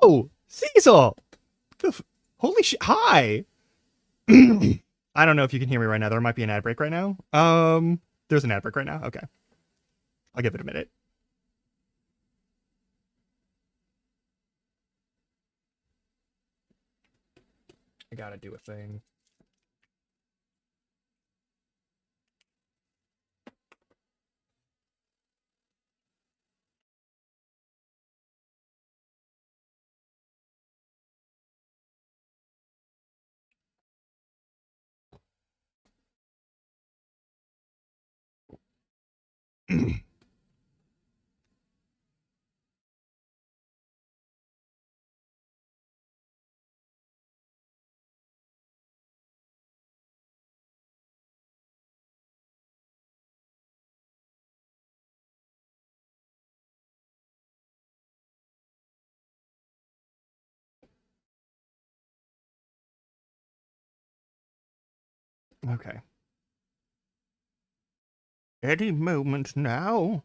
Oh, Cecil! Holy shit! Hi. I don't know if you can hear me right now. There might be an ad break right now. There's an ad break right now. Okay, I'll give it a minute. I gotta do a thing. Okay. Any moment now.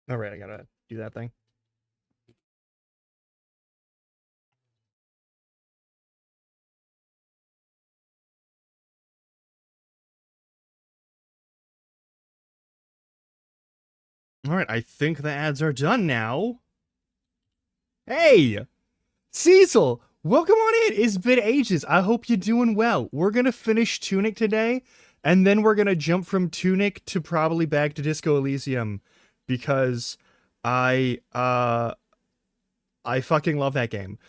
All right, I gotta do that thing. All right, I think the ads are done now. Hey, Cecil, welcome on in. It's been ages. I hope you're doing well. We're gonna finish Tunic today, and then we're gonna jump from Tunic to probably back to Disco Elysium because I uh I fucking love that game.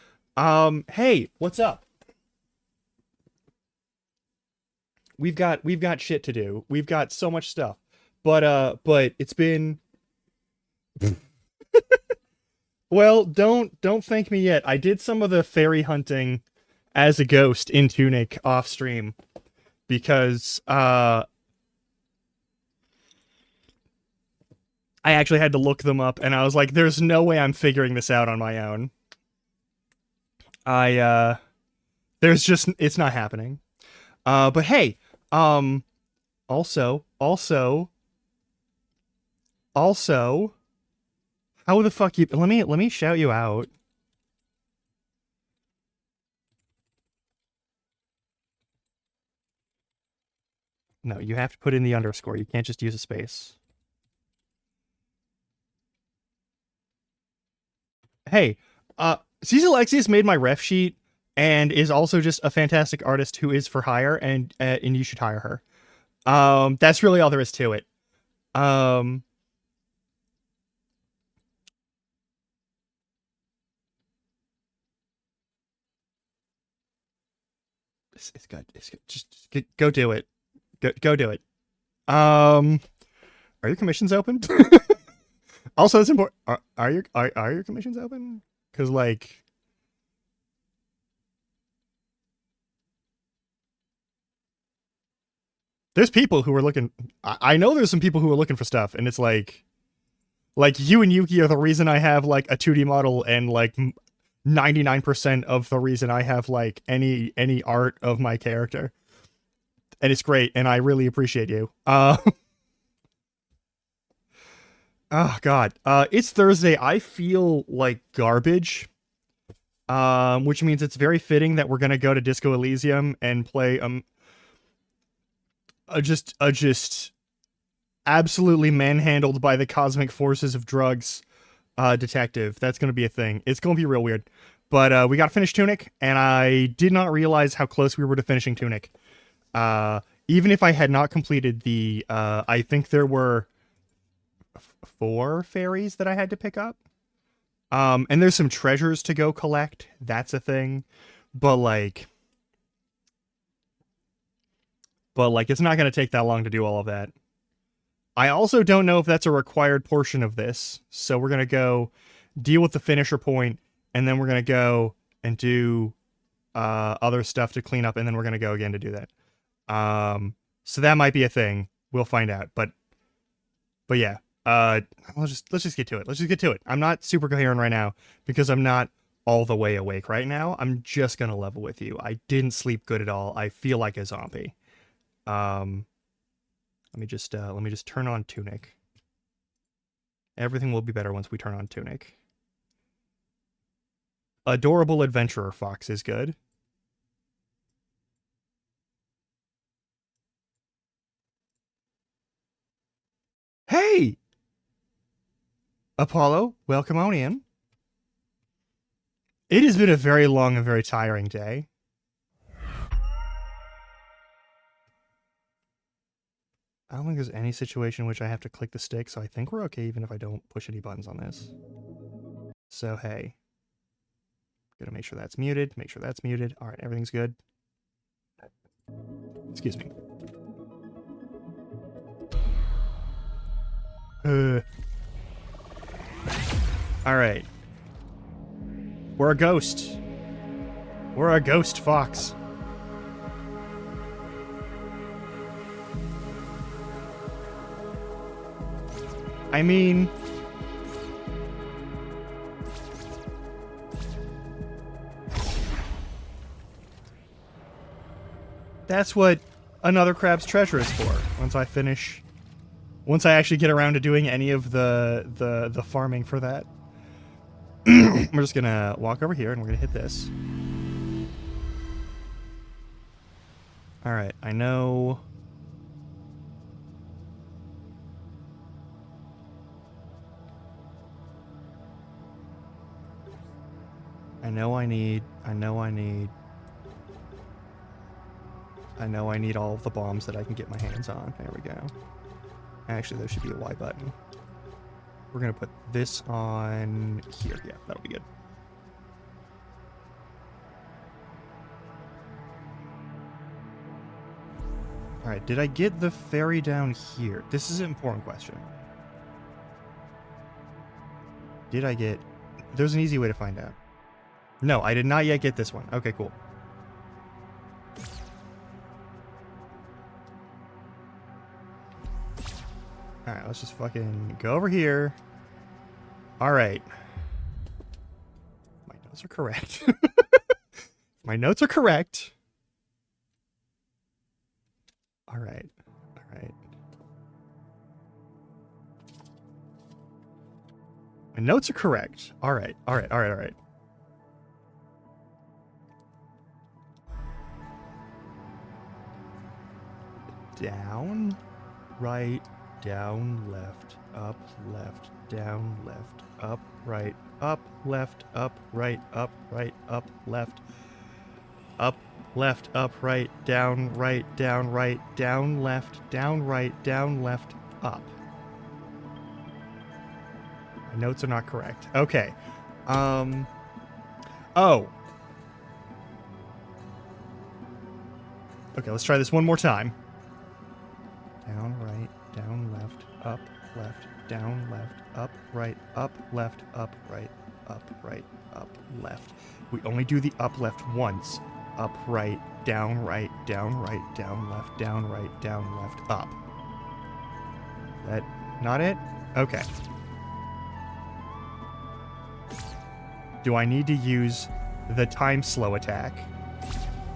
Hey, what's up? We've got shit to do. We've got so much stuff. But it's been well, don't thank me yet. I did some of the fairy hunting as a ghost in Tunic off stream because I actually had to look them up and I was like there's no way I'm figuring this out on my own. I there's just it's not happening. But hey, um also how the fuck you let me shout you out. No, you have to put in the underscore. You can't just use a space. Hey, Cecil Alexius made my ref sheet and is also just a fantastic artist who is for hire and you should hire her. That's really all there is to it. Um it's good. It's good. Just go do it. Go do it. Um are your commissions open? Also, it's important. Are your commissions open? Because like, there's people who are looking. I know there's some people who are looking for stuff, and it's like you and Yuki are the reason I have like a 2D model, and like 99% of the reason I have like any art of my character, and it's great, and I really appreciate you. Oh god, it's Thursday. I feel like garbage. Which means it's very fitting that we're gonna go to Disco Elysium and play just absolutely manhandled by the cosmic forces of drugs detective. That's going to be a thing. It's going to be real weird. But we got to finish Tunic, and I did not realize how close we were to finishing Tunic. Even if I had not completed the, I think there were 4 fairies that I had to pick up. And there's some treasures to go collect. That's a thing. But like it's not going to take that long to do all of that. I also don't know if that's a required portion of this. So we're going to go deal with the finisher point, and then we're going to go and do other stuff to clean up, and then we're going to go again to do that. So that might be a thing. We'll find out. But yeah. Let's just get to it. Let's just get to it. I'm not super coherent right now because I'm not all the way awake right now. I'm just going to level with you. I didn't sleep good at all. I feel like a zombie. Let me just turn on Tunic. Everything will be better once we turn on Tunic. Adorable Adventurer Fox is good. Hey! Apollo, welcome on in. It has been a very long and very tiring day. I don't think there's any situation in which I have to click the stick, so I think we're okay even if I don't push any buttons on this. So, hey. Gonna make sure that's muted, make sure that's muted. Alright, everything's good. Excuse me. Alright. We're a ghost. We're a ghost fox. I mean... that's what Another Crab's Treasure is for. Once I actually get around to doing any of the farming for that. We're just gonna walk over here and we're gonna hit this. Alright, I know... I need all of the bombs that I can get my hands on. There we go. Actually, there should be a Y button. We're going to put this on here. Yeah, that'll be good. Alright, did I get the ferry down here? This is an important question. Did I get... there's an easy way to find out. No, I did not yet get this one. Okay, cool. Alright, let's just fucking go over here. Alright. My notes are correct. My notes are correct. Alright. Alright. My notes are correct. Alright. Alright. Alright. Alright. Down, right, down, left, up, down, left, up, right, right, up, left, up, right, down, left, down, right, up. My notes are not correct. Okay. Oh. Okay, let's try this one more time. Down, right, down, left, down, left, up, right, left. We only do the up, left once. Up, right, down, left, down, left, up. That not it? Okay. Do I need to use the time slow attack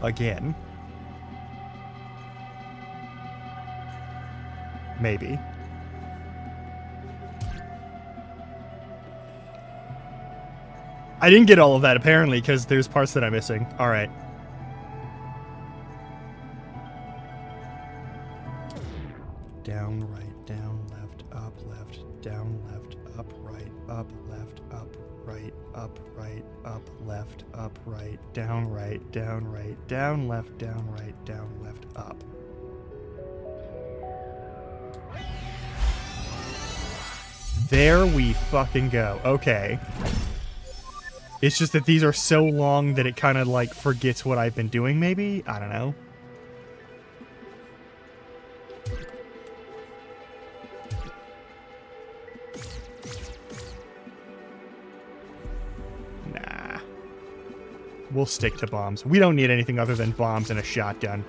again? Maybe. I didn't get all of that, apparently, because there's parts that I'm missing. Alright. Down, right, down, left, down, left, up, right, left, down, left, down, left, up. There we fucking go. Okay. It's just that these are so long that it kind of, like, forgets what I've been doing, maybe? I don't know. Nah. We'll stick to bombs. We don't need anything other than bombs and a shotgun.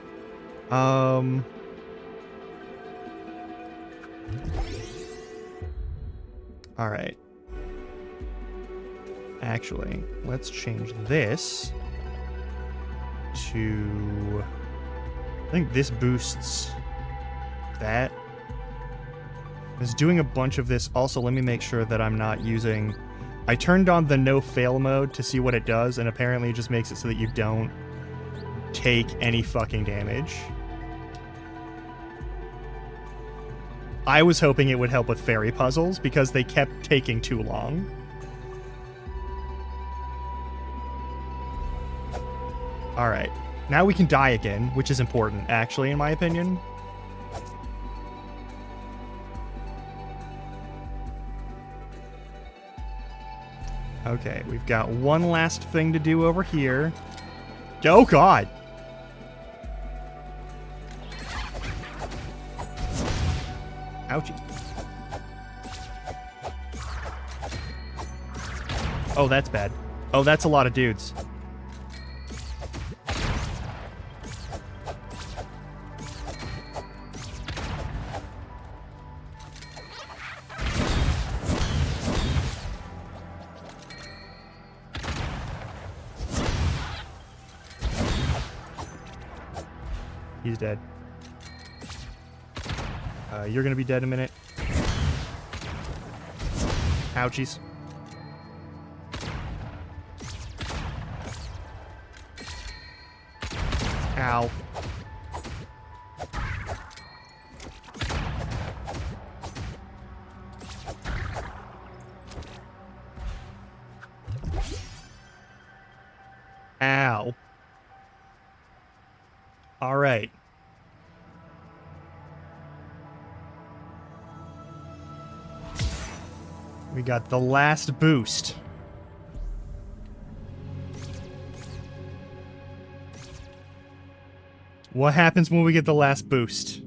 Alright. Actually, let's change this to... I think this boosts that. It's doing a bunch of this. Also, let me make sure that I'm not using... I turned on the no fail mode to see what it does, and apparently it just makes it so that you don't take any fucking damage. I was hoping it would help with fairy puzzles because they kept taking too long. Alright. Now we can die again, which is important, actually, in my opinion. Okay, we've got one last thing to do over here. Oh, God! Ouchie. Oh, that's bad. Oh, that's a lot of dudes. He's dead. You're gonna be dead in a minute. Ouchies. Ow. Ow. All right. We got the last boost. What happens when we get the last boost?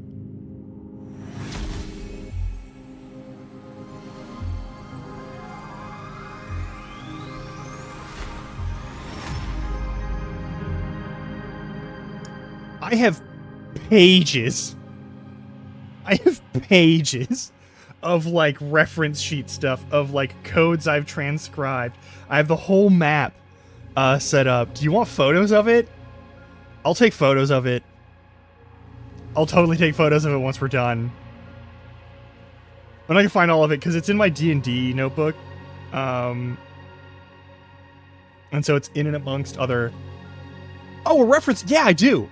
I have pages. I have pages of, like, reference sheet stuff, of, like, codes I've transcribed. I have the whole map set up. Do you want photos of it? I'll take photos of it. I'll totally take photos of it once we're done. When I can find all of it, because it's in my D&D notebook. And so it's in and amongst other... Oh, a reference! Yeah, I do!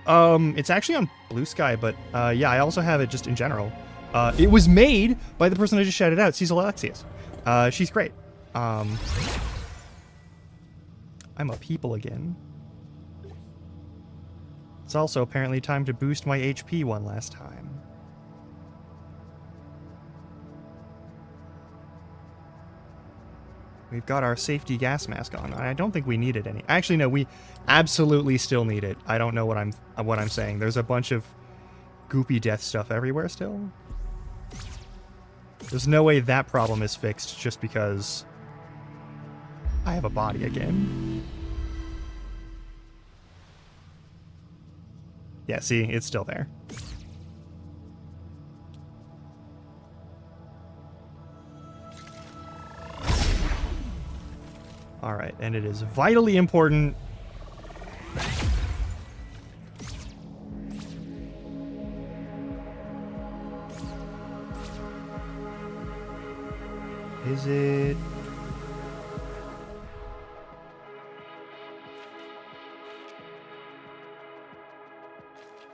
It's actually on Blue Sky, but yeah, I also have it just in general. It was made by the person I just shouted out, Cecil Alexius. She's great. I'm a people again. It's also apparently time to boost my HP one last time. We've got our safety gas mask on. I don't think we needed any. Actually, no, we absolutely still need it. I don't know what I'm saying. There's a bunch of goopy death stuff everywhere still. There's no way that problem is fixed just because I have a body again. Yeah, see, it's still there. Alright, and it is vitally important. Is it...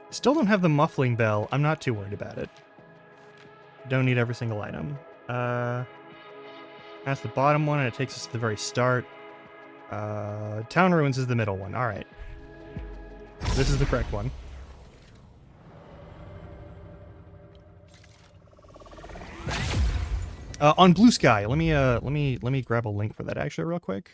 Still don't have the muffling bell. I'm not too worried about it. Don't need every single item. That's the bottom one, and it takes us to the very start. Town Ruins is the middle one. Alright. This is the correct one. On Blue Sky, let me grab a link for that actually real quick.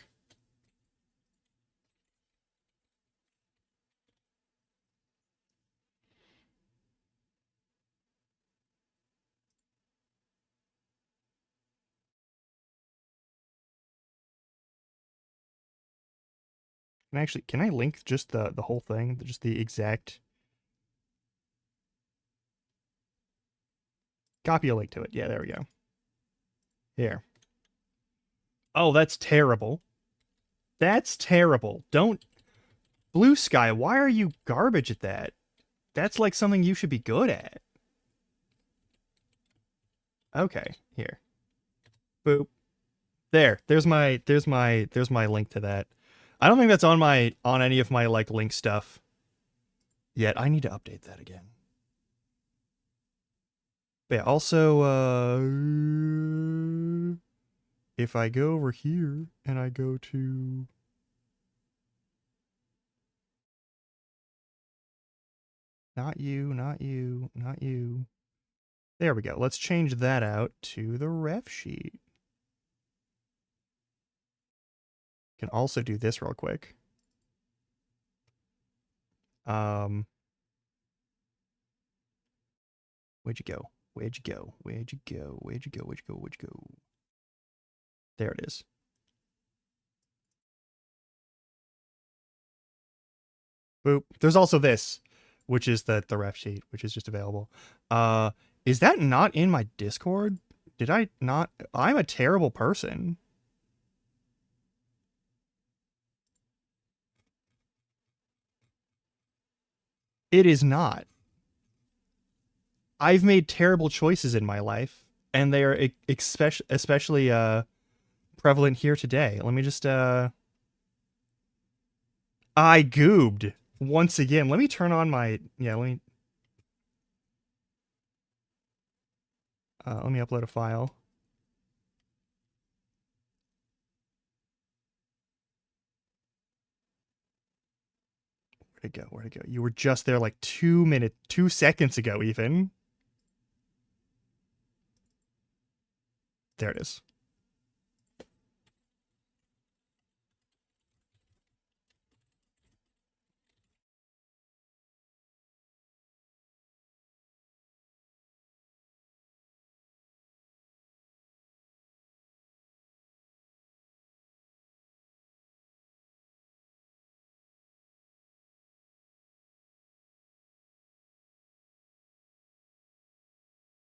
Can I link just the whole thing? Just the exact... Copy a link to it. Yeah, there we go. Here. Oh, that's terrible. That's terrible. Don't... Blue Sky, why are you garbage at that? That's like something you should be good at. Okay, here. Boop. There's my link to that. I don't think that's on any of my like link stuff yet. I need to update that again. But yeah, also if I go over here and I go to not you, not you, not you. There we go. Let's change that out to the ref sheet. Can also do this real quick. Where'd you go? Where'd you go? Where'd you go? Where'd you go? Where'd you go? Where'd you go? There it is. Boop. There's also this, which is the ref sheet, which is just available. Is that not in my Discord? Did I not? I'm a terrible person. It is not. I've made terrible choices in my life, and they are especially prevalent here today. Let me just I goobed once again. Let me turn on my let me upload a file. Where'd it go? Where'd it go? You were just there like 2 seconds ago, even. There it is.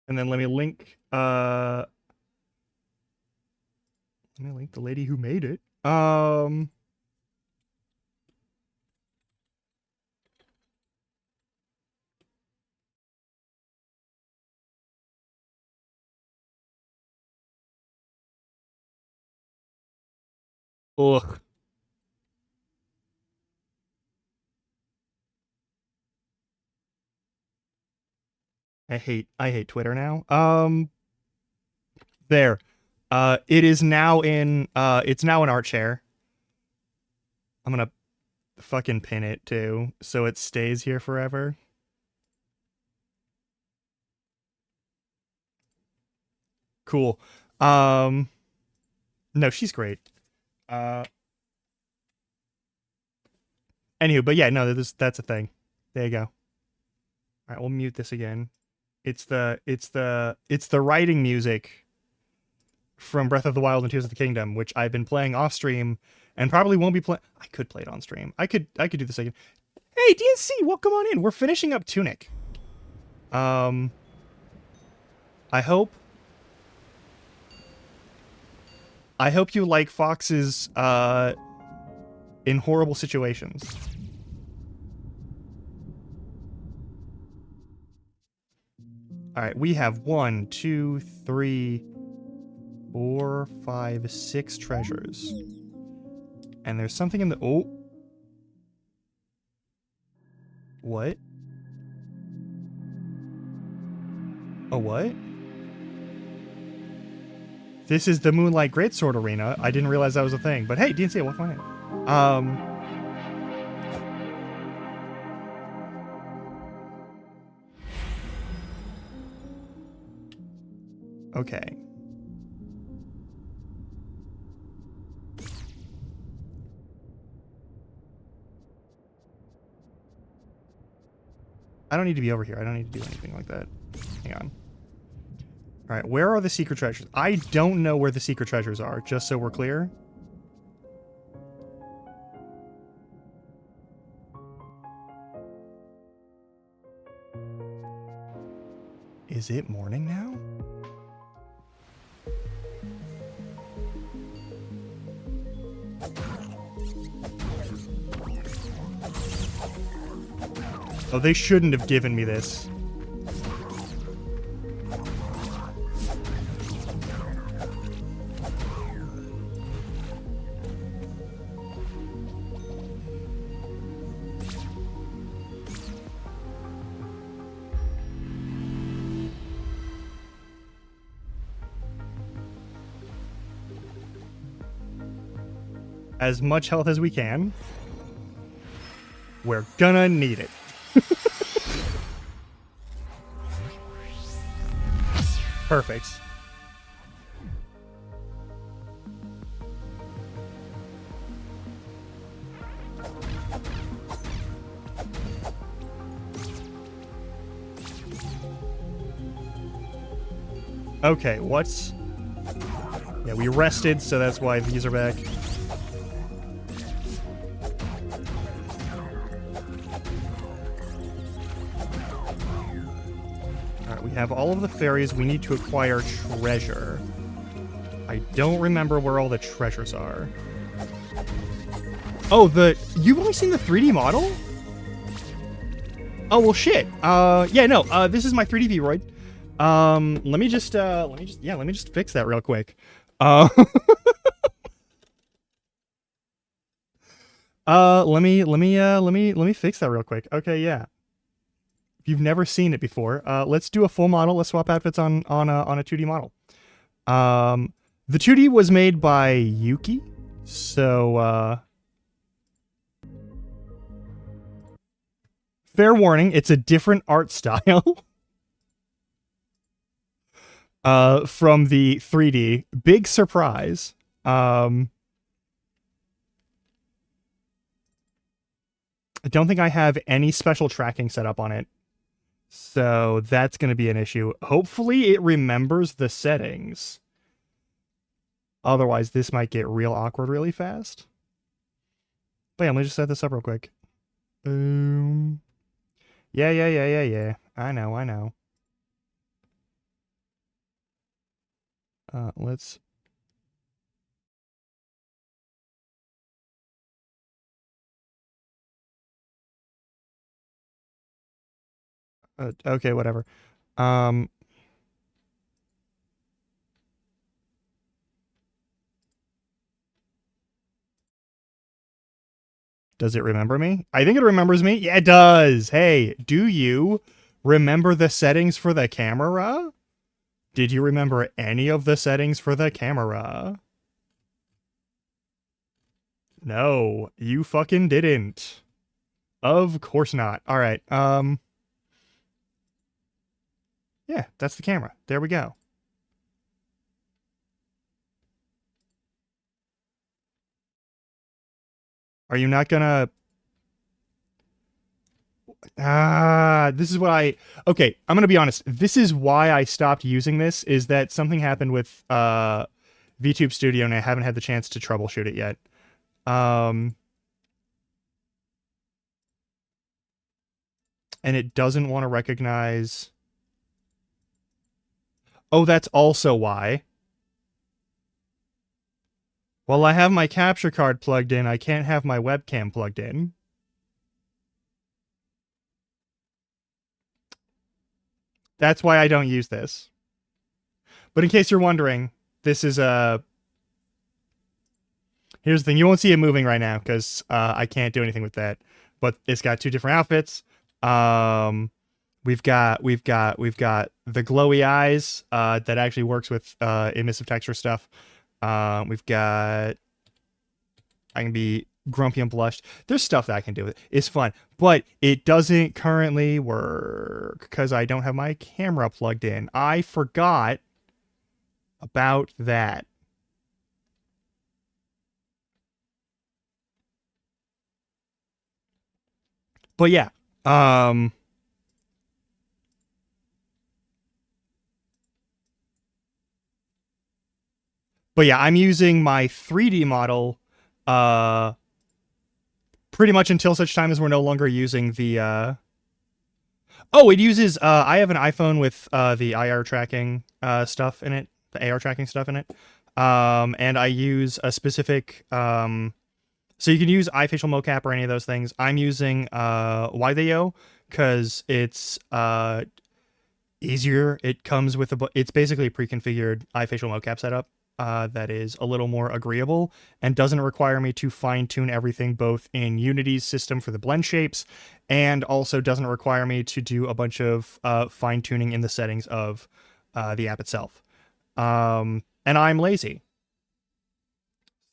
And then let me link the lady who made it. Ugh. I hate Twitter now. There. It is now in it's now in Artshare. I'm gonna fucking pin it too, so it stays here forever. Cool. No, she's great. Anywho, but yeah, no, that's a thing. There you go. All right, we'll mute this again. It's the writing music from Breath of the Wild and Tears of the Kingdom, which I've been playing off stream and probably won't be playing. I could play it on stream. I could do this again. Hey, DNC, welcome on in. We're finishing up Tunic. I hope you like foxes in horrible situations. All right, we have 1, 2, 3, 4, 5, 6 treasures. And there's something in the... Oh. What? Oh, what? This is the Moonlight Greatsword Arena. I didn't realize that was a thing. But hey, DNC, what's my name? Okay. I don't need to be over here. I don't need to do anything like that. Hang on. All right, where are the secret treasures? I don't know where the secret treasures are, just so we're clear. Is it morning now? Oh, they shouldn't have given me this. As much health as we can. We're gonna need it. Perfect. Okay, what's... Yeah, we rested, so that's why these are back. Alright, we have all of the fairies. We need to acquire treasure. I don't remember where all the treasures are. Oh, you've only seen the 3D model? Oh, well, shit. Yeah, no, this is my 3D Vroid. Let me just fix that real quick. Let me fix that real quick. Okay, yeah. If you've never seen it before, let's do a full model. Let's swap outfits on a 2D model. The 2D was made by Yuki, so fair warning, it's a different art style. From the 3D. Big surprise. I don't think I have any special tracking set up on it. So that's going to be an issue. Hopefully it remembers the settings. Otherwise, this might get real awkward really fast. But yeah, let me just set this up real quick. Yeah. I know. Let's... okay, whatever. Does it remember me? I think it remembers me. Yeah, it does. Hey, do you remember the settings for the camera? Did you remember any of the settings for the camera? No, you fucking didn't. Of course not. All right. Yeah, that's the camera. There we go. Are you not gonna... this is what okay, I'm gonna be honest. This is why I stopped using this, is that something happened with VTube Studio and I haven't had the chance to troubleshoot it yet. And it doesn't want to recognize... Oh, that's also why. Well, I have my capture card plugged in. I can't have my webcam plugged in. That's why I don't use this. But in case you're wondering, this is a... Here's the thing. You won't see it moving right now because I can't do anything with that. But it's got two different outfits. We've got the glowy eyes that actually works with emissive texture stuff. We've got... I can be grumpy and blushed. There's stuff that I can do with it. It's fun. But it doesn't currently work because I don't have my camera plugged in. I forgot about that. But yeah. But yeah, I'm using my 3D model pretty much until such time as we're no longer using the Oh, it uses. I have an iPhone with the IR tracking stuff in it, the AR tracking stuff in it, and I use a specific. So you can use iFacial mocap or any of those things. I'm using Wydeo because it's easier. It comes with it's basically a pre-configured iFacial mocap setup that is a little more agreeable and doesn't require me to fine-tune everything both in Unity's system for the blend shapes and also doesn't require me to do a bunch of fine-tuning in the settings of the app itself. And I'm lazy.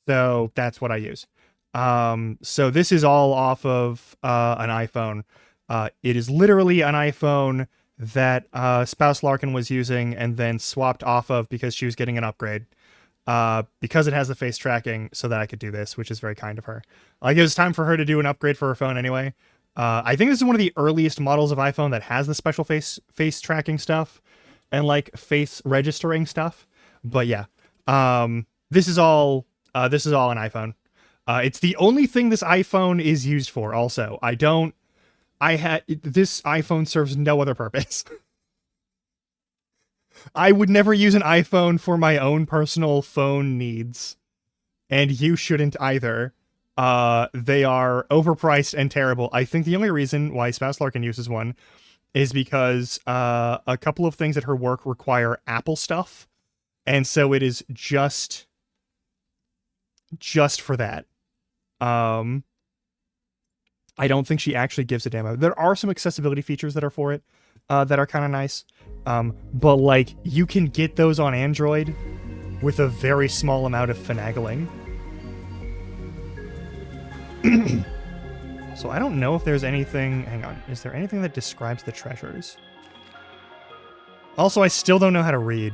So that's what I use. So this is all off of an iPhone. It is literally an iPhone that Spouse Larkin was using and then swapped off of because she was getting an upgrade. Because it has the face tracking so that I could do this, which is very kind of her. Like, it was time for her to do an upgrade for her phone anyway. I think this is one of the earliest models of iPhone that has the special face tracking stuff and like face registering stuff. But yeah, this is all an iPhone. It's the only thing this iPhone is used for. Also, this iPhone serves no other purpose. I would never use an iPhone for my own personal phone needs, and you shouldn't either. They are overpriced and terrible. I think the only reason why Spouse Larkin uses one is because a couple of things at her work require Apple stuff, and so it is just for that. I don't think she actually gives a damn. There are some accessibility features that are for it that are kind of nice. But like, you can get those on Android with a very small amount of finagling. So I don't know if there's anything... Hang on. Is there anything that describes the treasures? Also, I still don't know how to read.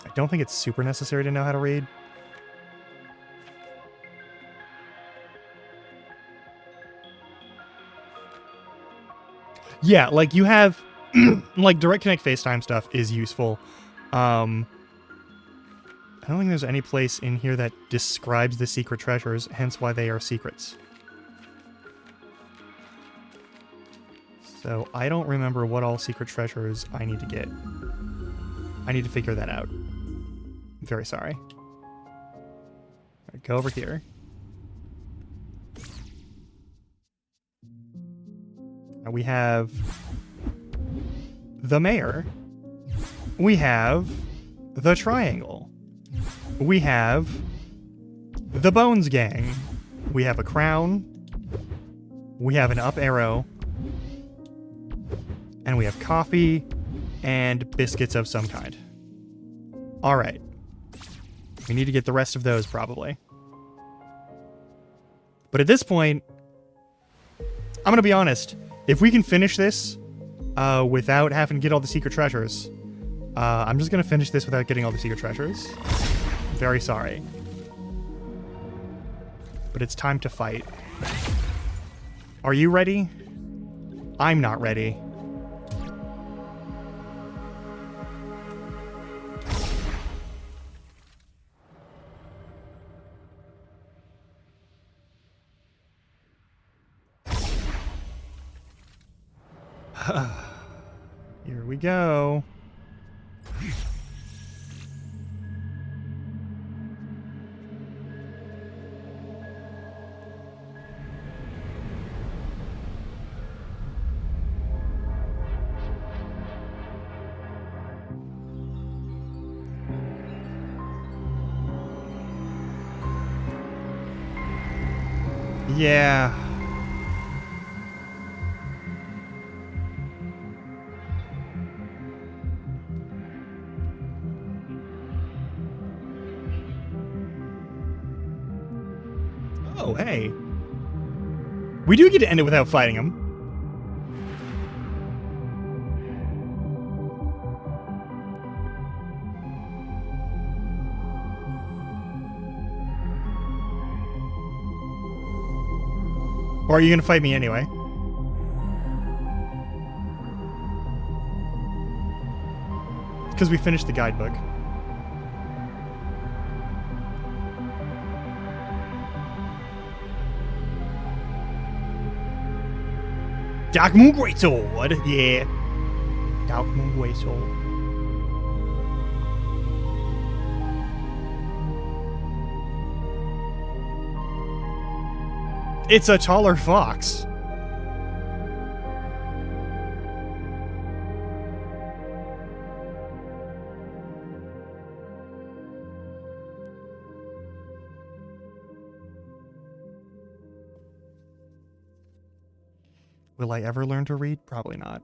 I don't think it's super necessary to know how to read. Yeah, like, you have... like, Direct Connect FaceTime stuff is useful. I don't think there's any place in here that describes the secret treasures, hence why they are secrets. So, I don't remember what all secret treasures I need to get. I need to figure that out. I'm very sorry. Alright, go over here. Now we have... the mayor. We have the triangle. We have the Bones Gang. We have a crown. We have an up arrow. And we have coffee and biscuits of some kind. Alright. We need to get the rest of those, probably. But at this point, I'm gonna be honest. If we can finish this without having to get all the secret treasures, I'm just gonna finish this without getting all the secret treasures. Very sorry. But it's time to fight. Are you ready? I'm not ready. Here we go. Yeah. Oh, hey. We do get to end it without fighting him. Or are you gonna fight me anyway? Because we finished the guidebook. Dark Moon Greatsword. Yeah. Dark Moon Greatsword. It's a taller fox. Will I ever learn to read? Probably not.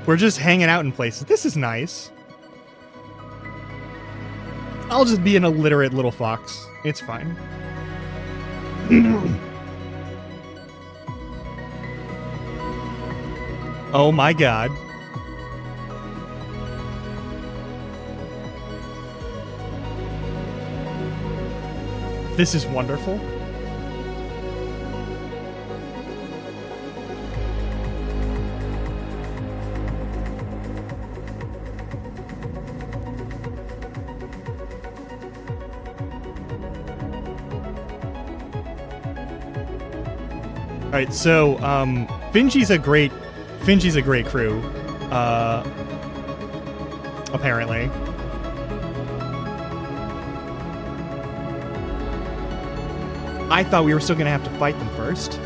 We're just hanging out in places. This is nice. I'll just be an illiterate little fox. It's fine. Oh my god. This is wonderful. All right, so Finji's a great crew, apparently. I thought we were still gonna have to fight them first.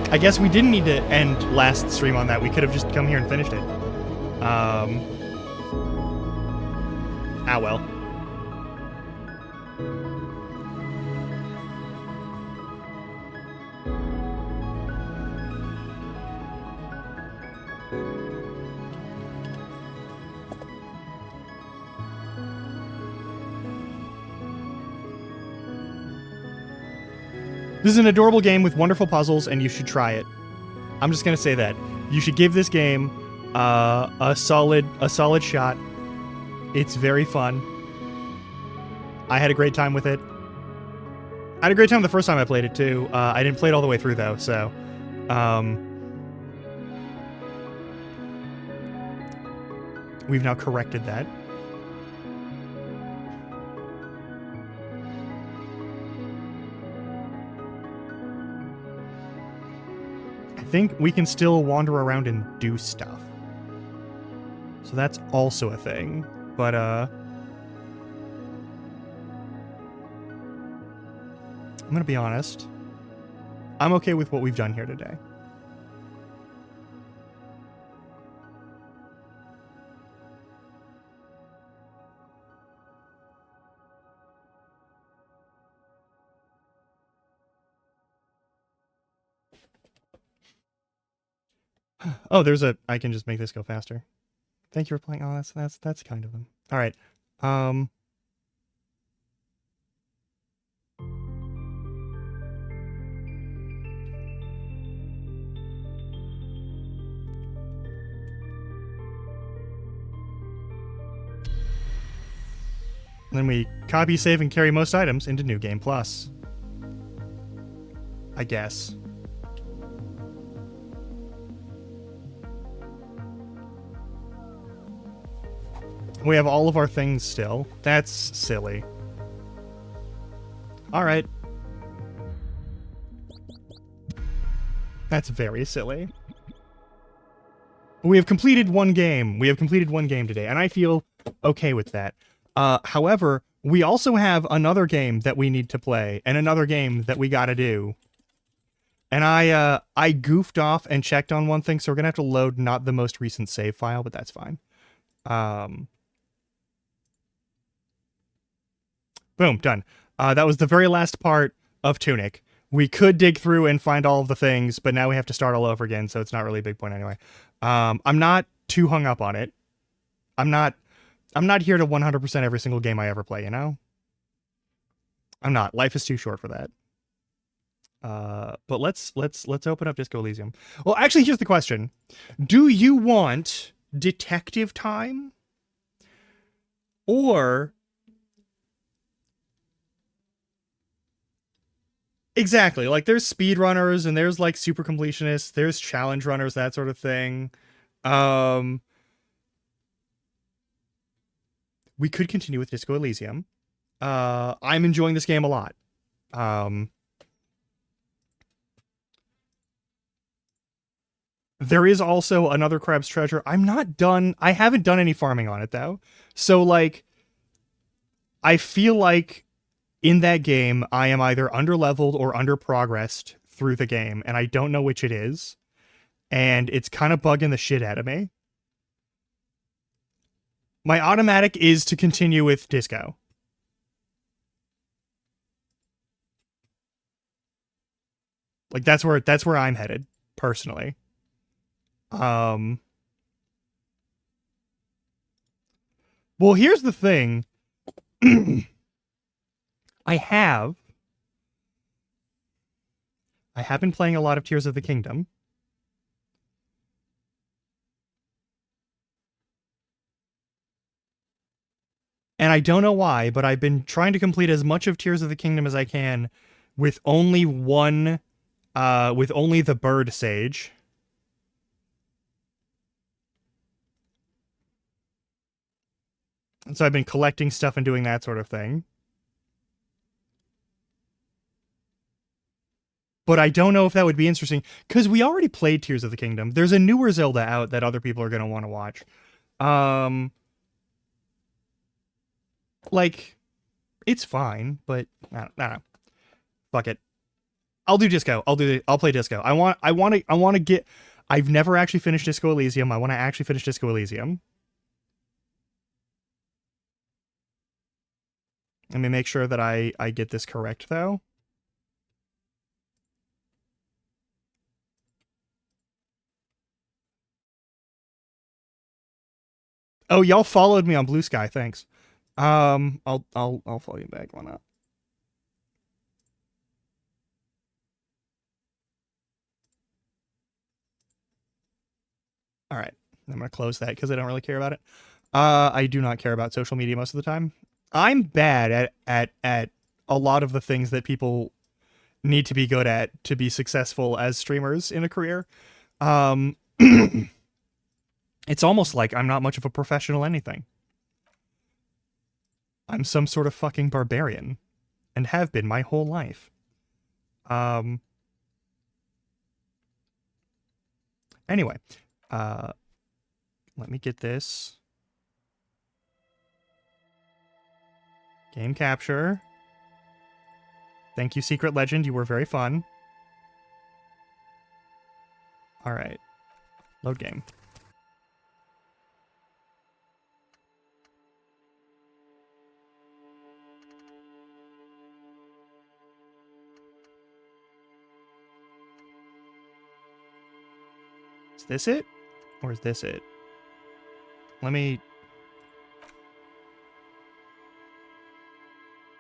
I guess we didn't need to end last stream on that. We could have just come here and finished it. Ah well. This is an adorable game with wonderful puzzles, and you should try it. I'm just gonna say that. You should give this game a solid shot. It's very fun. I had a great time with it. I had a great time the first time I played it, too. I didn't play it all the way through, though, so... we've now corrected that. I think we can still wander around and do stuff. So that's also a thing. But, I'm gonna be honest. I'm okay with what we've done here today. Oh, there's a... I can just make this go faster. Thank you for playing. Oh, that's kind of them. All right. Then we copy, save, and carry most items into New Game Plus. I guess. We have all of our things still. That's silly. Alright. That's very silly. We have completed one game. We have completed one game today, and I feel okay with that. However, we also have another game that we need to play, and another game that we gotta do. And I goofed off and checked on one thing, so we're gonna have to load not the most recent save file, but that's fine. Boom, done. That was the very last part of Tunic. We could dig through and find all of the things, but now we have to start all over again, so it's not really a big point anyway. I'm not too hung up on it. I'm not here to 100% every single game I ever play, you know? I'm not. Life is too short for that. But let's open up Disco Elysium. Well, actually, here's the question. Do you want detective time? Or Exactly. Like there's speedrunners and there's like super completionists, there's challenge runners, that sort of thing. We could continue with Disco Elysium. I'm enjoying this game a lot. There is also another Crab's Treasure. I'm not done. I haven't done any farming on it though. So like I feel like in that game I am either underleveled or underprogressed through the game and I don't know which it is. And it's kind of bugging the shit out of me. My automatic is to continue with Disco. Like that's where I'm headed personally. Well, here's the thing. I have been playing a lot of Tears of the Kingdom. And I don't know why, but I've been trying to complete as much of Tears of the Kingdom as I can with only one with only the bird sage. And so I've been collecting stuff and doing that sort of thing. But I don't know if that would be interesting because we already played Tears of the Kingdom. There's a newer Zelda out that other people are going to want to watch. Like, it's fine, but I don't know. Fuck it. I'll do Disco. I'll play Disco. I want to get. I've never actually finished Disco Elysium. I want to actually finish Disco Elysium. Let me make sure that I get this correct though. Oh, y'all followed me on Blue Sky. Thanks. I'll follow you back. Why not? All right. I'm gonna close that because I don't really care about it. I do not care about social media most of the time. I'm bad at a lot of the things that people need to be good at to be successful as streamers in a career. It's almost like I'm not much of a professional anything. I'm some sort of fucking barbarian and have been my whole life. Anyway, let me get this. Game capture. Thank you, Secret Legend. You were very fun. All right. Load game. Is this it? Or is this it? Let me...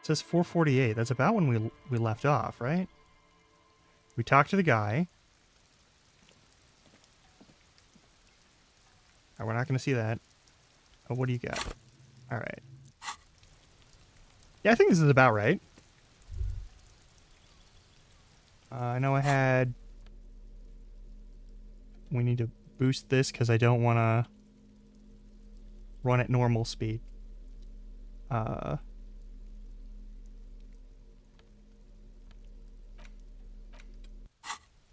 It says 4:48. That's about when we left off, right? We talked to the guy. Oh, we're not going to see that. Oh, what do you got? All right. Yeah, I think this is about right. I know I had... We need to boost this because I don't want to run at normal speed.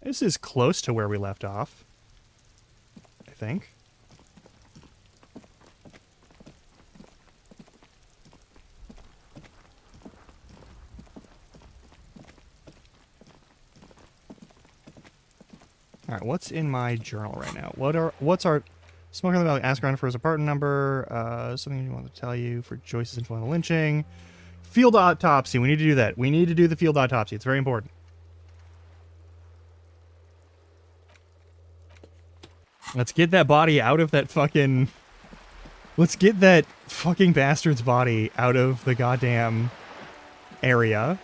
This is close to where we left off, I think. All right, what's in my journal right now? What's our Smoking on the Valley? Ask around for his apartment number. Something you want to tell you for Joyce's influential lynching. Field autopsy. We need to do that. We need to do the field autopsy. It's very important. Let's get that body out of that fucking... Let's get that fucking bastard's body out of the goddamn area.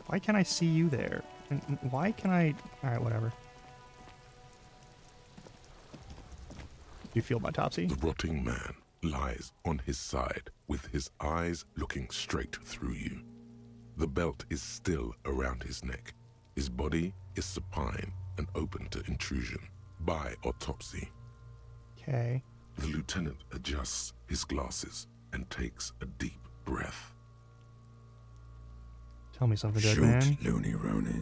Why can't I see you there? And why can I... Alright, whatever. You feel my autopsy? The rotting man lies on his side with his eyes looking straight through you. The belt is still around his neck. His body is supine and open to intrusion by autopsy. Okay. The lieutenant adjusts his glasses and takes a deep breath. Tell me something, dead Shoot, man. Looney Rooney.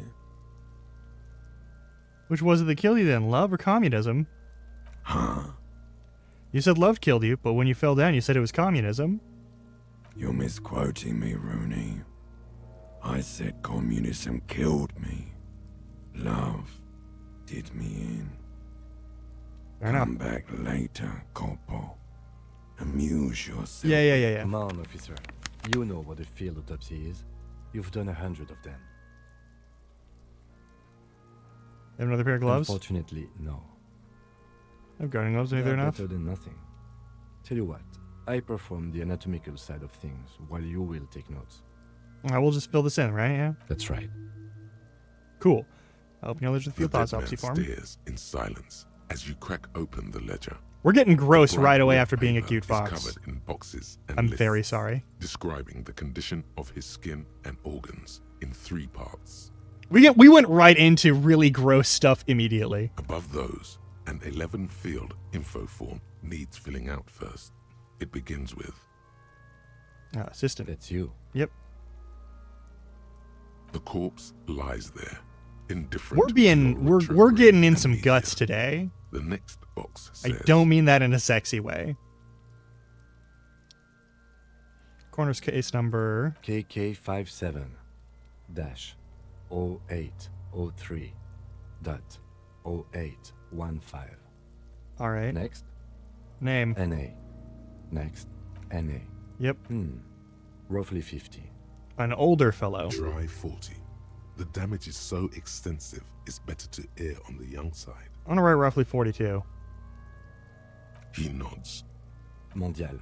Which was it that killed you then, love or communism? Huh? You said love killed you, but when you fell down, you said it was communism. You're misquoting me, Rooney. I said communism killed me. Love did me in. Fair enough. Come back later, Corpo. Amuse yourself. Yeah. Come on, officer. You know what a field autopsy is. You've done 100 of them. Have another pair of gloves? Unfortunately, no. I have gardening gloves. Are They there are enough? better than nothing. Tell you what, I perform the anatomical side of things while you will take notes. I will just fill this in, right? Yeah. That's right. Cool. I'll open your ledger with The the field dead autopsy man form. stares in silence as you crack open the ledger. We're getting gross The bright right away red after being a paper cute is fox. covered in boxes and I'm lists very sorry. describing the condition of his skin and organs in 3 parts. We went right into really gross stuff immediately. Above those, an 11-field info form needs filling out first. It begins with Assistant. That's you. Yep. the corpse lies there, indifferent. We're being to we're trickery getting in and some media. guts today. The next box I says, don't mean that in a sexy way. Coroner's case number. KK57-0803.0815. All right. Next, Name. NA. Next, NA. Yep. Roughly 50. An older fellow. Dry 40. The damage is so extensive, it's better to err on the young side. I'm gonna write roughly 42. He nods. Mondial.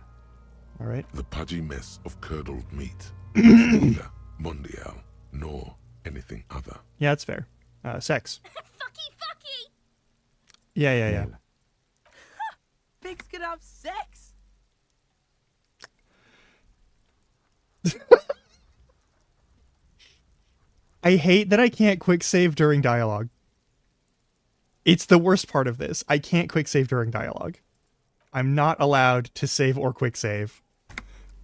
All right. The pudgy mess of curdled meat is neither mondial nor anything other. Yeah, that's fair. Sex. Fucky! Yeah. Male. Pigs can have sex? I hate that I can't quick save during dialogue. It's the worst part of this. I can't quick save during dialogue. I'm not allowed to save or quick save.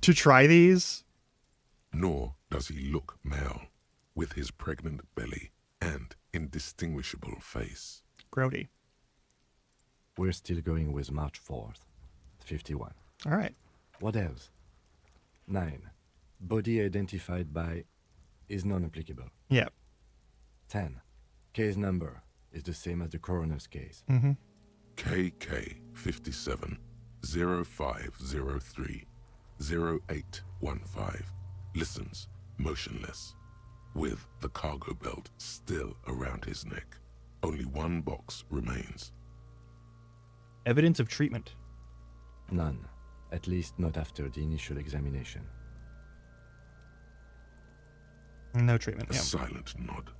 To try these, Nor does he look male, with his pregnant belly and indistinguishable face. grody. We're still going with March 4th. 51. All right. What else? 9. Body identified by is non-applicable. Yeah. 10. Case number is the same as the coroner's case. Mm-hmm. KK 57 0503 0815 listens motionless, with the cargo belt still around his neck. Only one box remains. Evidence of treatment. None. At least not after the initial examination. No treatment. A Yeah. silent nod.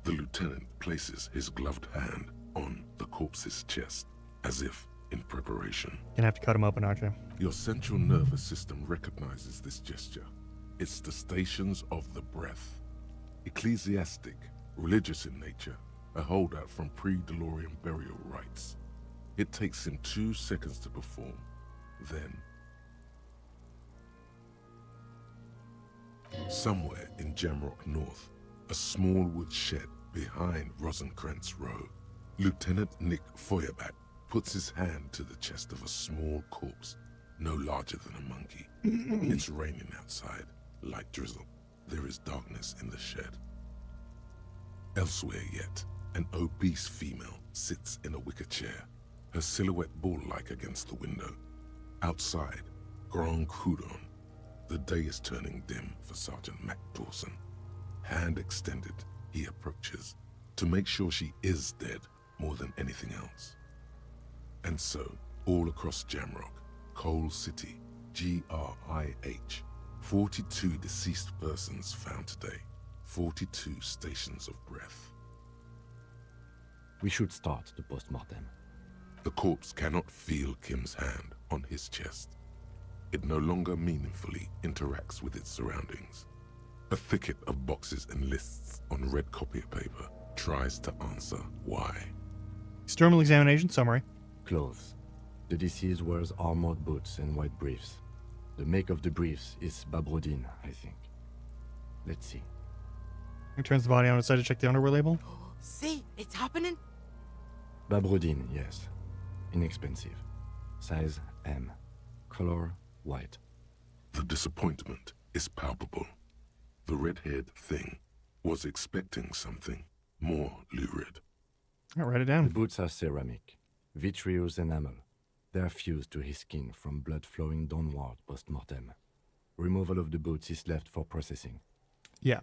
The lieutenant places his gloved hand on the corpse's chest, as if in preparation. Gonna have to cut him open, aren't you? Your central nervous system recognizes this gesture. It's the stations of the breath. Ecclesiastic, religious in nature, a holdout from pre-DeLorean burial rites. It takes him 2 seconds to perform. Then, somewhere in Jamrock North, a small wood shed behind Rosencrantz Row, Lieutenant Nick Feuerbach puts his hand to the chest of a small corpse, no larger than a monkey. It's raining outside, light drizzle. There is darkness in the shed. Elsewhere yet, an obese female sits in a wicker chair, her silhouette bull-like against the window. Outside, Grand Coudon. The day is turning dim for Sergeant Mac Dawson. Hand extended, he approaches, to make sure she is dead more than anything else. And so, all across Jamrock, Coal City, GRIH, 42 deceased persons found today, 42 stations of breath. We should start the post-mortem. The corpse cannot feel Kim's hand on his chest. It no longer meaningfully interacts with its surroundings. A thicket of boxes and lists on red copier paper tries to answer why. External examination summary. Clothes. The deceased wears armored boots and white briefs. The make of the briefs is Babrodin, I think. Let's see. He turns the body on its side to check the underwear label. See, it's happening. Babrodin, yes. Inexpensive. Size M. Color white. The disappointment is palpable. The red-haired thing was expecting something more lurid. I'll write it The down. boots are ceramic, vitreous enamel. They are fused to his skin from blood flowing downward post-mortem. Removal of the boots is left for processing. Yeah.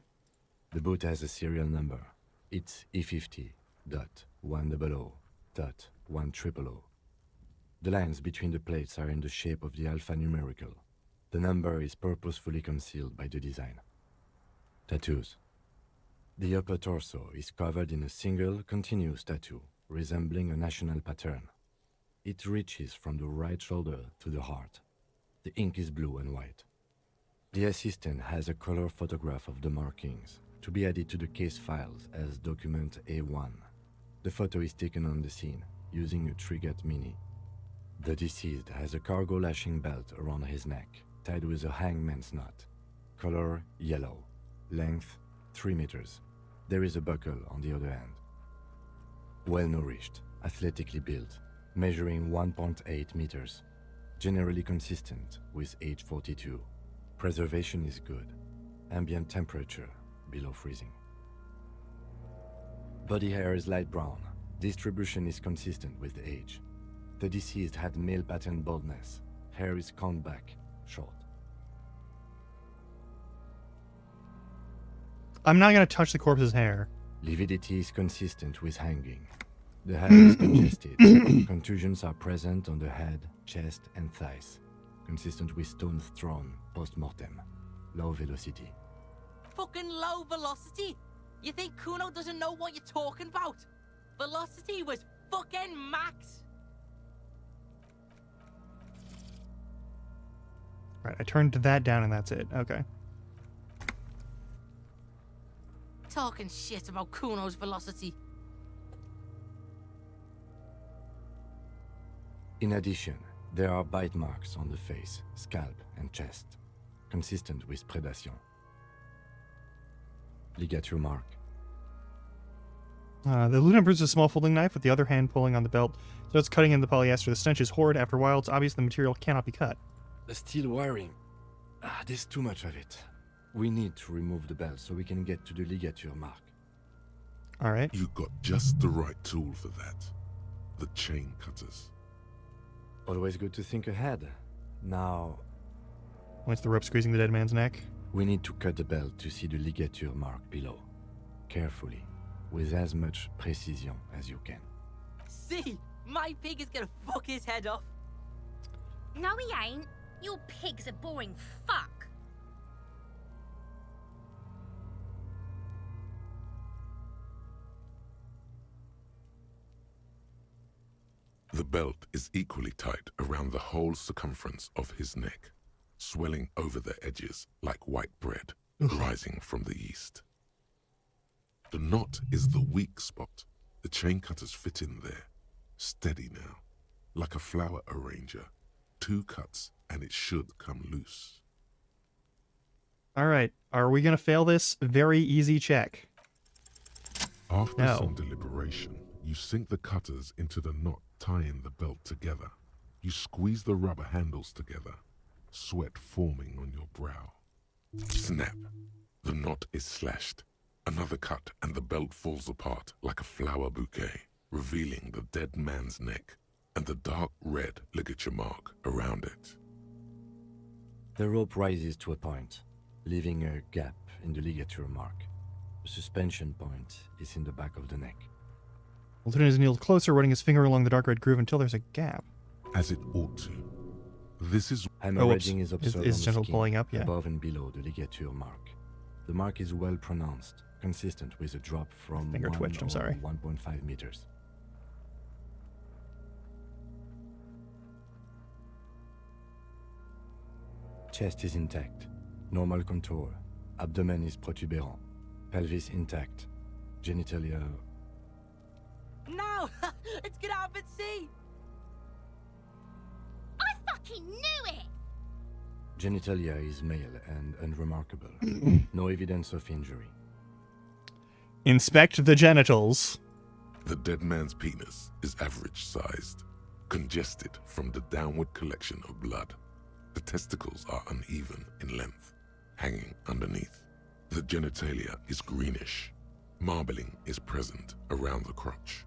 The boot has a serial number. It's E50.100.100. The lines between the plates are in the shape of the alphanumerical. The number is purposefully concealed by the design. Tattoos. The upper torso is covered in a single continuous tattoo, resembling a national pattern. It reaches from the right shoulder to the heart. The ink is blue and white. The assistant has a color photograph of the markings, to be added to the case files as document A1. The photo is taken on the scene, using a Trigat Mini. The deceased has a cargo lashing belt around his neck, tied with a hangman's knot. Color yellow. Length 3 meters. There is a buckle on the other end. Well-nourished, athletically built, measuring 1.8 meters. Generally consistent with age 42. Preservation is good. Ambient temperature below freezing. Body hair is light brown. Distribution is consistent with age. The deceased had male pattern baldness. Hair is combed back, short. I'm not going to touch the corpse's hair. Lividity is consistent with hanging. The head is congested. Contusions are present on the head, chest, and thighs. Consistent with stones thrown post-mortem. Low velocity. Fucking low velocity. You think Kuno doesn't know what you're talking about? Velocity was fucking max. Right, I turned that down and that's it. Okay. Talking shit about Kuno's velocity. In addition, there are bite marks on the face, scalp, and chest, consistent with predation. Ligature mark. The lieutenant produces a small folding knife with the other hand pulling on the belt. So it's cutting in the polyester. The stench is horrid. After a while, it's obvious the material cannot be cut. The steel wiring. There's too much of it. We need to remove the belt so we can get to the ligature mark. All right. You got just the right tool for that. The chain cutters. Always good to think ahead. Now, Once the rope squeezing the dead man's neck. we need to cut the belt to see the ligature mark below. Carefully, with as much precision as you can. See, my pig is gonna fuck his head off. No, he ain't. Your pig's a boring fuck. The belt is equally tight around the whole circumference of his neck, swelling over the edges like white bread rising from the east. The knot is the weak spot. The chain cutters fit in there, steady now, like a flower arranger. 2 cuts and it should come loose. All right. Are we going to fail this very easy check? After No. some deliberation, you sink the cutters into the knot tying the belt together. You squeeze the rubber handles together, sweat forming on your brow. Snap! The knot is slashed. Another cut and the belt falls apart like a flower bouquet, revealing the dead man's neck and the dark red ligature mark around it. The rope rises to a point, leaving a gap in the ligature mark. The suspension point is in the back of the neck. Lieutenant is kneeled closer, running his finger along the dark red groove until there's a gap. As it ought to. This is Hemorrhaging is observed is on the gentle skin, pulling up, yeah. above and below the ligature mark. The mark is well pronounced, consistent with a drop from Finger 1 twitched, I'm or sorry. 1.5 meters. Chest is intact. Normal contour. Abdomen is protuberant. Pelvis intact. Genitalia... No! Let's get out and see! I fucking knew it! Genitalia is male and unremarkable. No evidence of injury. Inspect the genitals. The dead man's penis is average-sized, congested from the downward collection of blood. The testicles are uneven in length, hanging underneath. The genitalia is greenish. Marbling is present around the crotch.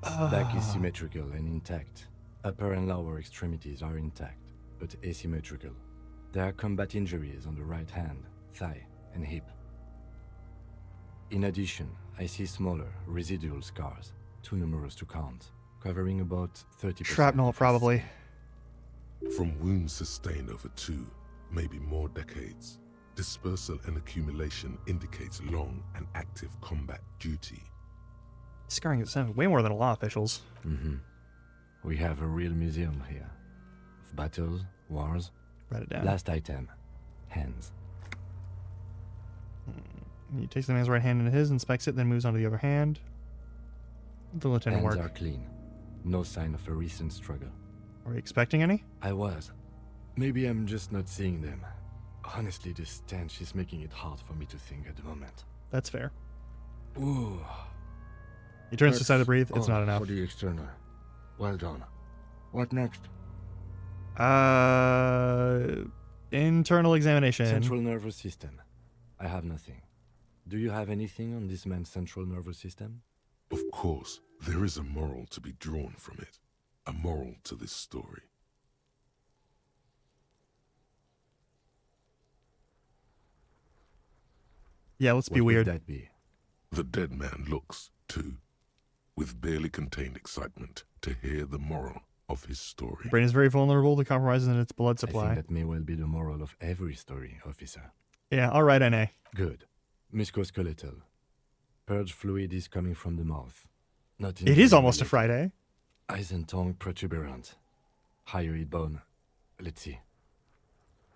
Back is symmetrical and intact. Upper and lower extremities are intact, but asymmetrical. There are combat injuries on the right hand, thigh, and hip. In addition, I see smaller, residual scars, too numerous to count, covering about 30%. Shrapnel, of his probably. From wounds sustained over 2, maybe more decades, dispersal and accumulation indicates long and active combat duty. Scarring is way more than a law officials. Mm-hmm. We have a real museum here. Of battles, wars. Write it down. Last item. Hands. He takes the man's right hand into his, inspects it, then moves on to the other hand. The lieutenant Hands work. are clean. No sign of a recent struggle. Are we expecting any? I was. Maybe I'm just not seeing them. Honestly, this stench is making it hard for me to think at the moment. That's fair. Ooh. He turns to side to breathe. It's all not enough. For the external. Well done. What next? Internal examination. Central nervous system. I have nothing. Do you have anything on this man's central nervous system? Of course, there is a moral to be drawn from it. A moral to this story. Yeah, let's be What weird. would that be? The dead man looks, too, with barely contained excitement to hear the moral of his story. The brain is very vulnerable to compromises in its blood I supply. think that may well be the moral of every story, officer. Yeah, alright, NA. Good. Musculoskeletal. Purge fluid is coming from the mouth. Not It is almost a Friday. Friday. Eyes and tongue protuberant. Hyoid bone. Let's see.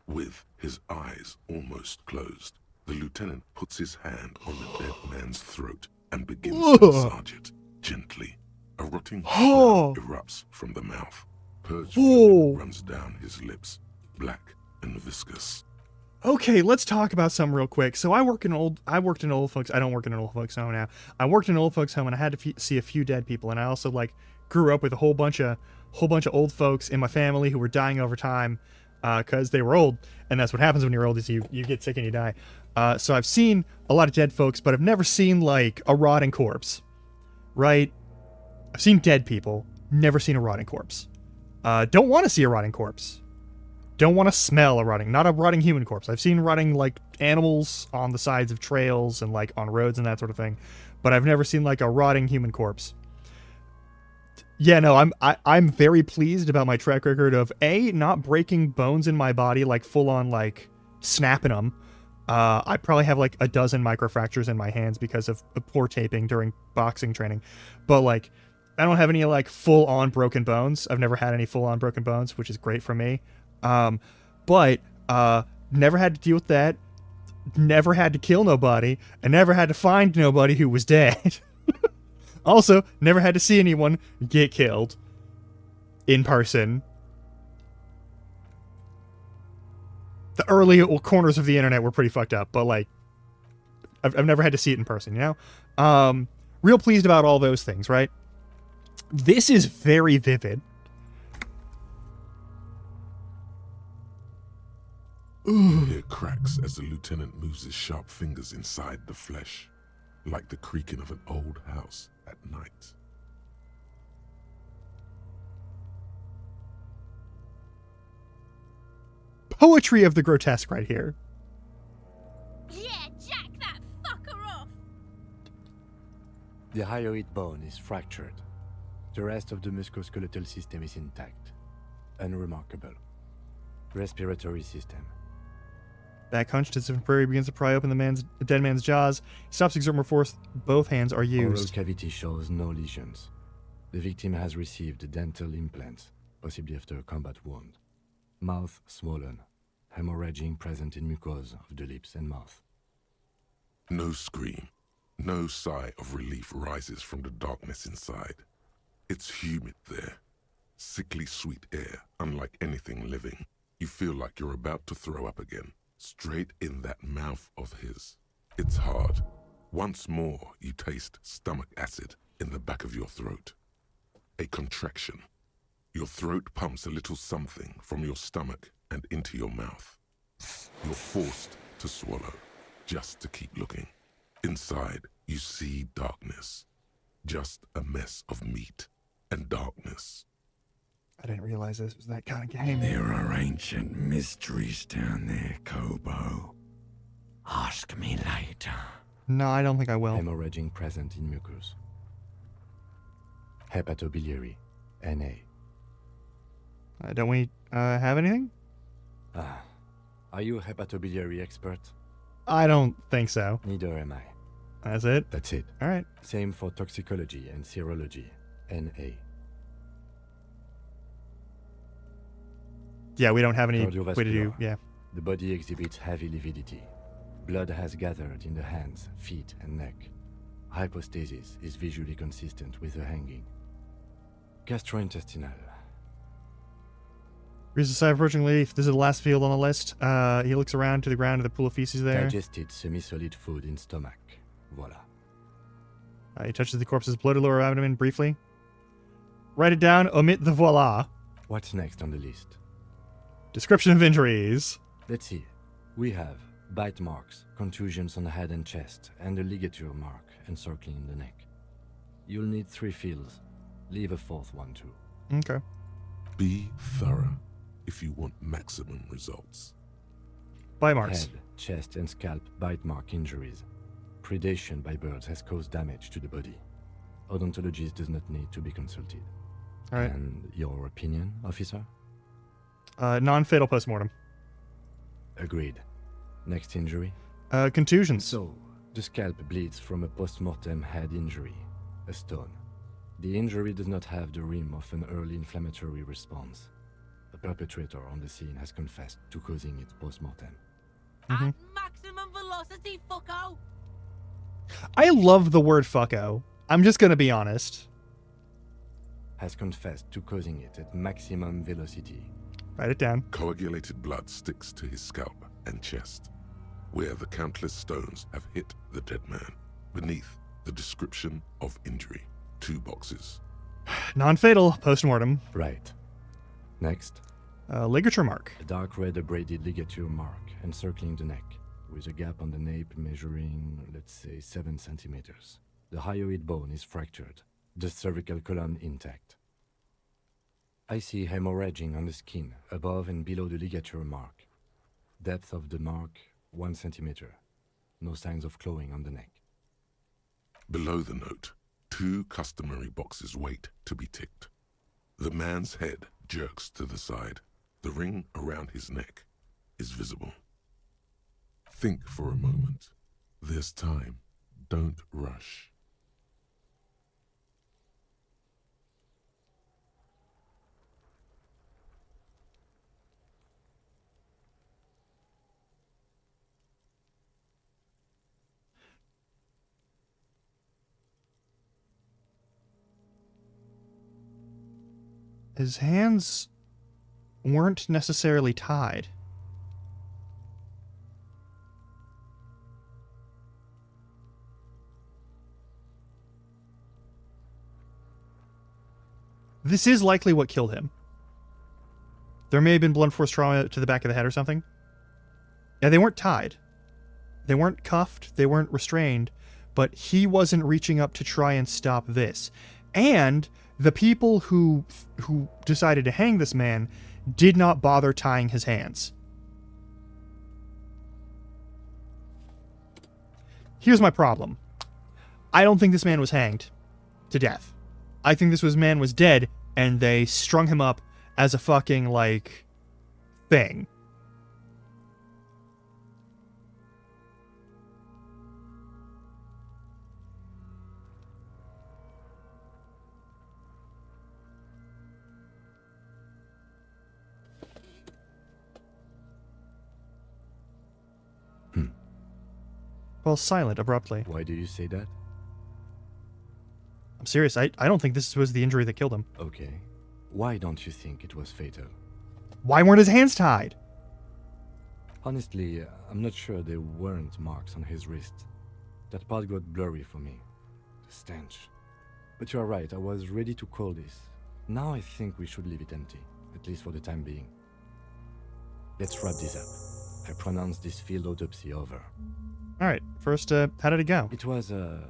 With his eyes almost closed, the lieutenant puts his hand on the dead man's throat and begins to massage it gently. A rotting Oh. smell erupts from the mouth. Purge Oh. fluid runs down his lips, black and viscous. Okay, let's talk about some real quick. So I worked in an old folks. I don't work in an old folks home now. I worked in an old folks home, and I had to see a few dead people. And I also grew up with a whole bunch of old folks in my family who were dying over time because they were old. And that's what happens when you're old is you get sick and you die. So I've seen a lot of dead folks, but I've never seen like a rotting corpse. Right? I've seen dead people, never seen a rotting corpse. Don't want to see a rotting corpse. Don't want to smell a rotting, not a rotting human corpse. I've seen rotting like animals on the sides of trails and like on roads and that sort of thing, but I've never seen like a rotting human corpse. Yeah, no, I'm very pleased about my track record of not breaking bones in my body, like full on like snapping them. I probably have like a dozen microfractures in my hands because of poor taping during boxing training, but like I don't have any like full on broken bones. I've never had any full on broken bones, which is great for me. But never had to deal with that, never had to kill nobody, and never had to find nobody who was dead. Also, never had to see anyone get killed in person. The early corners of the internet were pretty fucked up, but like, I've never had to see it in person, you know? Real pleased about all those things, right? This is very vivid. You hear cracks as the lieutenant moves his sharp fingers inside the flesh, like the creaking of an old house at night. Poetry of the grotesque right here. Yeah, jack that fucker off! The hyoid bone is fractured. The rest of the musculoskeletal system is intact. Unremarkable. Respiratory system. Back hunched as if Prairie begins to pry open the dead man's jaws. He stops exerting more force. Both hands are Oral used. cavity shows no lesions. The victim has received dental implants, possibly after a combat wound. Mouth swollen. hemorrhaging present in mucosa of the lips and mouth. No scream, no sigh of relief rises from the darkness inside. It's humid there. Sickly sweet air, unlike anything living. You feel like you're about to throw up again, straight in that mouth of his. It's hard. Once more, you taste stomach acid in the back of your throat. A contraction. Your throat pumps a little something from your stomach and into your mouth. You're forced to swallow, just to keep looking. Inside, you see darkness. Just a mess of meat and darkness. I didn't realize this was that kind of game. There are ancient mysteries down there, Kobo. Ask me later. No, I don't think I will. Hemorrhaging present in mucus. Hepatobiliary, Na. Don't we have anything? Ah, are you a hepatobiliary expert? I don't think so. Neither am I. That's it? That's it. All right. Same for toxicology and serology, Na. Yeah, we don't have any way to do. Cardiovascular. Yeah. The body exhibits heavy lividity. Blood has gathered in the hands, feet, and neck. Hypostasis is visually consistent with the hanging. Gastrointestinal. Reads a sigh of approaching relief. This is the last field on the list. He looks around to the ground of the pool of feces there. Digested semi-solid food in stomach. Voila. He touches the corpse's bloated lower abdomen briefly. Write it down. Omit the voila. What's next on the list? Description of injuries. Let's see. We have bite marks, contusions on the head and chest, and a ligature mark encircling the neck. You'll need 3 fields. Leave a 4th one too. Okay. Be thorough if you want maximum results. Bite marks. Head, chest, and scalp bite mark injuries. Predation by birds has caused damage to the body. Odontologist does not need to be consulted. All right. And your opinion, officer? Non-fatal postmortem. Agreed. Next injury? Contusions. So, the scalp bleeds from a post-mortem head injury, a stone. The injury does not have the rim of an early inflammatory response. The perpetrator on the scene has confessed to causing it post-mortem. At maximum velocity, fucko! I love the word fucko. I'm just gonna be honest. Has confessed to causing it at maximum velocity. Write it down. Coagulated blood sticks to his scalp and chest, where the countless stones have hit the dead man. Beneath, the description of injury. 2 boxes. Non-fatal postmortem. Right. Next, Ligature mark. a dark red abraded ligature mark encircling the neck, with a gap on the nape measuring, let's say, 7 centimeters. The hyoid bone is fractured, the cervical column intact. I see hemorrhaging on the skin, above and below the ligature mark. Depth of the mark, 1 centimeter. No signs of clawing on the neck. Below the note, 2 customary boxes wait to be ticked. The man's head jerks to the side. The ring around his neck is visible. Think for a moment. There's time. Don't rush. His hands weren't necessarily tied. This is likely what killed him. There may have been blunt force trauma to the back of the head or something. Yeah, they weren't tied. They weren't cuffed. They weren't restrained. But he wasn't reaching up to try and stop this. And the people who decided to hang this man did not bother tying his hands. Here's my problem. I don't think this man was hanged to death. I think this man was dead, and they strung him up as a fucking, like, thing. Falls silent abruptly. Why do you say that? I'm serious. I don't think this was the injury that killed him. Okay. Why don't you think it was fatal? Why weren't his hands tied? Honestly, I'm not sure there weren't marks on his wrist. That part got blurry for me. The stench. But you're right, I was ready to call this. Now I think we should leave it empty, at least for the time being. Let's wrap this up. I pronounce this field autopsy over. Alright, first, how did it go? It was an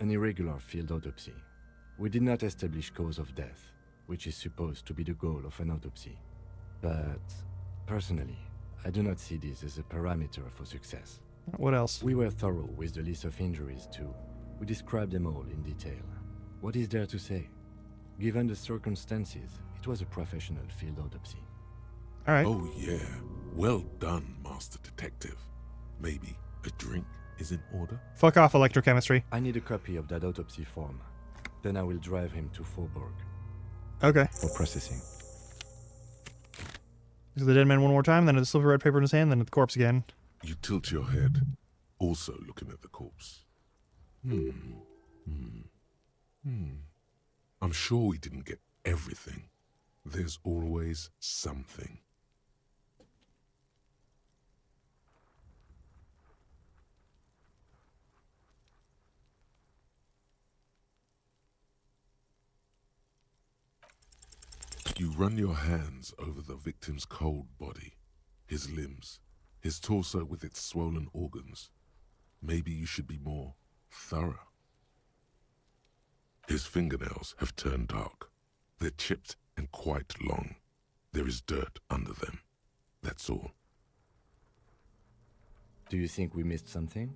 irregular field autopsy. We did not establish cause of death, which is supposed to be the goal of an autopsy. But, personally, I do not see this as a parameter for success. What else? We were thorough with the list of injuries, too. We described them all in detail. What is there to say? Given the circumstances, it was a professional field autopsy. Alright. Oh yeah, well done, Master Detective. Maybe a drink is in order? Fuck off, electrochemistry. I need a copy of that autopsy form. Then I will drive him to Faubourg Okay. for processing. Look at the dead man one more time, then the silver red paper in his hand, then at the corpse again. You tilt your head, also looking at the corpse. I'm sure we didn't get everything. There's always something. You run your hands over the victim's cold body, his limbs, his torso with its swollen organs. Maybe you should be more thorough. His fingernails have turned dark. They're chipped and quite long. There is dirt under them. That's all. Do you think we missed something?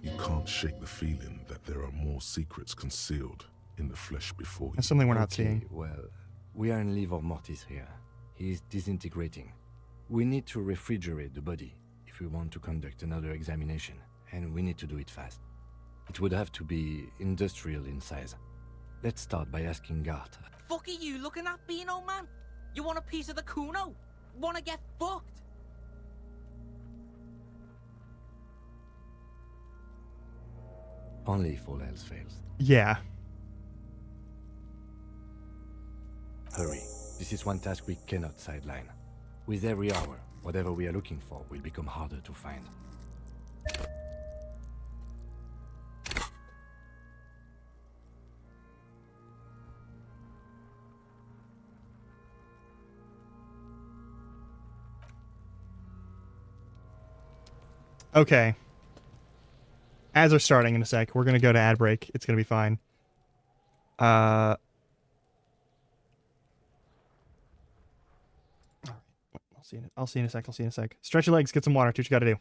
You can't shake the feeling that there are more secrets concealed in the flesh before you. That's something we're not Okay, seeing. well, we are in livor mortis here. He is disintegrating. We need to refrigerate the body if we want to conduct another examination, and we need to do it fast. It would have to be industrial in size. Let's start by asking Gart. Fuck are you looking at, Beano man? You want a piece of the Kuno? Wanna get fucked? Only if all else fails. Yeah. Hurry. This is one task we cannot sideline. With every hour, whatever we are looking for will become harder to find. Okay. Ads are starting in a sec. We're gonna go to ad break. It's gonna be fine. Alright. I'll see you in a sec. Stretch your legs, get some water, do what you gotta do.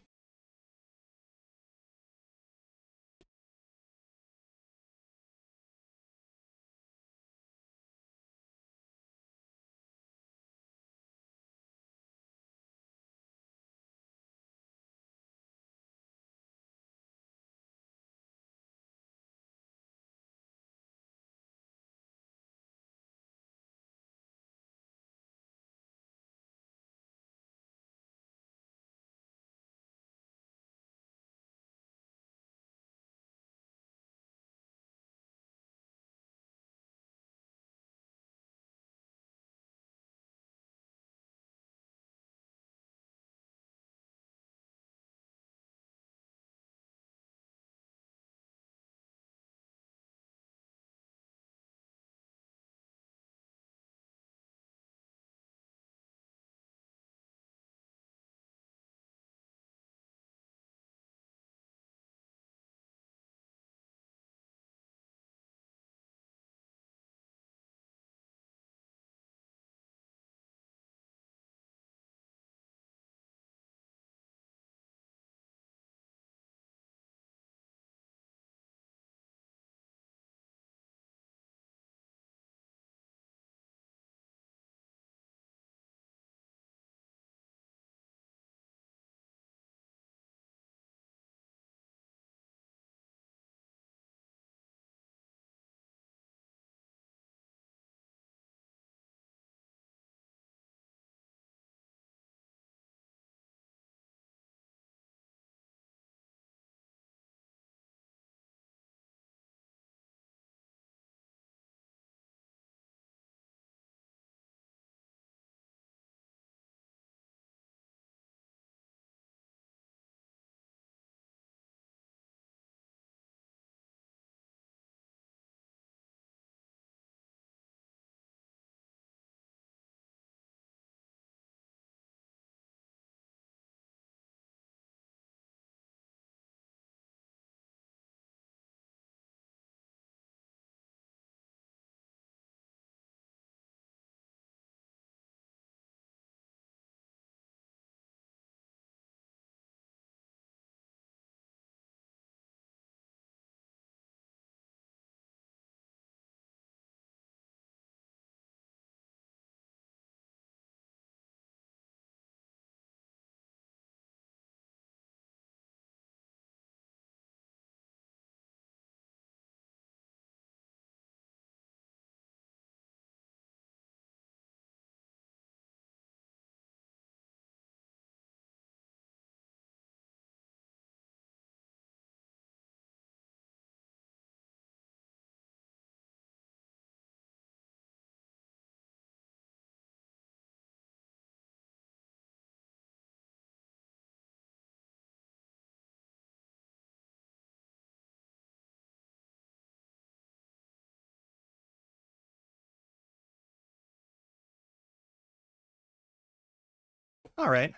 All right.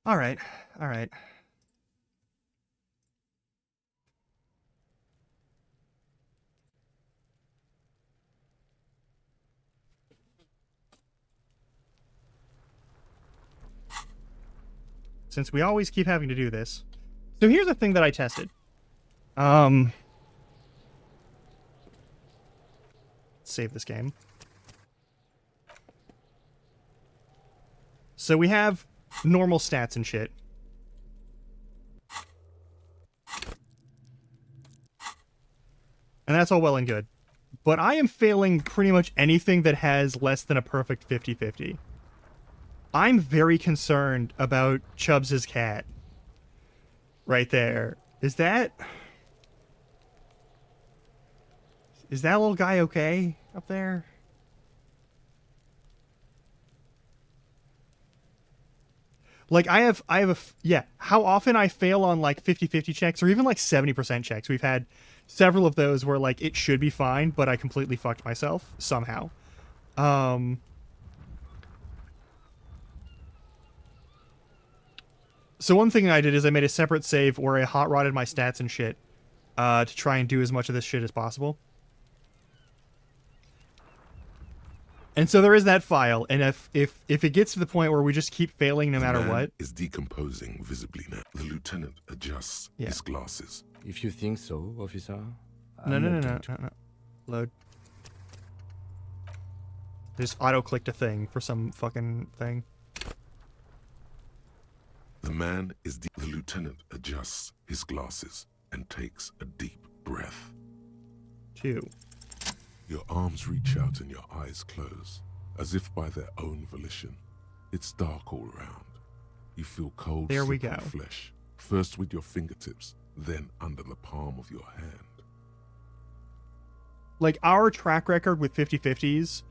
All right. All right. Since we always keep having to do this. So here's a thing that I tested. Let's save this game. So we have normal stats and shit. And that's all well and good. But I am failing pretty much anything that has less than a perfect 50-50. I'm very concerned about Chubbs' cat. Right there. Is that little guy okay up there? Like, yeah, how often I fail on, like, 50-50 checks, or even, like, 70% checks. We've had several of those where, like, it should be fine, but I completely fucked myself, somehow. So one thing I did is I made a separate save where I hot-rodded my stats and shit, to try and do as much of this shit as possible. And so there is that file, and if it gets to the point where we just keep failing no matter The man what... is decomposing visibly now. The lieutenant adjusts his glasses. If you think so, officer. No. Load. Just auto-clicked a thing for some fucking thing. The man is the lieutenant adjusts his glasses and takes a deep breath. 2. Your arms reach out and your eyes close, as if by their own volition. It's dark all around. You feel cold, There we slippery go. flesh, first with your fingertips, then under the palm of your hand. Like, our track record with 50-50s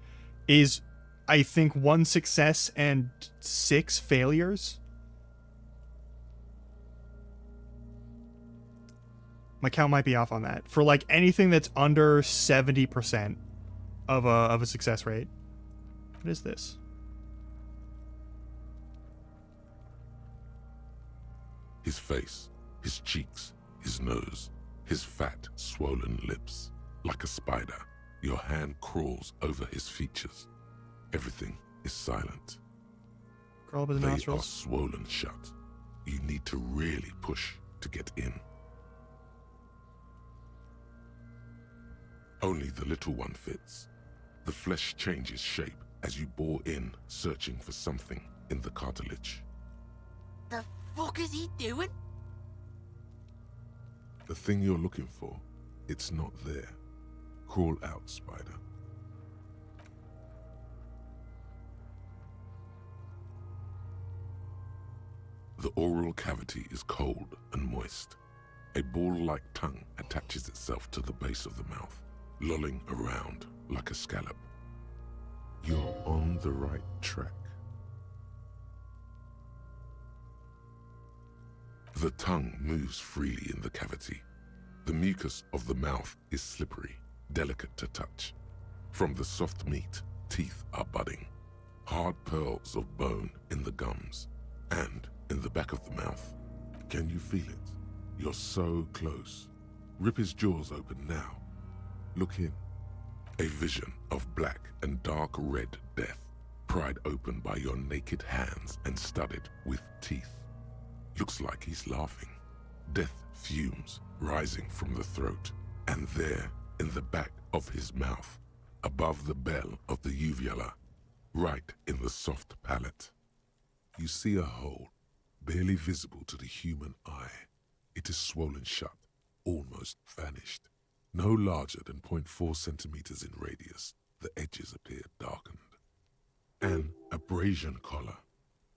is, I think, 1 success and 6 failures. My count might be off on that. For, like, anything that's under 70% of a success rate. What is this? His face, his cheeks, his nose, his fat, swollen lips. Like a spider, your hand crawls over his features. Everything is silent. Crawl up his They are nostrils. swollen shut. You need to really push to get in. Only the little one fits. The flesh changes shape as you bore in, searching for something in the cartilage. The fuck is he doing? The thing you're looking for, it's not there. Crawl out, spider. The oral cavity is cold and moist. A ball-like tongue attaches itself to the base of the mouth, lolling around like a scallop. You're on the right track. The tongue moves freely in the cavity. The mucus of the mouth is slippery, delicate to touch. From the soft meat, teeth are budding. Hard pearls of bone in the gums and in the back of the mouth. Can you feel it? You're so close. Rip his jaws open now. Look in. A vision of black and dark red death, pried open by your naked hands and studded with teeth. Looks like he's laughing. Death fumes rising from the throat, and there, in the back of his mouth, above the bell of the uvula, right in the soft palate, you see a hole, barely visible to the human eye. It is swollen shut, almost vanished. No larger than 0.4 centimeters in radius, the edges appear darkened. An abrasion collar.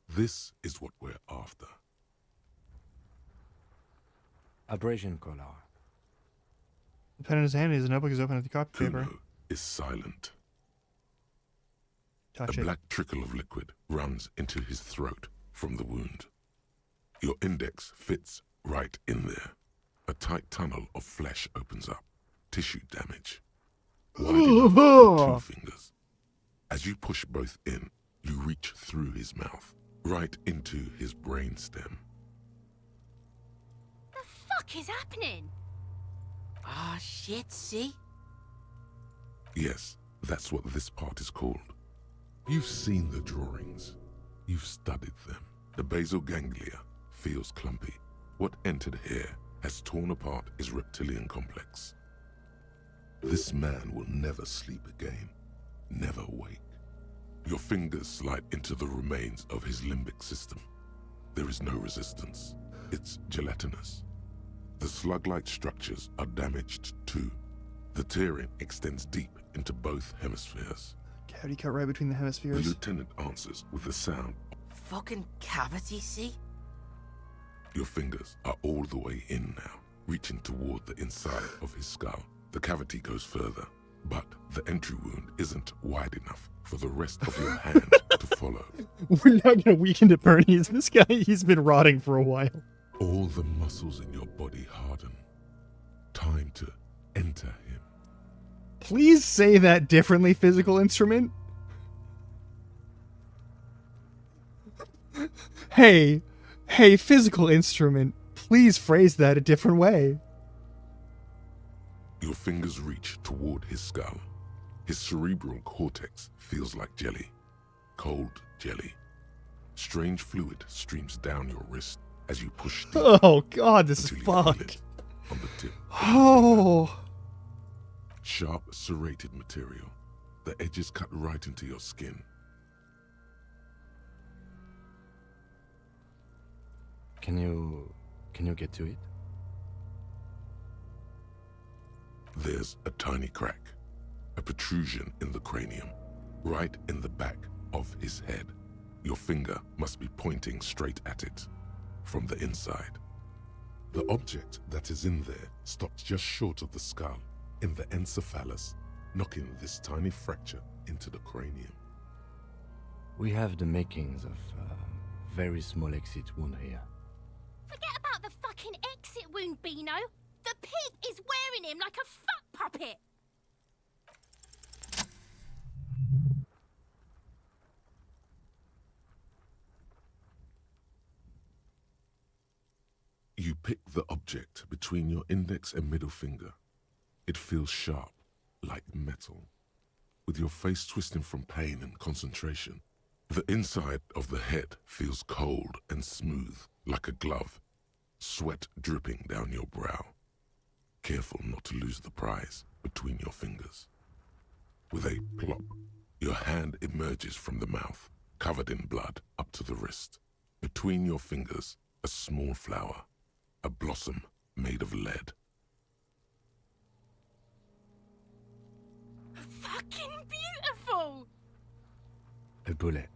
This is what we're after. Abrasion collar. The pen in his hand, his notebook is open at the copy paper. Kuno is silent. Touch A it. black trickle of liquid runs into his throat from the wound. Your index fits right in there. A tight tunnel of flesh opens up. Tissue damage. Wide enough for 2 fingers. As you push both in, You reach through his mouth, right into his brainstem. The fuck is happening? Ah, shit, see? Yes, that's what this part is called. You've seen the drawings. You've studied them. The basal ganglia feels clumpy. What entered here has torn apart his reptilian complex. This man will never sleep again, never wake. Your fingers slide into the remains of his limbic system. There is no resistance. It's gelatinous. The slug-like structures are damaged too. The tearing extends deep into both hemispheres. Cavity cut right between the The hemispheres. lieutenant answers with a sound. Fucking cavity, see? Your fingers are all the way in now, reaching toward the inside of his skull. The cavity goes further, but the entry wound isn't wide enough for the rest of your hand to follow. We're not gonna weaken to Bernie's. This guy, he's been rotting for a while. All the muscles in your body harden. Time to enter him. Please say that differently, physical instrument. Hey, physical instrument. Please phrase that a different way. Your fingers reach toward his skull. His cerebral cortex feels like jelly. Cold jelly. Strange fluid streams down your wrist as you push deep Oh god, this is until you feel fucked. it on the tip. Oh. Sharp, serrated material. The edges cut right into your skin. Can you get to it? There's a tiny crack, a protrusion in the cranium, right in the back of his head. Your finger must be pointing straight at it, from the inside. The object that is in there stops just short of the skull, in the encephalus, knocking this tiny fracture into the cranium. We have the makings of a very small exit wound here. Forget about the fucking exit wound, Beano. The pig is wearing him like a fuck puppet. You pick the object between your index and middle finger. It feels sharp, like metal. With your face twisting from pain and concentration, the inside of the head feels cold and smooth, like a glove, sweat dripping down your brow. Careful not to lose the prize between your fingers. With a plop, your hand emerges from the mouth, covered in blood up to the wrist. Between your fingers, a small flower, a blossom made of lead. Fucking beautiful. A bullet.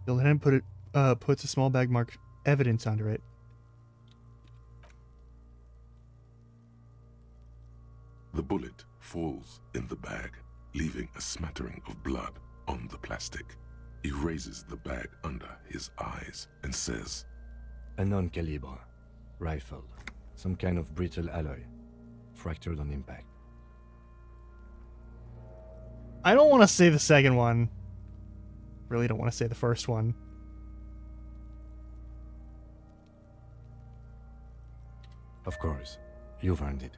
The lieutenant puts a small bag marked evidence under it. The bullet falls in the bag, leaving a smattering of blood on the plastic. He raises the bag under his eyes and says, A non-calibre. Rifle. Some kind of brittle alloy. Fractured on impact. I don't want to say the second one. Really don't want to say the first one. Of course. You've earned it.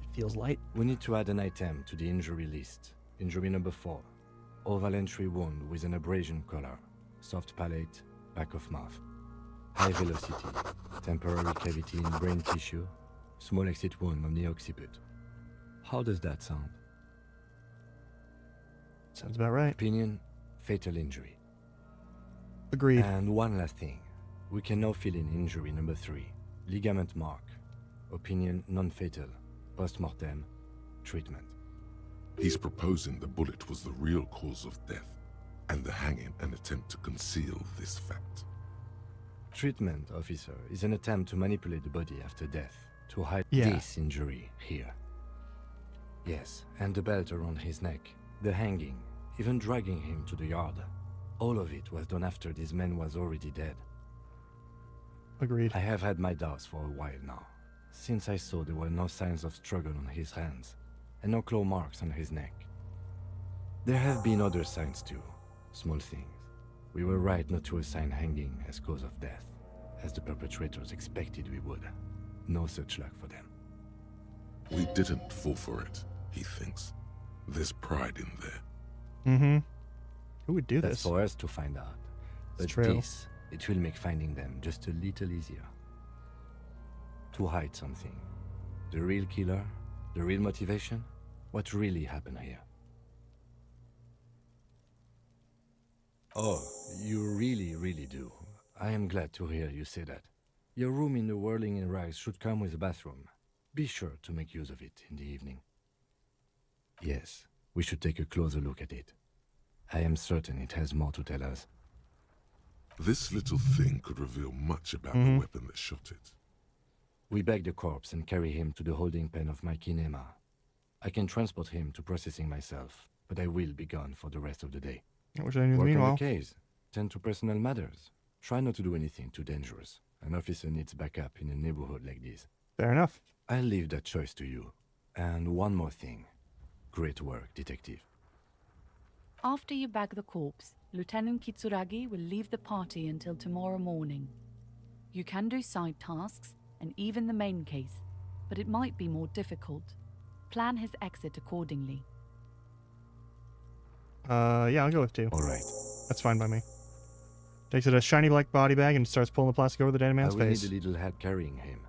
It feels light. We need to add an item to the injury list. Injury number 4. Oval entry wound with an abrasion color. Soft palate, back of mouth. High velocity. Temporary cavity in brain tissue. Small exit wound on the occiput. How does that sound? Sounds about right. Opinion, fatal injury. Agreed. And one last thing. We can now fill in injury number 3. Ligament mark. Opinion, non-fatal. Post-mortem. Treatment. he's proposing the bullet was the real cause of death, and the hanging an attempt to conceal this fact. Treatment, officer, is an attempt to manipulate the body after death, to hide Yeah. this injury here. Yes, and the belt around his neck, the hanging, even dragging him to the yard. All of it was done after this man was already dead. Agreed. I have had my doubts for a while now, since I saw there were no signs of struggle on his hands, and no claw marks on his neck. There have been other signs too. Small things. We were right not to assign hanging as cause of death, as the perpetrators expected we would. No such luck for them. We didn't fall for it, he thinks. There's pride in there. Mm-hmm. Who would do That's this? for us to find out. It's But true. this, it will make finding them just a little easier. To hide something. The real killer? The real motivation? What really happened here? Oh, you really do. I am glad to hear you say that. Your room in the Whirling in Rags should come with a bathroom. Be sure to make use of it in the evening. Yes, we should take a closer look at it. I am certain it has more to tell us. This little thing could reveal much about the weapon that shot it. We bag the corpse and carry him to the holding pen of my kinema. I can transport him to processing myself, but I will be gone for the rest of the day. What should I do Work on meanwhile? the case. Tend to personal matters. Try not to do anything too dangerous. An officer needs backup in a neighborhood like this. Fair enough. I'll leave that choice to you. And one more thing. Great work, detective. After you bag the corpse, Lieutenant Kitsuragi will leave the party until tomorrow morning. You can do side tasks and even the main case, but it might be more difficult. Plan his exit accordingly. Yeah, I'll go with 2. All right. That's fine by me. Takes it a shiny black body bag and starts pulling the plastic over the dead I man's will face. need a little help carrying him.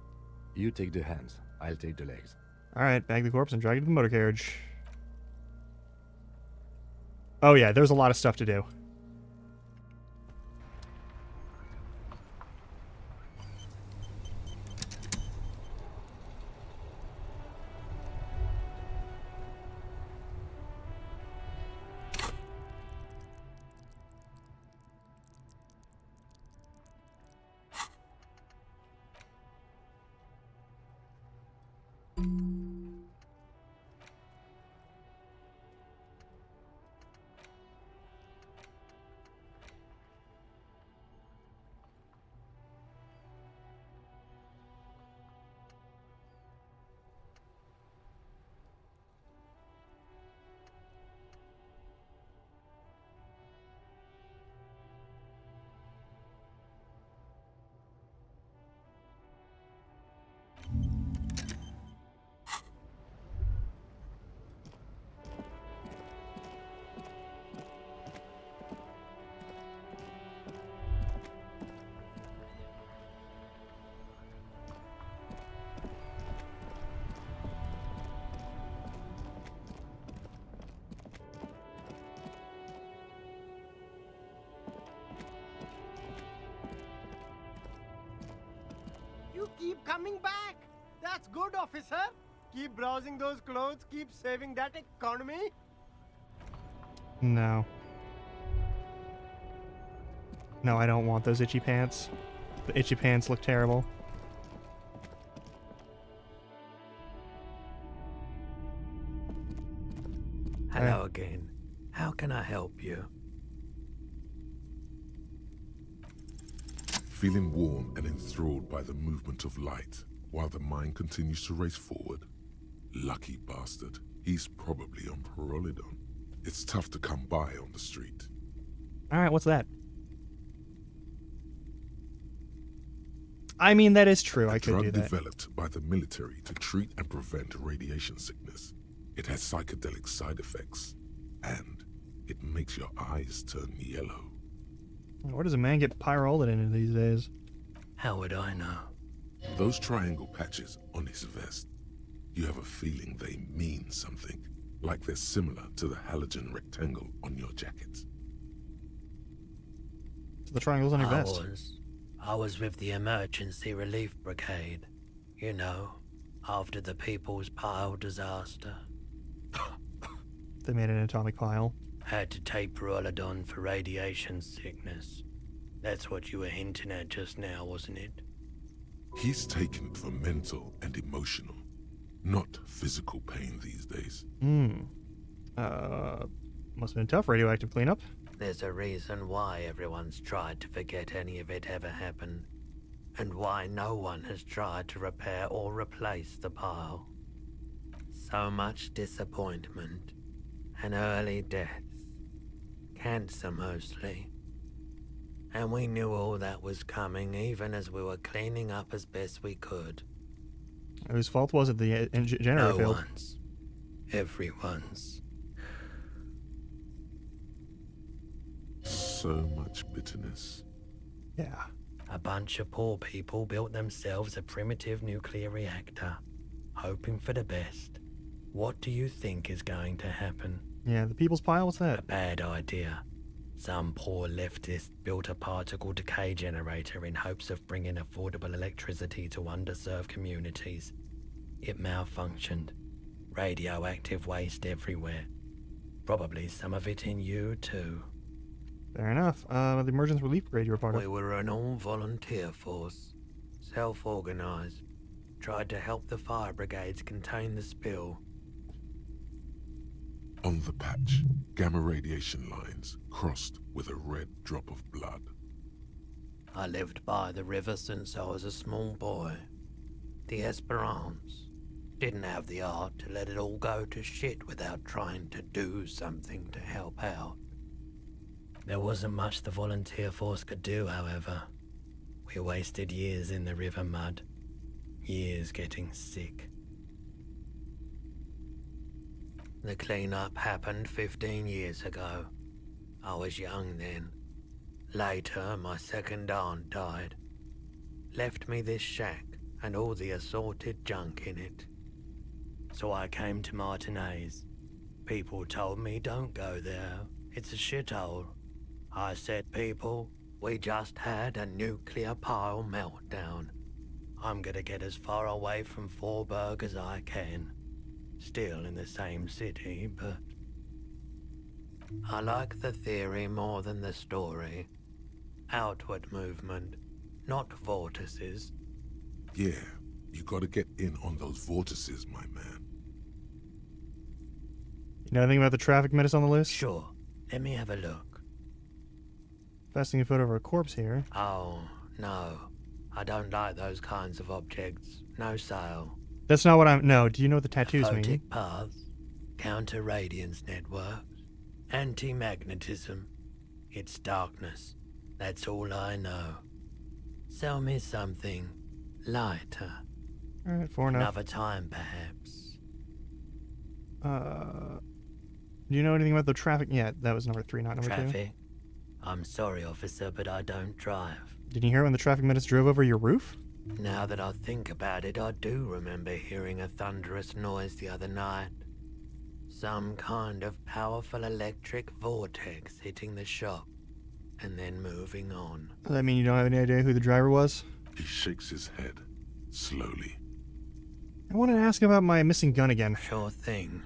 You take the hands. I'll take the legs. Alright, bag the corpse and drag it to the motor carriage. Oh yeah, there's a lot of stuff to do. You keep coming back. That's good, officer. Keep browsing those clothes. Keep saving that economy. No. No, I don't want those itchy pants. The itchy pants look terrible. Hello again. How can I help you? Feeling warm and enthralled by the movement of light, while the mind continues to race forward. Lucky bastard. He's probably on Pyrrolidon. It's tough to come by on the street. Alright, what's that? I mean, that is true. I could drug do that. developed by the military to treat and prevent radiation sickness. It has psychedelic side effects, and it makes your eyes turn yellow. Where does a man get pyrolidin in these days? How would I know? Those triangle patches on his vest, you have a feeling they mean something, like they're similar to the halogen rectangle on your jacket. So the triangle's on your vest. I was with the Emergency Relief Brigade. You know, after the People's Pile disaster. They made an atomic pile. Had to take Pyrrolidon for radiation sickness. That's what you were hinting at just now, wasn't it? He's taken it for mental and emotional, not physical pain these days. Must have been tough radioactive cleanup. There's a reason why everyone's tried to forget any of it ever happened, and why no one has tried to repair or replace the pile. So much disappointment, and early deaths. Cancer mostly. And we knew all that was coming even as we were cleaning up as best we could. Whose fault was it the generator No failed? one's. Everyone's. So much bitterness. Yeah. A bunch of poor people built themselves a primitive nuclear reactor, hoping for the best. What do you think is going to happen? Yeah, the People's Pile, what's A that? bad idea. Some poor leftist built a particle decay generator in hopes of bringing affordable electricity to underserved communities. It malfunctioned. Radioactive waste everywhere. Probably some of it in you too. Fair enough. The emergency relief brigade you were part of. We were an all-volunteer force. Self-organized. Tried to help the fire brigades contain the spill. On the patch, gamma radiation lines crossed with a red drop of blood. I lived by the river since I was a small boy. The Esperance. Didn't have the art to let it all go to shit without trying to do something to help out. There wasn't much the volunteer force could do, however. We wasted years in the river mud. Years getting sick. The cleanup happened 15 years ago. I was young then. Later, my second aunt died. Left me this shack and all the assorted junk in it. So I came to Martinez. People told me don't go there. It's a shithole. I said, people, we just had a nuclear pile meltdown. I'm gonna get as far away from Forburg as I can. Still in the same city, but... I like the theory more than the story. Outward movement, not vortices. Yeah, you gotta get in on those vortices, my man. You know anything about the traffic minutes on the list? Sure, let me have a look. Fasting a photo of a corpse here. Oh, no. I don't like those kinds of objects. No sale. That's not what I'm... No, do you know what the tattoos mean? Photic paths, counter-radiance networks, anti-magnetism. It's darkness. That's all I know. Sell me something lighter. Alright, fair enough. Another time, perhaps. Do you know anything about the traffic? Yeah, that was number 3, not number 2. Traffic? I'm sorry, officer, but I don't drive. Did you hear when the traffic minutes drove over your roof? Now that I think about it, I do remember hearing a thunderous noise the other night. Some kind of powerful electric vortex hitting the shop, and then moving on. Does that mean you don't have any idea who the driver was? He shakes his head, slowly. I want to ask about my missing gun again. Sure thing.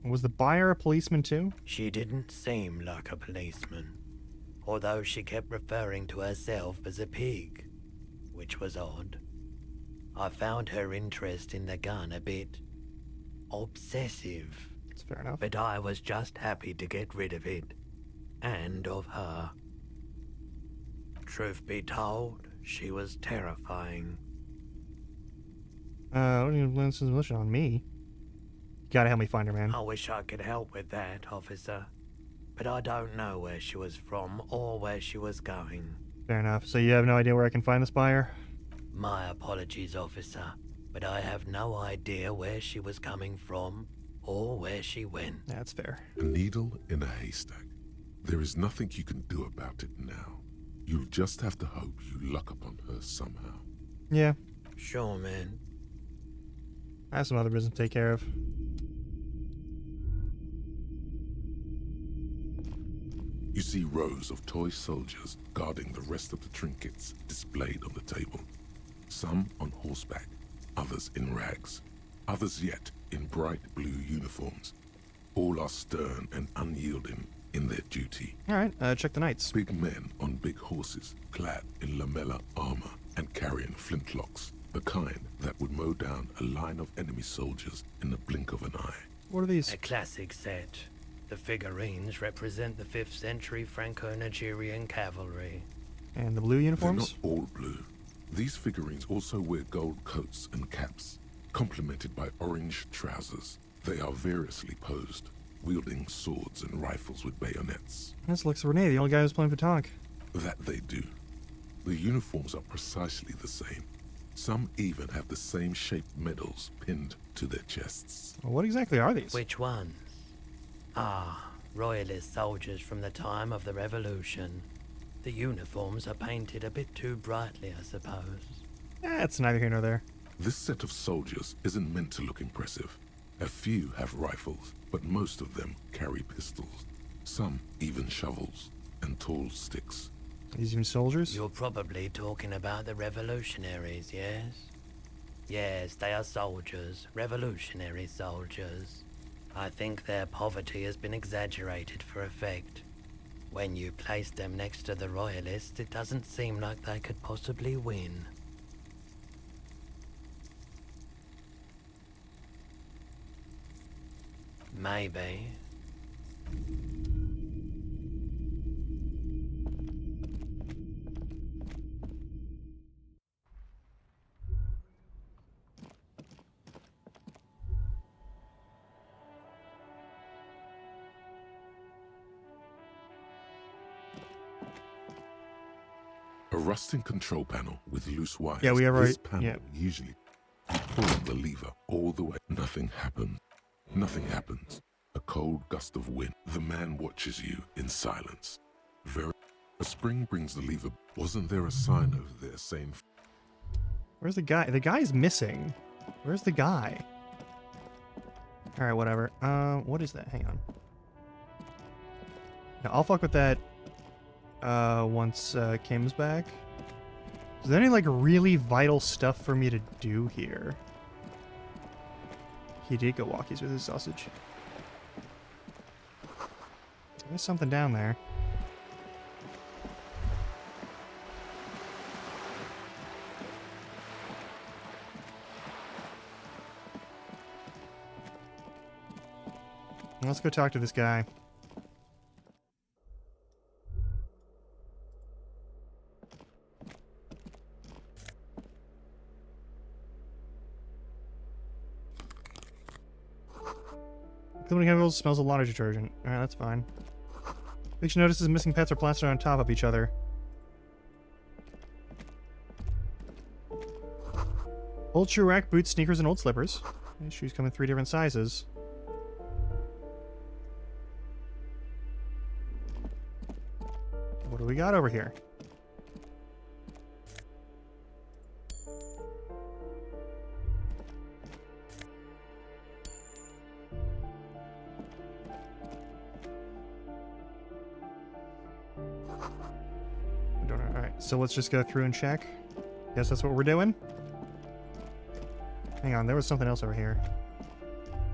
Was the buyer a policeman too? She didn't seem like a policeman, although she kept referring to herself as a pig, which was odd. I found her interest in the gun a bit obsessive, That's fair enough. but I was just happy to get rid of it, and of her. Truth be told, she was terrifying. What do you blame suspicion on me? You gotta help me find her, man. I wish I could help with that, officer, but I don't know where she was from or where she was going. Fair enough. So you have no idea where I can find this buyer? My apologies, officer, but I have no idea where she was coming from or where she went. That's fair. A needle in a haystack. There is nothing you can do about it now. You'll just have to hope you luck upon her somehow. Yeah, Sure, man. I have some other business to take care of. You see rows of toy soldiers guarding the rest of the trinkets displayed on the table. Some on horseback, others in rags, others yet in bright blue uniforms. All are stern and unyielding in their duty. Alright, check the knights. Big men on big horses, clad in lamella armor and carrying flintlocks, the kind that would mow down a line of enemy soldiers in the blink of an eye. What are these? A classic set. The figurines represent the 5th century Franco-Nigerian cavalry. And the blue They're uniforms? not all blue. These figurines also wear gold coats and caps, complemented by orange trousers. They are variously posed. wielding swords and rifles with bayonets. This looks Renee, the only guy who's playing Patak. That they do. The uniforms are precisely the same. Some even have the same shaped medals pinned to their chests. Well, what exactly are these? Which ones? Ah, royalist soldiers from the time of the Revolution. The uniforms are painted a bit too brightly, I suppose. It's neither here nor there. This set of soldiers isn't meant to look impressive. A few have rifles, but most of them carry pistols. Some even shovels and tall sticks. These even soldiers? You're probably talking about the revolutionaries, yes? Yes, they are soldiers, revolutionary soldiers. I think their poverty has been exaggerated for effect. When you place them next to the royalists, it doesn't seem like they could possibly win. Maybe. A rusting control panel with loose wires. Yeah, we have This our- panel yeah. usually pull the lever all the way. Nothing happens. Nothing happens. A cold gust of wind. The man watches you in silence. A spring brings the lever. Wasn't there a sign over there saying? Where's the guy? The guy's missing. Where's the guy? Alright, whatever. What is that? Hang on. Now, I'll fuck with that once Kim's back. Is there any, like, really vital stuff for me to do here? He did go walkies with his sausage. There's something down there. Let's go talk to this guy. Cleaning chemicals smells of laundry detergent. Alright, that's fine. Makes you notice his missing pets are plastered on top of each other. Old shoe rack, boots, sneakers, and old slippers. These shoes come in 3 different sizes. What do we got over here? I don't know. Alright, so let's just go through and check. Guess that's what we're doing. Hang on, there was something else over here.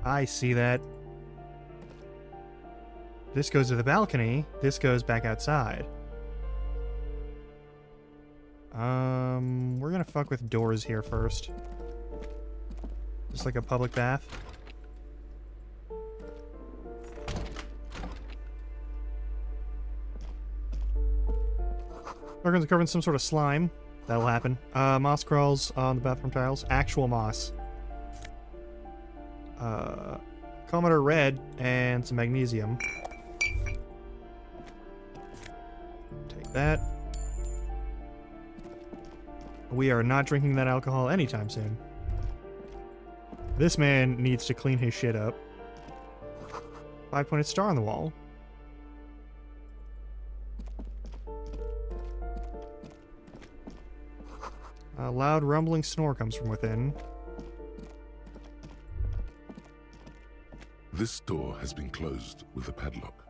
I see that. This goes to the balcony. This goes back outside. We're gonna fuck with doors here first. Just like a public bath. Organs are covered in some sort of slime. That'll happen. Moss crawls on the bathroom tiles. Actual moss. Cometer red and some magnesium. Take that. We are not drinking that alcohol anytime soon. This man needs to clean his shit up. 5-pointed star on the wall. A loud rumbling snore comes from within. This door has been closed with a padlock.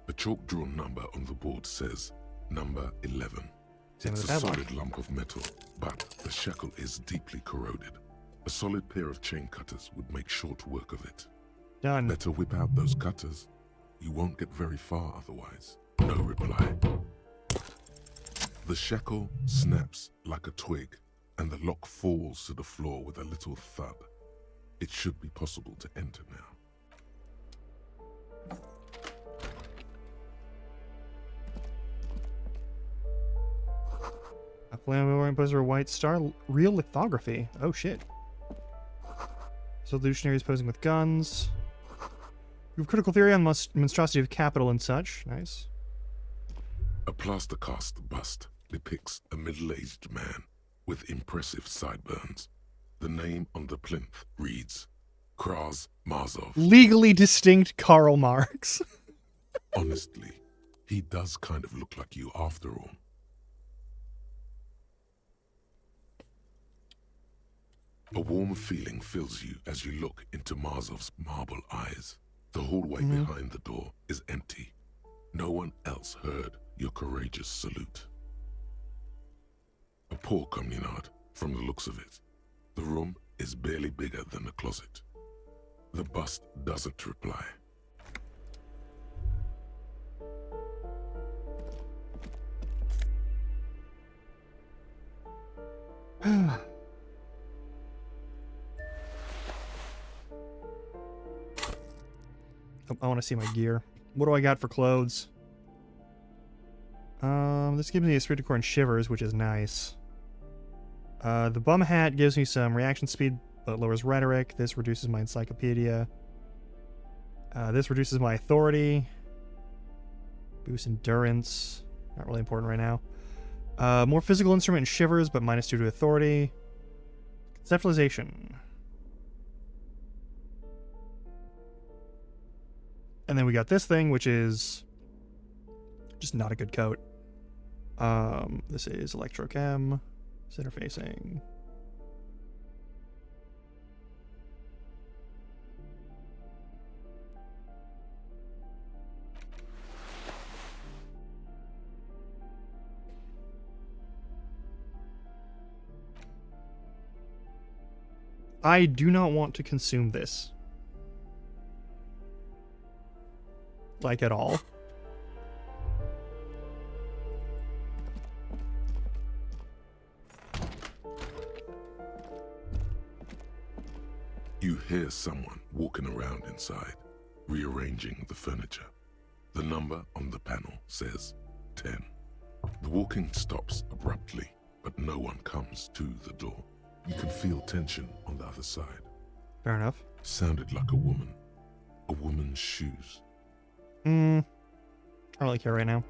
A chalk-drawn number on the board says number 11. Same It's with a the padlock. solid lump of metal, but the shackle is deeply corroded. A solid pair of chain cutters would make short work of it. Done. Better whip out those cutters. You won't get very far otherwise. No reply. The shackle snaps like a twig, and the lock falls to the floor with a little thud. It should be possible to enter now. A flamboyant poster of a white star. Real lithography. Oh shit. So illusionaries posing with guns. You have critical theory on monstrosity of capital and such. Nice. A plaster cast bust depicts a middle-aged man with impressive sideburns. The name on the plinth reads Kraz Marzov. Legally distinct Karl Marx. Honestly, he does kind of look like you after all. A warm feeling fills you as you look into Marzov's marble eyes. The hallway behind the door is empty. No one else heard your courageous salute. A poor communard, from the looks of it. The room is barely bigger than a closet. The bust doesn't reply. I want to see my gear. What do I got for clothes? This gives me a spirit and shivers, which is nice. The bum hat gives me some reaction speed, but lowers rhetoric. This reduces my encyclopedia. This reduces my authority. Boosts endurance. Not really important right now. More physical instrument and shivers, but -2 to authority. Conceptualization. And then we got this thing, which is just not a good coat. This is Electrochem. Center facing. I do not want to consume this. Like at all. You hear someone walking around inside, rearranging the furniture. The number on the panel says 10. The walking stops abruptly, but no one comes to the door. You can feel tension on the other side. Fair enough. Sounded like a woman. A woman's shoes. I don't really care right now.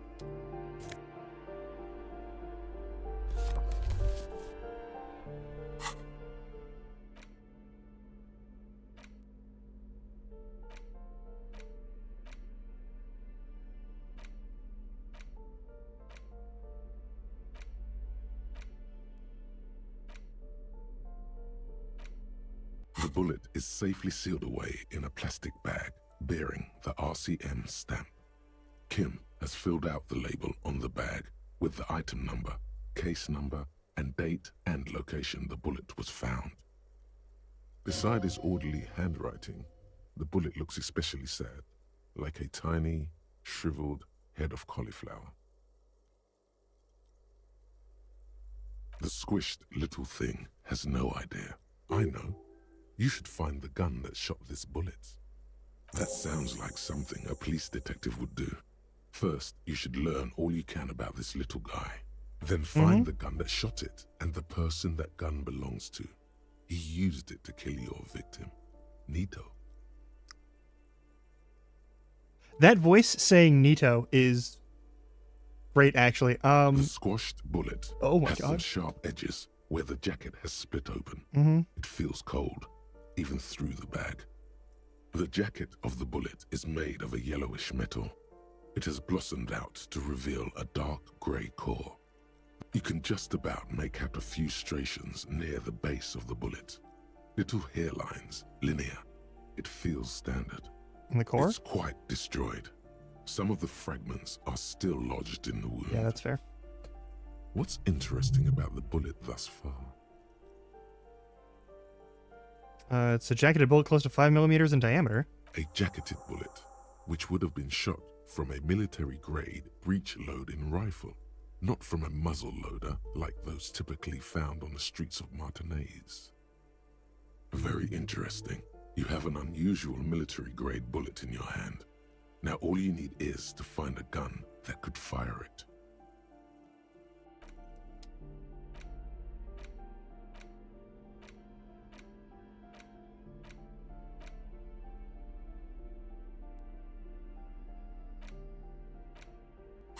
The bullet is safely sealed away in a plastic bag bearing the RCM stamp. Kim has filled out the label on the bag with the item number, case number, and date and location the bullet was found. Beside his orderly handwriting, the bullet looks especially sad, like a tiny, shriveled head of cauliflower. The squished little thing has no idea. I know. You should find the gun that shot this bullet. That sounds like something a police detective would do. First, you should learn all you can about this little guy. Then find the gun that shot it and the person that gun belongs to. He used it to kill your victim, Nito. That voice saying Nito is great, actually. The squashed bullet Oh my has some God. sharp edges where the jacket has split open. It feels cold, even through the bag. The jacket of the bullet is made of a yellowish metal. It has blossomed out to reveal a dark grey core. You can just about make out a few striations near the base of the bullet. Little hairlines, linear. It feels standard. In the core? It's quite destroyed. Some of the fragments are still lodged in the wound. Yeah, that's fair. What's interesting about the bullet thus far? It's a jacketed bullet close to 5 millimeters in diameter. A jacketed bullet, which would have been shot from a military-grade breech-loading rifle, not from a muzzle loader like those typically found on the streets of Martinez. Very interesting. You have an unusual military-grade bullet in your hand. Now all you need is to find a gun that could fire it.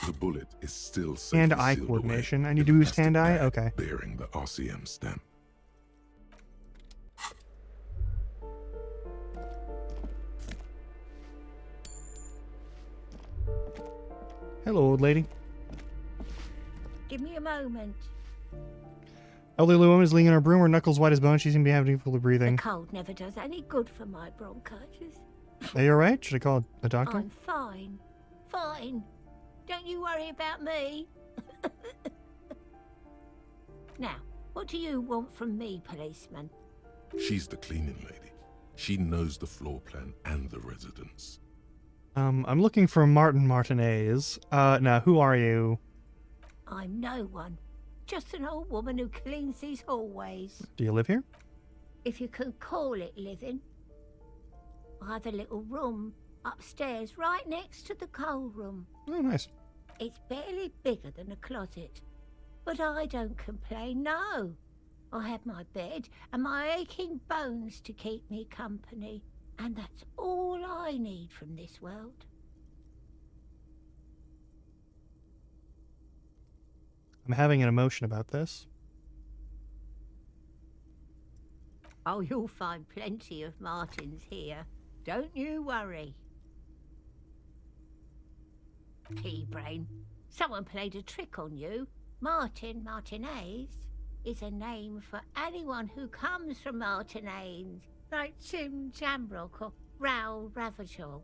The bullet is still safely Hand-eye sealed coordination. away I need in to a boost plastic hand-eye? bag Okay. bearing the RCM stamp. Hello, old lady. Give me a moment. Elderly woman is leaning on her broom, her knuckles white as bone. She seems to be having difficulty The breathing. cold never does any good for my bronchitis. Are you alright? Should I call a doctor? I'm fine. Fine. Don't you worry about me. Now, what do you want from me, policeman? She's the cleaning lady. She knows the floor plan and the residence. I'm looking for Martin Martinez. Now, who are you? I'm no one. Just an old woman who cleans these hallways. Do you live here? If you can call it living. I have a little room upstairs right next to the coal room. Oh, nice. It's barely bigger than a closet. But I don't complain, no. I have my bed and my aching bones to keep me company. And that's all I need from this world. I'm having an emotion about this. Oh, you'll find plenty of Martins here. Don't you worry. Pea-brain, someone played a trick on you. Martin Martinez is a name for anyone who comes from Martinez, like Tim Jamrock or Raoul Ravachol.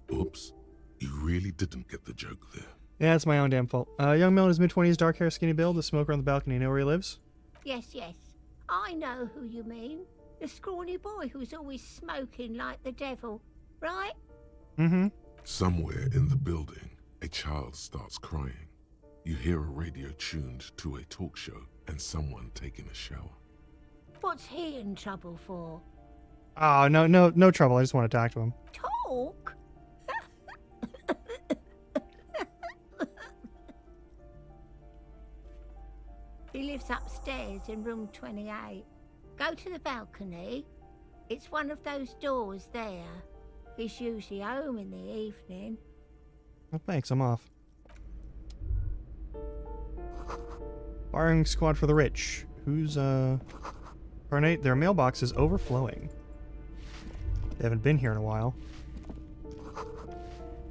Oops. You really didn't get the joke there. Yeah, it's my own damn fault. Young male in his mid-20s, dark hair, skinny build, a smoker on the balcony. Know where he lives? Yes, yes, I know who you mean. The scrawny boy who's always smoking like the devil, right? Mm-hmm. Somewhere in the building, a child starts crying. You hear a radio tuned to a talk show and someone taking a shower. What's he in trouble for? Oh, no trouble. I just want to talk to him. Talk? He lives upstairs in room 28. Go to the balcony. It's one of those doors there. He's usually home in the evening. Oh, thanks. I'm off. Firing squad for the rich. Who's, Parnate, their mailbox is overflowing. They haven't been here in a while.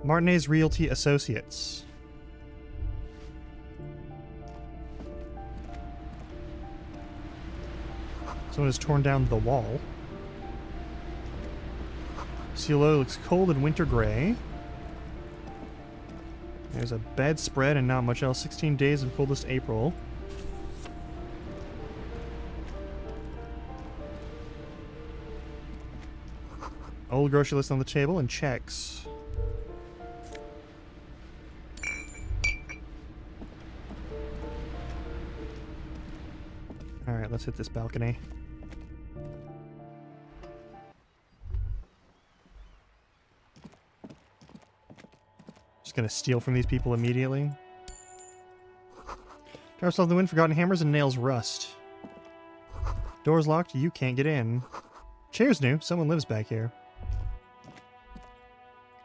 Martinez Realty Associates. Someone has torn down the wall. Seal oil looks cold and winter gray. There's a bed spread and not much else. 16 days of coldest April. Old grocery list on the table and checks. Alright, let's hit this balcony. Just gonna steal from these people immediately. Towers off the wind, forgotten hammers and nails rust. Door's locked, you can't get in. Chair's new, someone lives back here.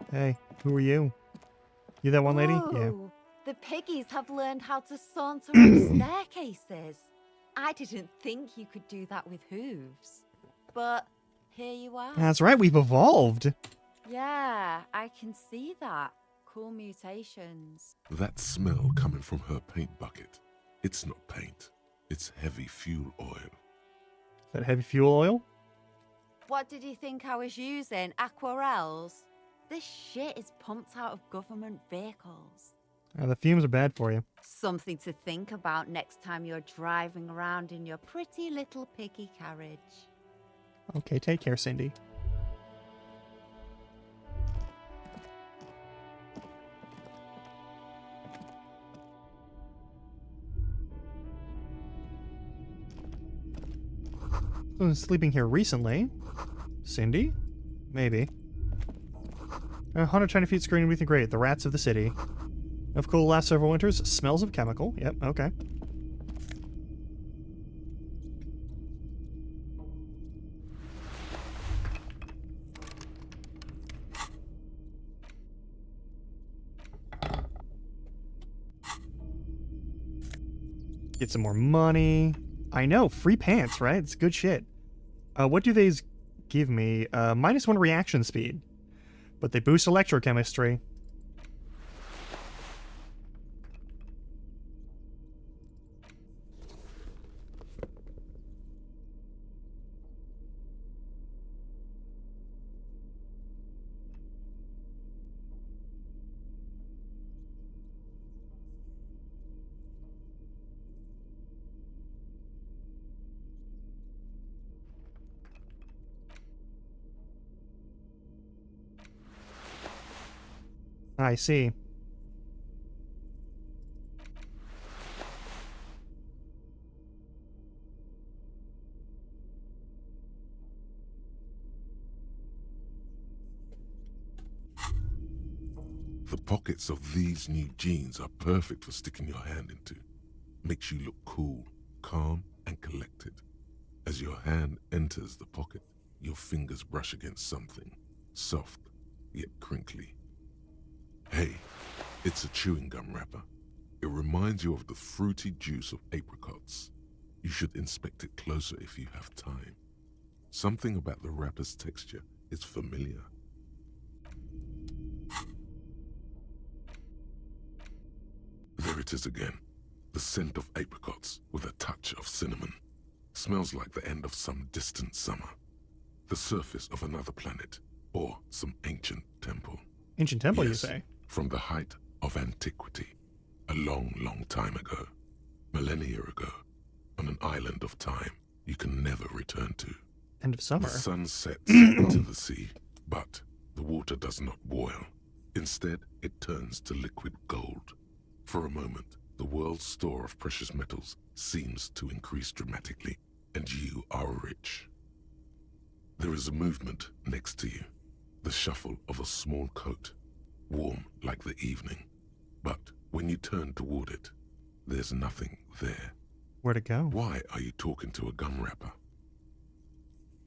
Hey, who are you? You that one lady? Yeah. Whoa, the piggies have learned how to saunter up staircases. I didn't think you could do that with hooves. But here you are. That's right, we've evolved. Yeah, I can see that. Cool mutations. That smell coming from her paint bucket. It's not paint. It's heavy fuel oil. Is that heavy fuel oil? What did you think I was using? Aquarels? This shit is pumped out of government vehicles. The fumes are bad for you. Something to think about next time you're driving around in your pretty little piggy carriage. Okay, take care, Cindy. Someone's sleeping here recently. Cindy? Maybe. 120 feet screened beneath the grate. The rats of the city. Of cool last several winters. Smells of chemical. Yep, okay. Get some more money. I know, free pants, right? It's good shit. What do these give me? -1 reaction speed. But they boost electrochemistry. I see. The pockets of these new jeans are perfect for sticking your hand into. Makes you look cool, calm, and collected. As your hand enters the pocket, your fingers brush against something, soft yet crinkly. Hey, it's a chewing gum wrapper. It reminds you of the fruity juice of apricots. You should inspect it closer if you have time. Something about the wrapper's texture is familiar. There it is again. The scent of apricots with a touch of cinnamon. Smells like the end of some distant summer. The surface of another planet, or some ancient temple. Ancient temple, Yes, you say? From the height of antiquity. A long, long time ago. Millennia ago. On an island of time you can never return to. End of summer. The sun sets into the sea, but the water does not boil. Instead, it turns to liquid gold. For a moment, the world's store of precious metals seems to increase dramatically, and you are rich. There is a movement next to you, the shuffle of a small coat, warm like the evening. But when you turn toward it, there's nothing there. Where'd it go? Why are you talking to a gum wrapper?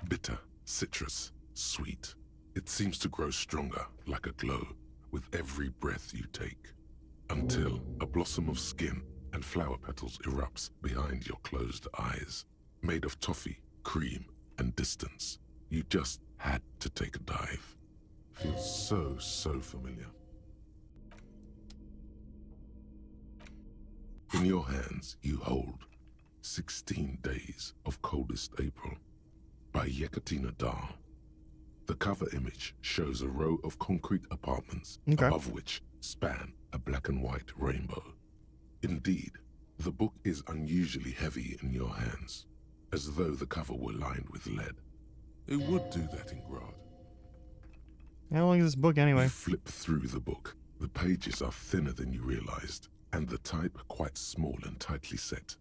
Bitter, citrus, sweet. It seems to grow stronger, like a glow, with every breath you take. Until a blossom of skin and flower petals erupts behind your closed eyes. Made of toffee, cream, and distance. You just had to take a dive. Feels so familiar. In your hands, you hold 16 Days of Coldest April by Yekatina Dahl. The cover image shows a row of concrete apartments above which span a black and white rainbow. Indeed, the book is unusually heavy in your hands, as though the cover were lined with lead. It would do that in Grad. How long is this book anyway? You flip through the book. The pages are thinner than you realized, and the type quite small and tightly set.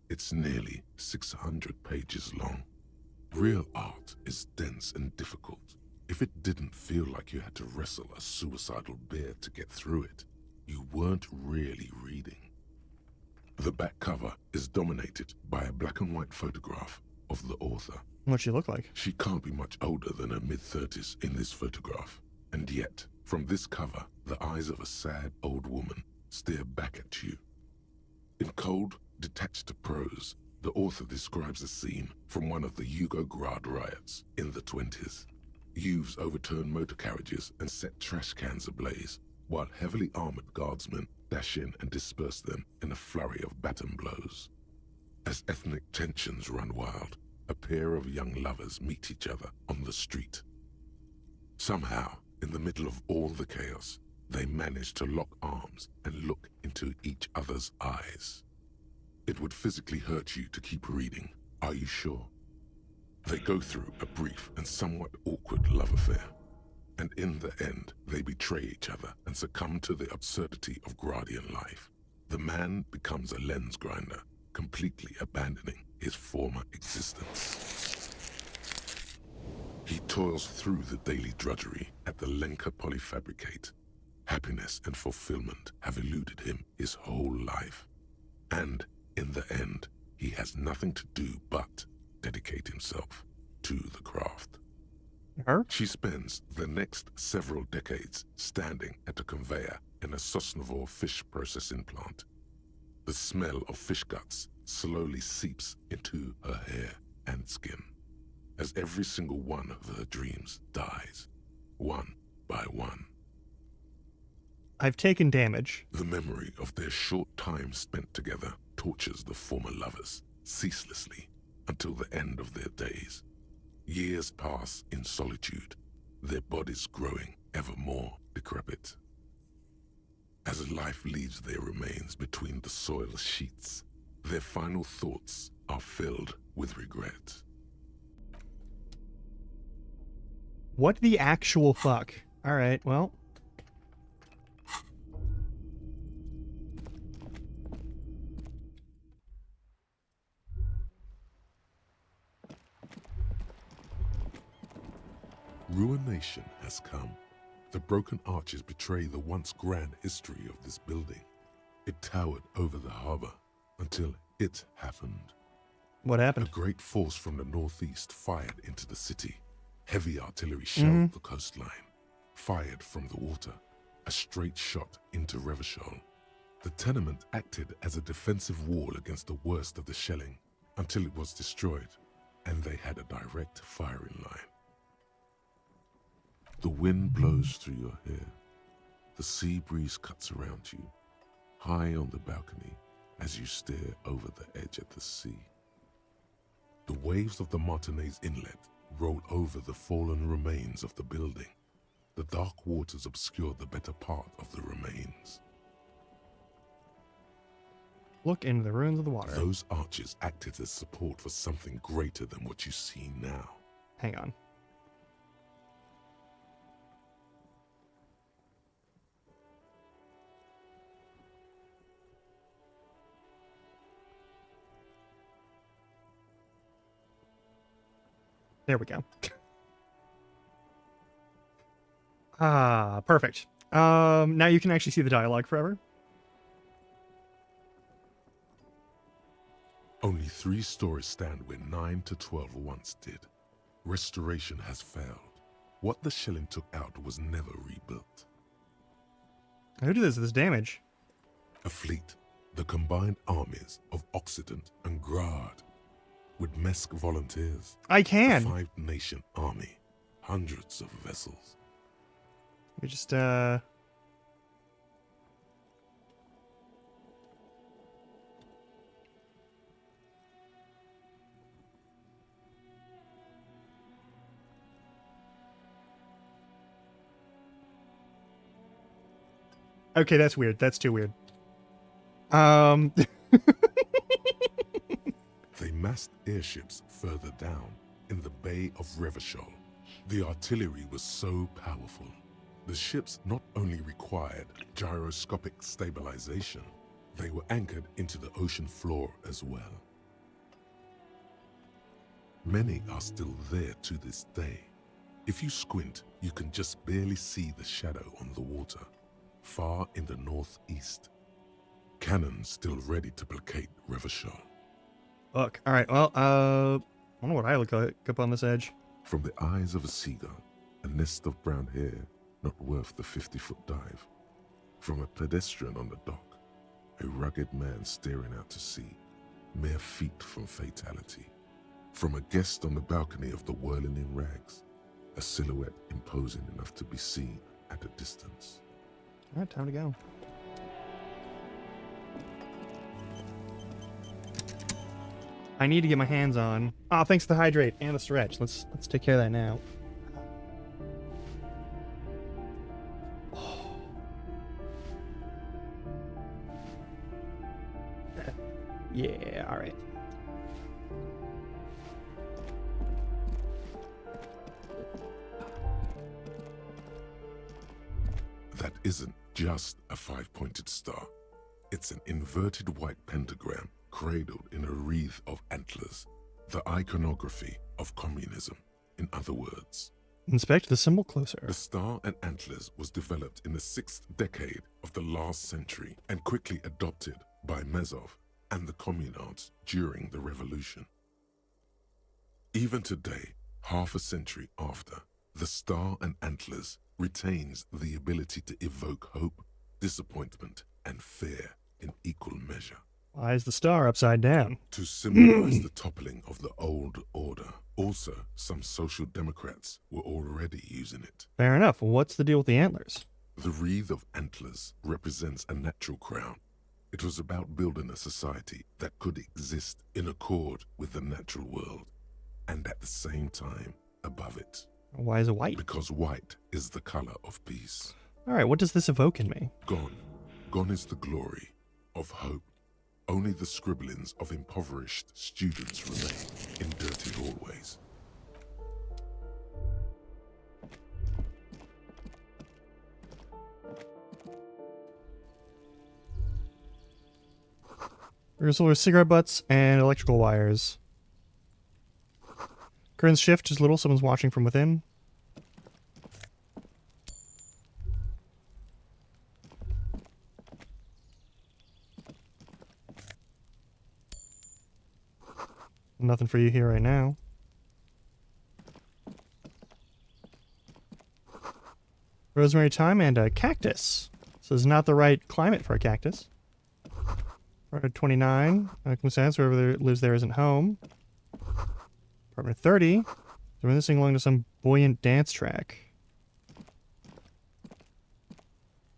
It's nearly 600 pages long. Real art is dense and difficult. If it didn't feel like you had to wrestle a suicidal bear to get through it, you weren't really reading. The back cover is dominated by a black and white photograph of the author. What's she look like? She can't be much older than her mid-30s in this photograph. And yet, from this cover, the eyes of a sad old woman stare back at you. In cold, detached prose, the author describes a scene from one of the Yugograd riots in the 20s. Youths overturned motor carriages and set trash cans ablaze, while heavily armored guardsmen dash in and disperse them in a flurry of baton blows. As ethnic tensions run wild, a pair of young lovers meet each other on the street. Somehow, in the middle of all the chaos, they manage to lock arms and look into each other's eyes. It would physically hurt you to keep reading, are you sure? They go through a brief and somewhat awkward love affair, and in the end, they betray each other and succumb to the absurdity of Gradian life. The man becomes a lens grinder, completely abandoning his former existence. He toils through the daily drudgery at the Lenka Polyfabricate. Happiness and fulfillment have eluded him his whole life. And in the end, he has nothing to do but dedicate himself to the craft. Her? She spends the next several decades standing at a conveyor in a Sosnovo fish processing plant. The smell of fish guts slowly seeps into her hair and skin, as every single one of her dreams dies, one by one. I've taken damage. The memory of their short time spent together tortures the former lovers ceaselessly until the end of their days. Years pass in solitude, their bodies growing ever more decrepit. As life leaves their remains between the soil sheets, their final thoughts are filled with regret. What the actual fuck? Alright, well. Ruination has come. The broken arches betray the once grand history of this building. It towered over the harbor until it happened. What happened? A great force from the northeast fired into the city. Heavy artillery shelled the coastline. Fired from the water. A straight shot into Revachol. The tenement acted as a defensive wall against the worst of the shelling until it was destroyed, and they had a direct firing line. The wind blows through your hair. The sea breeze cuts around you, high on the balcony as you stare over the edge of the sea. The waves of the Martinez Inlet roll over the fallen remains of the building. The dark waters obscure the better part of the remains. Look into the ruins of the water. Those arches acted as support for something greater than what you see now. Hang on. There we go. Ah, perfect. Now you can actually see the dialogue forever. Only 3 stories stand where 9 to 12 once did. Restoration has failed. What the shelling took out was never rebuilt. Who did this damage? A fleet, the combined armies of Occident and Grad, with Mesk volunteers. I can. A 5-nation army, hundreds of vessels. We just Okay, that's weird. That's too weird. They massed airships further down in the Bay of Revachol. The artillery was so powerful. The ships not only required gyroscopic stabilization, they were anchored into the ocean floor as well. Many are still there to this day. If you squint, you can just barely see the shadow on the water, far in the northeast. Cannons still ready to placate Revachol. Look. All right. Well, I wonder what I look like up on this edge. From the eyes of a seagull, a nest of brown hair, not worth the 50-foot dive. From a pedestrian on the dock, a rugged man staring out to sea, mere feet from fatality. From a guest on the balcony of the Whirling in Rags, a silhouette imposing enough to be seen at a distance. All right, time to go. I need to get my hands on. Oh, thanks to the hydrate and the stretch. Let's take care of that now. Oh. Yeah, all right. That isn't just a 5-pointed star. It's an inverted white pentagram cradled in a wreath of antlers, the iconography of communism, in other words. Inspect the symbol closer. The star and antlers was developed in the 6th decade of the last century and quickly adopted by Mezhov and the communards during the revolution. Even today, half a century after, the star and antlers retains the ability to evoke hope, disappointment, and fear in equal measure. Why is the star upside down? to symbolize the toppling of the old order. Also, some social democrats were already using it. Fair enough. What's the deal with the antlers? The wreath of antlers represents a natural crown. It was about building a society that could exist in accord with the natural world, and at the same time above it. Why is it white? Because white is the color of peace. Alright, what does this evoke in me? Gone. Gone is the glory of hope. Only the scribblings of impoverished students remain in dirty hallways. There's cigarette butts and electrical wires. Curtains shift just a little. Someone's watching from within. Nothing for you here right now. Rosemary thyme and a cactus. So it's not the right climate for a cactus. 29. Constance, whoever lives there isn't home. Apartment 30. They're missing along to some buoyant dance track.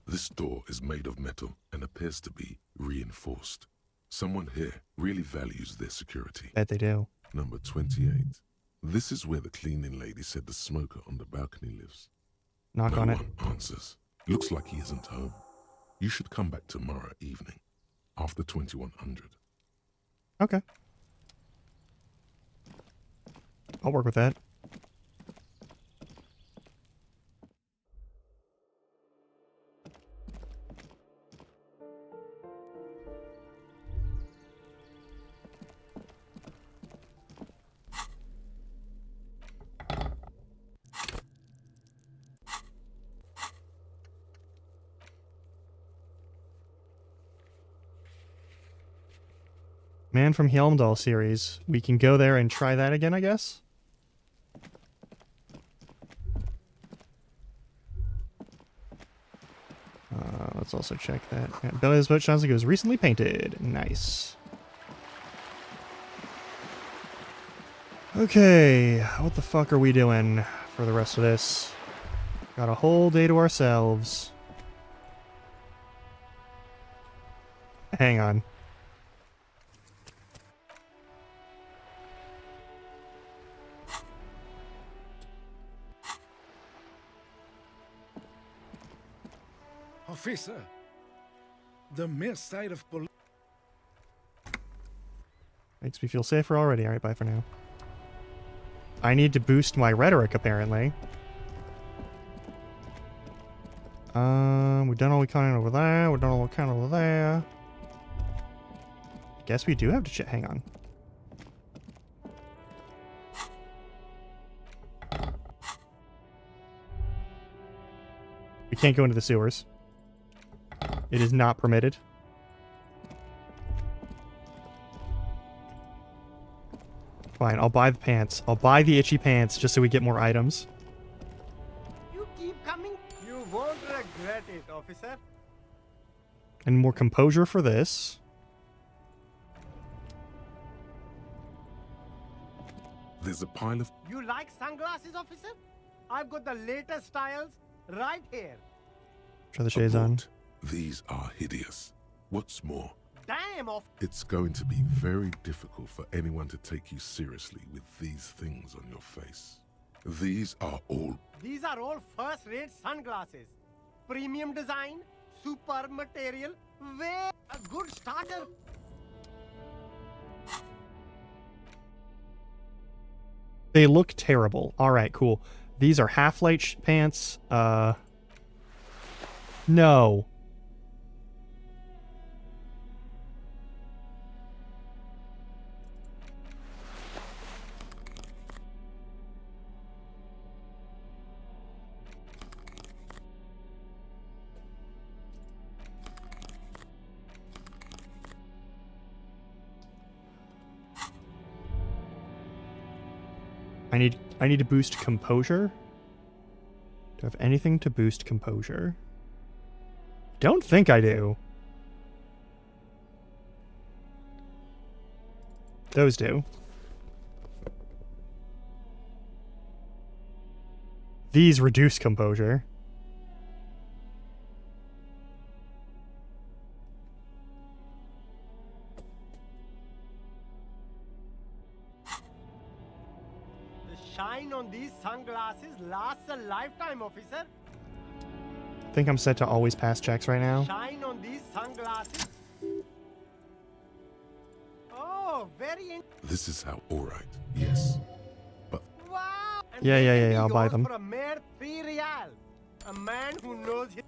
This door is made of metal and appears to be reinforced. Someone here really values their security. Bet they do. Number 28. This is where the cleaning lady said the smoker on the balcony lives. Knock no on it. one answers. Looks like he isn't home. You should come back tomorrow evening, after 2100. Okay. I'll work with that. Man from Helmdall series. We can go there and try that again, I guess? Let's also check that. Yeah, Billy's boat sounds like it was recently painted. Nice. Okay, what the fuck are we doing for the rest of this? Got a whole day to ourselves. Hang on. Officer, the mere sight of police. Makes me feel safer already. Alright, bye for now. I need to boost my rhetoric, apparently. We've done all we can over there. We've done all we can over there. Guess we do have to check. Hang on. We can't go into the sewers. It is not permitted. Fine, I'll buy the pants. I'll buy the itchy pants just so we get more items. You keep coming. You won't regret it, officer. And more composure for this. There's a pile of... You like sunglasses, officer? I've got the latest styles right here. Try the shades on. These are hideous. What's more, Damn, it's going to be very difficult for anyone to take you seriously with these things on your face. These are all first-rate sunglasses. Premium design, superb material, a good starter. They look terrible. Alright, cool. These are half-light pants. No. I need to boost composure. Do I have anything to boost composure? Don't think I do. Those do. These reduce composure. The shine on these sunglasses lasts a lifetime, officer. I think I'm set to always pass checks right now. Shine on these sunglasses. Oh, very This is how. Alright, yes. But wow. And Yeah, they yeah, can yeah, be I'll buy yours them. For a mere 3 real. A man who knows his...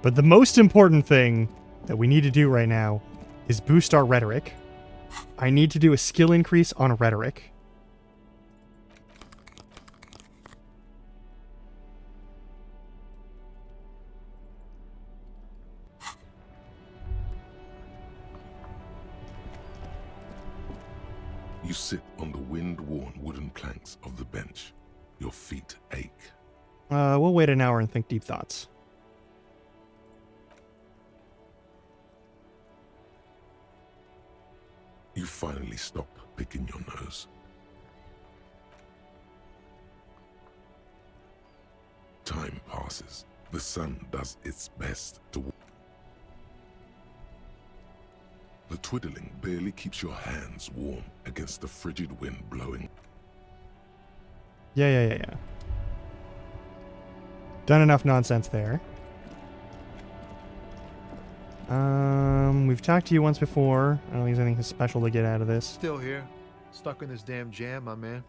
But the most important thing that we need to do right now is boost our rhetoric. I need to do a skill increase on rhetoric. you sit on the wind-worn wooden planks of the bench. Your feet ache. We'll wait an hour and think deep thoughts. You finally stop picking your nose. Time passes. The sun does its best to... The twiddling barely keeps your hands warm against the frigid wind blowing. Yeah. Done enough nonsense there. We've talked to you once before. I don't think there's anything special to get out of this. Still here. Stuck in this damn jam, my man.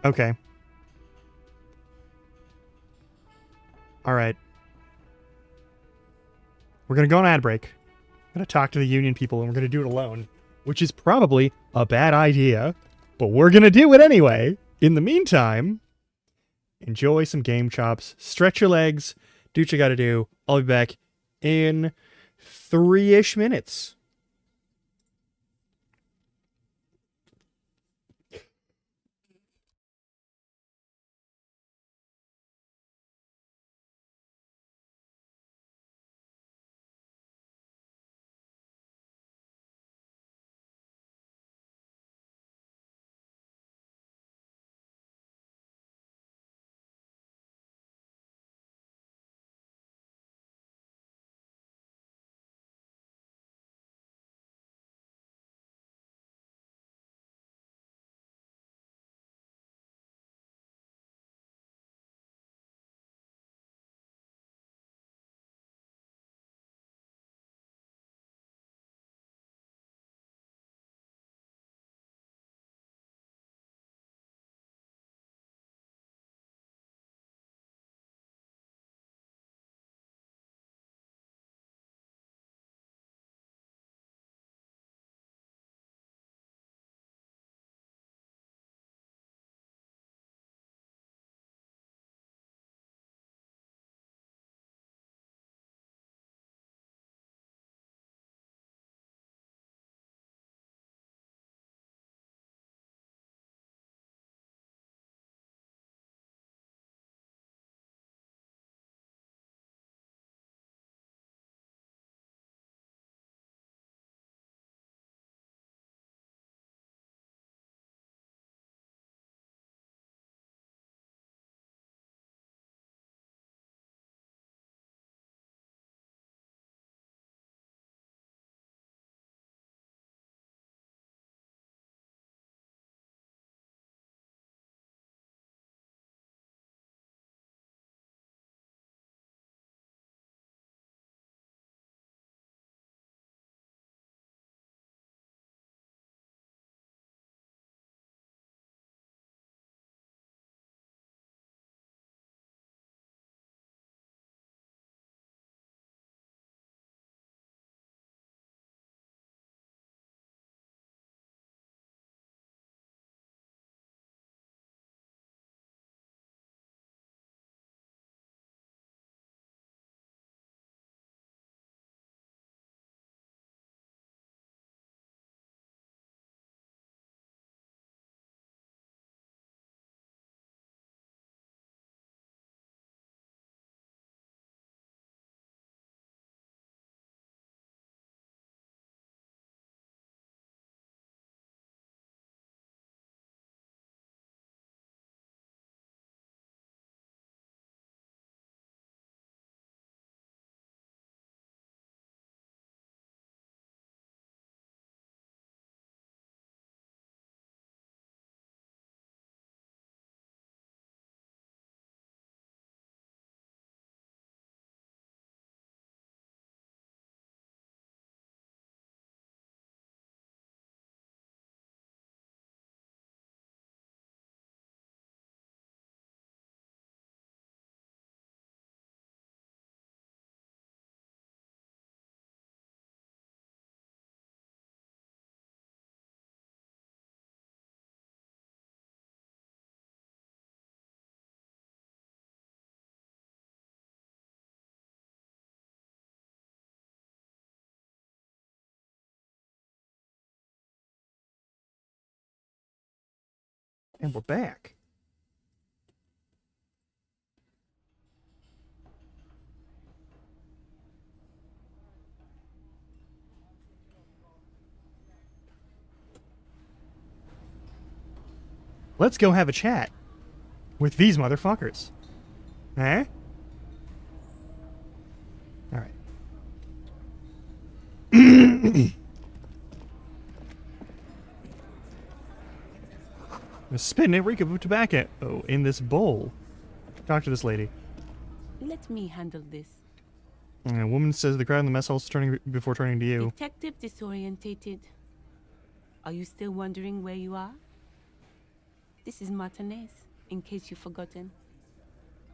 Okay. Alright. We're gonna go on ad break. I'm gonna talk to the union people and we're gonna do it alone. Which is probably a bad idea. But we're gonna do it anyway. In the meantime, enjoy some game chops. Stretch your legs. Do what you gotta do. I'll be back in 3-ish minutes. And we're back. Let's go have a chat with these motherfuckers. Eh? Alright. Spin a reek of tobacco in this bowl. Talk to this lady. Let me handle this. A woman says the crowd in the mess hall is turning before turning to you. Detective disorientated. Are you still wondering where you are? This is Martinez, in case you've forgotten.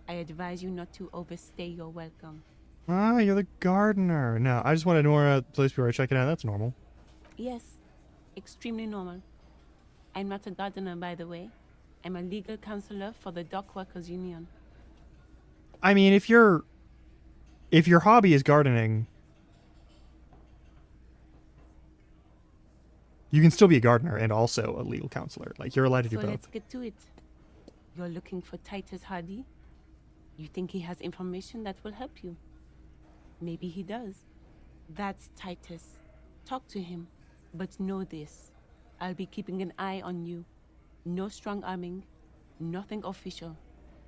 I advise you not to overstay your welcome. Ah, you're the gardener. No, I just wanted more place before I check it out. That's normal. Yes, extremely normal. I'm not a gardener, by the way. I'm a legal counselor for the Dock Workers Union. I mean, if your hobby is gardening, you can still be a gardener and also a legal counselor. Like, you're allowed to do So both. let's get to it. You're looking for Titus Hardy? You think he has information that will help you? Maybe he does. That's Titus. Talk to him. But know this. I'll be keeping an eye on you. No strong arming. Nothing official.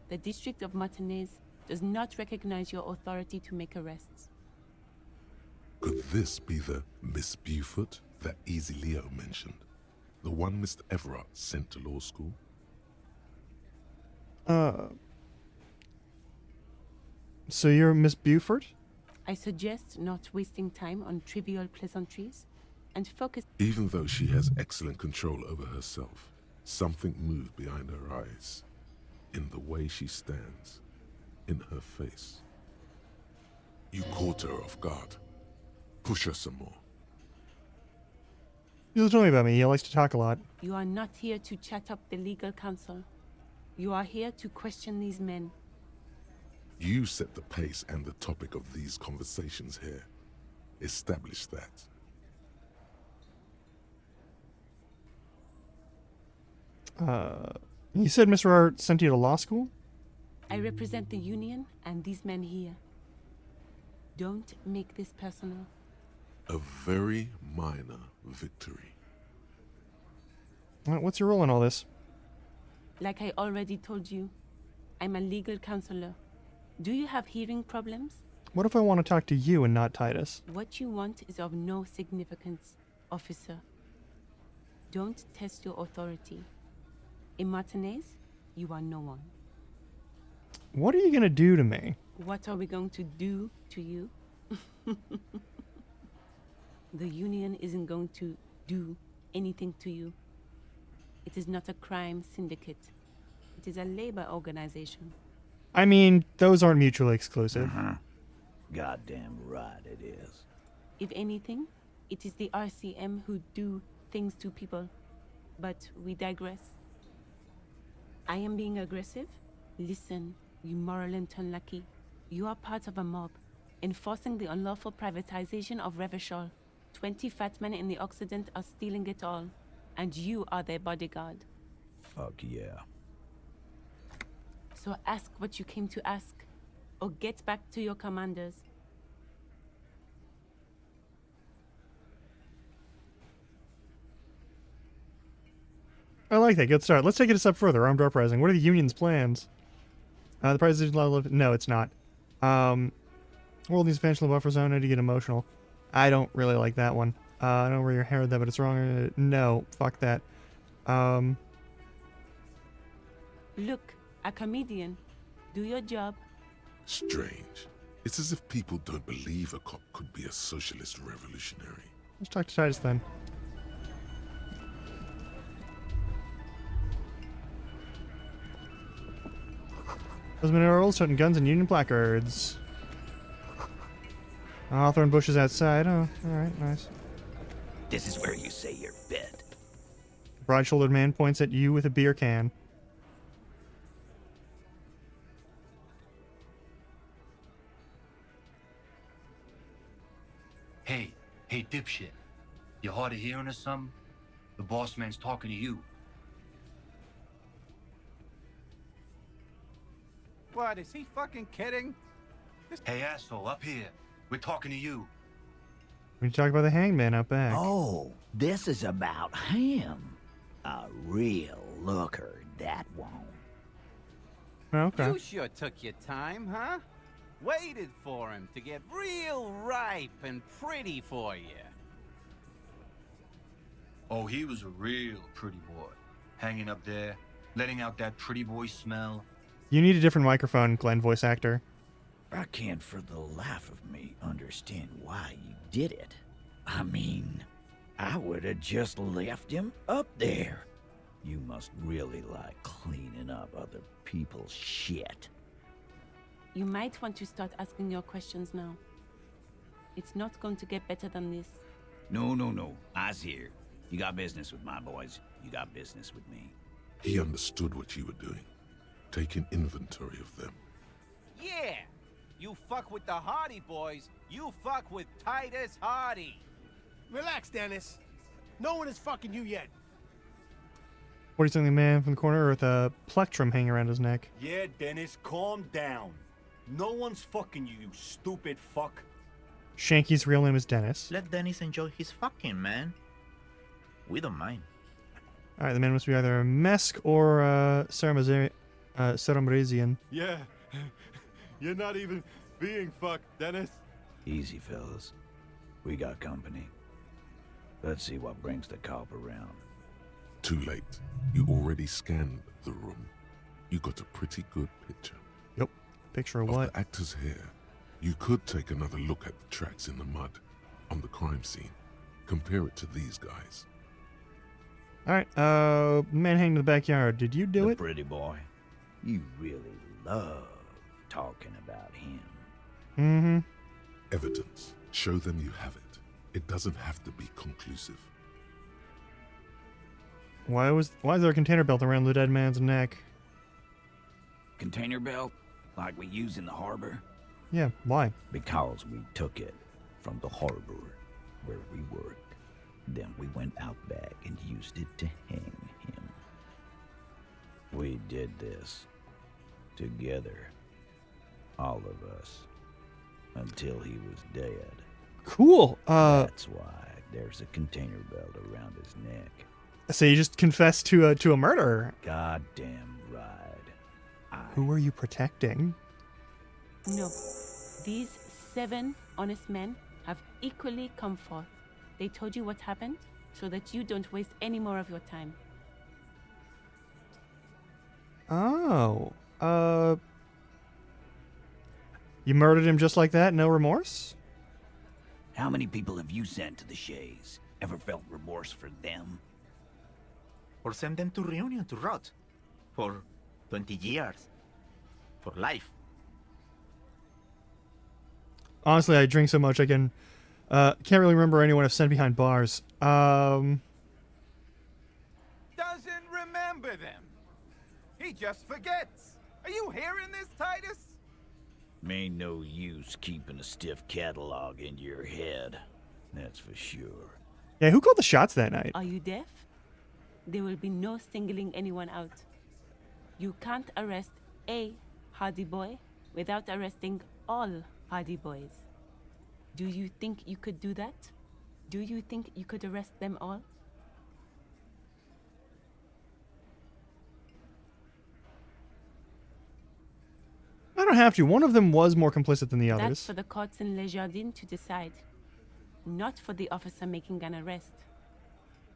The District of Martinez does not recognize your authority to make arrests. Could this be the Miss Buford that Easy Leo mentioned? The one Mr. Everard sent to law school? So you're Miss Buford? I suggest not wasting time on trivial pleasantries and focus. Even though she has excellent control over herself, something moved behind her eyes, in the way she stands, in her face. You caught her off guard. Push her some more. He'll tell me about me. He likes to talk a lot. You are not here to chat up the legal counsel. You are here to question these men. You set the pace and the topic of these conversations here. Establish that. You said Mr. Art sent you to law school? I represent the union and these men here. Don't make this personal. A very minor victory. What's your role in all this? Like I already told you, I'm a legal counselor. Do you have hearing problems? What if I want to talk to you and not Titus? What you want is of no significance, officer. Don't test your authority. In Martinez, you are no one. What are you gonna do to me? What are we going to do to you? The union isn't going to do anything to you. It is not a crime syndicate. It is a labor organization. I mean, those aren't mutually exclusive. Goddamn right it is. If anything, it is the RCM who do things to people. But we digress. I am being aggressive? Listen, you moral and unlucky. You are part of a mob, enforcing the unlawful privatization of Revachol. 20 fat men in the Occident are stealing it all, and you are their bodyguard. Fuck yeah. So ask what you came to ask, or get back to your commanders. I like that. Good start. Let's take it a step further. Armed uprising. What are the union's plans? The president level. No, it's not. World needs a financial buffer zone. I need to get emotional. I don't really like that one. I don't know where your hair that, but it's wrong. No, fuck that. Look, a comedian. Do your job. Strange. It's as if people don't believe a cop could be a socialist revolutionary. Let's talk to Titus then. Husband and Earls, toting guns and union placards. Hawthorne bushes outside. Oh, alright, nice. This is where you say your bit. Broad-shouldered man points at you with a beer can. Hey, dipshit. You hard of hearing or something? The boss man's talking to you. What, is he fucking kidding? Hey, asshole, up here. We're talking to you. We talk about the hangman out back. Oh, this is about him. A real looker, that one. Okay. You sure took your time, huh? Waited for him to get real ripe and pretty for you. Oh, he was a real pretty boy. Hanging up there, letting out that pretty boy smell. You need a different microphone, Glenn, voice actor. I can't for the life of me understand why you did it. I mean, I would have just left him up there. You must really like cleaning up other people's shit. You might want to start asking your questions now. It's not going to get better than this. No. I's here. You got business with my boys. You got business with me. He understood what you were doing, taking inventory of them. Yeah! You fuck with the Hardy boys, you fuck with Titus Hardy. Relax, Dennis. No one is fucking you yet. 40-something man from the corner with a plectrum hanging around his neck. Yeah, Dennis, calm down. No one's fucking you, you stupid fuck. Shanky's real name is Dennis. Let Dennis enjoy his fucking, man. We don't mind. Alright, the man must be either a Mesk or Ceramrizian. Yeah. You're not even being fucked, Dennis. Easy, fellas. We got company. Let's see what brings the cop around. Too late. You already scanned the room. You got a pretty good picture. Yep. Picture of Of what? the actor's hair. You could take another look at the tracks in the mud on the crime scene. Compare it to these guys. Alright, man hanging in the backyard. Did you do it? Pretty boy. You really love talking about him. Mm-hmm. Evidence. Show them you have it. It doesn't have to be conclusive. Why is there a container belt around the dead man's neck? Container belt? Like we use in the harbor? Yeah, why? Because we took it from the harbor where we worked. Then we went out back and used it to hang him. We did this together. All of us. Until he was dead. Cool. That's why there's a container belt around his neck. So you just confessed to a murder. Goddamn right. Who are you protecting? No. These 7 honest men have equally come forth. They told you what happened so that you don't waste any more of your time. Oh. You murdered him just like that? No remorse? How many people have you sent to the Shays? Ever felt remorse for them? Or send them to Reunion to rot. For 20 years. For life. Honestly, I drink so much I can't really remember anyone I've sent behind bars. Doesn't remember them. He just forgets. Are you hearing this, Titus? Ain't no use keeping a stiff catalog in your head. That's for sure. Yeah, who called the shots that night? Are you deaf? There will be no singling anyone out. You can't arrest a Hardy boy without arresting all Hardy boys. Do you think you could do that? Do you think you could arrest them all? I don't have to. One of them was more complicit than the That's others. for the courts in Les Jardins to decide. Not for the officer making an arrest.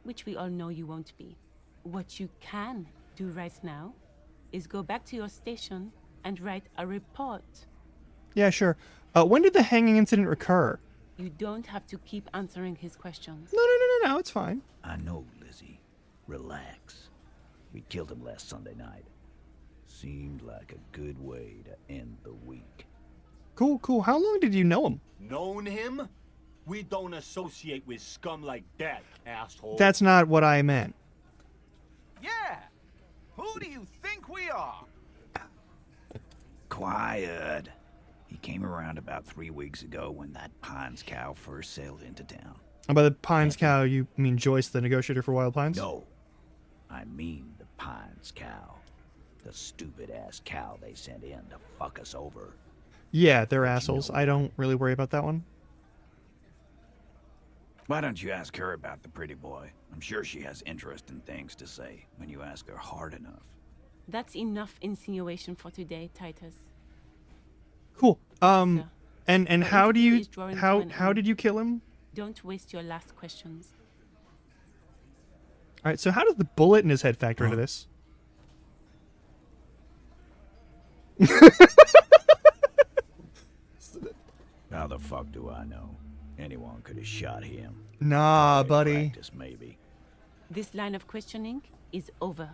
Which we all know you won't be. What you can do right now is go back to your station and write a report. Yeah, sure. When did the hanging incident occur? You don't have to keep answering his questions. No, it's fine. I know, Lizzie. Relax. We killed him last Sunday night. Seemed like a good way to end the week. Cool. How long did you know him? Known him? We don't associate with scum like that, asshole. That's not what I meant. Yeah. Who do you think we are? Quiet. He came around about 3 weeks ago when that Pines cow first sailed into town. And by the Pines cow, you mean Joyce, the negotiator for Wild Pines? No. I mean the Pines cow. The stupid-ass cow they sent in to fuck us over. Yeah, they're assholes. I don't really worry about that one. Why don't you ask her about the pretty boy? I'm sure she has interesting things to say when you ask her hard enough. That's enough insinuation for today, Titus. Cool. And how do you is drawing to an how end. did you kill him? Don't waste your last questions. All right. So how does the bullet in his head factor into this? How the fuck do I know? Anyone could have shot him. Nah, buddy. Practice, maybe. This line of questioning is over.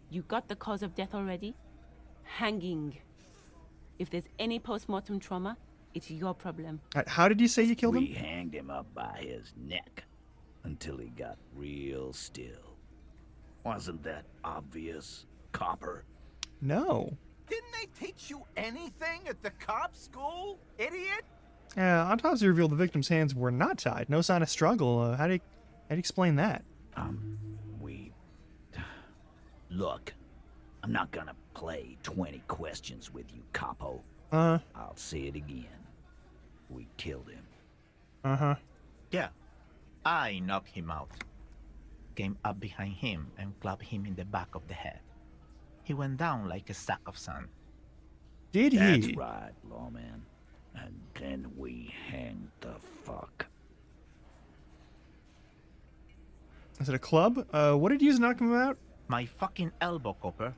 You got the cause of death already? Hanging. If there's any post-mortem trauma, it's your problem. All right, how did you say you killed him? We hanged him up by his neck until he got real still. Wasn't that obvious, Copper? No. Didn't they teach you anything at the cop school, idiot? Autopsy revealed the victim's hands were not tied. No sign of struggle. How do you explain that? Look, I'm not gonna play 20 questions with you, Capo. Uh-huh. I'll say it again. We killed him. Uh-huh. Yeah, I knocked him out. Came up behind him and clapped him in the back of the head. He went down like a sack of sand. Did That's he? right, lawman. And then we hanged the fuck. Is it a club? What did you use to knock him out? My fucking elbow, Copper.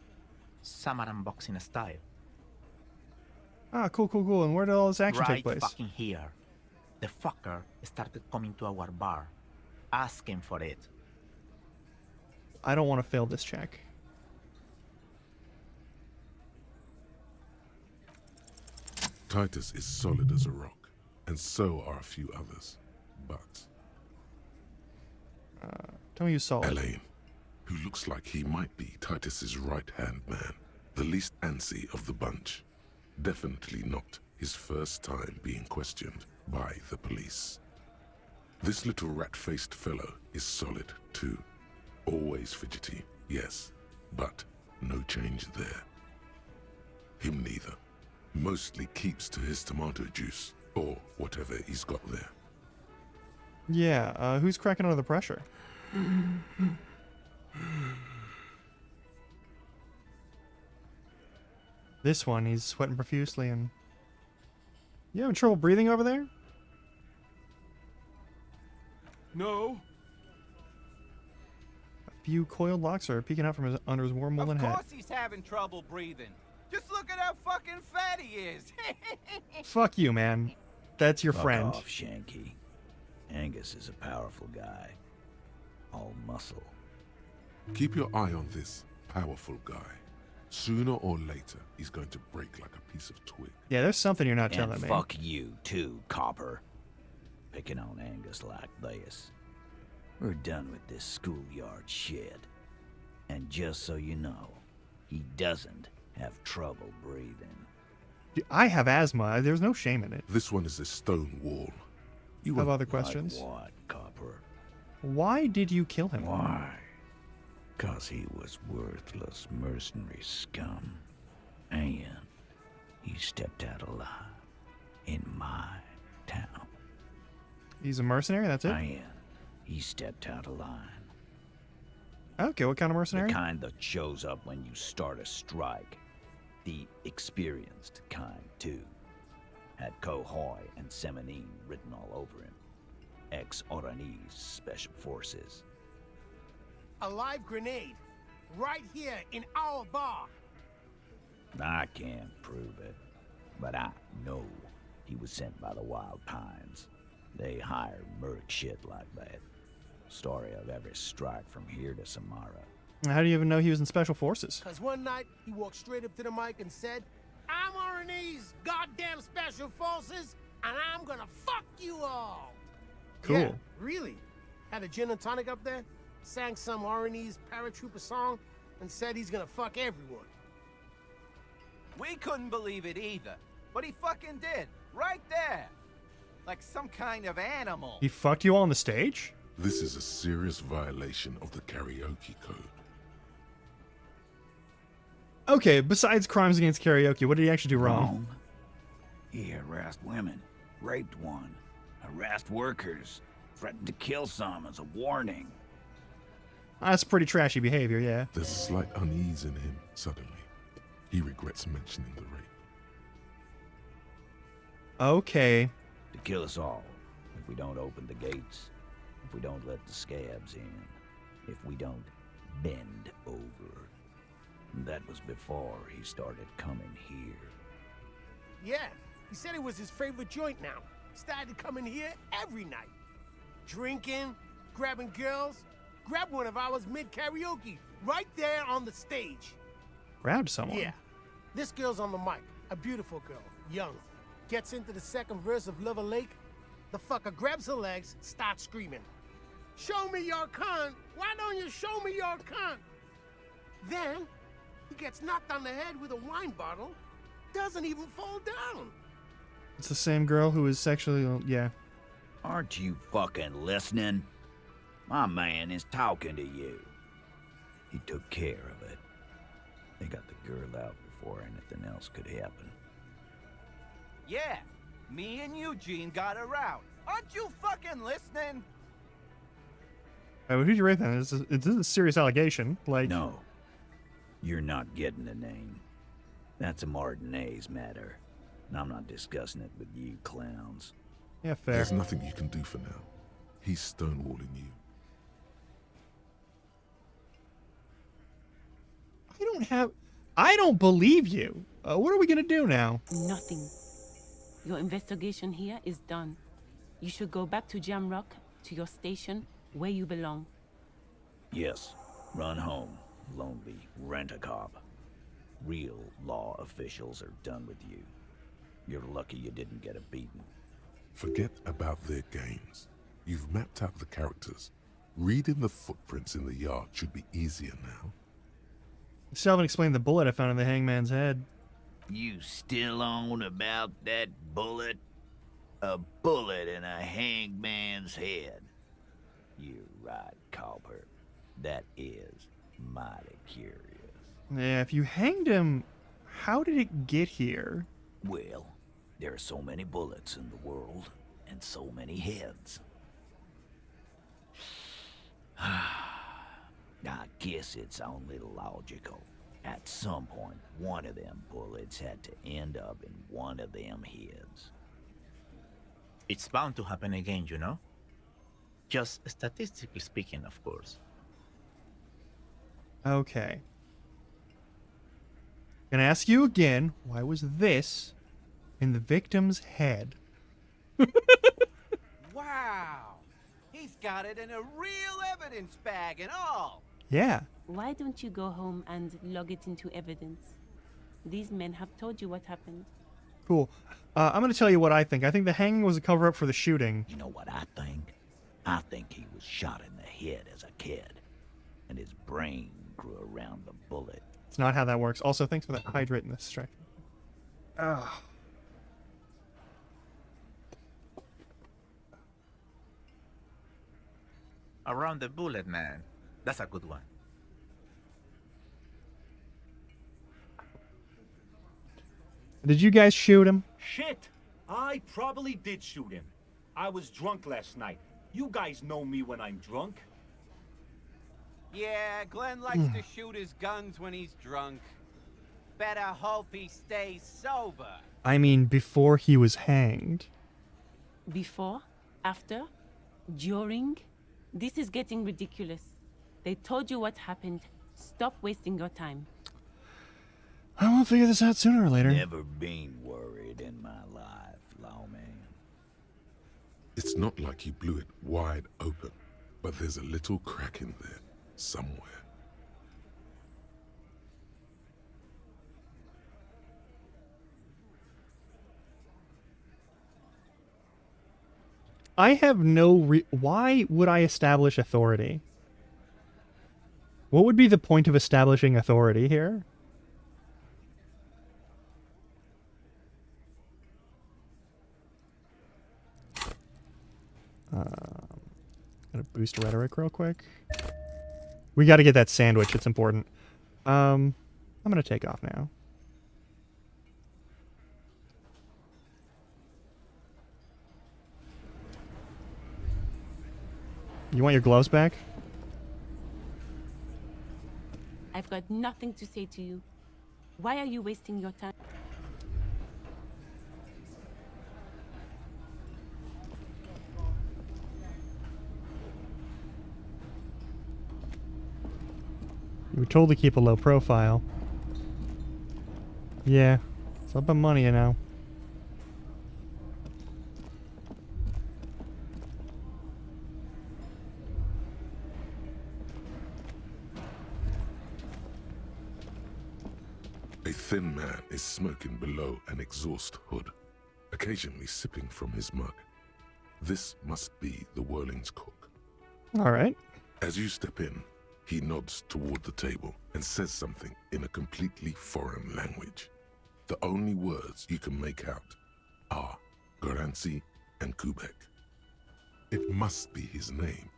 Samurai boxing style. Ah, cool, cool, cool. And where did all this action Right take place? fucking here. The fucker started coming to our bar, asking for it. I don't want to fail this check. Titus is solid as a rock, and so are a few others. But Tell me you saw it. Elaine, who looks like he might be Titus's right-hand man, the least antsy of the bunch. Definitely not his first time being questioned by the police. This little rat-faced fellow is solid, too. Always fidgety, yes, but no change there. Him neither. Mostly keeps to his tomato juice, or whatever he's got there. Yeah, who's cracking under the pressure? This one, he's sweating profusely and... You having trouble breathing over there? No. A few coiled locks are peeking out from under his warm woolen Of head. course he's having trouble breathing. Just look at how fucking fat he is. Fuck you, man. That's your Fuck friend. off, Shanky. Angus is a powerful guy. All muscle. Keep your eye on this powerful guy. Sooner or later, he's going to break like a piece of twig. Yeah, there's something you're not And telling me. fuck you, too, Copper. Picking on Angus like this. We're done with this schoolyard shit. And just so you know, he doesn't have trouble breathing. Dude, I have asthma. There's no shame in it. This one is a stone wall. You Have won't- other questions? Like what, Copper? Why did you kill him? Why? 'Cause he was worthless mercenary scum. And he stepped out alive in my town. He's a mercenary, that's it? And he stepped out of line. Okay, what kind of mercenary? The kind that shows up when you start a strike. The experienced kind, too. Had Kohoy and Semenine written all over him. Ex-Oranese Special Forces. A live grenade. Right here in our bar. I can't prove it, but I know he was sent by the Wild Pines. They hire merc shit like that. Story of every strike from here to Samara. How do you even know he was in special forces? Cause one night he walked straight up to the mic and said, "I'm RNE's goddamn special forces, and I'm gonna fuck you all." Cool. Yeah, really. Had a gin and tonic up there, sang some RNE's paratrooper song, and said he's gonna fuck everyone. We couldn't believe it either. But he fucking did. Right there. Like some kind of animal. He fucked you all on the stage? This is a serious violation of the karaoke code. Okay, besides crimes against karaoke, what did he actually do wrong? He harassed women, raped one, harassed workers, threatened to kill some as a warning. That's pretty trashy behavior, yeah. There's a slight unease in him suddenly. He regrets mentioning the rape. Okay. To kill us all, if we don't open the gates, if we don't let the scabs in, if we don't bend over. That was before he started coming here. Yeah, he said it was his favorite joint now. Started coming here every night. Drinking, grabbing girls. Grabbed one of ours mid-karaoke, right there on the stage. Grabbed someone? Yeah. This girl's on the mic. A beautiful girl, young. Gets into the second verse of Lover Lake. The fucker grabs her legs, starts screaming. Show me your cunt! Why don't you show me your cunt? Then, he gets knocked on the head with a wine bottle. Doesn't even fall down. It's the same girl who is sexually... yeah. Aren't you fucking listening? My man is talking to you. He took care of it. They got the girl out before anything else could happen. Yeah, me and Eugene got her out. Aren't you fucking listening? Who'd you rate that? This is a serious allegation. Like... No. You're not getting the name. That's a Martinez matter. And I'm not discussing it with you clowns. Yeah, fair. There's nothing you can do for now. He's stonewalling you. I don't believe you. What are we gonna do now? Nothing. Your investigation here is done. You should go back to Jamrock, to your station, where you belong. Yes. Run home. Lonely. Rent a cop. Real law officials are done with you. You're lucky you didn't get a beating. Forget about their games. You've mapped out the characters. Reading the footprints in the yard should be easier now. Still haven't explained the bullet I found in the hangman's head. You still on about that bullet? A bullet in a hangman's head. You're right, Copper. That is mighty curious. Yeah, if you hanged him, how did it get here? Well, there are so many bullets in the world, and so many heads. I guess it's only logical. At some point, one of them bullets had to end up in one of them heads. It's bound to happen again, you know? Just statistically speaking, of course. Okay. Gonna ask you again, why was this in the victim's head? Wow! He's got it in a real evidence bag and all! Yeah. Why don't you go home and log it into evidence? These men have told you what happened. Cool. I'm gonna tell you what I think. I think the hanging was a cover-up for the shooting. You know what I think? I think he was shot in the head as a kid, and his brain grew around the bullet. It's not how that works. Also, thanks for that hydrate in this strike. Ugh. Around the bullet, man. That's a good one. Did you guys shoot him? Shit! I probably did shoot him. I was drunk last night. You guys know me when I'm drunk. Yeah, Glenn likes to shoot his guns when he's drunk. Better hope he stays sober. I mean, before he was hanged. Before? After? During? This is getting ridiculous. They told you what happened. Stop wasting your time. I will figure this out sooner or later. Never been worried in my life, lawman. It's not like you blew it wide open, but there's a little crack in there, somewhere. I have no why would I establish authority? What would be the point of establishing authority here? Gonna boost rhetoric real quick. We gotta get that sandwich, it's important. I'm gonna take off now. You want your gloves back? I've got nothing to say to you. Why are you wasting your time? You were told to keep a low profile. Yeah, it's all about money, you know. A thin man is smoking below an exhaust hood, occasionally sipping from his mug. This must be the Whirling's cook. All right. As you step in, he nods toward the table and says something in a completely foreign language. The only words you can make out are Garancy and Kubek. It must be his name,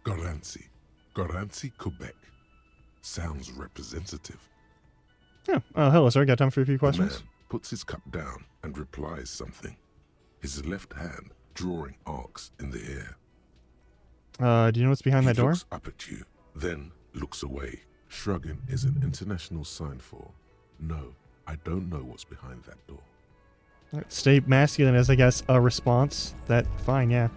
Garancy. Garancy Kubek. Sounds representative. Yeah. Oh, hello, sir. Got time for a few questions? The man puts his cup down and replies something, his left hand drawing arcs in the air. Do you know what's behind that door? He looks up at you, then looks away. Shrugging is an international sign for, no, I don't know what's behind that door. All right, stay masculine as, I guess, a response. That, fine, yeah.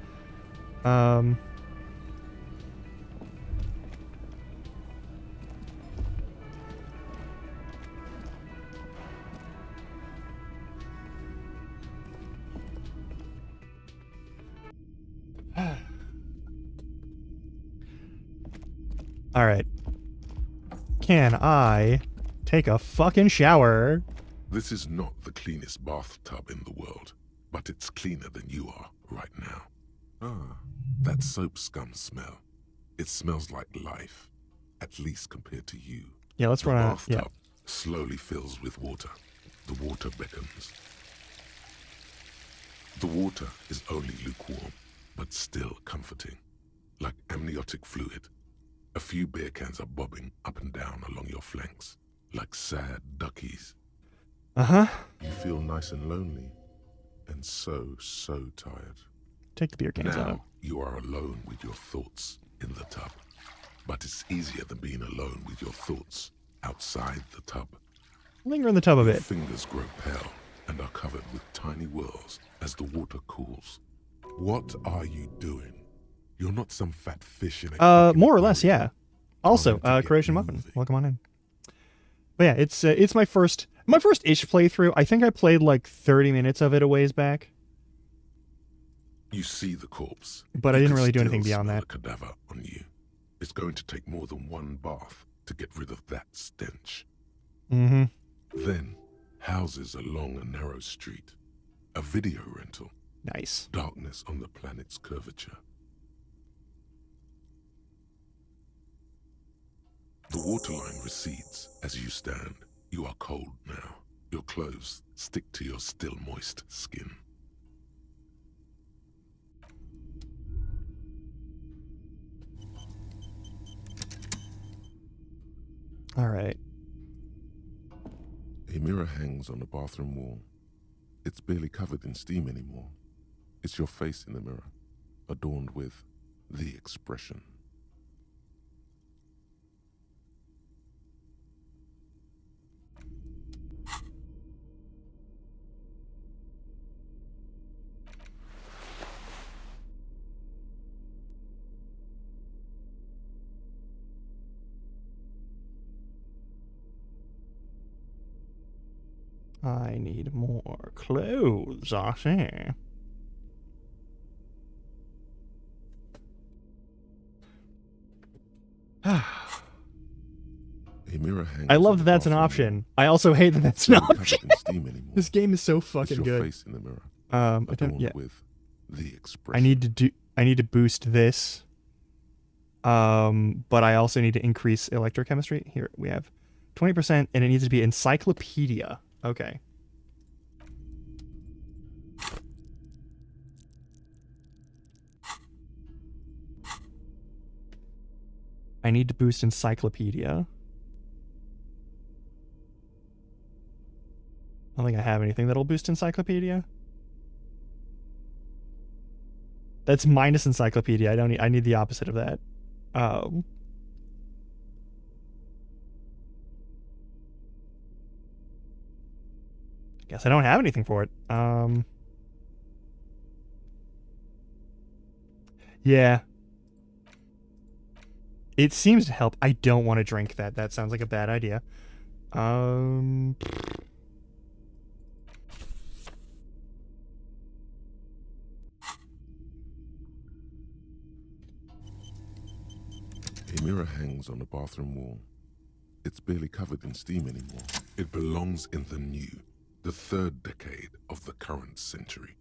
All right. Can I take a fucking shower? This is not the cleanest bathtub in the world, but it's cleaner than you are right now. Ah, that soap scum smell. It smells like life, at least compared to you. Yeah, let's run out. The bathtub slowly fills with water. The water beckons. The water is only lukewarm, but still comforting, like amniotic fluid. A few beer cans are bobbing up and down along your flanks, like sad duckies. Uh-huh. You feel nice and lonely, and so tired. Take the beer cans out. Now you are alone with your thoughts in the tub. But it's easier than being alone with your thoughts outside the tub. Linger in the tub a Your bit. fingers grow pale and are covered with tiny whirls as the water cools. What are you doing? You're not some fat fish in a More or less, yeah. Also, Croatian Muffin, welcome on in. But yeah, it's my first ish playthrough. I think I played like 30 minutes of it a ways back. You see the corpse, but I didn't really do still anything beyond smell that. a cadaver on you. It's going to take more than one bath to get rid of that stench. Mm-hmm. Then, houses along a narrow street. A video rental. Nice. Darkness on the planet's curvature. The waterline recedes as you stand. You are cold now. Your clothes stick to your still moist skin. All right. A mirror hangs on the bathroom wall. It's barely covered in steam anymore. It's your face in the mirror, adorned with the expression. I need more clothes, I see. A mirror hangs I love on that the that's an bathroom option. I also hate that that's an wall. Barely option. covered in steam anymore. This game is so It's fucking your good. face in the mirror, I don't, adorned yeah. with the expression. I need to boost this. But I also need to increase electrochemistry. Here we have 20%, and it needs to be encyclopedia. Okay. I need to boost encyclopedia. I don't think I have anything that'll boost encyclopedia. That's minus encyclopedia. I need the opposite of that. Guess I don't have anything for it. Yeah. It seems to help. I don't want to drink that. That sounds like a bad idea. A mirror hangs on the bathroom wall. It's barely covered in steam anymore. It belongs in the new, the third decade of the current century.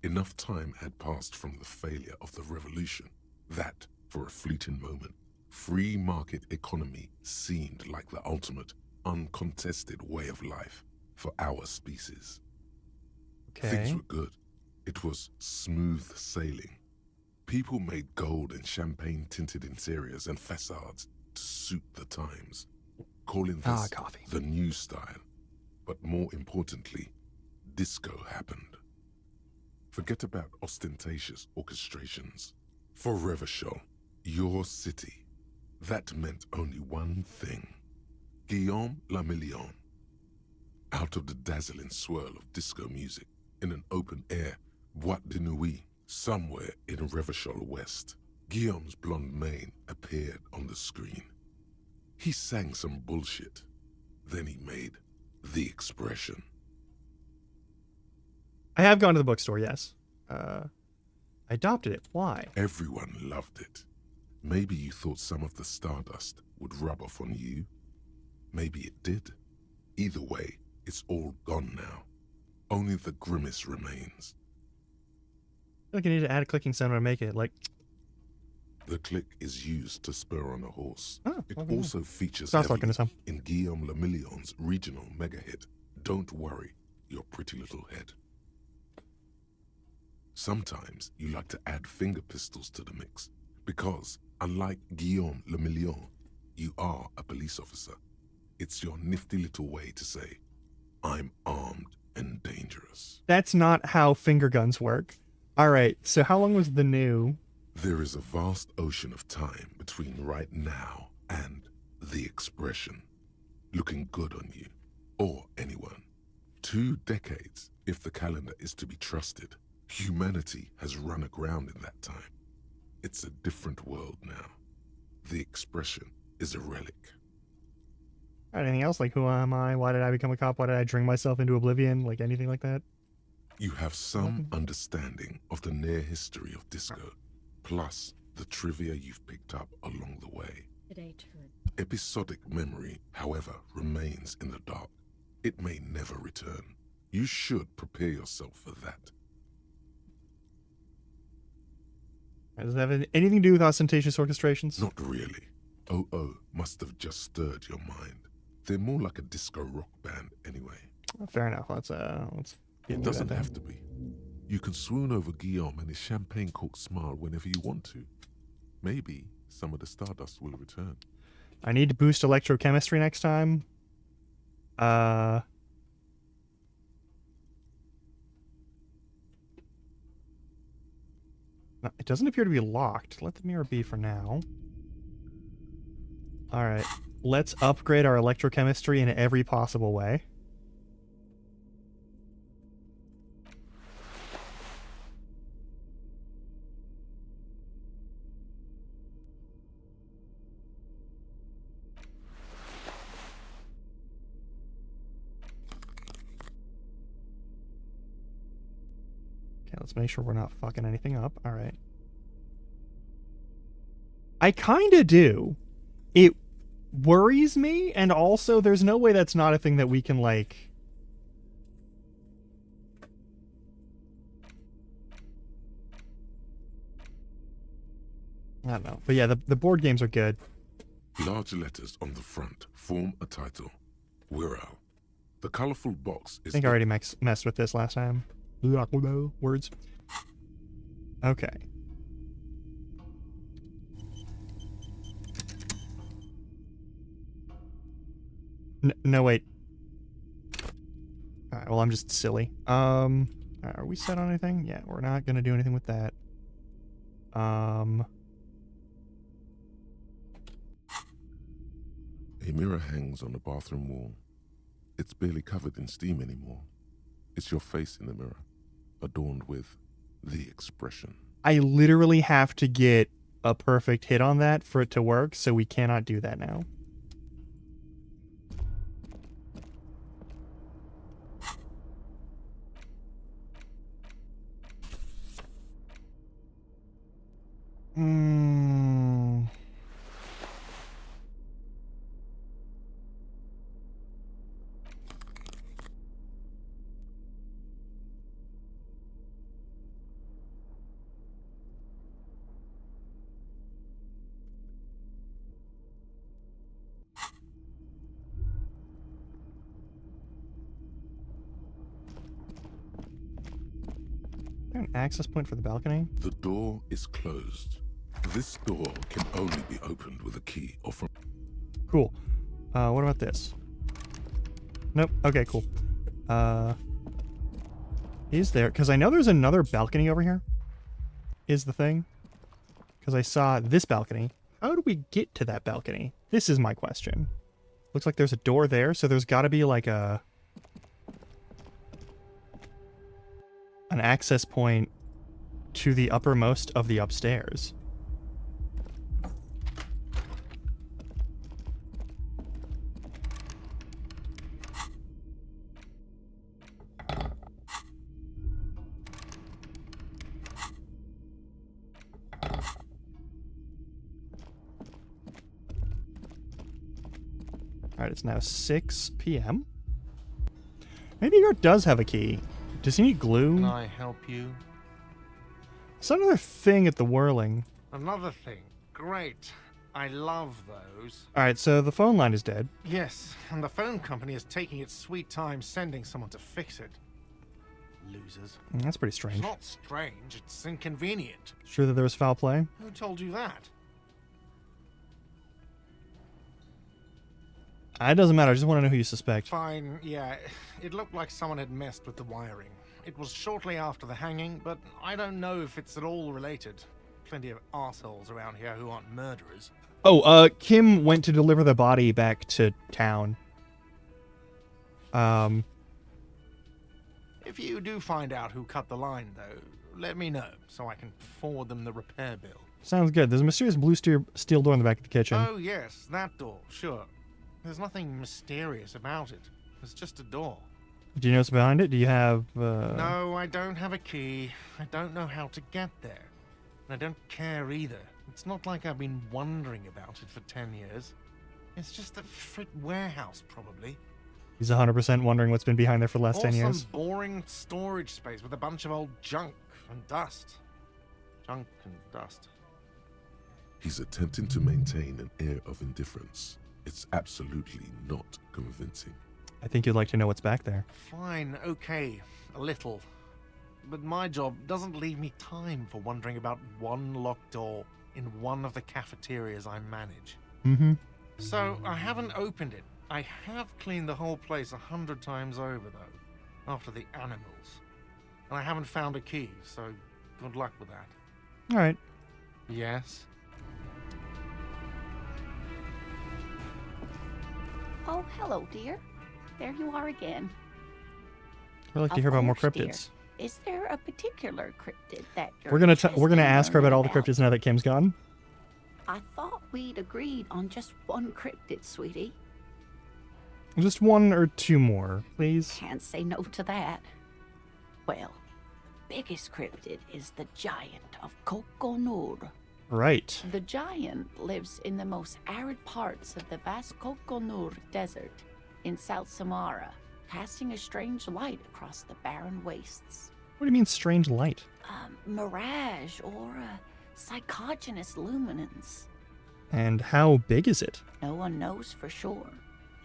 Enough time had passed from the failure of the revolution that, for a fleeting moment, free market economy seemed like the ultimate, uncontested way of life for our species. Things were good. It was smooth sailing. People made gold and champagne-tinted interiors and facades to suit the times, calling this the new style. But more importantly, disco happened. Forget about ostentatious orchestrations. For Revachol, your city, that meant only one thing. Guillaume Lamillion. Out of the dazzling swirl of disco music, in an open-air boîte de nuit, somewhere in Revachol West, Guillaume's blonde mane appeared on the screen. He sang some bullshit. Then he made The Expression. I have gone to the bookstore, yes. I adopted it. Why? Everyone loved it. Maybe you thought some of the stardust would rub off on you. Maybe it did. Either way, it's all gone now. Only the grimace remains. I feel like I need to add a clicking sound when I make it, like... The click is used to spur on a horse. It okay. also features Sounds like heavily in Guillaume Lamillion's regional mega hit, Don't Worry, Your Pretty Little Head. Sometimes you like to add finger pistols to the mix, because, unlike Guillaume Lamillion, you are a police officer. It's your nifty little way to say, I'm armed and dangerous. That's not how finger guns work. Alright, so how long was the new? There is a vast ocean of time between right now and The Expression. Looking good on you, or anyone. 2 decades, if the calendar is to be trusted. Humanity has run aground in that time. It's a different world now. The Expression is a relic. Anything else? Like, who am I? Why did I become a cop? Why did I drink myself into oblivion? Like, anything like that? You have some understanding of the near history of disco, plus the trivia you've picked up along the way. Episodic memory, however, remains in the dark. It may never return. You should prepare yourself for that. Does it have anything to do with ostentatious orchestrations? Not really. OO must have just stirred your mind. They're more like a disco rock band anyway. Fair enough. Let's It doesn't have to be. You can swoon over Guillaume and his champagne-corked smile whenever you want to. Maybe some of the stardust will return. I need to boost electrochemistry next time. No, it doesn't appear to be locked. Let the mirror be for now. Alright. Let's upgrade our electrochemistry in every possible way. Okay, let's make sure we're not fucking anything up. Alright. I kinda do. It worries me, and also there's no way that's not a thing that we can, like... I don't know. But yeah, the board games are good. Large letters on the front form a title. Wirral. The colorful box is... I think I already messed with this last time. Words. Okay. No, wait. Alright, well, I'm just silly. Are we set on anything? Yeah, we're not gonna do anything with that. A mirror hangs on the bathroom wall. It's barely covered in steam anymore. It's your face in the mirror, adorned with the expression. I literally have to get a perfect hit on that for it to work, so we cannot do that now. An access point for the balcony? The door is closed. This door can only be opened with a key or from... Cool. What about this? Nope. Okay, cool. Is there... Because I know there's another balcony over here. Is the thing. Because I saw this balcony. How do we get to that balcony? This is my question. Looks like there's a door there, so there's got to be like an access point to the uppermost of the upstairs. Alright, it's now 6 p.m. Maybe Yurt does have a key. Does he need glue? Can I help you? It's another thing at the Whirling. Another thing. Great. I love those. Alright, so the phone line is dead. Yes, and the phone company is taking its sweet time sending someone to fix it. Losers. That's pretty strange. It's not strange, it's inconvenient. Sure that there was foul play? Who told you that? It doesn't matter, I just want to know who you suspect. Fine, yeah. It looked like someone had messed with the wiring. It was shortly after the hanging, but I don't know if it's at all related. Plenty of assholes around here who aren't murderers. Oh, Kim went to deliver the body back to town. If you do find out who cut the line, though, let me know, so I can forward them the repair bill. Sounds good. There's a mysterious blue steel door in the back of the kitchen. Oh, yes, that door, sure. There's nothing mysterious about it. It's just a door. Do you know what's behind it? Do you have, No, I don't have a key. I don't know how to get there. And I don't care either. It's not like I've been wondering about it for 10 years. It's just a frit warehouse, probably. He's 100% wondering what's been behind there for the last 10 years. Some boring storage space with a bunch of old junk and dust. Junk and dust. He's attempting to maintain an air of indifference. It's absolutely not convincing. I think you'd like to know what's back there. Fine, okay, a little. But my job doesn't leave me time for wondering about one locked door in one of the cafeterias I manage. Mm-hmm. So, I haven't opened it. I have cleaned the whole place 100 times over, though, after the animals. And I haven't found a key, so good luck with that. All right. Yes? Oh, hello, dear. There you are again. I'd like to hear about more cryptids. Dear. Is there a particular cryptid that you're We're gonna ask her about all the cryptids now that Kim's gone. I thought we'd agreed on just one cryptid, sweetie. Just one or two more, please. Can't say no to that. Well, the biggest cryptid is the Giant of Kokonur. Right. The Giant lives in the most arid parts of the vast Kokonur Desert in South Samara, casting a strange light across the barren wastes. What do you mean, strange light? Mirage or psychogenous luminance. And how big is it? No one knows for sure.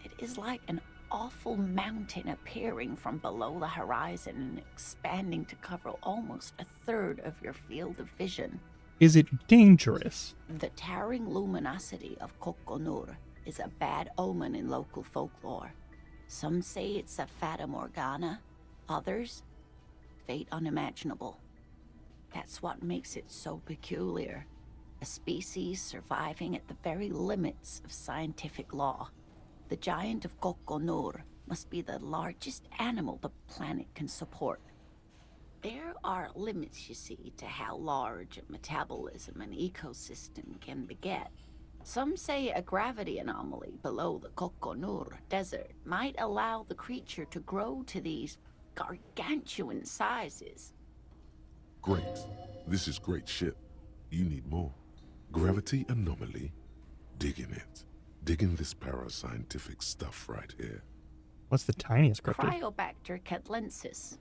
It is like an awful mountain appearing from below the horizon and expanding to cover almost a third of your field of vision. Is it dangerous? The towering luminosity of Kokonur is a bad omen in local folklore. Some say it's a Fata Morgana, others, fate unimaginable. That's what makes it so peculiar. A species surviving at the very limits of scientific law. The giant of Kokonur must be the largest animal the planet can support. There are limits, you see, to how large a metabolism an ecosystem can beget. Some say a gravity anomaly below the Kokonur desert might allow the creature to grow to these gargantuan sizes. Great. This is great shit. You need more. Gravity anomaly? Digging it. Digging this parascientific stuff right here. What's the tiniest cryptid? Cryobacter catlensis.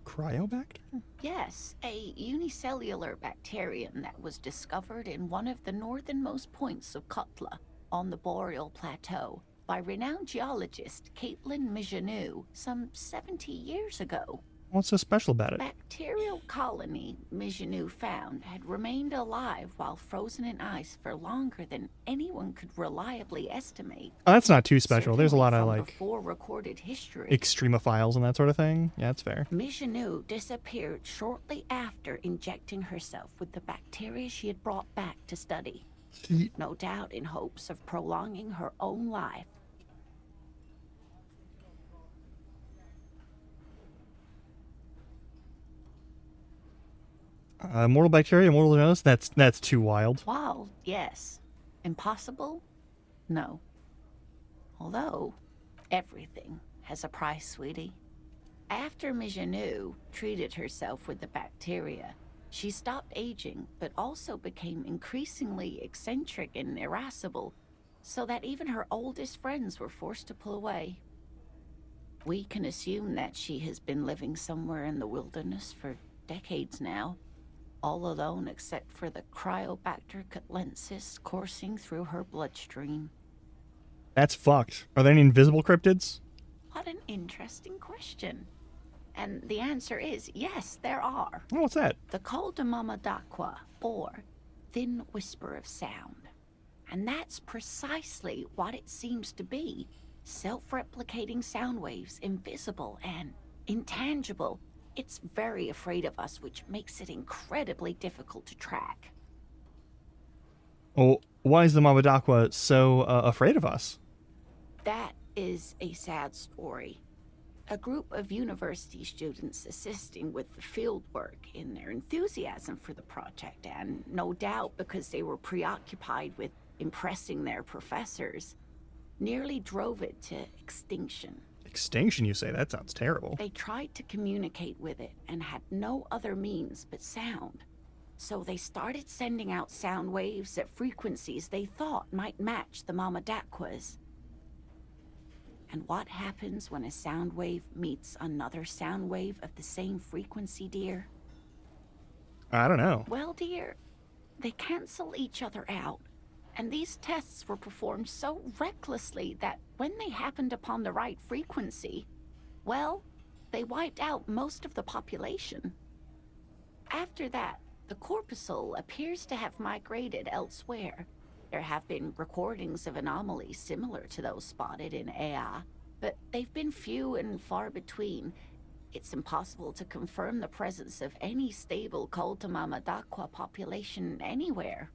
Cryobacter? Yes, a unicellular bacterium that was discovered in one of the northernmost points of Kotla on the Boreal Plateau by renowned geologist Caitlin Mijanou some 70 years ago. What's so special about it? Bacterial colony Mijanou found had remained alive while frozen in ice for longer than anyone could reliably estimate. Oh, that's not too special. There's a lot of like before recorded history. extremophiles and that sort of thing. Yeah, that's fair. Mijanou disappeared shortly after injecting herself with the bacteria she had brought back to study. No doubt in hopes of prolonging her own life. Mortal bacteria, mortal nose? That's too wild. Wild, yes. Impossible? No. Although, everything has a price, sweetie. After Mijanou treated herself with the bacteria, she stopped aging, but also became increasingly eccentric and irascible, so that even her oldest friends were forced to pull away. We can assume that she has been living somewhere in the wilderness for decades now, all alone except for the Cryobacter catlensis coursing through her bloodstream. That's fucked. Are there any invisible cryptids? What an interesting question. And the answer is yes, there are. Oh, what's that? The Koldamamadakwa, or thin whisper of sound. And that's precisely what it seems to be. Self-replicating sound waves, invisible and intangible. It's very afraid of us, which makes it incredibly difficult to track. Oh, why is the Mamadakwa so afraid of us? That is a sad story. A group of university students assisting with the field work in their enthusiasm for the project, and no doubt because they were preoccupied with impressing their professors, nearly drove it to extinction. Extinction, you say? That sounds terrible. They tried to communicate with it and had no other means but sound. So they started sending out sound waves at frequencies they thought might match the Mamadakwas. And what happens when a sound wave meets another sound wave of the same frequency, dear? I don't know. Well, dear, they cancel each other out. And these tests were performed so recklessly that when they happened upon the right frequency, well, they wiped out most of the population. After that, the corpuscle appears to have migrated elsewhere. There have been recordings of anomalies similar to those spotted in Ea, but they've been few and far between. It's impossible to confirm the presence of any stable Koldamamadakwa population anywhere.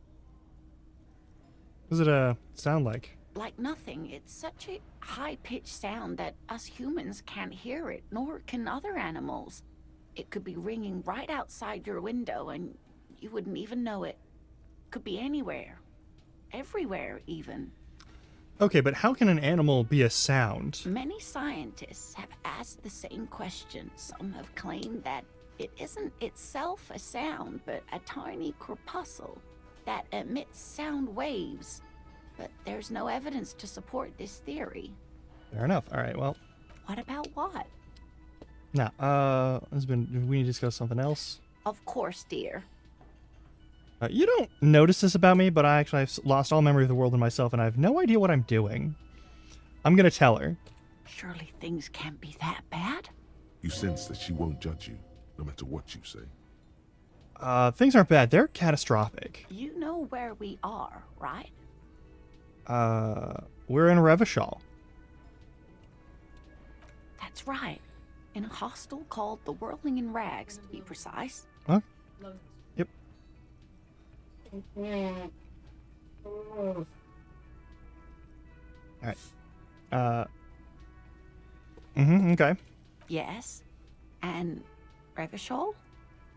What does it sound like? Like nothing. It's such a high-pitched sound that us humans can't hear it, nor can other animals. It could be ringing right outside your window and you wouldn't even know it. Could be anywhere. Everywhere, even. Okay, but how can an animal be a sound? Many scientists have asked the same question. Some have claimed that it isn't itself a sound, but a tiny corpuscle that emits sound waves, but there's no evidence to support this theory. Fair enough. All right, well. What about what? Now, we need to discuss something else. Of course, dear. You don't notice this about me, but I've lost all memory of the world and myself, and I have no idea what I'm doing. I'm gonna tell her. Surely things can't be that bad? You sense that she won't judge you, no matter what you say. Things aren't bad. They're catastrophic. You know where we are, right? We're in Revachol. That's right. In a hostel called the Whirling in Rags, to be precise. Huh? Yep. Alright. Okay. Yes. And Revachol?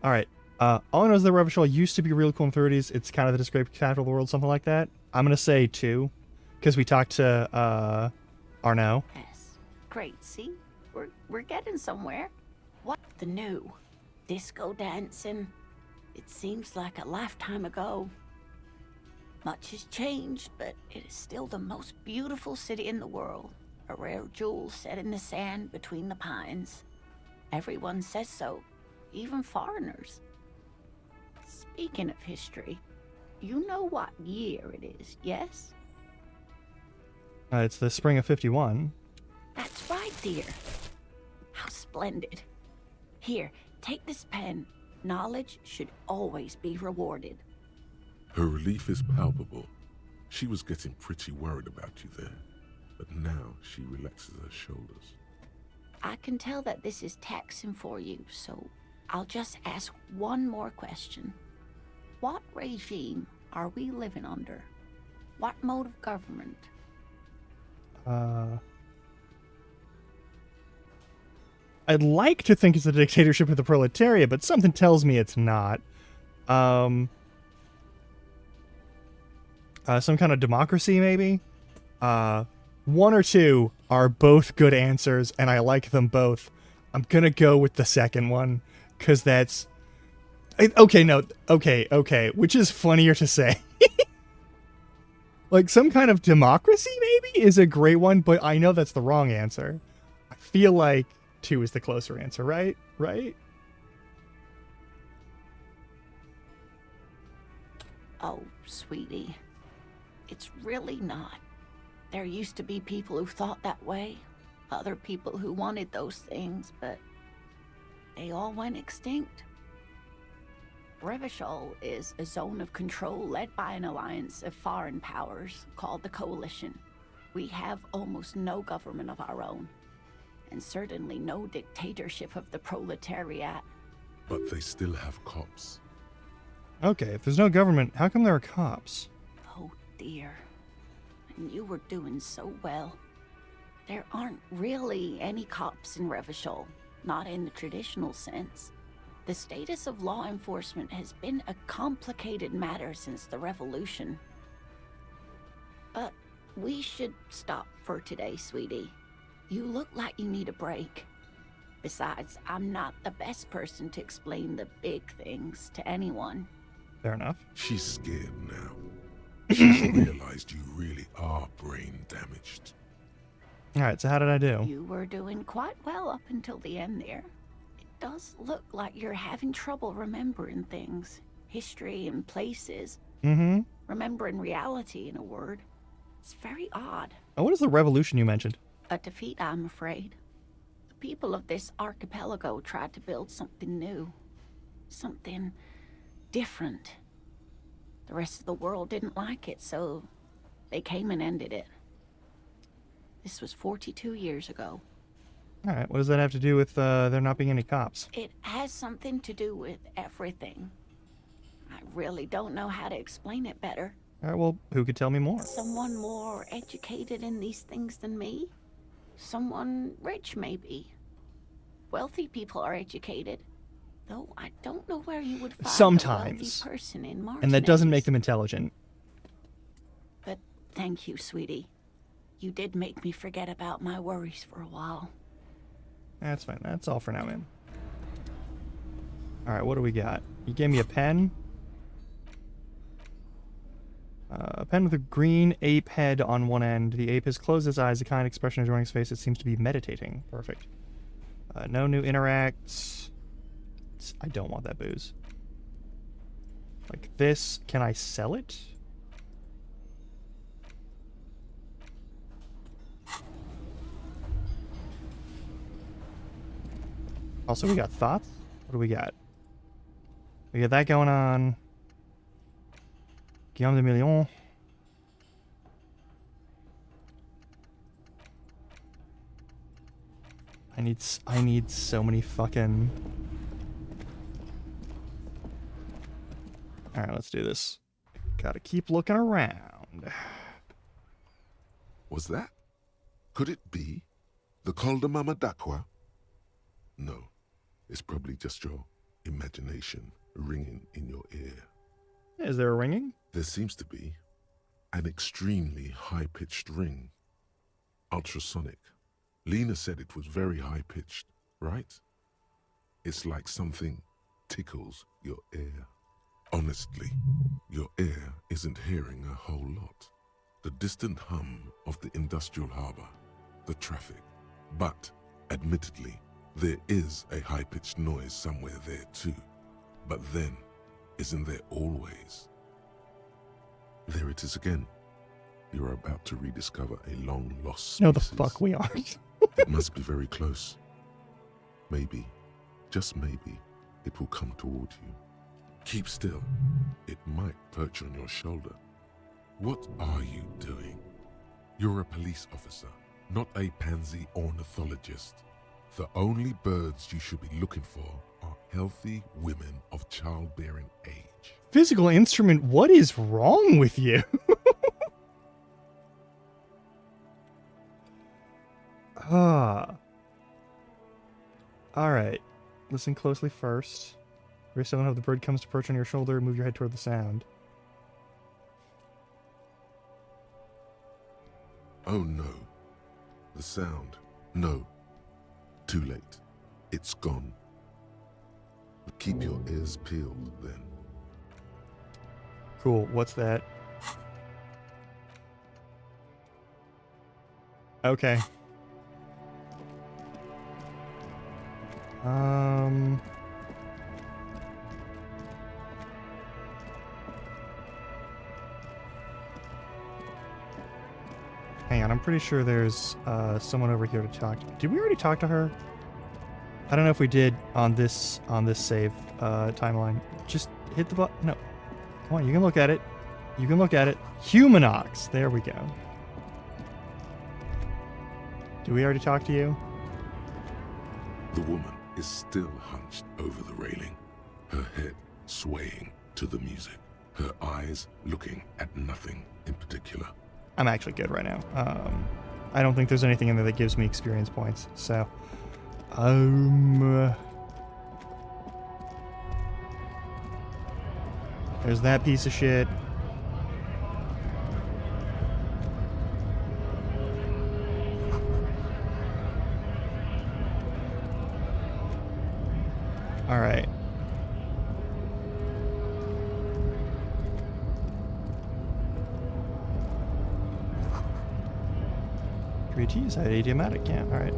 Alright. All I know is that Revachol used to be really cool in the 30s. It's kind of the disgraced capital of the world, something like that. I'm gonna say 2. Because we talked to, Arnaud. Yes. Great, see? We're getting somewhere. What the new? Disco dancing? It seems like a lifetime ago. Much has changed, but it is still the most beautiful city in the world. A rare jewel set in the sand between the pines. Everyone says so, even foreigners. Speaking of history, you know what year it is, yes? It's the spring of 51. That's right, dear. How splendid. Here, take this pen. Knowledge should always be rewarded. Her relief is palpable. She was getting pretty worried about you there, but now she relaxes her shoulders. I can tell that this is taxing for you, so I'll just ask one more question. What regime are we living under? What mode of government? I'd like to think it's a dictatorship of the proletariat, but something tells me it's not. Some kind of democracy, maybe? 1 or 2 are both good answers, and I like them both. I'm gonna go with the second one, because that's... Okay, which is funnier to say. Like, some kind of democracy, maybe, is a great one, but I know that's the wrong answer. I feel like 2 is the closer answer, right? Right? Oh, sweetie. It's really not. There used to be people who thought that way, other people who wanted those things, but they all went extinct. Revachol is a zone of control led by an alliance of foreign powers called the Coalition. We have almost no government of our own, and certainly no dictatorship of the proletariat. But they still have cops. Okay, if there's no government, how come there are cops? Oh dear. And you were doing so well. There aren't really any cops in Revachol, not in the traditional sense. The status of law enforcement has been a complicated matter since the revolution. But we should stop for today, sweetie. You look like you need a break. Besides, I'm not the best person to explain the big things to anyone. Fair enough. She's scared now. She's realized you really are brain damaged. Alright, so how did I do? You were doing quite well up until the end there. It does look like you're having trouble remembering things. History and places. Mm-hmm. Remembering reality, in a word. It's very odd. Oh, what is the revolution you mentioned? A defeat, I'm afraid. The people of this archipelago tried to build something new. Something different. The rest of the world didn't like it, so they came and ended it. This was 42 years ago. Alright, what does that have to do with there not being any cops? It has something to do with everything. I really don't know how to explain it better. Alright, well, who could tell me more? Someone more educated in these things than me? Someone rich, maybe. Wealthy people are educated. Though I don't know where you would find Sometimes. a wealthy person in Martinez. And that doesn't make them intelligent. But thank you, sweetie. You did make me forget about my worries for a while. That's fine. That's all for now, man. Alright, what do we got? You gave me a pen. A pen with a green ape head on one end. The ape has closed his eyes, a kind expression adorning his face. It seems to be meditating. Perfect. No new interacts. I don't want that booze. Like this. Can I sell it? Also, we got thoughts. What do we got? We got that going on. Guillaume de Million. I need so many fucking... Alright, let's do this. Gotta keep looking around. Was that? Could it be? The Koldamama Dakwa? No, it's probably just your imagination ringing in your ear. Is there a ringing? There seems to be. An extremely high-pitched ring. Ultrasonic. Lena said it was very high-pitched, right? It's like something tickles your ear. Honestly, your ear isn't hearing a whole lot. The distant hum of the industrial harbor, the traffic. But, admittedly, there is a high-pitched noise somewhere there too. But then, isn't there always? There it is again. You're about to rediscover a long-lost species. No, the fuck we aren't. It must be very close. Maybe, just maybe, it will come toward you. Keep still. It might perch on your shoulder. What are you doing? You're a police officer, not a pansy ornithologist. The only birds you should be looking for are healthy women of childbearing age. Physical instrument, what is wrong with you? Alright. Listen closely first. Very seldom if the bird comes to perch on your shoulder, move your head toward the sound. Oh no. The sound. No. Too late. It's gone. Keep your ears peeled then. Cool, what's that? Okay. Hang on, I'm pretty sure there's someone over here to talk to. Did we already talk to her? I don't know if we did on this save timeline. Just hit the button. No. Come on, you can look at it. You can look at it. Humanox. There we go. Did we already talk to you? The woman is still hunched over the railing, her head swaying to the music, her eyes looking at nothing in particular. I'm actually good right now. I don't think there's anything in there that gives me experience points, so... There's that piece of shit. Alright. Is that idiomatic? Yeah, alright.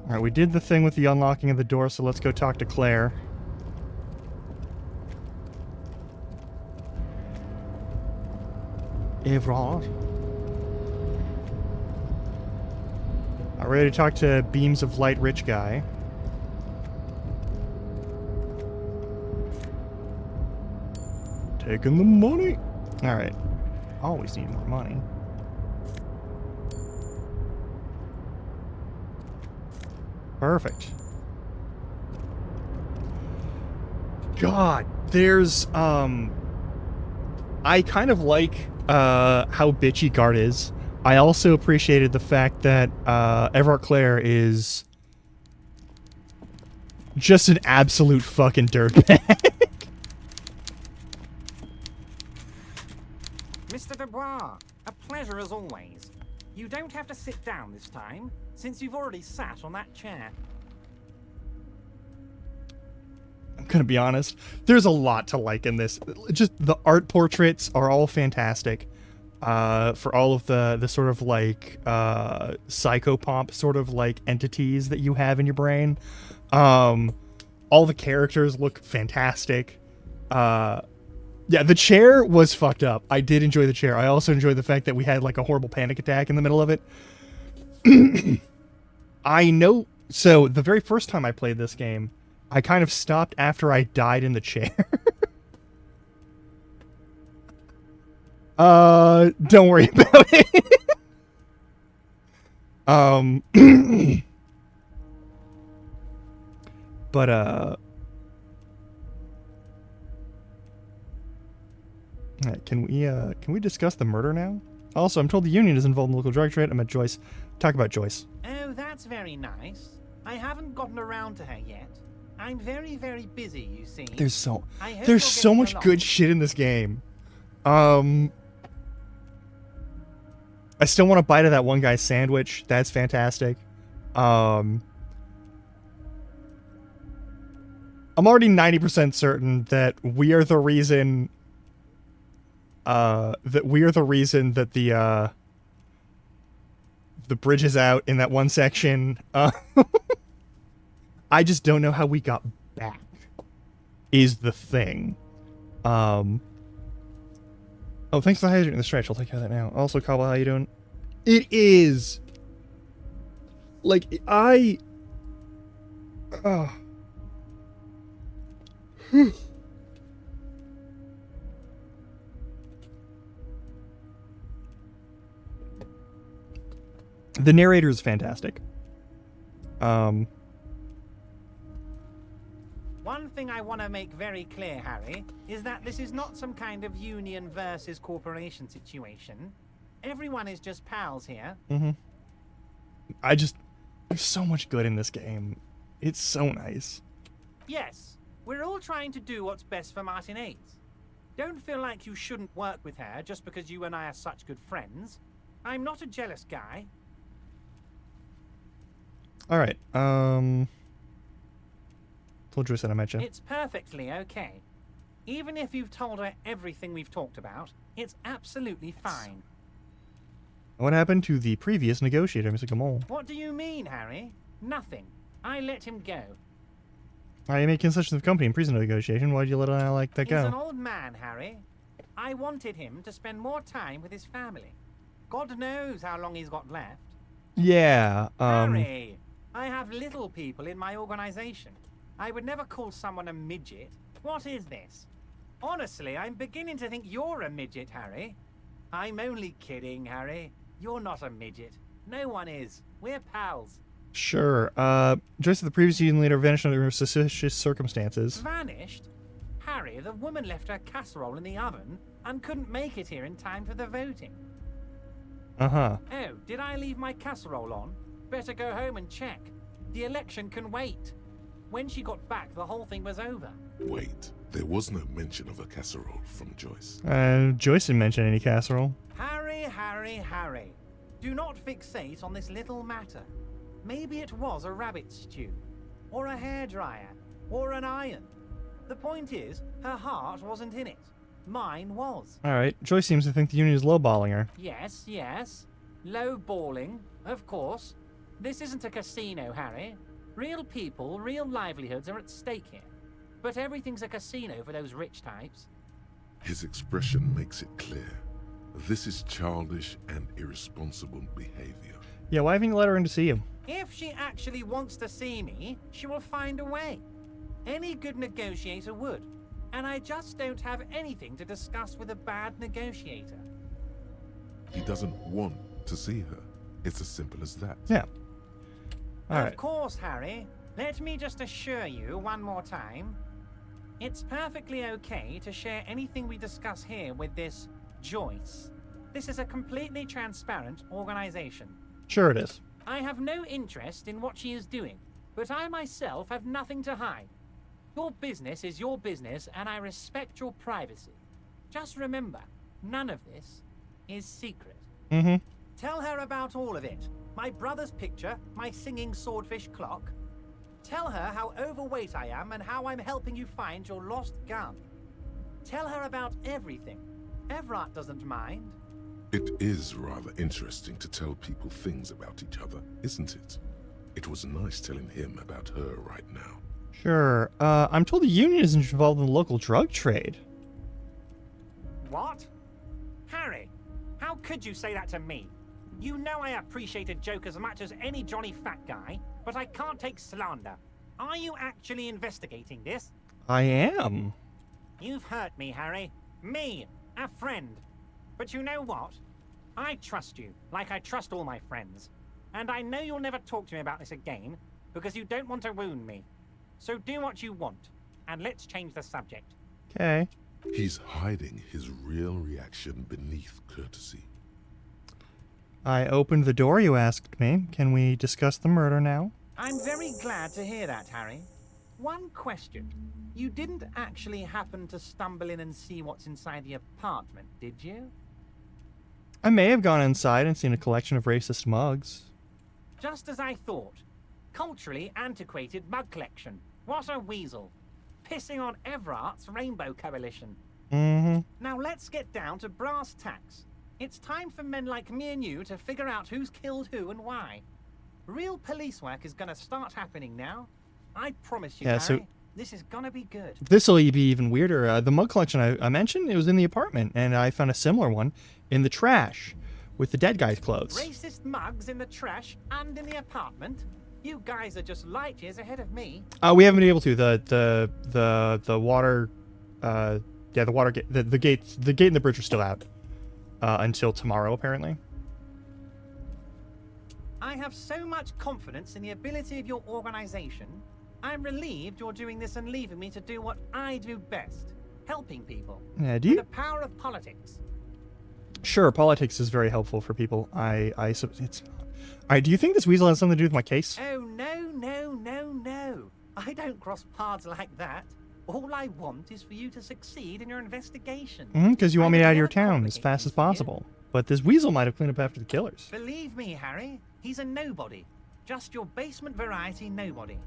Alright, we did the thing with the unlocking of the door, so let's go talk to Claire. Evrard. Alright, ready to talk to Beams of Light Rich Guy. Taking the money. Alright. Always need more money. Perfect. God, there's I kind of like how bitchy Guard is. I also appreciated the fact that Evrard Claire is just an absolute fucking dirtbag. Mr. Dubois, a pleasure as always. You don't have to sit down this time, since you've already sat on that chair. I'm gonna be honest, there's a lot to like in this. Just the art portraits are all fantastic. For all of the sort of like psychopomp sort of like entities that you have in your brain. All the characters look fantastic. Yeah, the chair was fucked up. I did enjoy the chair. I also enjoyed the fact that we had like a horrible panic attack in the middle of it. I know. So the very first time I played this game, I kind of stopped after I died in the chair. Don't worry about it. But alright, can we discuss the murder now? Also, I'm told the union is involved in the local drug trade. I met Joyce. Talk about Joyce. Oh, that's very nice. I haven't gotten around to her yet. I'm very, very busy, you see. There's so I hope there's you're so getting much along. good shit in this game. I still want to bite of that one guy's sandwich. That's fantastic. I'm already 90% certain that we are the reason that the bridge is out in that one section. I just don't know how we got back is the thing. Oh, thanks for hydrating the stretch. I'll take care of that now. Also, Cobble, how you doing? It is like the narrator is fantastic. One thing I want to make very clear, Harry, is that this is not some kind of union versus corporation situation. Everyone is just pals here. There's so much good in this game. It's so nice. Yes, we're all trying to do what's best for Martinez. Don't feel like you shouldn't work with her just because you and I are such good friends. I'm not a jealous guy. All right. Told Joyce that I met you. It's perfectly okay. Even if you've told her everything we've talked about, it's absolutely fine. What happened to the previous negotiator, Mr. Gamal? What do you mean, Harry? Nothing. I let him go. I made concessions of company in prison negotiation. Why'd you let a like that He's an go? old man, Harry. I wanted him to spend more time with his family. God knows how long he's got left. Yeah. Harry, I have little people in my organization. I would never call someone a midget. What is this? Honestly, I'm beginning to think you're a midget, Harry. I'm only kidding, Harry. You're not a midget. No one is. We're pals. Sure. Joyce, the previous union leader vanished under suspicious circumstances. Vanished? Harry, the woman left her casserole in the oven and couldn't make it here in time for the voting. Uh-huh. Oh, did I leave my casserole on? Better go home and check. The election can wait. When she got back, the whole thing was over. Wait, there was no mention of a casserole from Joyce. Joyce didn't mention any casserole. Harry, Harry, Harry. Do not fixate on this little matter. Maybe it was a rabbit stew, or a hairdryer, or an iron. The point is, her heart wasn't in it. Mine was. All right. Joyce seems to think the union is lowballing her. Yes, yes. Low balling, of course. This isn't a casino, Harry. Real people, real livelihoods are at stake here. But everything's a casino for those rich types. His expression makes it clear. This is childish and irresponsible behavior. Yeah, why haven't you let her in to see him? If she actually wants to see me, she will find a way. Any good negotiator would. And I just don't have anything to discuss with a bad negotiator. He doesn't want to see her. It's as simple as that. Yeah. Of course, Harry. Let me just assure you one more time. It's perfectly okay to share anything we discuss here with this Joyce. This is a completely transparent organization. Sure it is. I have no interest in what she is doing, but I myself have nothing to hide. Your business is your business, and I respect your privacy. Just remember, none of this is secret. Mm-hmm. Tell her about all of it. My brother's picture, my singing swordfish clock. Tell her how overweight I am and how I'm helping you find your lost gun. Tell her about everything. Everett doesn't mind. It is rather interesting to tell people things about each other, isn't it? It was nice telling him about her right now. Sure. I'm told the union is involved in the local drug trade. What? Harry, how could you say that to me? You know I appreciate a joke as much as any Johnny Fat Guy, but I can't take slander. Are you actually investigating this? I am. You've hurt me, Harry. Me, a friend. But you know what? I trust you, like I trust all my friends. And I know you'll never talk to me about this again, because you don't want to wound me. So do what you want, and let's change the subject. Okay. He's hiding his real reaction beneath courtesy. I opened the door you asked me. Can we discuss the murder now? I'm very glad to hear that, Harry. One question. You didn't actually happen to stumble in and see what's inside the apartment, did you? I may have gone inside and seen a collection of racist mugs. Just as I thought. Culturally antiquated mug collection. What a weasel. Pissing on Everart's Rainbow Coalition. Mm-hmm. Now let's get down to brass tacks. It's time for men like me and you to figure out who's killed who and why. Real police work is gonna start happening now. I promise you, Yeah, Harry, so this is gonna be good. this will be even weirder. The mug collection I mentioned, it was in the apartment, and I found a similar one in the trash with the dead guy's clothes. Racist mugs in the trash and in the apartment? You guys are just light years ahead of me. We haven't been able to. The water, the water gate, the gate and the bridge are still out until tomorrow, apparently. I have so much confidence in the ability of your organization. I'm relieved you're doing this and leaving me to do what I do best, helping people. Yeah, do you? The power of politics. Sure, politics is very helpful for people. It's. All right, do you think this weasel has something to do with my case? Oh, no. I don't cross paths like that. All I want is for you to succeed in your investigation. Because you want me out of your town as fast as possible. But this weasel might have cleaned up after the killers. Believe me, Harry, he's a nobody. Just your basement variety nobody.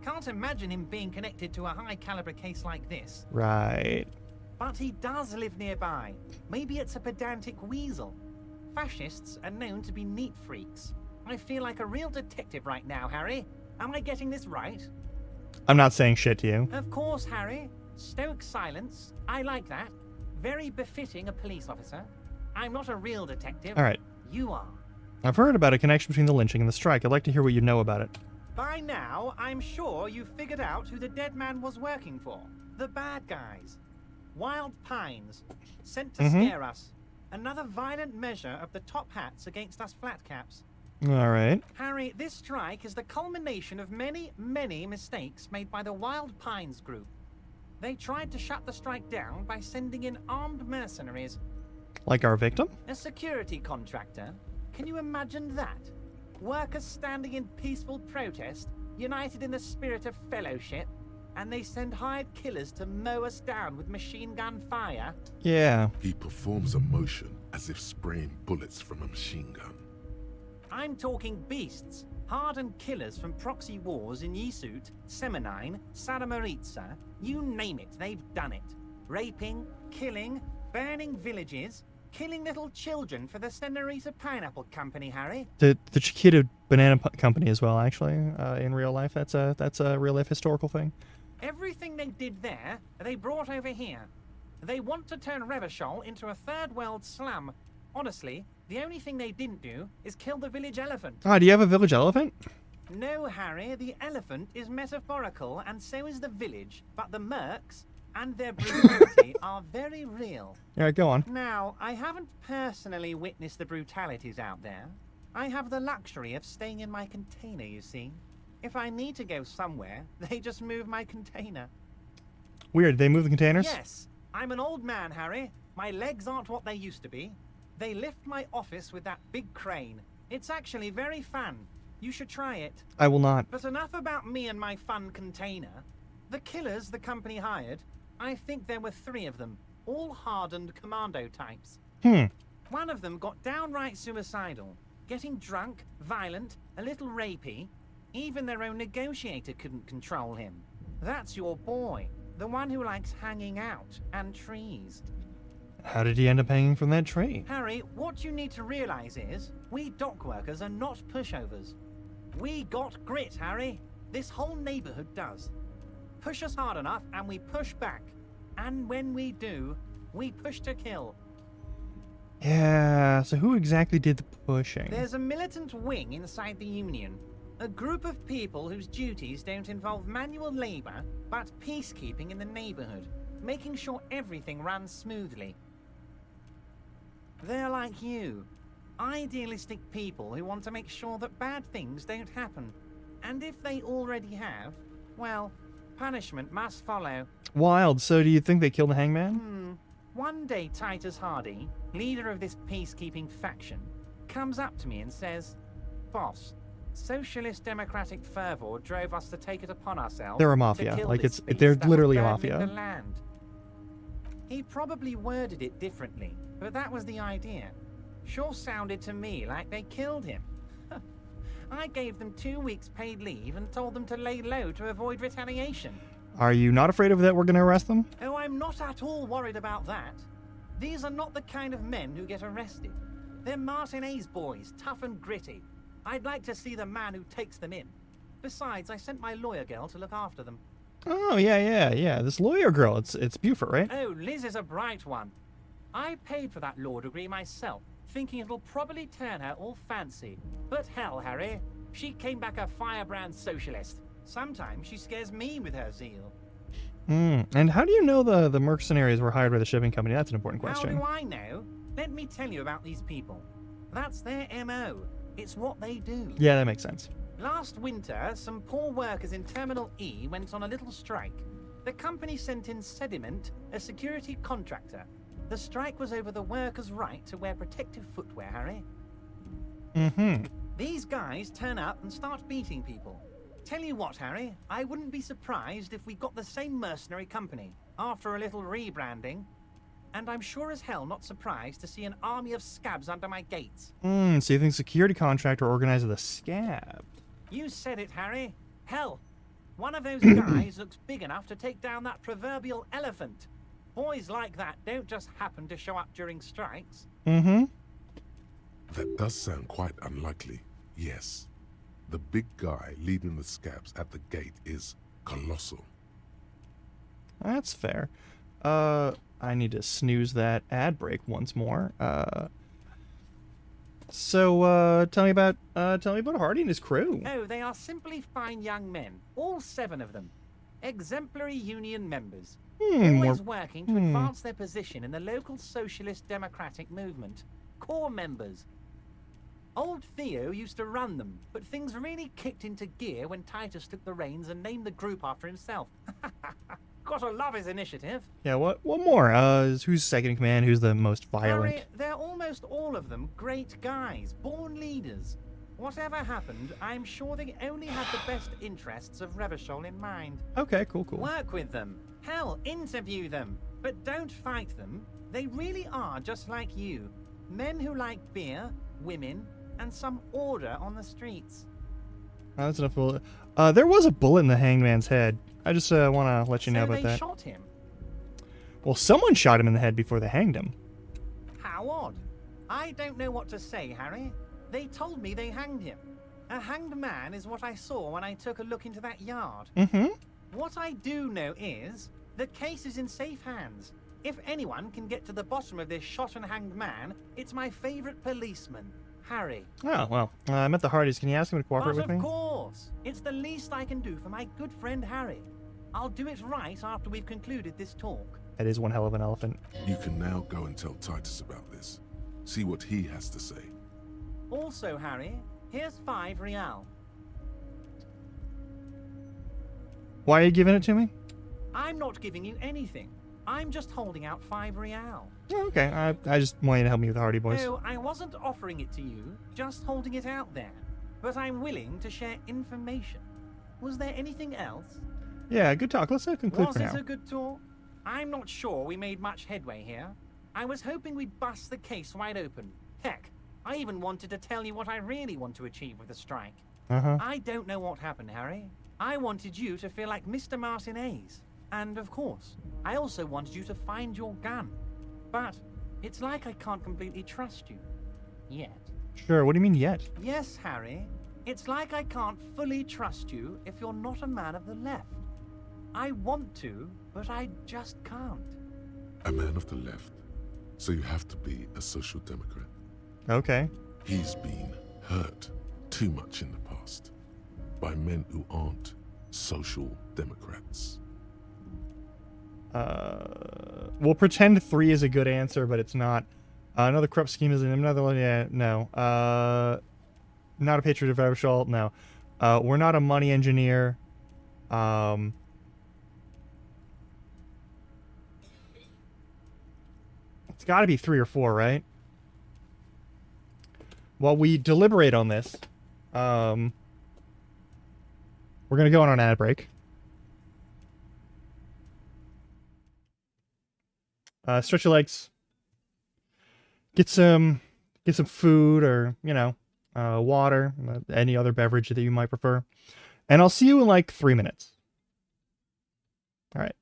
Can't imagine him being connected to a high-caliber case like this. Right. But he does live nearby. Maybe it's a pedantic weasel. Fascists are known to be neat freaks. I feel like a real detective right now, Harry. Am I getting this right? I'm not saying shit to you. Of course, Harry. Stoic silence. I like that. Very befitting a police officer. I'm not a real detective. All right. You are. I've heard about a connection between the lynching and the strike. I'd like to hear what you know about it. By now, I'm sure you've figured out who the dead man was working for. The bad guys. Wild Pines. Sent to scare us. Another violent measure of the top hats against us flatcaps. All right. Harry, this strike is the culmination of many, many mistakes made by the Wild Pines group. They tried to shut the strike down by sending in armed mercenaries. Like our victim? A security contractor. Can you imagine that? Workers standing in peaceful protest, united in the spirit of fellowship, and they send hired killers to mow us down with machine gun fire? Yeah. He performs a motion as if spraying bullets from a machine gun. I'm talking beasts, hardened killers from proxy wars in Yisut, Semenine, Saramaritsa, you name it, they've done it. Raping, killing, burning villages, killing little children for the Senorita Pineapple Company, Harry. The Chiquita Banana Company as well, actually, in real life. That's a real life historical thing. Everything they did there, they brought over here. They want to turn Revachol into a third world slum. Honestly, the only thing they didn't do is kill the village elephant. Ah, do you have a village elephant? No, Harry, the elephant is metaphorical, and so is the village. But the mercs and their brutality are very real. All right, go on. Now, I haven't personally witnessed the brutalities out there. I have the luxury of staying in my container, you see. If I need to go somewhere, they just move my container. Weird, they move the containers? Yes, I'm an old man, Harry. My legs aren't what they used to be. They lift my office with that big crane. It's actually very fun. You should try it. I will not. But enough about me and my fun container. The killers the company hired, I think there were 3 of them, all hardened commando types. One of them got downright suicidal, getting drunk, violent, a little rapey. Even their own negotiator couldn't control him. That's your boy, the one who likes hanging out and trees. How did he end up hanging from that tree? Harry, what you need to realize is, we dock workers are not pushovers. We got grit, Harry. This whole neighborhood does. Push us hard enough and we push back. And when we do, we push to kill. Yeah, so who exactly did the pushing? There's a militant wing inside the Union. A group of people whose duties don't involve manual labor, but peacekeeping in the neighborhood, making sure everything runs smoothly. They're like you. Idealistic people who want to make sure that bad things don't happen. And if they already have, well, punishment must follow. Wild. So do you think they killed the hangman? One day Titus Hardy, leader of this peacekeeping faction, comes up to me and says, "Boss, Socialist Democratic fervor drove us to take it upon ourselves. They're a to mafia. kill Like, this beast they're that was literally a burning mafia. the land." He probably worded it differently, but that was the idea. Sure sounded to me like they killed him. I gave them 2 weeks paid leave and told them to lay low to avoid retaliation. Are you not afraid of that we're going to arrest them? Oh, I'm not at all worried about that. These are not the kind of men who get arrested. They're Martinez boys, tough and gritty. I'd like to see the man who takes them in. Besides, I sent my lawyer girl to look after them. Oh, yeah. This lawyer girl, it's Buford, right? Oh, Liz is a bright one. I paid for that law degree myself, thinking it'll probably turn her all fancy. But hell, Harry, she came back a firebrand socialist. Sometimes she scares me with her zeal. And how do you know the mercenaries were hired by the shipping company? That's an important question. How do I know? Let me tell you about these people. That's their MO. It's what they do. Yeah, that makes sense. Last winter, some poor workers in Terminal E went on a little strike. The company sent in Sediment, a security contractor. The strike was over the workers' right to wear protective footwear, Harry. These guys turn up and start beating people. Tell you what, Harry, I wouldn't be surprised if we got the same mercenary company after a little rebranding. And I'm sure as hell not surprised to see an army of scabs under my gates. So you think security contractor organized the scab? You said it, Harry. Hell, one of those guys looks big enough to take down that proverbial elephant. Boys like that don't just happen to show up during strikes. That does sound quite unlikely, yes. The big guy leading the scabs at the gate is colossal. That's fair. I need to snooze that ad break once more. So tell me about Hardy and his crew. Oh, they are simply fine young men, all 7 of them. Exemplary union members. Always working to advance their position in the local socialist democratic movement. Core members. Old Theo used to run them, but things really kicked into gear when Titus took the reins and named the group after himself. Gotta love his initiative. Yeah, what more? Who's second in command? Who's the most violent? Harry, they're almost all of them great guys, born leaders. Whatever happened, I'm sure they only had the best interests of Revachol in mind. Okay, cool. Work with them. Hell, interview them. But don't fight them. They really are just like you. Men who like beer, women, and some order on the streets. Oh, that's enough bullet. There was a bullet in the hangman's head. I just want to let you know about they that. Shot him. Well, someone shot him in the head before they hanged him. How odd. I don't know what to say, Harry. They told me they hanged him. A hanged man is what I saw when I took a look into that yard. What I do know is the case is in safe hands. If anyone can get to the bottom of this shot and hanged man, it's my favorite policeman, Harry. Oh, well, I met the Hardys. Can you ask him to cooperate with me? Of course. It's the least I can do for my good friend Harry. I'll do it right after we've concluded this talk. That is one hell of an elephant. You can now go and tell Titus about this. See what he has to say. Also, Harry, here's 5 real. Why are you giving it to me? I'm not giving you anything. I'm just holding out 5 real. Oh, okay, I just want you to help me with the Hardy Boys. No, I wasn't offering it to you, just holding it out there. But I'm willing to share information. Was there anything else? Yeah, good talk. Let's conclude Was for it now. a good talk? I'm not sure we made much headway here. I was hoping we'd bust the case wide open. Heck, I even wanted to tell you what I really want to achieve with the strike. I don't know what happened, Harry. I wanted you to feel like Mr. Martinez. And of course, I also wanted you to find your gun. But it's like I can't completely trust you. Yet. Sure, what do you mean yet? Yes, Harry. It's like I can't fully trust you if you're not a man of the left. I want to, but I just can't. A man of the left. So you have to be a social democrat. Okay. He's been hurt too much in the past by men who aren't social democrats. We'll pretend 3 is a good answer, but it's not. Another corrupt scheme is another one. Yeah, no. Not a patriot of Evershall. No. We're not a money engineer. It's got to be 3 or 4, right? While we deliberate on this, we're gonna go on an ad break. Stretch your legs. Get some food or, you know, water, any other beverage that you might prefer. And I'll see you in like 3 minutes. All right.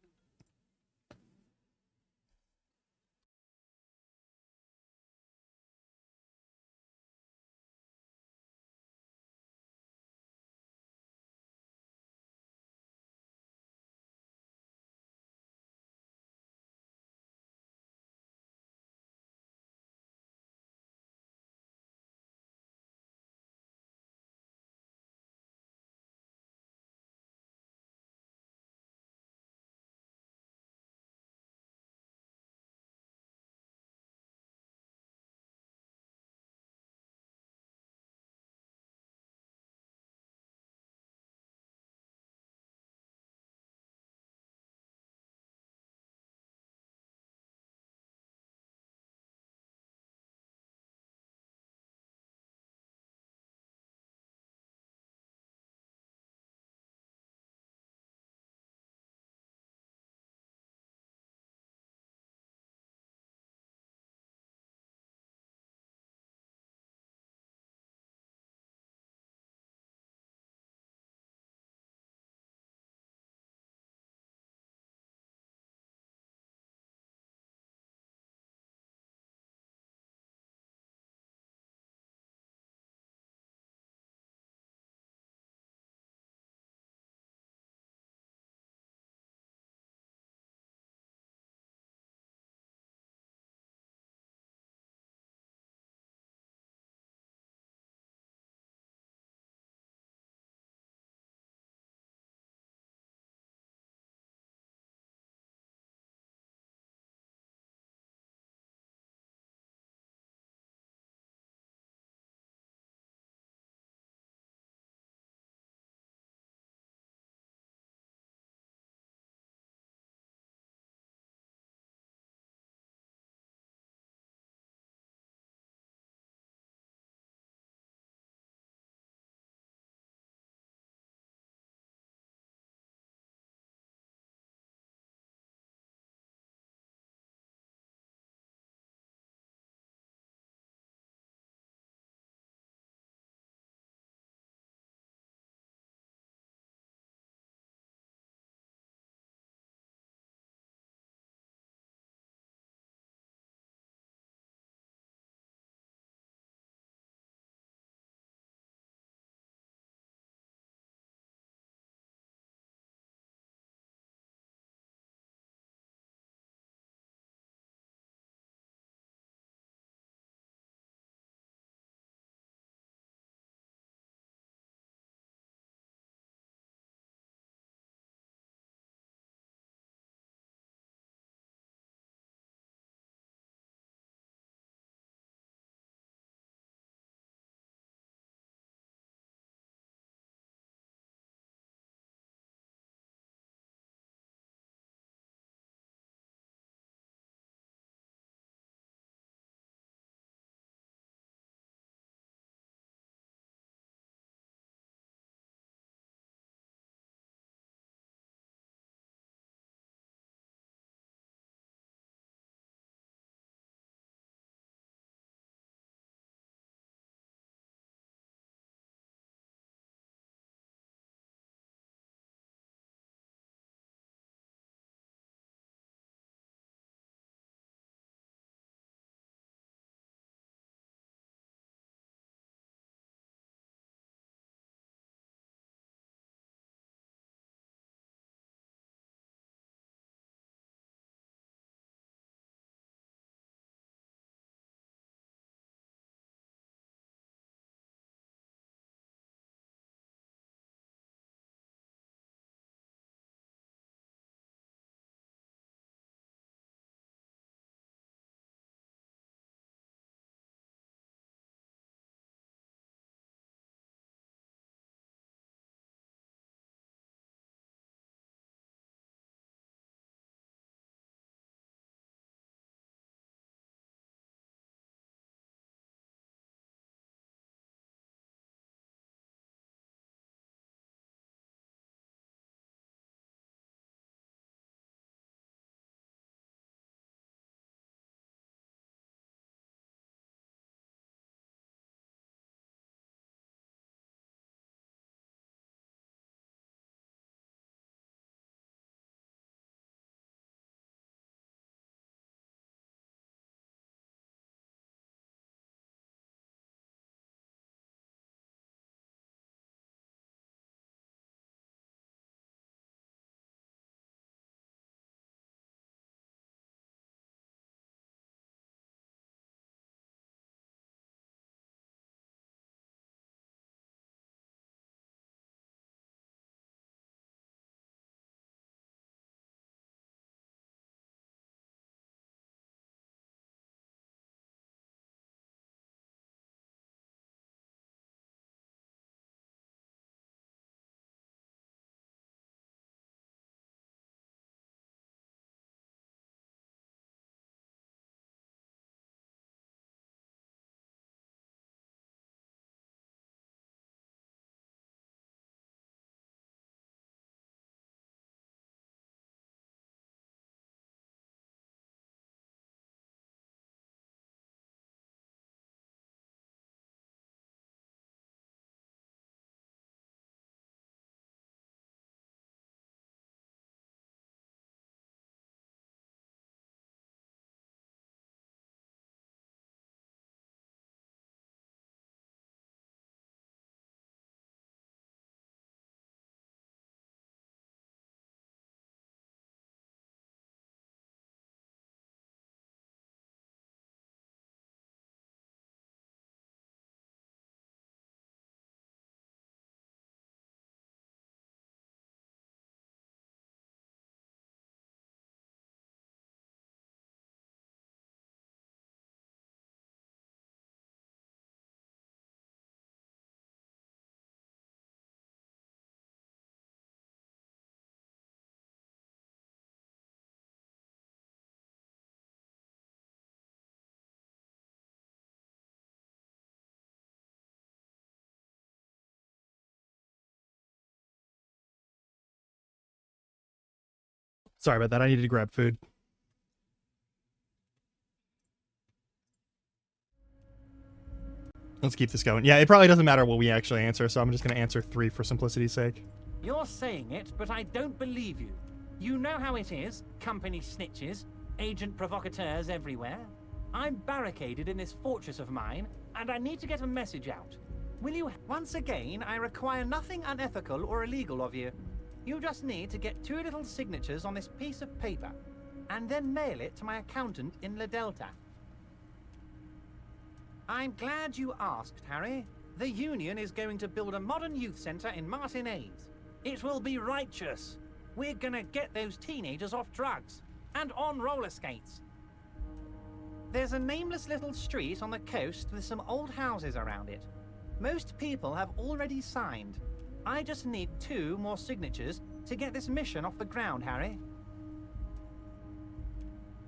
Sorry about that. I needed to grab food. Let's keep this going. Yeah, it probably doesn't matter what we actually answer, so I'm just going to answer 3 for simplicity's sake. You're saying it, but I don't believe you. You know how it is. Company snitches, agent provocateurs everywhere. I'm barricaded in this fortress of mine, and I need to get a message out. Will you... Once again, I require nothing unethical or illegal of you. You just need to get 2 little signatures on this piece of paper, and then mail it to my accountant in La Delta. I'm glad you asked, Harry. The Union is going to build a modern youth centre in Martinez. It will be righteous. We're gonna get those teenagers off drugs and on roller skates. There's a nameless little street on the coast with some old houses around it. Most people have already signed. I just need 2 more signatures to get this mission off the ground, Harry.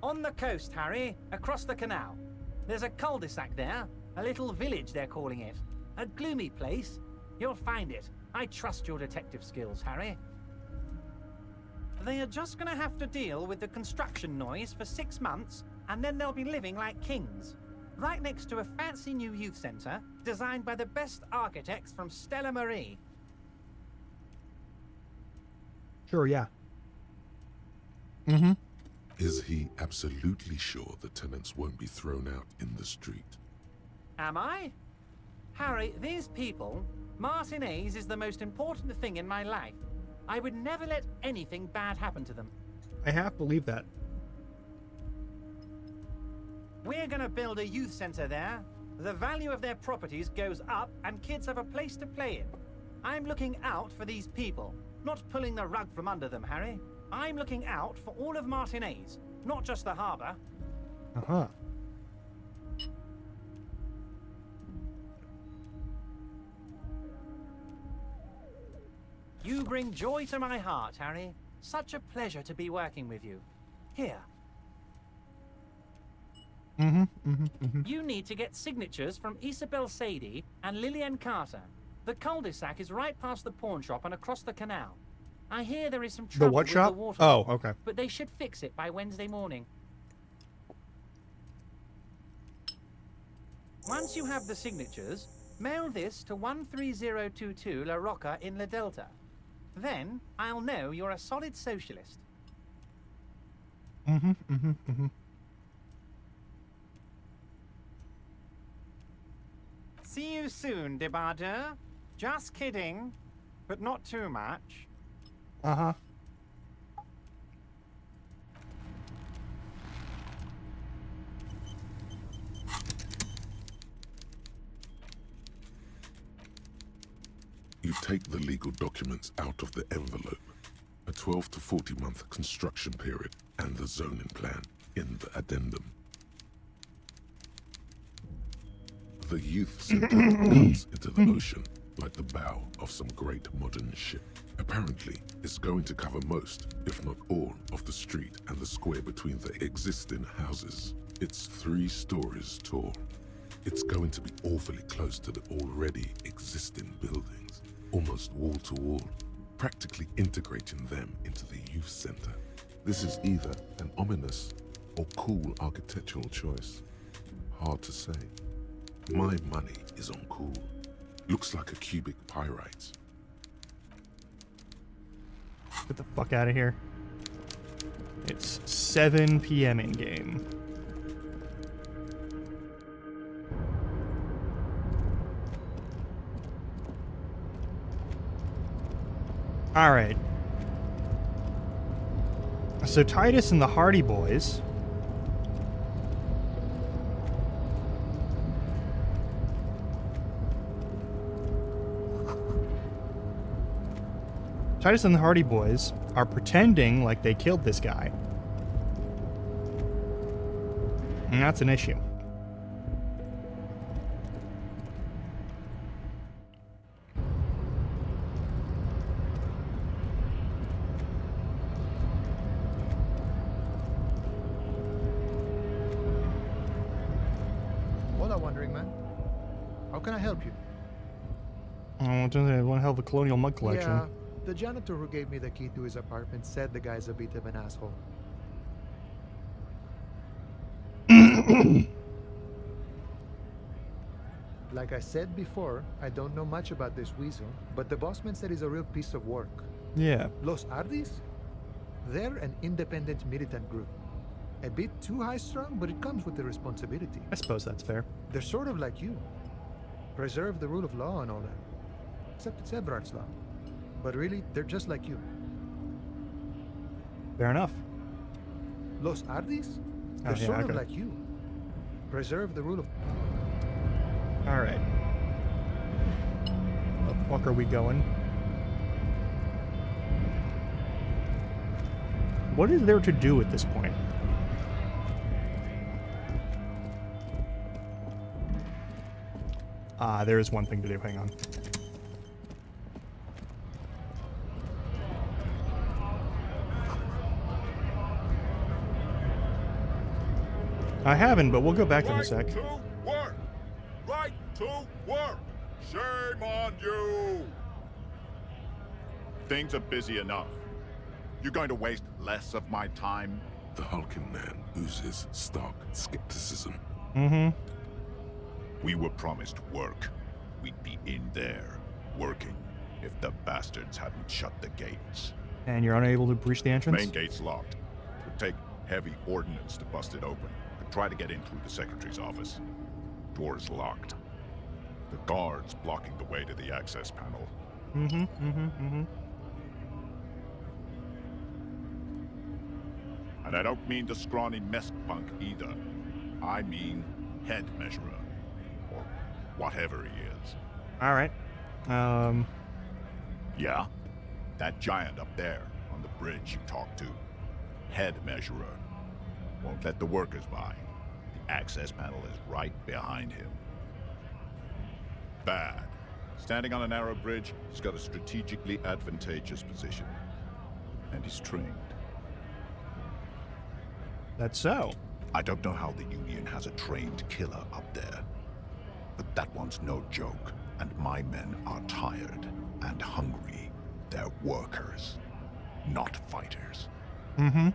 On the coast, Harry, across the canal. There's a cul-de-sac there, a little village they're calling it. A gloomy place. You'll find it. I trust your detective skills, Harry. They are just gonna have to deal with the construction noise for 6 months, and then they'll be living like kings. Right next to a fancy new youth centre, designed by the best architects from Stella Marie. Sure, yeah. Mm-hmm. Is he absolutely sure the tenants won't be thrown out in the street? Am I? Harry, these people, Martinez is the most important thing in my life. I would never let anything bad happen to them. I half believe that. We're gonna build a youth center there. The value of their properties goes up and kids have a place to play in. I'm looking out for these people, not pulling the rug from under them, Harry. I'm looking out for all of Martinez, not just the harbor. Uh-huh. You bring joy to my heart, Harry. Such a pleasure to be working with you. Here. You need to get signatures from Isabel Sadie and Lillian Carter. The cul-de-sac is right past the pawn shop and across the canal. I hear there is some trouble what with shop? the water. Oh, okay. But they should fix it by Wednesday morning. Once you have the signatures, mail this to 13022 La Rocca in La Delta. Then I'll know you're a solid socialist. See you soon, Debardeur. Just kidding, but not too much. Uh-huh. You take the legal documents out of the envelope, a 12 to 40 month construction period, and the zoning plan in the addendum. The youth center goes into the ocean like the bow of some great modern ship. Apparently, it's going to cover most, if not all, of the street and the square between the existing houses. It's 3 stories tall. It's going to be awfully close to the already existing buildings, almost wall to wall, practically integrating them into the youth center. This is either an ominous or cool architectural choice. Hard to say. My money is on cool. Looks like a cubic pyrite. Get the fuck out of here. It's 7 p.m. in game. All right. So Titus and the Hardy Boys are pretending like they killed this guy. And that's an issue. Hola, Wandering Man. How can I help you? Oh, one hell of a colonial mug collection. Yeah, The janitor who gave me the key to his apartment said the guy's a bit of an asshole. Like I said before, I don't know much about this weasel, but the bossman said he's a real piece of work. Yeah. Los Ardis? They're an independent militant group. A bit too high-strung, but it comes with the responsibility. I suppose that's fair. They're sort of like you. Preserve the rule of law and all that. Except it's Everard's law. But really, they're just like you. Fair enough. Los Ardis? Oh, They're yeah, sort okay. of like you. Preserve the rule of... Alright. Where the fuck are we going? What is there to do at this point? Ah, there is one thing to do. Hang on. I haven't, but we'll go back in a sec. To work! Right to work! Shame on you! Things are busy enough. You're going to waste less of my time? The hulking man oozes stark skepticism. Mm-hmm. We were promised work. We'd be in there, working, if the bastards hadn't shut the gates. And you're unable to breach the entrance? Main gate's locked. Would take heavy ordnance to bust it open. Could try to get in through the secretary's office. Door's locked. The guards blocking the way to the access panel. Mm-hmm, mm-hmm, mm-hmm. And I don't mean the scrawny mess punk either. I mean head measurer. Or whatever he is. Alright. Yeah? That giant up there on the bridge you talked to. Head measurer. Won't let the workers by. The access panel is right behind him. Bad. Standing on a narrow bridge, he's got a strategically advantageous position. And he's trained. That's so. I don't know how the Union has a trained killer up there. But that one's no joke. And my men are tired and hungry. They're workers, not fighters. Mm-hmm.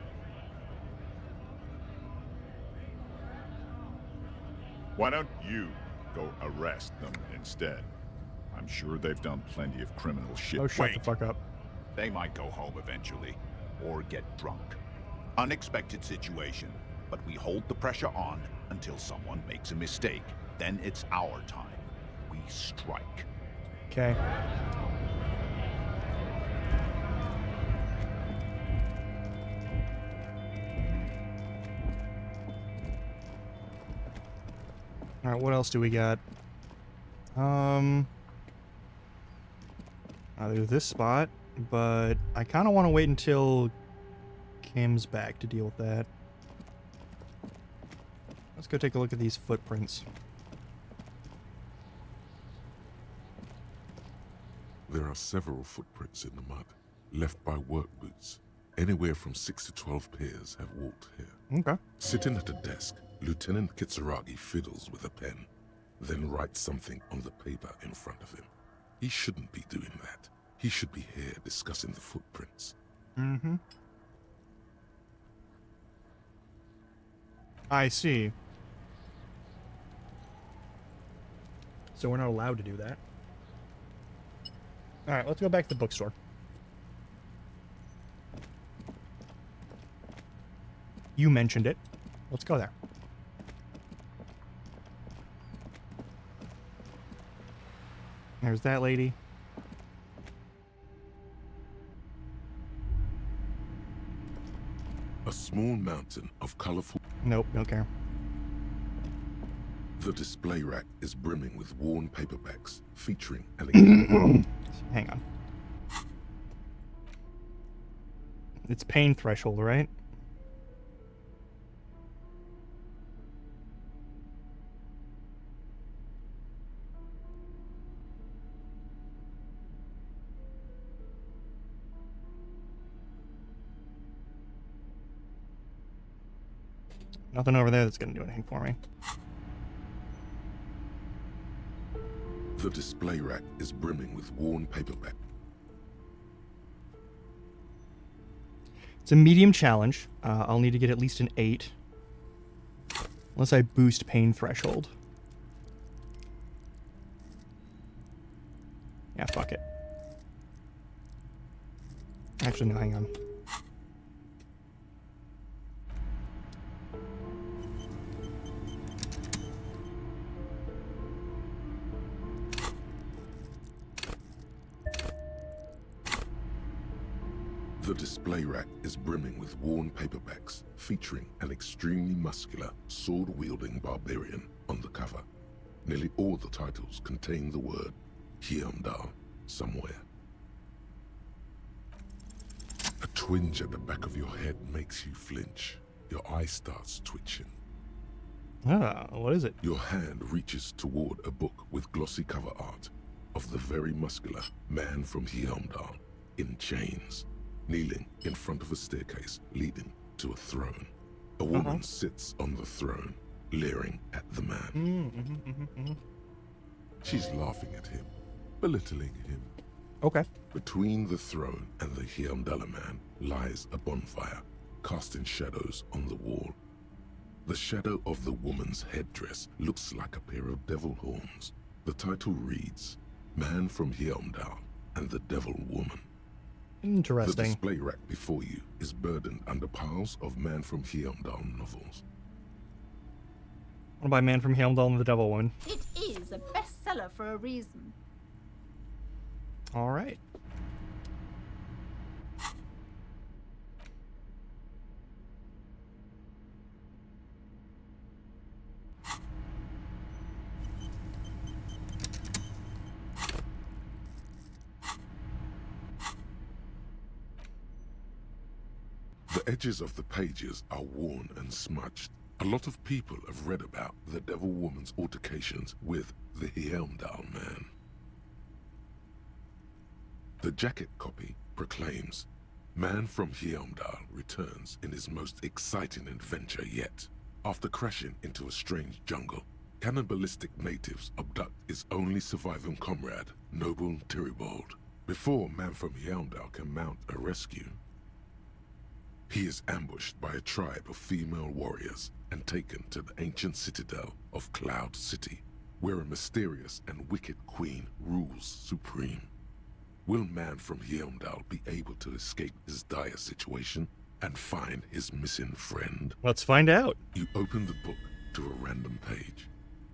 Why don't you go arrest them instead? I'm sure they've done plenty of criminal shit. Oh, shut the fuck up. They might go home eventually, or get drunk. Unexpected situation, but we hold the pressure on until someone makes a mistake. Then it's our time. We strike. Okay. Alright, what else do we got? There's this spot, but I kind of want to wait until Kim's back to deal with that. Let's go take a look at these footprints. There are several footprints in the mud, left by work boots. Anywhere from 6 to 12 pairs have walked here. Okay. Sitting at a desk, Lieutenant Kitsuragi fiddles with a pen, then writes something on the paper in front of him. He shouldn't be doing that. He should be here discussing the footprints. Mm-hmm. I see. So we're not allowed to do that. Alright, let's go back to the bookstore. You mentioned it. Let's go there. There's that lady. A small mountain of colorful... Nope, don't care. The display rack is brimming with worn paperbacks featuring an... Hang on. It's pain threshold, right? Nothing over there that's going to do anything for me. The display rack is brimming with worn paperback. It's a medium challenge. I'll need to get at least an 8. Unless I boost pain threshold. Yeah, fuck it. Actually, no, hang on. The display rack is brimming with worn paperbacks featuring an extremely muscular, sword-wielding barbarian on the cover. Nearly all the titles contain the word Heimdall somewhere. A twinge at the back of your head makes you flinch. Your eye starts twitching. Ah, what is it? Your hand reaches toward a book with glossy cover art of the very muscular man from Heimdall in chains, kneeling in front of a staircase leading to a throne. A woman sits on the throne, leering at the man. She's laughing at him, belittling him. Okay. Between the throne and the Heimdall man lies a bonfire, casting shadows on the wall. The shadow of the woman's headdress looks like a pair of devil horns. The title reads, Man from Heimdall and the Devil Woman. Interesting. The display rack before you is burdened under piles of Man from Heimdall novels. I want to buy Man from Heimdall and the Devil Woman. It is a bestseller for a reason. All right. The edges of the pages are worn and smudged. A lot of people have read about the Devil Woman's altercations with the Heimdall man. The jacket copy proclaims, Man from Heimdall returns in his most exciting adventure yet. After crashing into a strange jungle, cannibalistic natives abduct his only surviving comrade, Noble Tyribald. Before Man from Heimdall can mount a rescue, he is ambushed by a tribe of female warriors and taken to the ancient citadel of Cloud City, where a mysterious and wicked queen rules supreme. Will Man from Heimdall be able to escape his dire situation and find his missing friend? Let's find out. You open the book to a random page.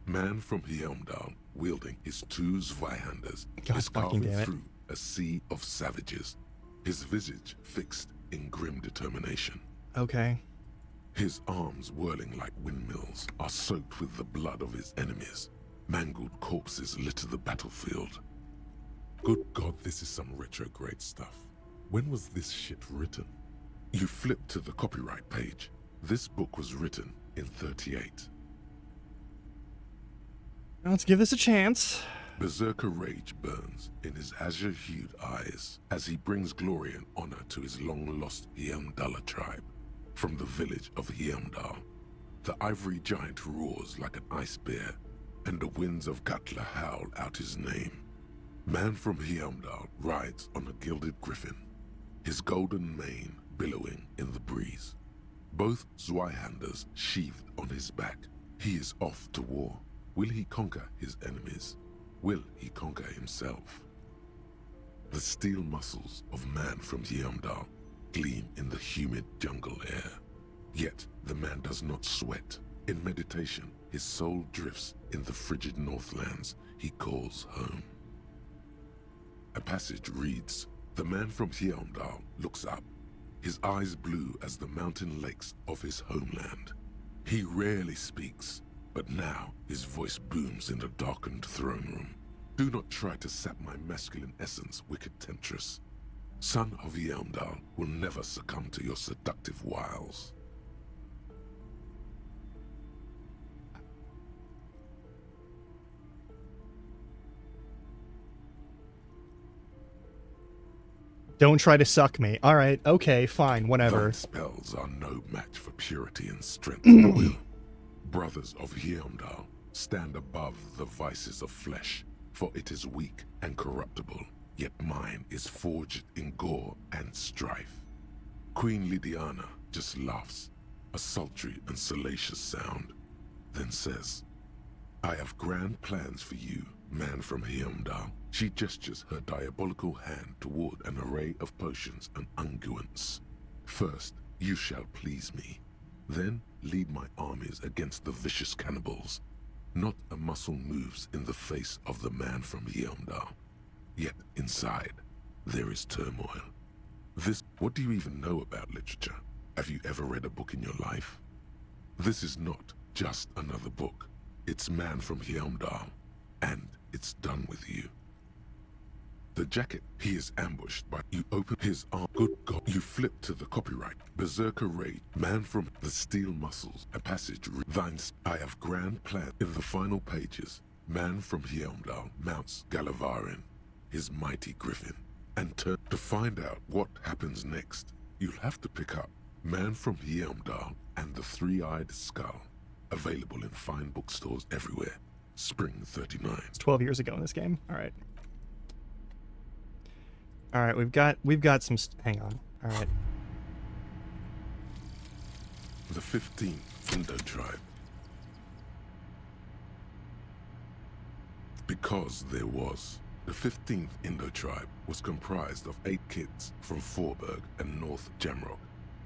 Man from Heimdall, wielding his 2 Zweihanders, is carving through a sea of savages, his visage fixed in grim determination. Okay. His arms, whirling like windmills, are soaked with the blood of his enemies. Mangled corpses litter the battlefield. Good God, this is some retrograde stuff. When was this shit written? You flip to the copyright page. This book was written in 38. Let's give this a chance. Berserker rage burns in his azure-hued eyes as he brings glory and honor to his long-lost Heimdall tribe. From the village of Heimdall, the ivory giant roars like an ice bear, and the winds of Gatla howl out his name. Man from Heimdall rides on a gilded griffin, his golden mane billowing in the breeze. Both Zweihanders sheathed on his back. He is off to war. Will he conquer his enemies? Will he conquer himself? The steel muscles of Man from Heimdall gleam in the humid jungle air. Yet the man does not sweat. In meditation, his soul drifts in the frigid northlands he calls home. A passage reads, The man from Heimdall looks up, his eyes blue as the mountain lakes of his homeland. He rarely speaks, but now his voice booms in the darkened throne room. Do not try to sap my masculine essence, wicked temptress. Son of Heimdall will never succumb to your seductive wiles. Don't try to suck me. All right, okay, fine, whatever. Thine spells are no match for purity and strength of will. Brothers of Heimdall, stand above the vices of flesh, for it is weak and corruptible, yet mine is forged in gore and strife. Queen Lydiana just laughs, a sultry and salacious sound, then says, I have grand plans for you, man from Heimdall. She gestures her diabolical hand toward an array of potions and unguents. First, you shall please me. Then lead my armies against the vicious cannibals. Not a muscle moves in the face of the man from Heimdall. Yet inside, there is turmoil. What do you even know about literature? Have you ever read a book in your life? This is not just another book. It's Man from Heimdall, and it's done with you. The jacket, he is ambushed, but you open his arm. Good God, you flip to the copyright. Berserker Rage, Man from the Steel Muscles, a passage. Thines, I have grand plan. In the final pages, Man from Heimdall mounts Galavarin, his mighty griffin, and turn to find out what happens next. You'll have to pick up Man from Heimdall and the Three-Eyed Skull, available in fine bookstores everywhere. Spring 39. It's 12 years ago in this game. All right. All right, we've got some. Hang on. All right. The 15th Indo tribe. Because there was. The 15th Indo tribe was comprised of 8 kids from Forberg and North Jamrock,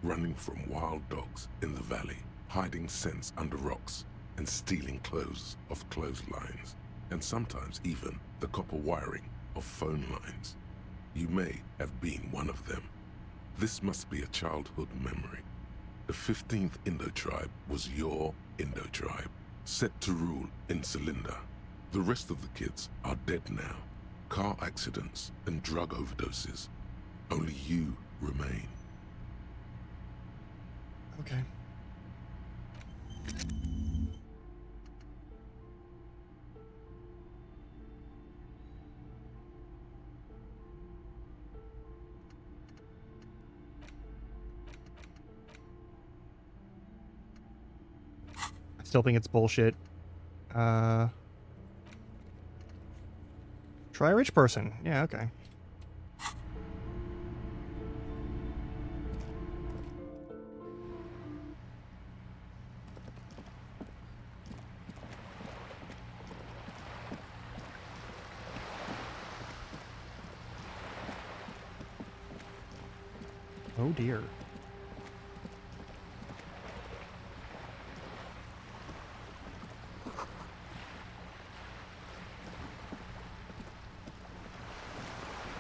running from wild dogs in the valley, hiding scents under rocks, and stealing clothes off clotheslines, and sometimes even the copper wiring of phone lines. You may have been one of them. This must be a childhood memory. The 15th Indo tribe was your Indo tribe, set to rule in Celinda. The rest of the kids are dead now. Car accidents and drug overdoses. Only you remain. Okay. I still think it's bullshit. Try a rich person. Yeah, okay. Oh dear.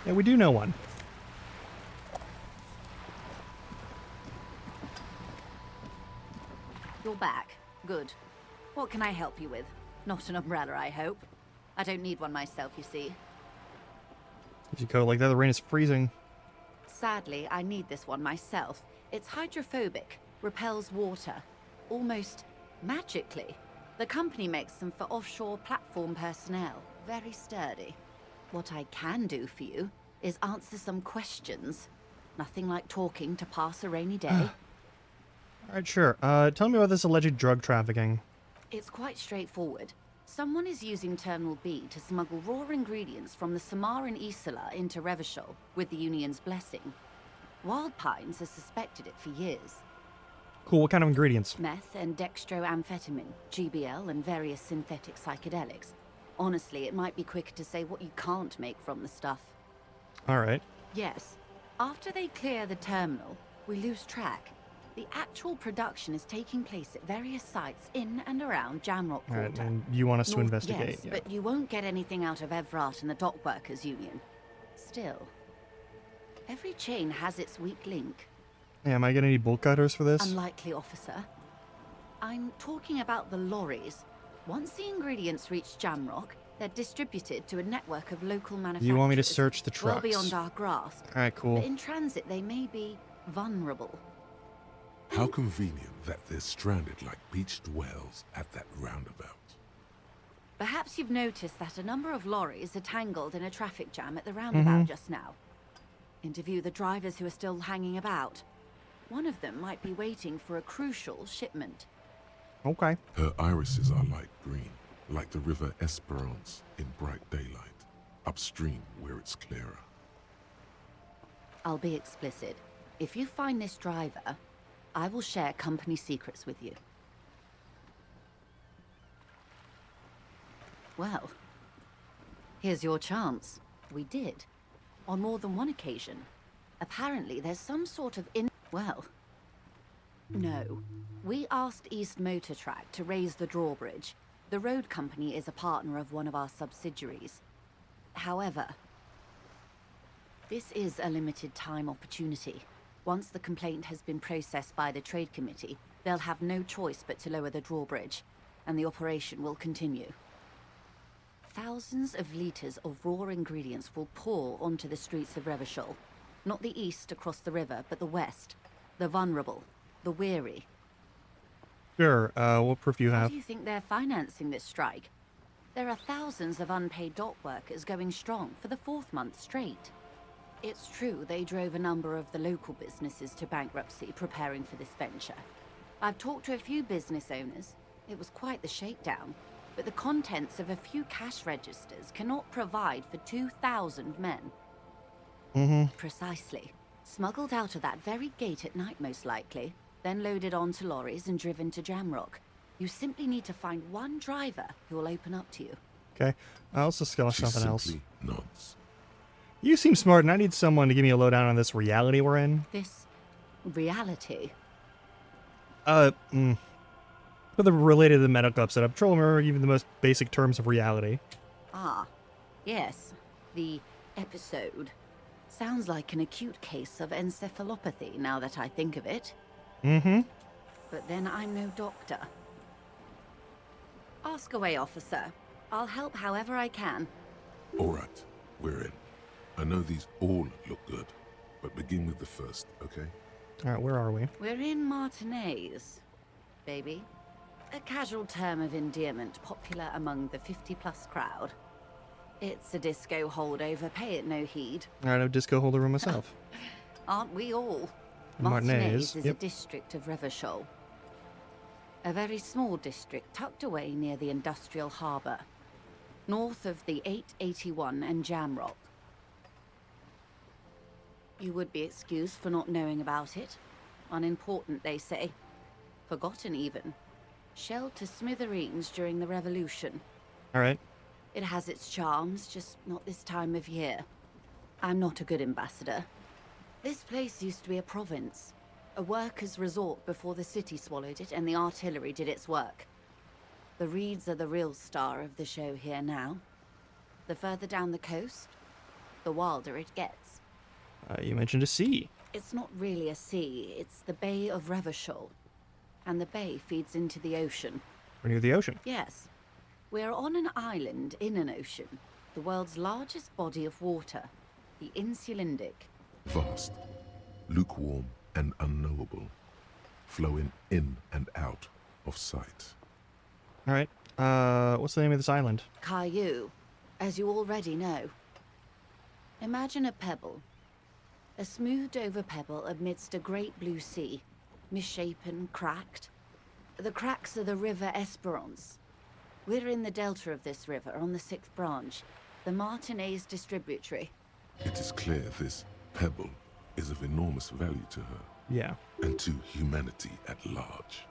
Yeah, we do know one. You're back. Good. What can I help you with? Not an umbrella, I hope. I don't need one myself, you see. If you go like that, the rain is freezing. Sadly, I need this one myself. It's hydrophobic, repels water, almost magically. The company makes them for offshore platform personnel. Very sturdy. What I can do for you is answer some questions. Nothing like talking to pass a rainy day. Alright, sure. Tell me about this alleged drug trafficking. It's quite straightforward. Someone is using Terminal B to smuggle raw ingredients from the Samar and Isola into Revachol with the Union's blessing. Wild Pines has suspected it for years. Cool, what kind of ingredients? Meth and dextroamphetamine, GBL, and various synthetic psychedelics. Honestly, it might be quicker to say what you can't make from the stuff. Alright. Yes. After they clear the terminal, we lose track. The actual production is taking place at various sites in and around Jamrock Quarter. Alright, and you want us to investigate. Yes, Yeah. but you won't get anything out of Evrat and the Dock Workers Union. Still, every chain has its weak link. Yeah, am I gonna need bolt cutters for this? Unlikely, officer. I'm talking about the lorries. Once the ingredients reach Jamrock, they're distributed to a network of local manufacturers. You want me to search the Well trucks? beyond our grasp. Alright, cool. But in transit, they may be vulnerable. How convenient that they're stranded like beached whales at that roundabout. Perhaps you've noticed that a number of lorries are tangled in a traffic jam at the roundabout just now. Interview the drivers who are still hanging about. One of them might be waiting for a crucial shipment. Okay. Her irises are light green, like the river Esperance in bright daylight, upstream where it's clearer. I'll be explicit. If you find this driver, I will share company secrets with you. Well, here's your chance. We did. On more than one occasion. Apparently, there's some sort of well, no. We asked East Motor Track to raise the drawbridge. The road company is a partner of one of our subsidiaries. However, this is a limited time opportunity. Once the complaint has been processed by the Trade Committee, they'll have no choice but to lower the drawbridge, and the operation will continue. Thousands of liters of raw ingredients will pour onto the streets of Revachol. Not the east across the river, but the west. The vulnerable, the weary. Sure, what proof do you How have? do you think they're financing this strike? There are thousands of unpaid dock workers going strong for the 4th month straight. It's true they drove a number of the local businesses to bankruptcy preparing for this venture. I've talked to a few business owners. It was quite the shakedown. But the contents of a few cash registers cannot provide for 2,000 men. Precisely. Smuggled out of that very gate at night, most likely, then loaded onto lorries and driven to Jamrock. You simply need to find one driver who will open up to you. Okay, let's discuss She something else. simply nods. You seem smart, and I need someone to give me a lowdown on this reality we're in. This reality? Whether related to the medical upset, I'm trying to remember even the most basic terms of reality. Ah, yes. The episode. Sounds like an acute case of encephalopathy, now that I think of it. But then I'm no doctor. Ask away, officer. I'll help however I can. All right, we're in. I know these all look good, but begin with the first, okay? All right, where are we? We're in Martinez, baby. A casual term of endearment popular among the 50-plus crowd. It's a disco holdover, pay it no heed. All right, I'm disco holder room myself. Aren't we all? Martinez, is yep. a district of Revachol. A very small district tucked away near the industrial harbour, north of the 881 and Jamrock. You would be excused for not knowing about it. Unimportant, they say. Forgotten, even. Shelled to smithereens during the Revolution. All right. It has its charms, just not this time of year. I'm not a good ambassador. This place used to be a province. A workers' resort before the city swallowed it and the artillery did its work. The Reeds are the real star of the show here now. The further down the coast, the wilder it gets. You mentioned a sea. It's not really a sea, it's the Bay of Revachol. And the bay feeds into the ocean. We're near the ocean. Yes. We're on an island in an ocean. The world's largest body of water. The Insulindic. Vast, lukewarm, and unknowable, flowing in and out of sight. All right. What's the name of this island? Caillou, as you already know. Imagine a pebble. A smoothed-over pebble amidst a great blue sea. Misshapen, cracked. The cracks are the River Esperance. We're in the delta of this river, on the 6th branch, the Martinez distributary. It is clear this pebble is of enormous value to her. Yeah. And to humanity at large.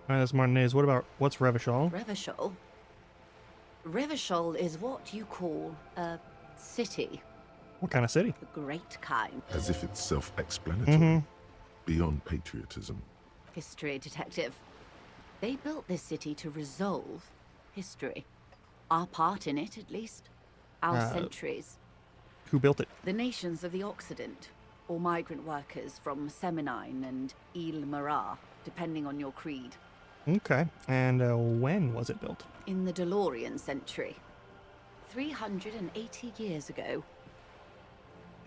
All right, that's Martinez. What's Revachol? Revachol? Revachol is what you call a city. What kind of city? The great kind. As if it's self-explanatory. Beyond patriotism. History detective. They built this city to resolve history. Our part in it, at least. Our centuries. Who built it? The nations of the Occident, or migrant workers from Seminine and Ile Marat, depending on your creed. Okay. And when was it built? In the DeLorean century. 380 years ago.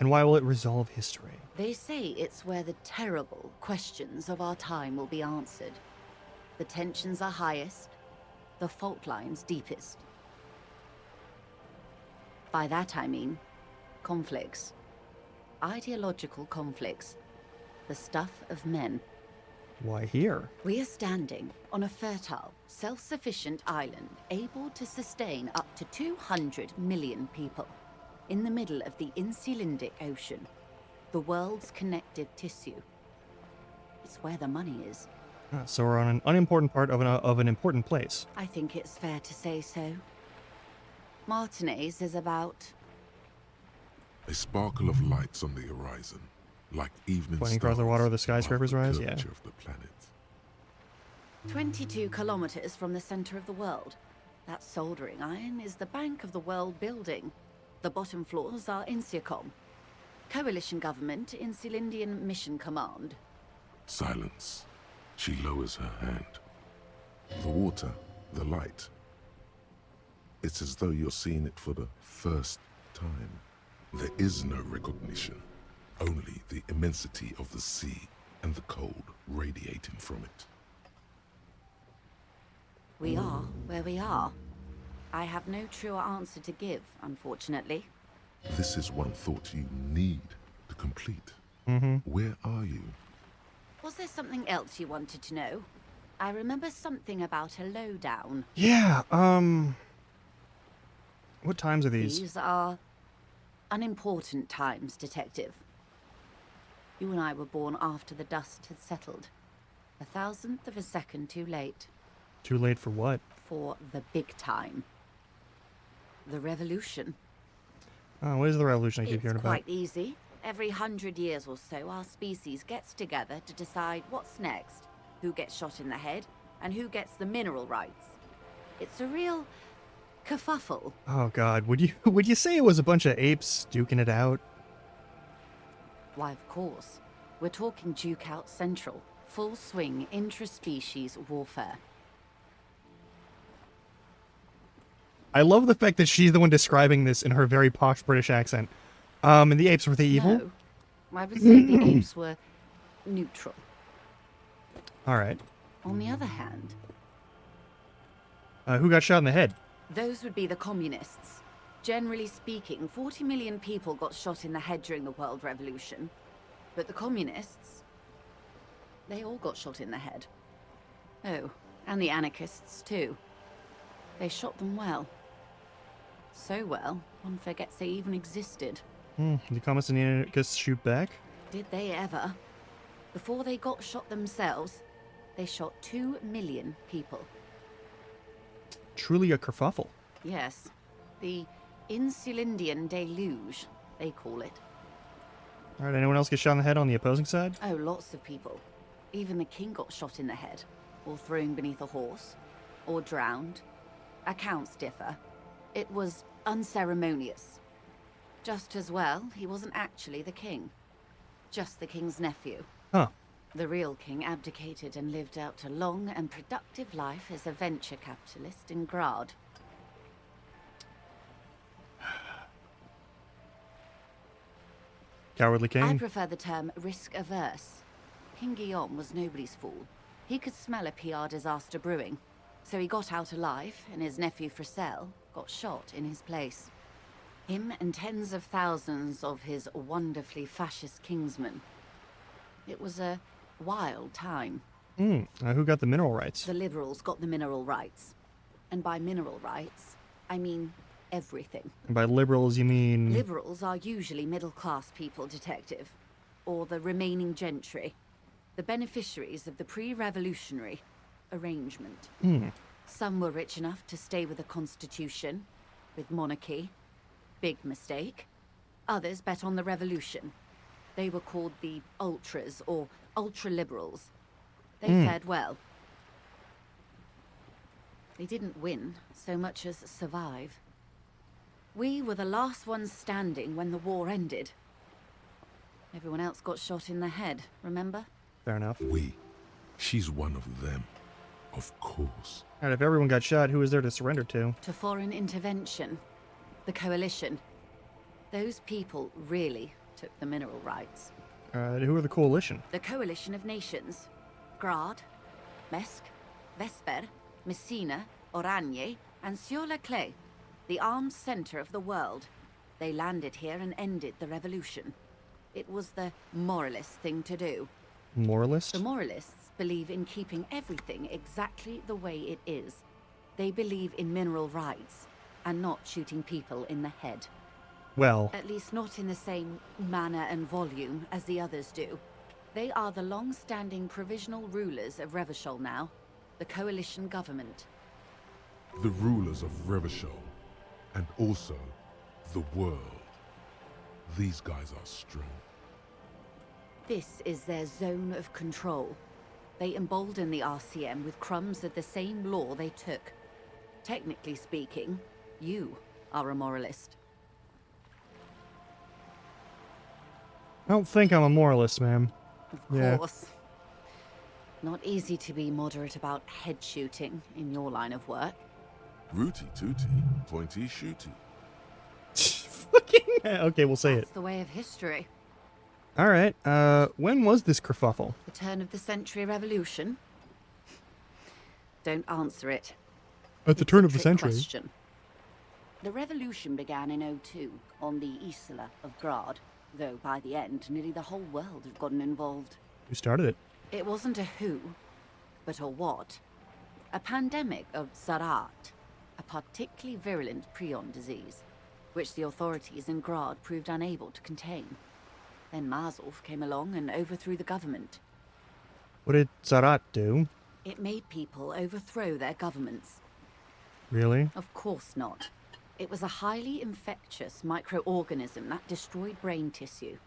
And why will it resolve history? They say it's where the terrible questions of our time will be answered. The tensions are highest, the fault lines deepest. By that I mean conflicts. Ideological conflicts. The stuff of men. Why here? We are standing on a fertile, self-sufficient island able to sustain up to 200 million people in the middle of the Insulindic Ocean. The world's connective tissue. It's where the money is. So we're on an unimportant part of an important place. I think it's fair to say so. Martinez is about... A sparkle of lights on the horizon, like evening Pointing across the water where the skyscrapers rise, yeah. Of the planet. 22 kilometers from the center of the world. That soldering iron is the bank of the world building. The bottom floors are Insiacom. Coalition government, Insulindian Mission Command. Silence. She lowers her hand. The water, the light. It's as though you're seeing it for the first time. There is no recognition, only the immensity of the sea and the cold radiating from it. We are where we are. I have no truer answer to give, unfortunately. This is one thought you need to complete. Where are you? Was there something else you wanted to know? I remember something about a lowdown. Yeah, what times are these? These are unimportant times, Detective. You and I were born after the dust had settled. 1,000th of a second too late. Too late for what? For the big time. The revolution. Oh, what is the revolution I keep It's hearing about? quite easy. Every 100 years or so, our species gets together to decide what's next, who gets shot in the head, and who gets the mineral rights. It's a real kerfuffle. Oh God, would you say it was a bunch of apes duking it out? Why, of course. We're talking Duke Out Central. Full swing intraspecies warfare. I love the fact that she's the one describing this in her very posh British accent. And the apes were the evil? No, I would say the apes were neutral. Alright. On the other hand, Who got shot in the head? those would be the communists. Generally speaking, 40 million people got shot in the head during the World Revolution. But the communists, they all got shot in the head. Oh, and the anarchists too. They shot them well. So well, one forgets they even existed. The communists and the anarchists shoot back? Did they ever? Before they got shot themselves, they shot 2 million people. Truly a kerfuffle. Yes, the Insulindian deluge, they call it. Alright, anyone else get shot in the head on the opposing side? Oh, lots of people. Even the king got shot in the head, or thrown beneath a horse, or drowned. Accounts differ. It was unceremonious. Just as well, he wasn't actually the king. Just the king's nephew. Huh. The real king abdicated and lived out a long and productive life as a venture capitalist in Grad. Cowardly I king? prefer the term risk-averse. King Guillaume was nobody's fool. He could smell a PR disaster brewing, so he got out alive, and his nephew Fricelle got shot in his place. Him and tens of thousands of his wonderfully fascist kingsmen. It was a wild time. Who got the mineral rights? The liberals got the mineral rights. And by mineral rights, I mean everything. And by liberals, you mean... Liberals are usually middle-class people, Detective. Or the remaining gentry. The beneficiaries of the pre-revolutionary arrangement. Some were rich enough to stay with the Constitution, with monarchy. Big mistake. Others bet on the revolution. They were called the ultras, or ultra-liberals. They fared well. They didn't win so much as survive. We were the last ones standing when the war ended. Everyone else got shot in the head, remember? Fair enough. She's one of them. Of course. Alright, if everyone got shot, who was there to surrender to? To foreign intervention. The coalition. Those people really took the mineral rights. Who are the coalition? The coalition of nations. Grad, Mesk, Vesper, Messina, Oranje, and Sur-le-Clay. The armed center of the world. They landed here and ended the revolution. It was the moralist thing to do. Moralist? The moralists believe in keeping everything exactly the way it is. They believe in mineral rights, and not shooting people in the head. well, At least not in the same manner and volume as the others do. They are the long-standing provisional rulers of Revachol now, the coalition government. The rulers of Revachol, and also the world. These guys are strong. This is their zone of control. They embolden the RCM with crumbs of the same law they took. Technically speaking, you are a moralist. I don't think I'm a moralist, ma'am. Of course. Not easy to be moderate about head shooting in your line of work. Rooty tooty, pointy shooty. Okay, we'll say That's it. the way of history. All right. When was this kerfuffle? The turn of the century revolution? Don't answer it. At the turn of the Trick century. question. The revolution began in 02 on the Isla of Grad, though by the end, nearly the whole world had gotten involved. Who started it? It wasn't a who, but a what. A pandemic of Zarat, a particularly virulent prion disease, which the authorities in Grad proved unable to contain. Then Mazov came along and overthrew the government. What did Zarat do? It made people overthrow their governments. Really? Of course not. It was a highly infectious microorganism that destroyed brain tissue.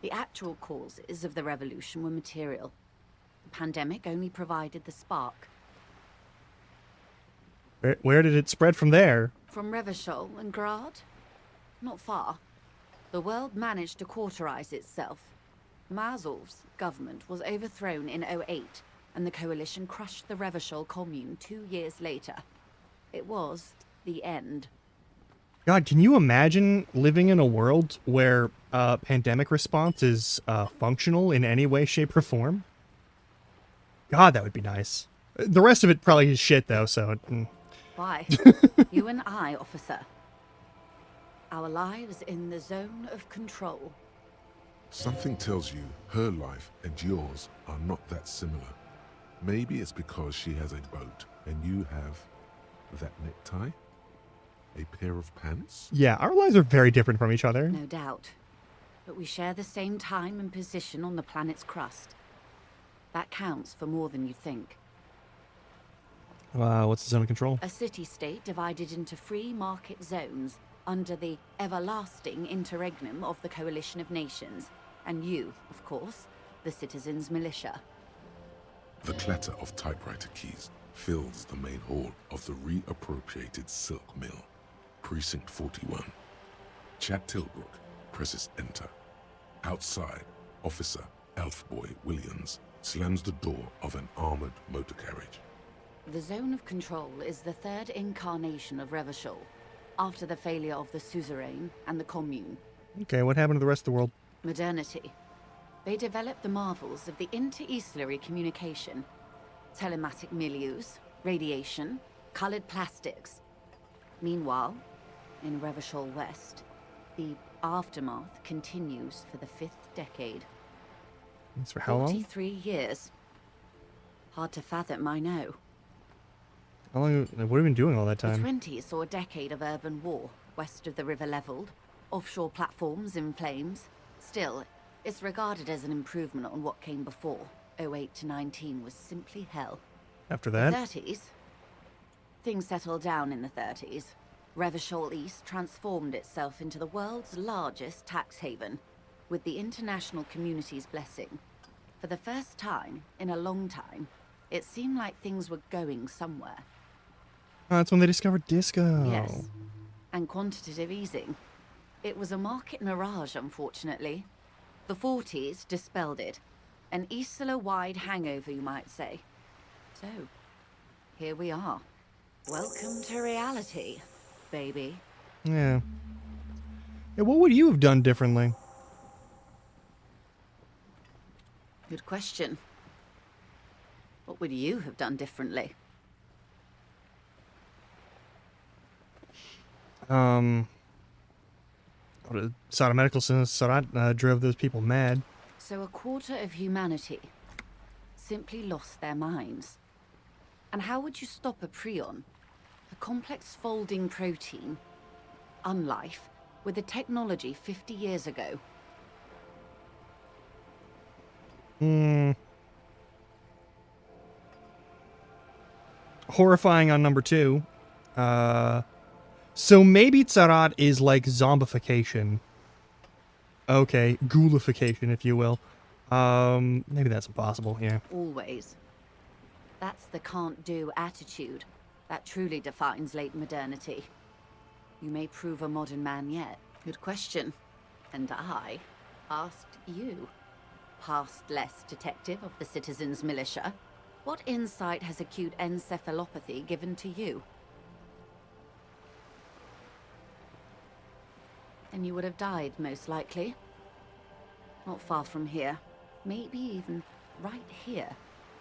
The actual causes of the revolution were material. The pandemic only provided the spark. Where did it spread from there? From Revachol and Grad? Not far. The world managed to cauterize itself. Mazov's government was overthrown in 08, and the coalition crushed the Revachol commune 2 years later. It was the end. God, can you imagine living in a world where pandemic response is functional in any way, shape, or form? God, that would be nice. The rest of it probably is shit, though, so... Why? You and I, officer. Our lives in the zone of control. Something tells you her life and yours are not that similar. Maybe it's because she has a boat and you have that necktie? A pair of pants? Yeah, our lives are very different from each other. No doubt. But we share the same time and position on the planet's crust. That counts for more than you think. What's the zone of control? A city-state divided into free market zones under the everlasting interregnum of the Coalition of Nations. And you, of course, the citizens' militia. The clatter of typewriter keys fills the main hall of the reappropriated silk mill. Precinct 41. Chad Tilbrook presses enter. Outside, Officer Elfboy Williams slams the door of an armored motor carriage. The zone of control is the third incarnation of Revachol, after the failure of the suzerain and the commune. Okay, what happened to the rest of the world? Modernity. They developed the marvels of the inter-eastlery communication, telematic milieus, radiation, colored plastics. Meanwhile, in Revachol West, the aftermath continues for the 5th decade. That's for how long? 43 years. Hard to fathom, I know. How long? What have you been doing all that The time? 20s saw a decade of urban war, west of the river leveled, offshore platforms in flames. Still, it's regarded as an improvement on what came before. 08 to 19 was simply hell. After that? The 30s? Things settled down in the 30s. Revachol East transformed itself into the world's largest tax haven, with the international community's blessing. For the first time in a long time, it seemed like things were going somewhere. Oh, that's when they discovered disco. Yes. And quantitative easing. It was a market mirage, unfortunately. The 40s dispelled it. An Isla-wide hangover, you might say. So, here we are. Welcome to reality, baby. Yeah. Yeah, what would you have done differently? Good question. What would you have done differently? Sada Medical Center Sarat drove those people mad. So a quarter of humanity simply lost their minds. And how would you stop a prion, a complex folding protein, unlife, with the technology 50 years ago. Horrifying on number 2. So maybe Tsarat is like zombification. Okay, ghoulification, if you will. Maybe that's impossible, yeah. Always. That's the can't-do attitude that truly defines late modernity. You may prove a modern man yet. Good question. And I asked you, past-less detective of the Citizens Militia, what insight has acute encephalopathy given to you? And you would have died, most likely. Not far from here. Maybe even right here,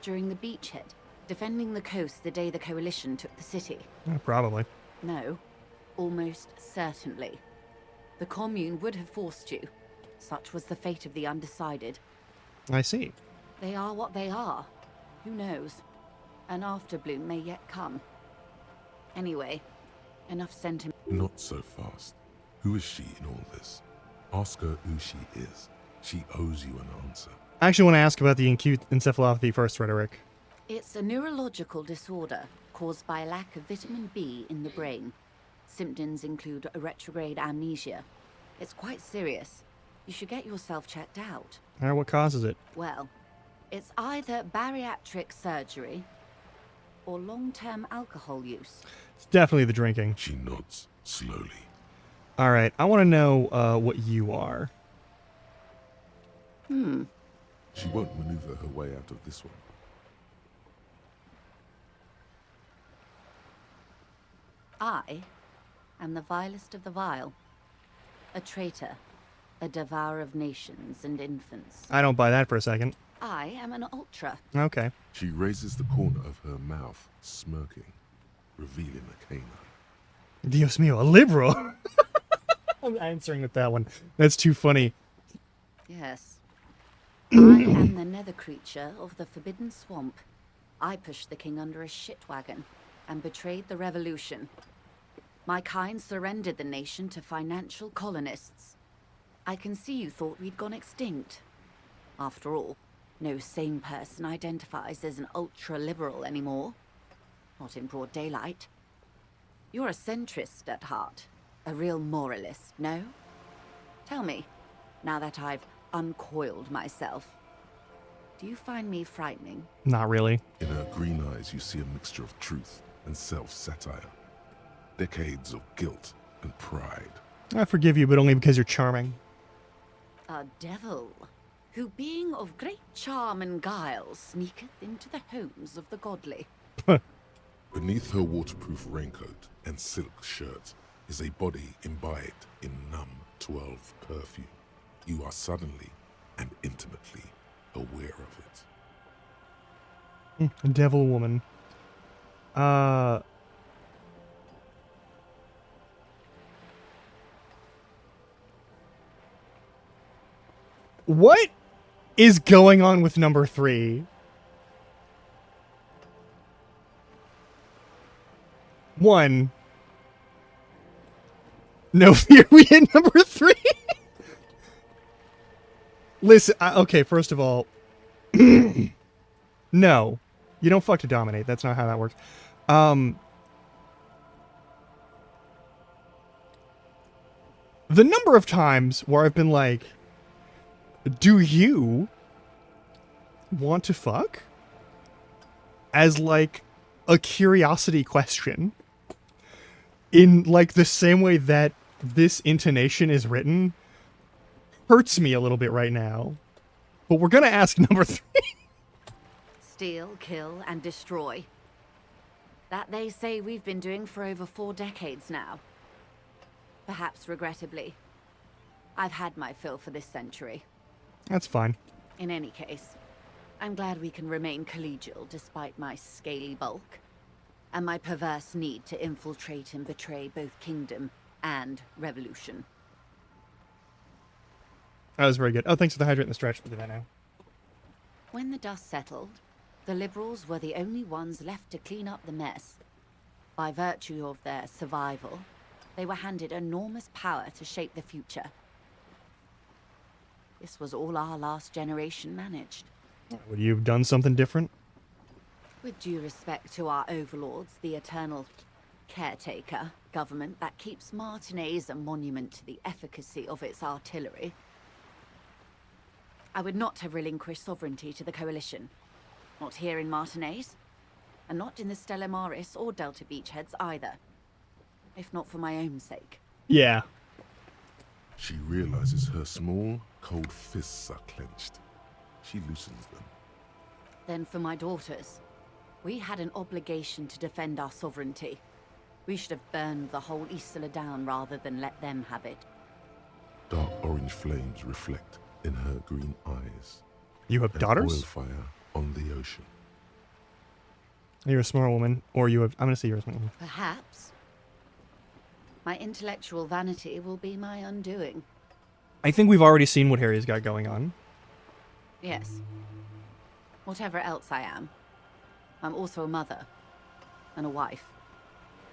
during the beachhead, defending the coast the day the Coalition took the city. Probably. No, almost certainly. The Commune would have forced you. Such was the fate of the undecided. I see. They are what they are. Who knows? An afterbloom may yet come. Anyway, enough sentiment. Not so fast. Who is she in all this? Ask her who she is. She owes you an answer. I actually want to ask about the acute encephalopathy first, Frederick. It's a neurological disorder caused by a lack of vitamin B in the brain. Symptoms include a retrograde amnesia. It's quite serious. You should get yourself checked out. What causes it? Well, it's either bariatric surgery or long-term alcohol use. It's definitely the drinking. She nods slowly. All right, I want to know what you are. She won't maneuver her way out of this one. I am the vilest of the vile. A traitor. A devourer of nations and infants. I don't buy that for a second. I am an ultra. Okay. She raises the corner of her mouth, smirking, revealing a canine. Dios mío, a liberal! I'm answering with that one. That's too funny. Yes. I am the nether creature of the Forbidden Swamp. I pushed the king under a shit wagon and betrayed the revolution. My kind surrendered the nation to financial colonists. I can see you thought we'd gone extinct. After all, no sane person identifies as an ultra-liberal anymore. Not in broad daylight. You're a centrist at heart. A real moralist, no? Tell me, now that I've uncoiled myself, do you find me frightening? Not really. In her green eyes, you see a mixture of truth and self-satire. Decades of guilt and pride. I forgive you, but only because you're charming. A devil, who being of great charm and guile, sneaketh into the homes of the godly. Beneath her waterproof raincoat and silk shirt is a body imbibed in numb 12 perfume. You are suddenly and intimately aware of it. Devil woman. What is going on with number 3? One. No fear, we hit number 3. Listen, okay, first of all, no, you don't fuck to dominate. That's not how that works. The number of times where I've been like, do you want to fuck? As like a curiosity question. In like the same way that this intonation is written hurts me a little bit right now. But we're gonna ask number 3. Steal, kill, and destroy. That they say we've been doing for over 4 decades now. Perhaps regrettably. I've had my fill for this century. That's fine. In any case, I'm glad we can remain collegial despite my scaly bulk. And my perverse need to infiltrate and betray both kingdom and revolution. That was very good. Oh, thanks for the hydrate and the stretch. We'll do that now. When the dust settled, the liberals were the only ones left to clean up the mess. By virtue of their survival, They were handed enormous power to shape the future. This was all our last generation managed. Would you have done something different? With due respect to our overlords, the eternal caretaker government that keeps Martinaise a monument to the efficacy of its artillery, I would not have relinquished sovereignty to the Coalition. Not here in Martinaise, and not in the Stella Maris or Delta Beachheads either. If not for my own sake. Yeah. She realizes her small, cold fists are clenched. She loosens them. Then for my daughters. We had an obligation to defend our sovereignty. We should have burned the whole Isola down rather than let them have it. Dark orange flames reflect in her green eyes. You have daughters? Oil fire on the ocean. You're a smart woman, or you have... I'm going to say you're a smart woman. Perhaps. My intellectual vanity will be my undoing. I think we've already seen what Harry's got going on. Yes. Whatever else I am, I'm also a mother. And a wife.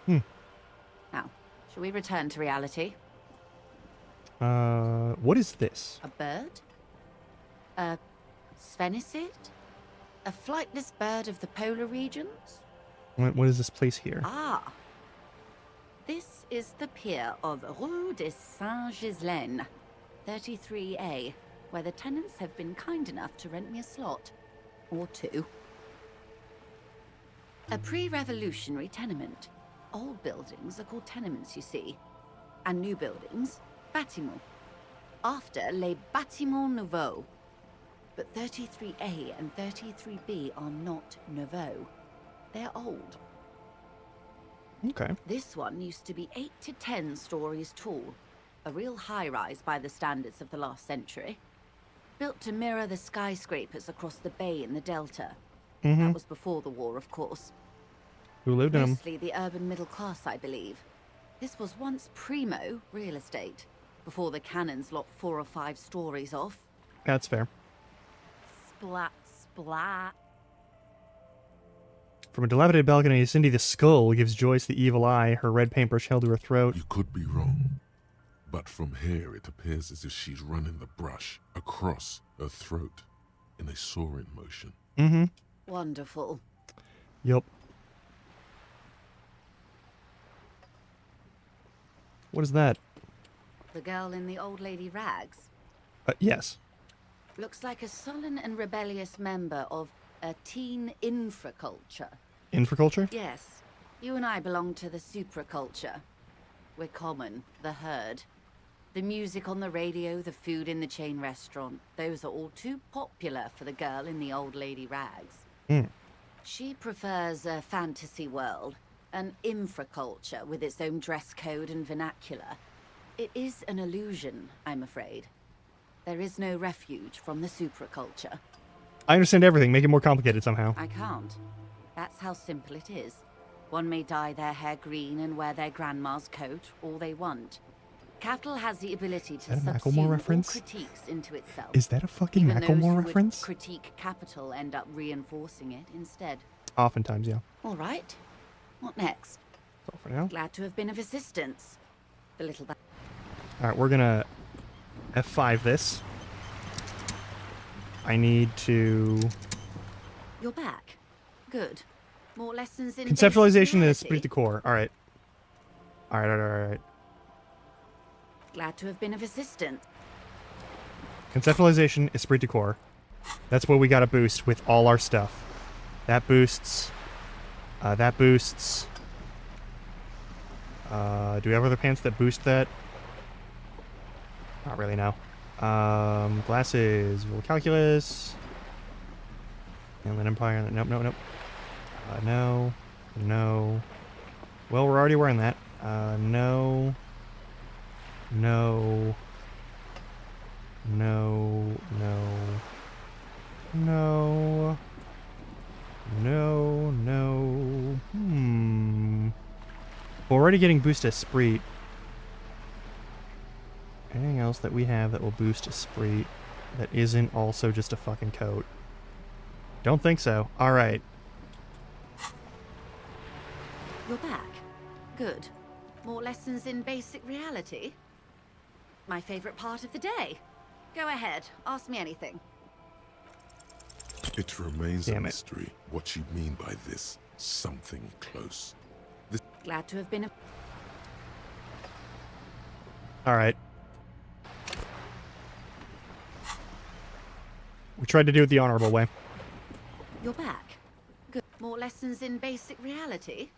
Now, shall we return to reality? What is this? A bird? A sphenicid? A flightless bird of the polar regions? What is this place here? Ah. This is the pier of Rue de Saint-Ghislaine, 33A, where the tenants have been kind enough to rent me a slot. Or two. A pre-revolutionary tenement. Old buildings are called tenements, you see. And new buildings, bâtiments. After les bâtiments nouveaux. But 33A and 33B are not nouveaux. They're old. Okay. This one used to be 8 to 10 stories tall. A real high-rise by the standards of the last century. Built to mirror the skyscrapers across the bay in the Delta. That was before the war, of course. Who lived in them? Mostly the urban middle class, I believe. This was once primo real estate, before the cannons lopped 4 or 5 stories off. That's fair. Splat, splat. From a dilapidated balcony, Cindy the Skull gives Joyce the evil eye, her red paintbrush held to her throat. You could be wrong, but from here it appears as if she's running the brush across her throat in a soaring motion. Wonderful. Yup. What is that? The girl in the old lady rags. Yes. Looks like a sullen and rebellious member of a teen infraculture. Infraculture? Yes. You and I belong to the supraculture. We're common, the herd. The music on the radio, the food in the chain restaurant, those are all too popular for the girl in the old lady rags. She prefers a fantasy world, an infraculture with its own dress code and vernacular. It is an illusion, I'm afraid. There is no refuge from the supraculture. I understand everything. Make it more complicated somehow. I can't. That's how simple it is. One may dye their hair green and wear their grandma's coat all they want. Capital has the ability to Is that a subsume Macklemore all reference? critiques into itself. Is that a fucking Even those who Macklemore would reference? critique capital end up reinforcing it instead. Oftentimes, yeah. All right. What next? So for now. Glad to have been of assistance. The little Alright, we're gonna F5 this. I need to... You're back. Good. More lessons in Conceptualization is basic esprit de corps. Alright. Alright. Glad to have been of assistance. Conceptualization, esprit de corps. That's what we gotta boost with all our stuff. That boosts. That boosts. Do we have other pants that boost that? Not really, no. Glasses, Visual Calculus. Inland Empire, nope. No. Well, we're already wearing that. No. We're already getting boost Esprit. Anything else that we have that will boost Esprit that isn't also just a fucking coat? Don't think so. Alright. You're back. Good. More lessons in basic reality? My favorite part of the day. Go ahead, ask me anything. It remains Damn a it. mystery what you mean by this something close. This Glad to have been a... Alright. We tried to do it the honorable way. You're back. Good. More lessons in basic reality?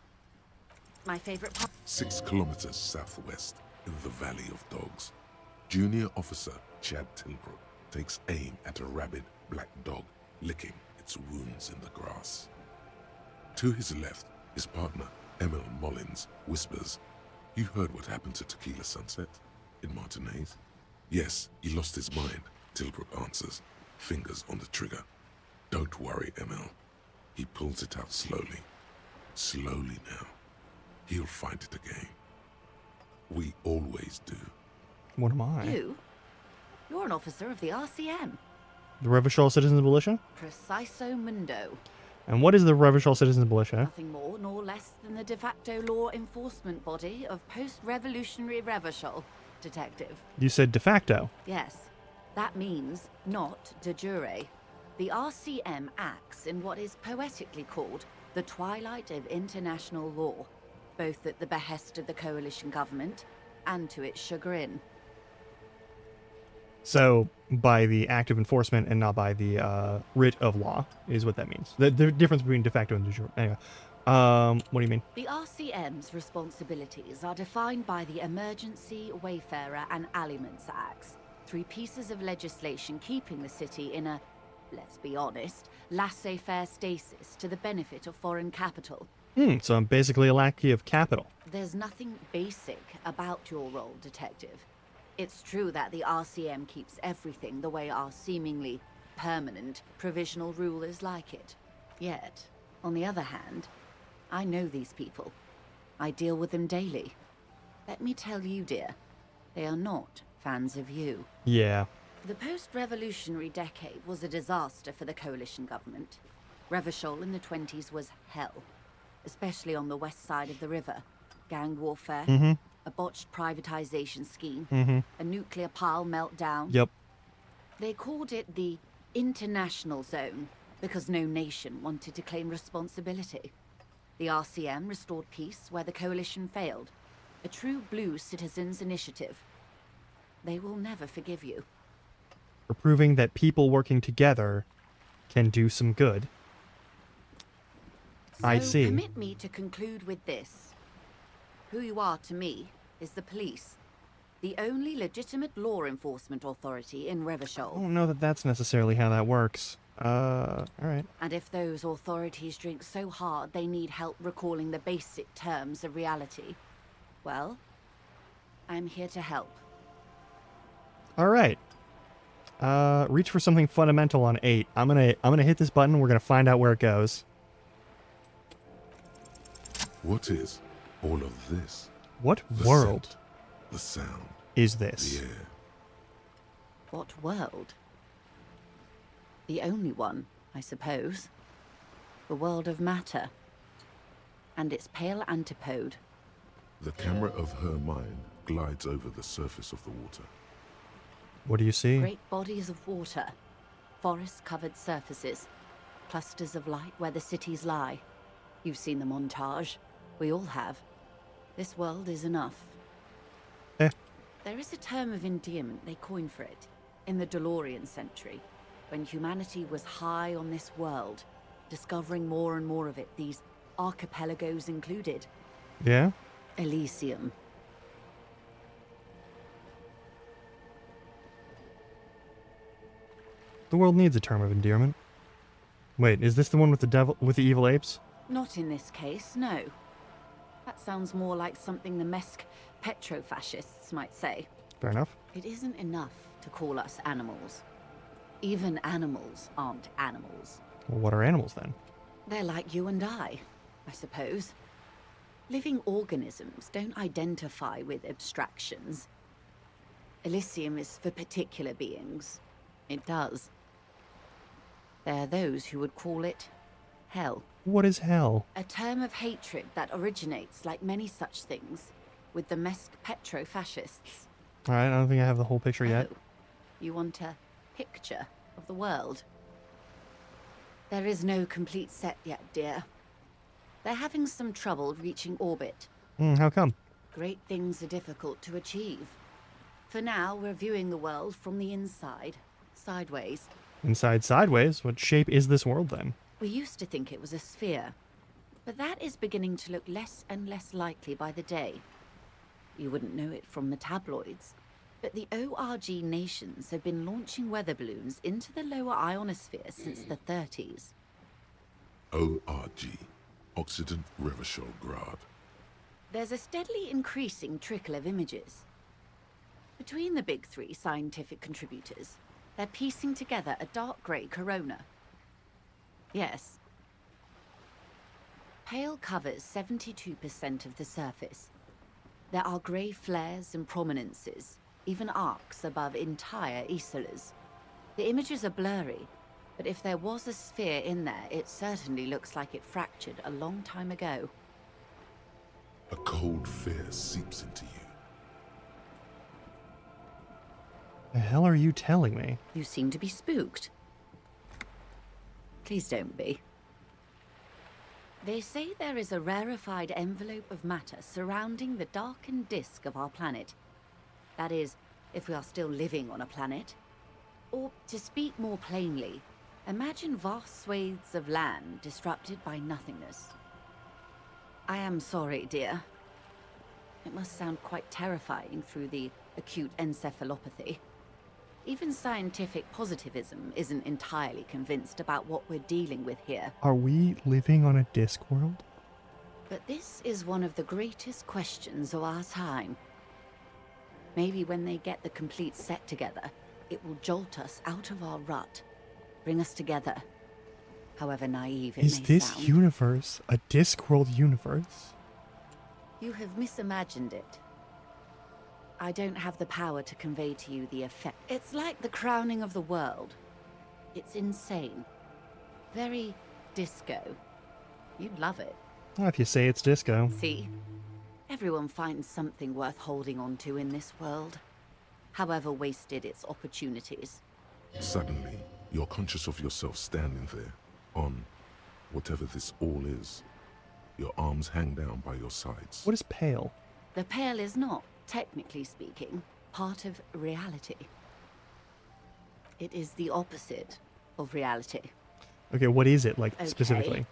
My favorite part... 6 kilometers southwest in the Valley of Dogs, Junior Officer Chad Tilbrook takes aim at a rabid black dog licking its wounds in the grass. To his left, his partner, Emil Mullins, whispers, "You heard what happened to Tequila Sunset in Martinez?" "Yes, he lost his mind," Tilbrook answers, fingers on the trigger. "Don't worry, Emil." He pulls it out slowly. Slowly now. He'll find it again. We always do. What am I? You? You're an officer of the RCM. The Revachol Citizens Militia? Preciso Mundo. And what is the Revachol Citizens Militia? Nothing more nor less than the de facto law enforcement body of post-revolutionary Revachol, Detective. You said de facto. Yes, that means not de jure. The RCM acts in what is poetically called the twilight of international law, both at the behest of the coalition government and to its chagrin. So, by the act of enforcement and not by the writ of law is what that means. The difference between de facto and de jure. Anyway, what do you mean? The RCM's responsibilities are defined by the Emergency, Wayfarer and Aliments Acts, 3 pieces of legislation keeping the city in a, let's be honest, laissez-faire stasis to the benefit of foreign capital. So I'm basically a lackey of capital. There's nothing basic about your role, Detective. It's true that the RCM keeps everything the way our seemingly permanent provisional rulers like it. Yet, on the other hand, I know these people. I deal with them daily. Let me tell you, dear, they are not fans of you. Yeah. The post-revolutionary decade was a disaster for the coalition government. Revachol in the 20s was hell, especially on the west side of the river. Gang warfare, a botched privatization scheme, a nuclear pile meltdown. Yep. They called it the international zone because no nation wanted to claim responsibility. The RCM restored peace where the coalition failed. A true blue citizens' initiative. They will never forgive you. For proving that people working together can do some good. I see. Permit me to conclude with this. Who you are to me is the police. The only legitimate law enforcement authority in I Revachol. don't know that that's necessarily how that works. Alright. And if those authorities drink so hard they need help recalling the basic terms of reality, well, I'm here to help. Alright. Reach for something fundamental on 8. I'm gonna hit this button, we're gonna find out where it goes. What is all of this? What The world scent, the sound, is this? the air. What world? The only one, I suppose. The world of matter. And its pale antipode. The camera of her mind glides over the surface of the water. What do you see? Great bodies of water. Forest-covered surfaces. Clusters of light where the cities lie. You've seen the montage. We all have. This world is enough. There is a term of endearment they coined for it. In the DeLorean century. When humanity was high on this world. Discovering more and more of it. These archipelagos included. Yeah? Elysium. The world needs a term of endearment. Wait, is this the one with the evil apes? Not in this case, no. That sounds more like something the Mesk petrofascists might say. Fair enough. It isn't enough to call us animals. Even animals aren't animals. Well, what are animals then? They're like you and I suppose. Living organisms don't identify with abstractions. Elysium is for particular beings. It does. There are those who would call it hell. What is hell? A term of hatred that originates, like many such things, with the Mesk petro-fascists. Alright, I don't think I have the whole picture yet. Oh, you want a picture of the world? There is no complete set yet, dear. They're having some trouble reaching orbit. How come? Great things are difficult to achieve. For now, we're viewing the world from the inside, sideways. Inside sideways? What shape is this world then? We used to think it was a sphere, but that is beginning to look less and less likely by the day. You wouldn't know it from the tabloids, but the ORG nations have been launching weather balloons into the lower ionosphere since the 30s. ORG, Occident Revershol-Grad. There's a steadily increasing trickle of images. Between the big three scientific contributors, they're piecing together a dark grey corona. Yes. Pale covers 72% of the surface. There are grey flares and prominences, even arcs above entire isolas. The images are blurry, but if there was a sphere in there, it certainly looks like it fractured a long time ago. A cold fear seeps into you. The hell are you telling me? You seem to be spooked. Please don't be. They say there is a rarefied envelope of matter surrounding the darkened disk of our planet. That is, if we are still living on a planet. Or, to speak more plainly, imagine vast swathes of land disrupted by nothingness. I am sorry, dear. It must sound quite terrifying through the acute encephalopathy. Even scientific positivism isn't entirely convinced about what we're dealing with here. Are we living on a disc world? But this is one of the greatest questions of our time. Maybe when they get the complete set together, it will jolt us out of our rut, bring us together. However naive it may sound. Is this universe a disc world universe? You have misimagined it. I don't have the power to convey to you the effect. It's like the crowning of the world. It's insane. Very disco. You'd love it. Well, if you say it's disco. See? Everyone finds something worth holding on to in this world, however wasted its opportunities. Suddenly, you're conscious of yourself standing there, on whatever this all is. Your arms hang down by your sides. What is pale? The pale is not, technically speaking, part of reality. It is the opposite of reality. Okay, what is it, like, Okay. specifically?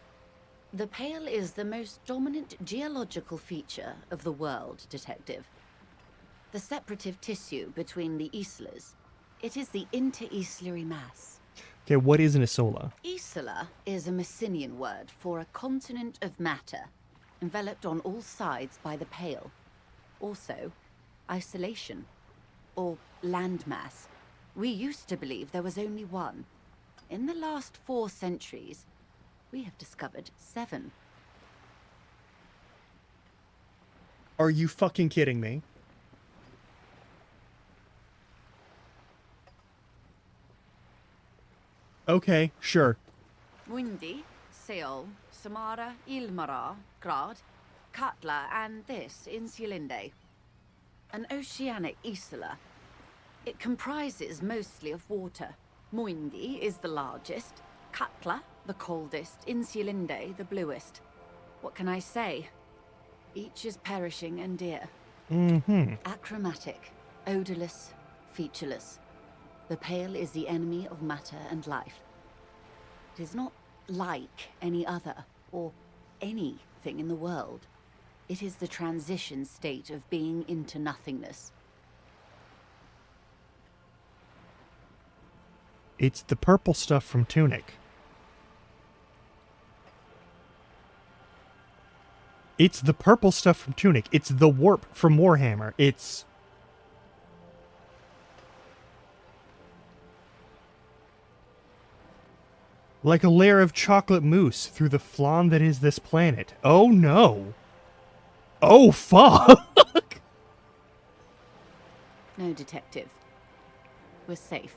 The pale is the most dominant geological feature of the world, Detective. The separative tissue between the islas. It is the inter-islary mass. Okay, what is an isola? Isola is a Messinian word for a continent of matter, enveloped on all sides by the pale. Also, isolation, or landmass. We used to believe there was only one. In the last 4 centuries, we have discovered 7. Are you fucking kidding me? Okay, sure. Mundi, Seol, Samara, Ilmara, Grad, Katla, and this, Insulinde. An oceanic isola. It comprises mostly of water. Muindi is the largest, Katla the coldest, Insulinde the bluest. What can I say? Each is perishing and dear. Achromatic, odorless, featureless. The pale is the enemy of matter and life. It is not like any other, or anything in the world. It is the transition state of being into nothingness. It's the purple stuff from Tunic. It's the purple stuff from Tunic. It's the warp from Warhammer. It's... like a layer of chocolate mousse through the flan that is this planet. Oh no. Oh fuck. No, Detective. We're safe.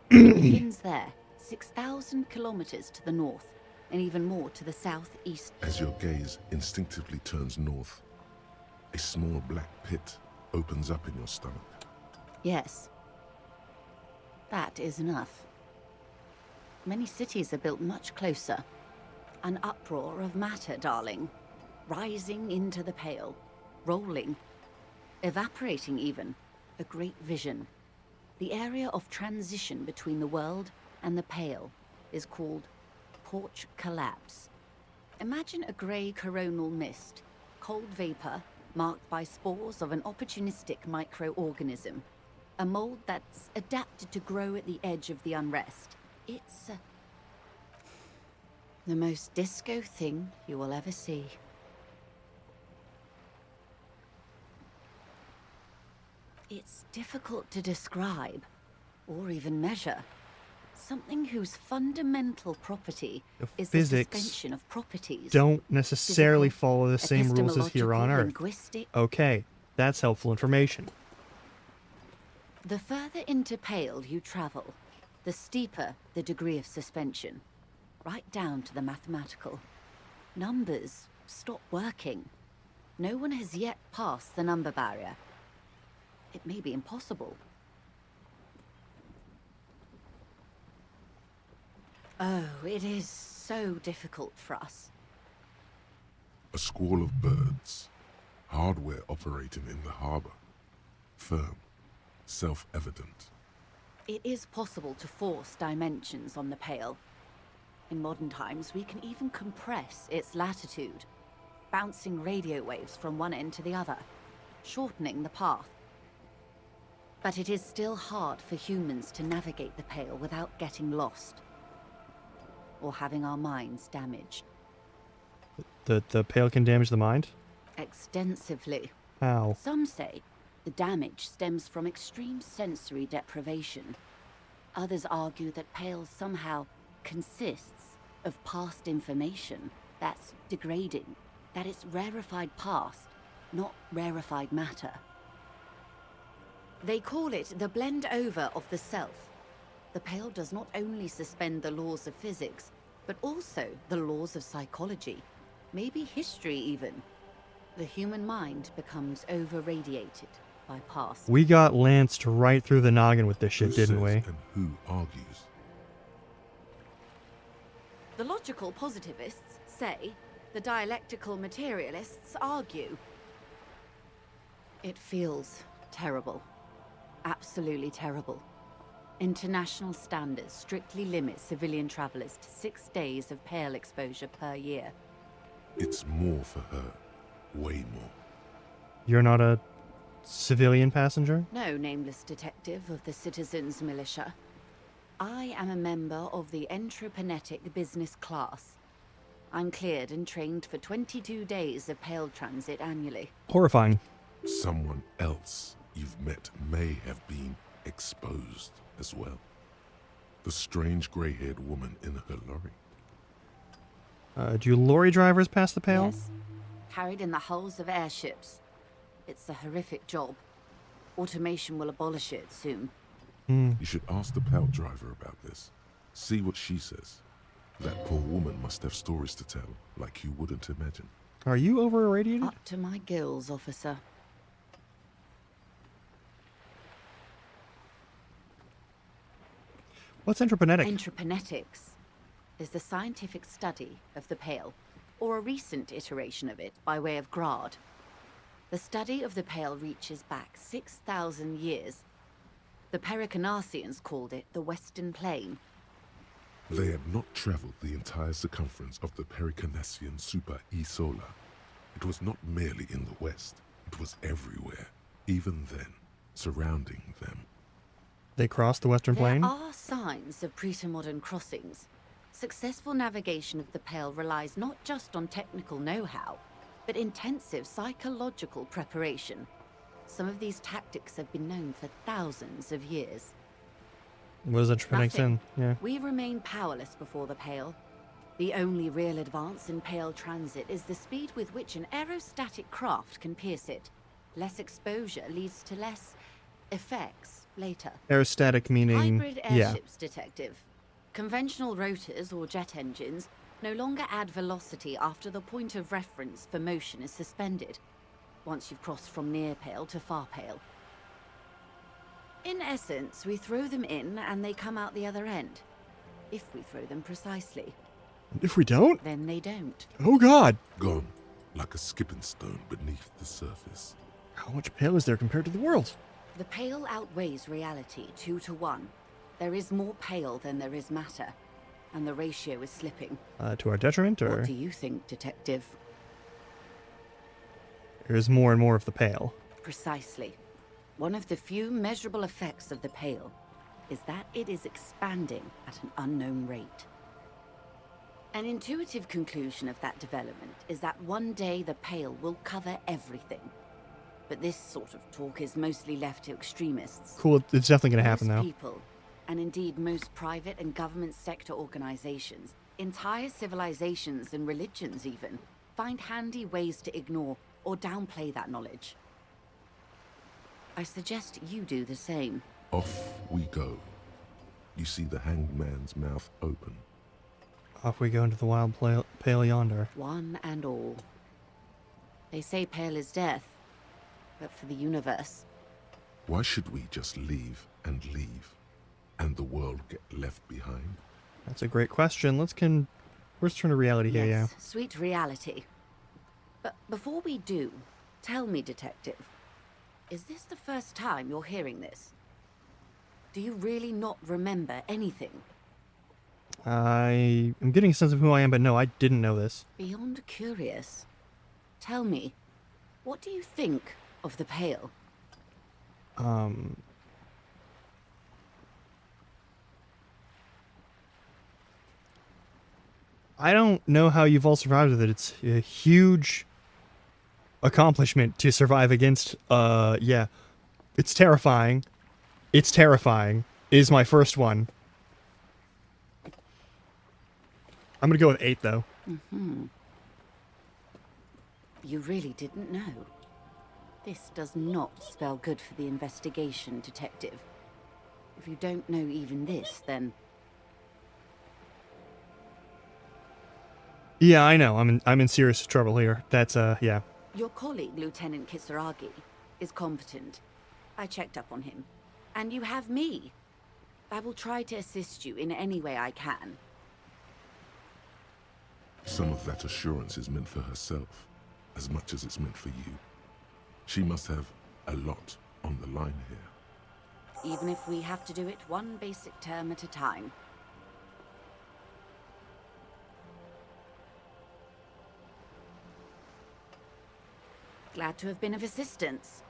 It begins there, 6,000 kilometers to the north, and even more to the southeast. As your gaze instinctively turns north, A small black pit opens up in your stomach. Yes. That is enough. Many cities are built much closer. An uproar of matter, darling. Rising into the pale. Rolling. Evaporating even. A great vision. The area of transition between the world and the pale is called porch collapse. Imagine a grey coronal mist, cold vapor marked by spores of an opportunistic microorganism, a mold that's adapted to grow at the edge of the unrest. It's the most disco thing you will ever see. It's difficult to describe, or even measure. Something whose fundamental property is the Physics suspension of properties. don't necessarily Physical, follow the same rules as here on epistemological, Earth. linguistic. Okay, that's helpful information. The further into Pale you travel, the steeper the degree of suspension, right down to the mathematical. Numbers stop working. No one has yet passed the number barrier. It may be impossible. Oh, it is so difficult for us. A squall of birds. Hardware operating in the harbor. Firm. Self-evident. It is possible to force dimensions on the Pale. In modern times, we can even compress its latitude, bouncing radio waves from one end to the other, shortening the path. But it is still hard for humans to navigate the Pale without getting lost, or having our minds damaged. The pale can damage the mind? Extensively. How? Some say the damage stems from extreme sensory deprivation. Others argue that Pale somehow consists of past information that's degrading, that it's rarefied past, not rarefied matter. They call it the blend over of the self. The Pale does not only suspend the laws of physics, but also the laws of psychology, maybe history even. The human mind becomes over-radiated by past. We got lanced right through the noggin with this shit, Who didn't says we? And who argues? The logical positivists say, the dialectical materialists argue. It feels terrible. Absolutely terrible. International standards strictly limit civilian travelers to 6 days of Pale exposure per year. It's more for her. Way more. You're not a civilian passenger? No nameless detective of the Citizens Militia. I am a member of the Entreprenetic Business Class. I'm cleared and trained for 22 days of Pale transit annually. Horrifying. Someone else you've met may have been exposed as well. The strange grey-haired woman in her lorry. Do lorry drivers pass the pale? Yes. Carried in the hulls of airships. It's a horrific job. Automation will abolish it soon. You should ask the pale driver about this. See what she says. That poor woman must have stories to tell, like you wouldn't imagine. Are you over-irradiated? Up to my gills, officer. What's entreprenetic? Entreprenetics is the scientific study of the Pale, or a recent iteration of it by way of Grad. The study of the Pale reaches back 6,000 years. The Pericarnassians called it the Western Plain. They had not traveled the entire circumference of the Pericarnassian Super E Solar. It was not merely in the west, it was everywhere, even then, surrounding them. They crossed the Western Plain? There are signs of pre-modern crossings. Successful navigation of the Pale relies not just on technical know-how, but intensive psychological preparation. Some of these tactics have been known for thousands of years. What does entrepreneutics Nothing. in? Yeah. We remain powerless before the Pale. The only real advance in Pale transit is the speed with which an aerostatic craft can pierce it. Less exposure leads to less effects later. Aerostatic meaning... Hybrid yeah. airships, detective. Conventional rotors or jet engines no longer add velocity after the point of reference for motion is suspended. once you've crossed from near Pale to far Pale. In essence, we throw them in and they come out the other end. If we throw them precisely. If we don't? Then they don't. Oh god! Gone, like a skipping stone beneath the surface. How much Pale is there compared to the world? The Pale outweighs reality 2 to 1. There is more Pale than there is matter, and the ratio is slipping. To our detriment, or? What do you think, Detective? There's more and more of the Pale. Precisely. One of the few measurable effects of the Pale is that it is expanding at an unknown rate. An intuitive conclusion of that development is that one day the Pale will cover everything. But this sort of talk is mostly left to extremists. Cool, it's definitely going to happen, Most though. people, and indeed most private and government sector organizations, entire civilizations and religions even, find handy ways to ignore or downplay that knowledge. I suggest you do the same. Off we go. You see the hanged man's mouth open. Off we go into the wild Pale yonder. One and all. They say Pale is death, but for the universe. Why should we just leave, and the world get left behind? That's a great question. Let's turn to reality here, yeah. Yes, sweet reality. But before we do, tell me, Detective, is this the first time you're hearing this? Do you really not remember anything? I am getting a sense of who I am, but no, I didn't know this. Beyond curious. Tell me, what do you think of the Pale? I don't know how you've all survived with it. It's a huge accomplishment to survive against. Yeah. It's terrifying. It's terrifying is my first one. I'm gonna go with 8, though. Mm-hmm. You really didn't know. This does not spell good for the investigation, Detective. If you don't know even this, then... Yeah, I know. I'm in serious trouble here. That's, yeah. Your colleague, Lieutenant Kisaragi, is competent. I checked up on him. And you have me. I will try to assist you in any way I can. Some of that assurance is meant for herself, as much as it's meant for you. She must have a lot on the line here. Even if we have to do it one basic term at a time. Glad to have been of assistance.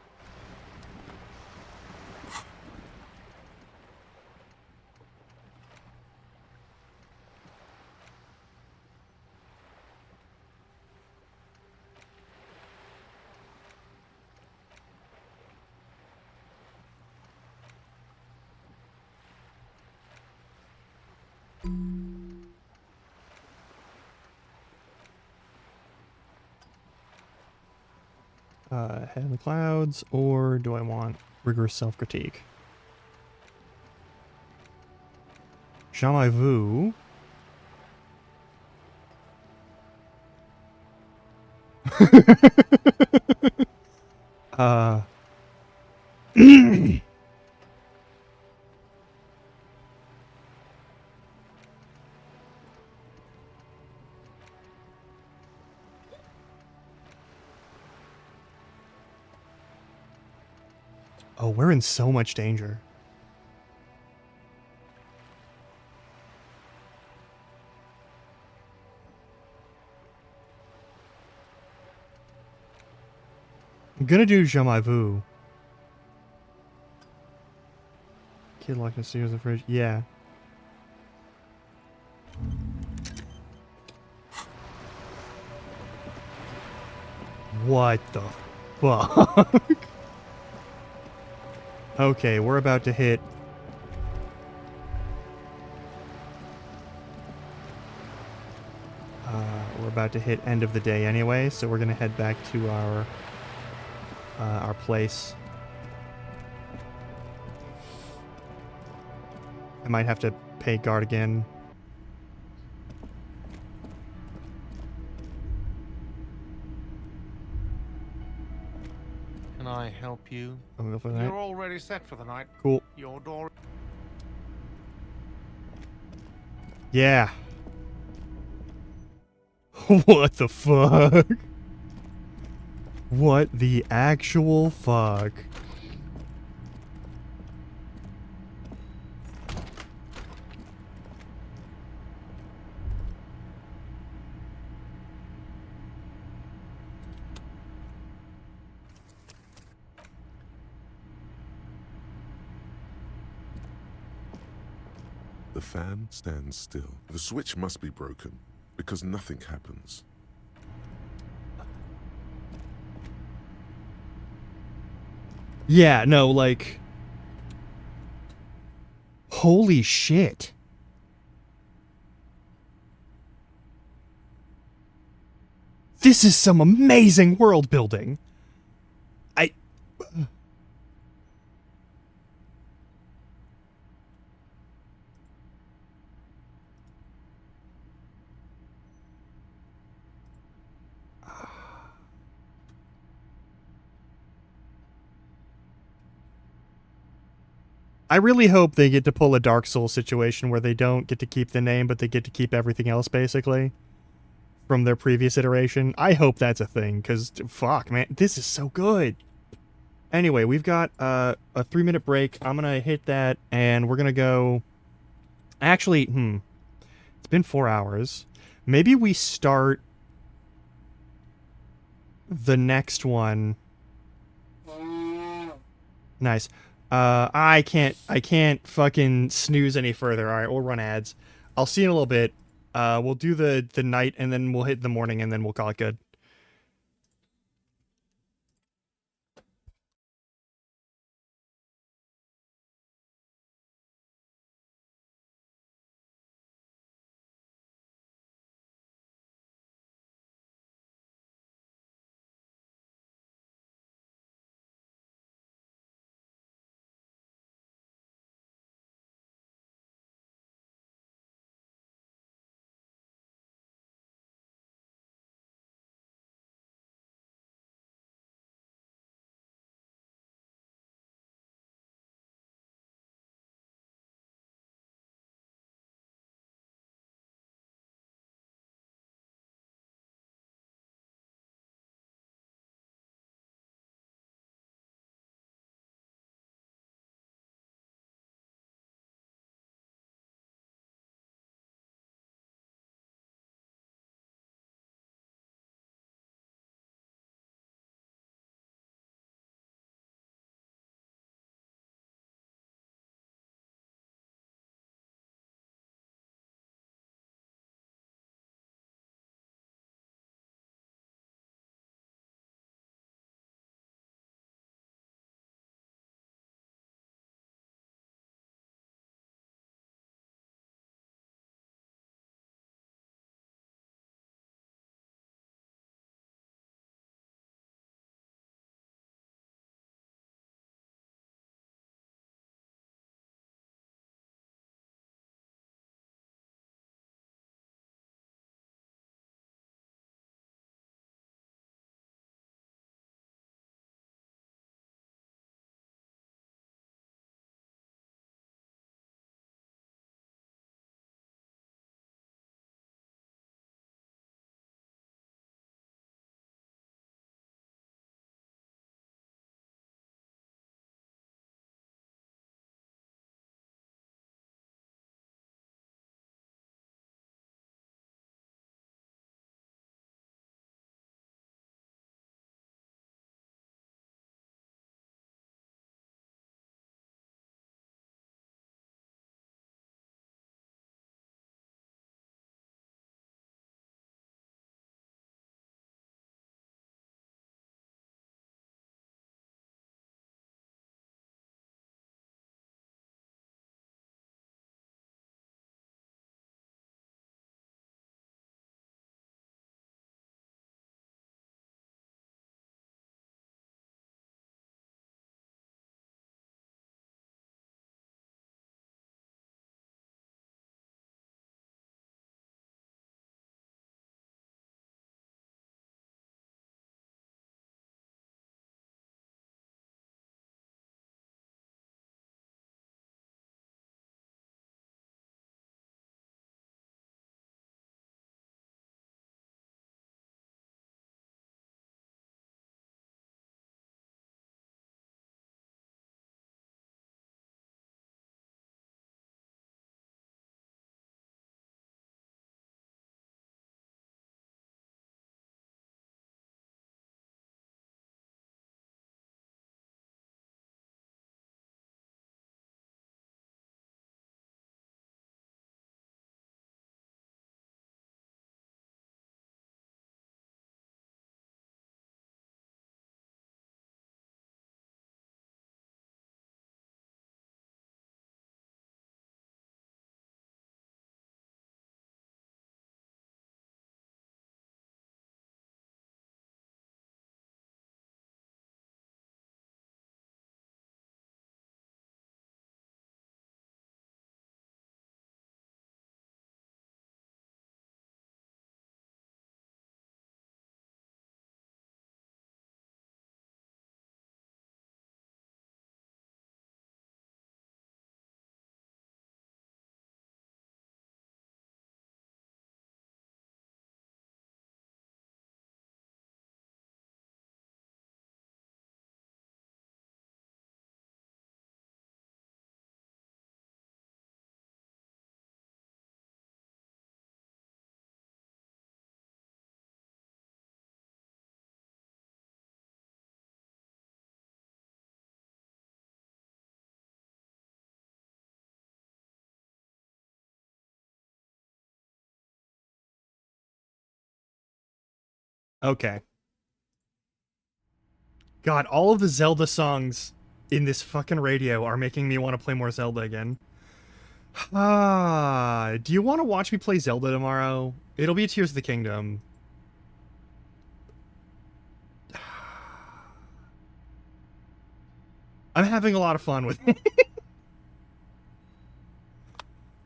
Head in the clouds, or do I want rigorous self-critique? Jamais vu. Oh, we're in so much danger. I'm gonna do Jamais vu. Kid likeness to the fridge. Yeah. What the fuck? Okay, we're about to hit... we're about to hit end of the day anyway, so we're gonna head back to our place. I might have to pay guard again. help you? I'm gonna go for the night. You're already set for the night. Cool. Your door. Yeah. What the fuck? What the actual fuck? The fan stands still. The switch must be broken, because nothing happens. Yeah, no, like... Holy shit. This is some amazing world building. I really hope they get to pull a Dark Souls situation where they don't get to keep the name, but they get to keep everything else, basically, from their previous iteration. I hope that's a thing, because, fuck, man, this is so good. Anyway, we've got a 3-minute break. I'm going to hit that, and we're going to go... Actually, it's been 4 hours. Maybe we start the next one. Nice. I can't fucking snooze any further. All right, we'll run ads. I'll see you in a little bit. We'll do the night, and then we'll hit the morning, and then we'll call it good. Okay. God, all of the Zelda songs in this fucking radio are making me want to play more Zelda again. Do you want to watch me play Zelda tomorrow? It'll be Tears of the Kingdom. I'm having a lot of fun with it.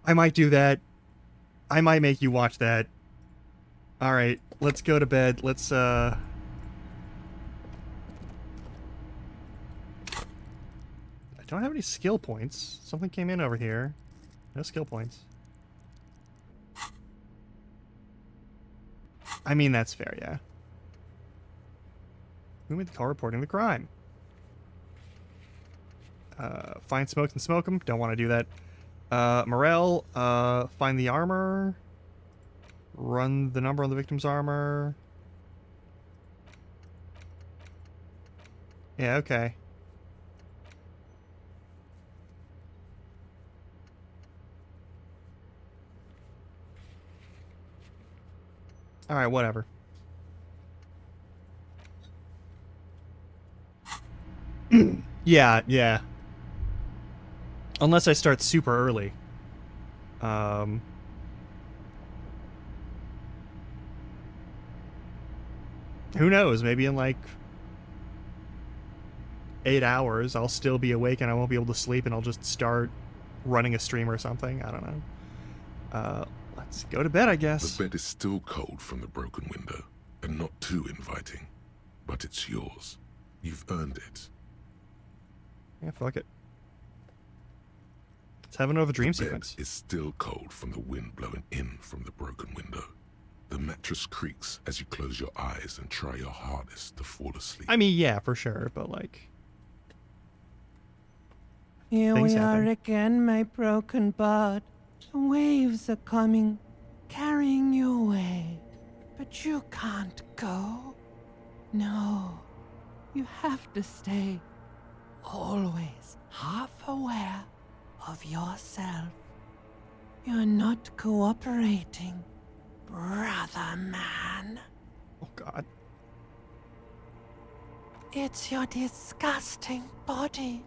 I might do that. I might make you watch that. Alright, let's go to bed. Let's, I don't have any skill points. Something came in over here. No skill points. I mean, that's fair, yeah. Who made the call reporting the crime? Find smokes and smoke them. Don't want to do that. Morel, find the armor. Run the number on the victim's armor. Yeah, okay. Alright, whatever. Yeah. Unless I start super early. Who knows? Maybe in like 8 hours, I'll still be awake and I won't be able to sleep and I'll just start running a stream or something. I don't know. Let's go to bed, I guess. The bed is still cold from the broken window and not too inviting, but it's yours. You've earned it. Yeah, fuck it. Let's have another dream the bed sequence. is still cold from the wind blowing in from the broken window. The mattress creaks as you close your eyes and try your hardest to fall asleep. I mean, yeah, for sure, but like... Here Things we happen. are again, my broken bud. The waves are coming, carrying you away. But you can't go. No, you have to stay. Always half aware of yourself. You're not cooperating, brother man. Oh, God. It's your disgusting body.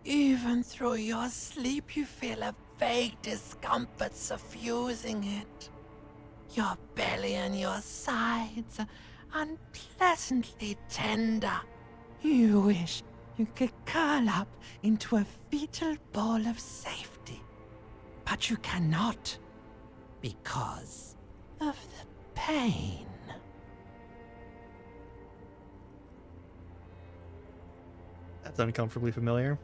Even through your sleep, you feel a vague discomfort suffusing it. Your belly and your sides are unpleasantly tender. You wish you could curl up into a fetal ball of safety. But you cannot, because of the pain. That's uncomfortably familiar.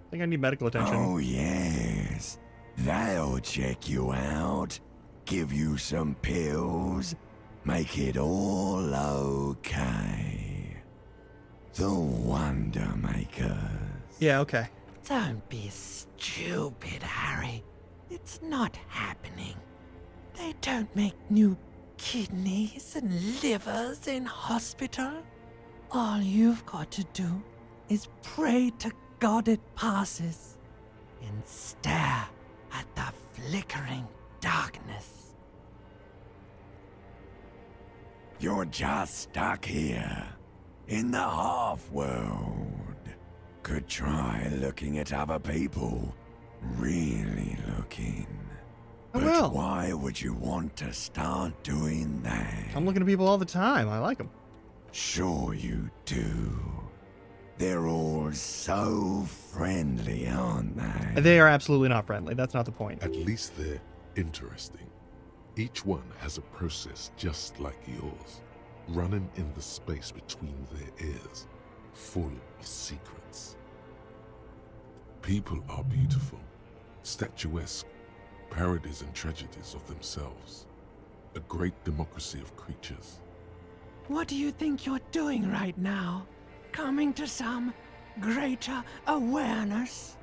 I think I need medical attention. Oh, yes. They'll check you out, give you some pills, make it all okay. The Wonder Makers. Yeah, okay. Don't be stupid, Harry. It's not happening. They don't make new kidneys and livers in hospital. All you've got to do is pray to God it passes and stare at the flickering darkness. You're just stuck here, in the half-world. Could try looking at other people. Really looking. I But will. why would you want to start doing that? I'm looking at people all the time. I like them. Sure you do. They're all so friendly, aren't they? They are absolutely not friendly. That's not the point. At least they're interesting. Each one has a process just like yours, running in the space between their ears, full of secrets. People are beautiful, statuesque, parodies and tragedies of themselves. A great democracy of creatures. What do you think you're doing right now? Coming to some greater awareness?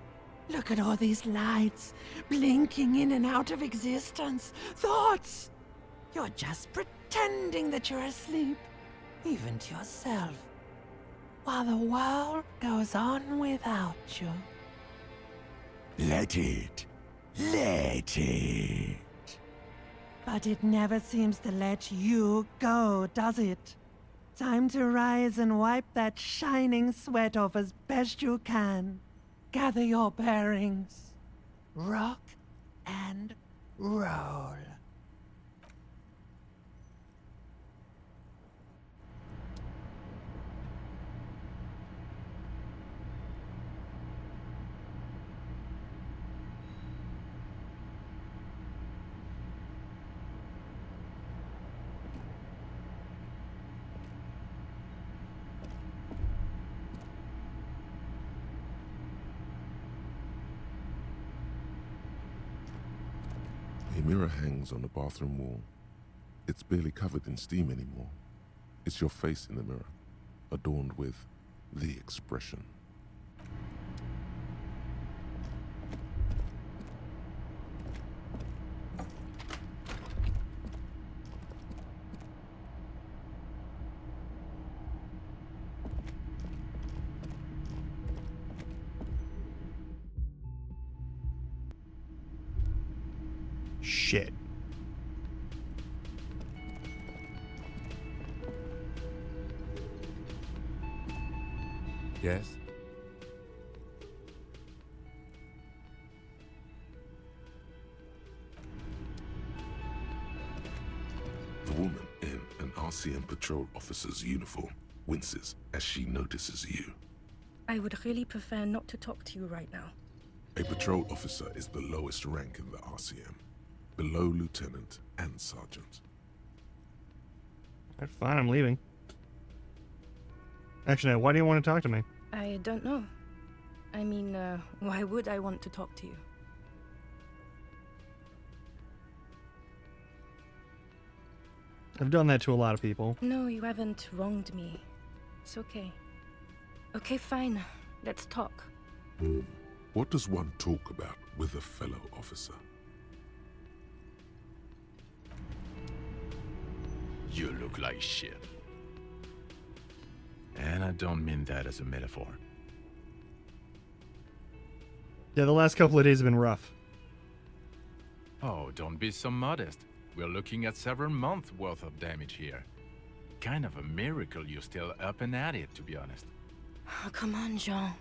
Look at all these lights, blinking in and out of existence. Thoughts! You're just pretending that you're asleep, even to yourself, while the world goes on without you. Let it. Let it. But it never seems to let you go, does it? Time to rise and wipe that shining sweat off as best you can. Gather your bearings. Rock and roll. A mirror hangs on the bathroom wall. It's barely covered in steam anymore. It's your face in the mirror, adorned with the expression. Shit. Yes? The woman in an RCM patrol officer's uniform winces as she notices you. I would really prefer not to talk to you right now. A patrol officer is the lowest rank in the RCM, below lieutenant and sergeant. Alright, fine, I'm leaving. Actually, no, why do you want to talk to me? I don't know. I mean, why would I want to talk to you? I've done that to a lot of people. No, you haven't wronged me. It's okay. Okay, fine. Let's talk. What does one talk about with a fellow officer? You look like shit. And I don't mean that as a metaphor. Yeah, the last couple of days have been rough. Oh, don't be so modest. We're looking at several months worth of damage here. Kind of a miracle you're still up and at it, to be honest. Oh, come on, Jean.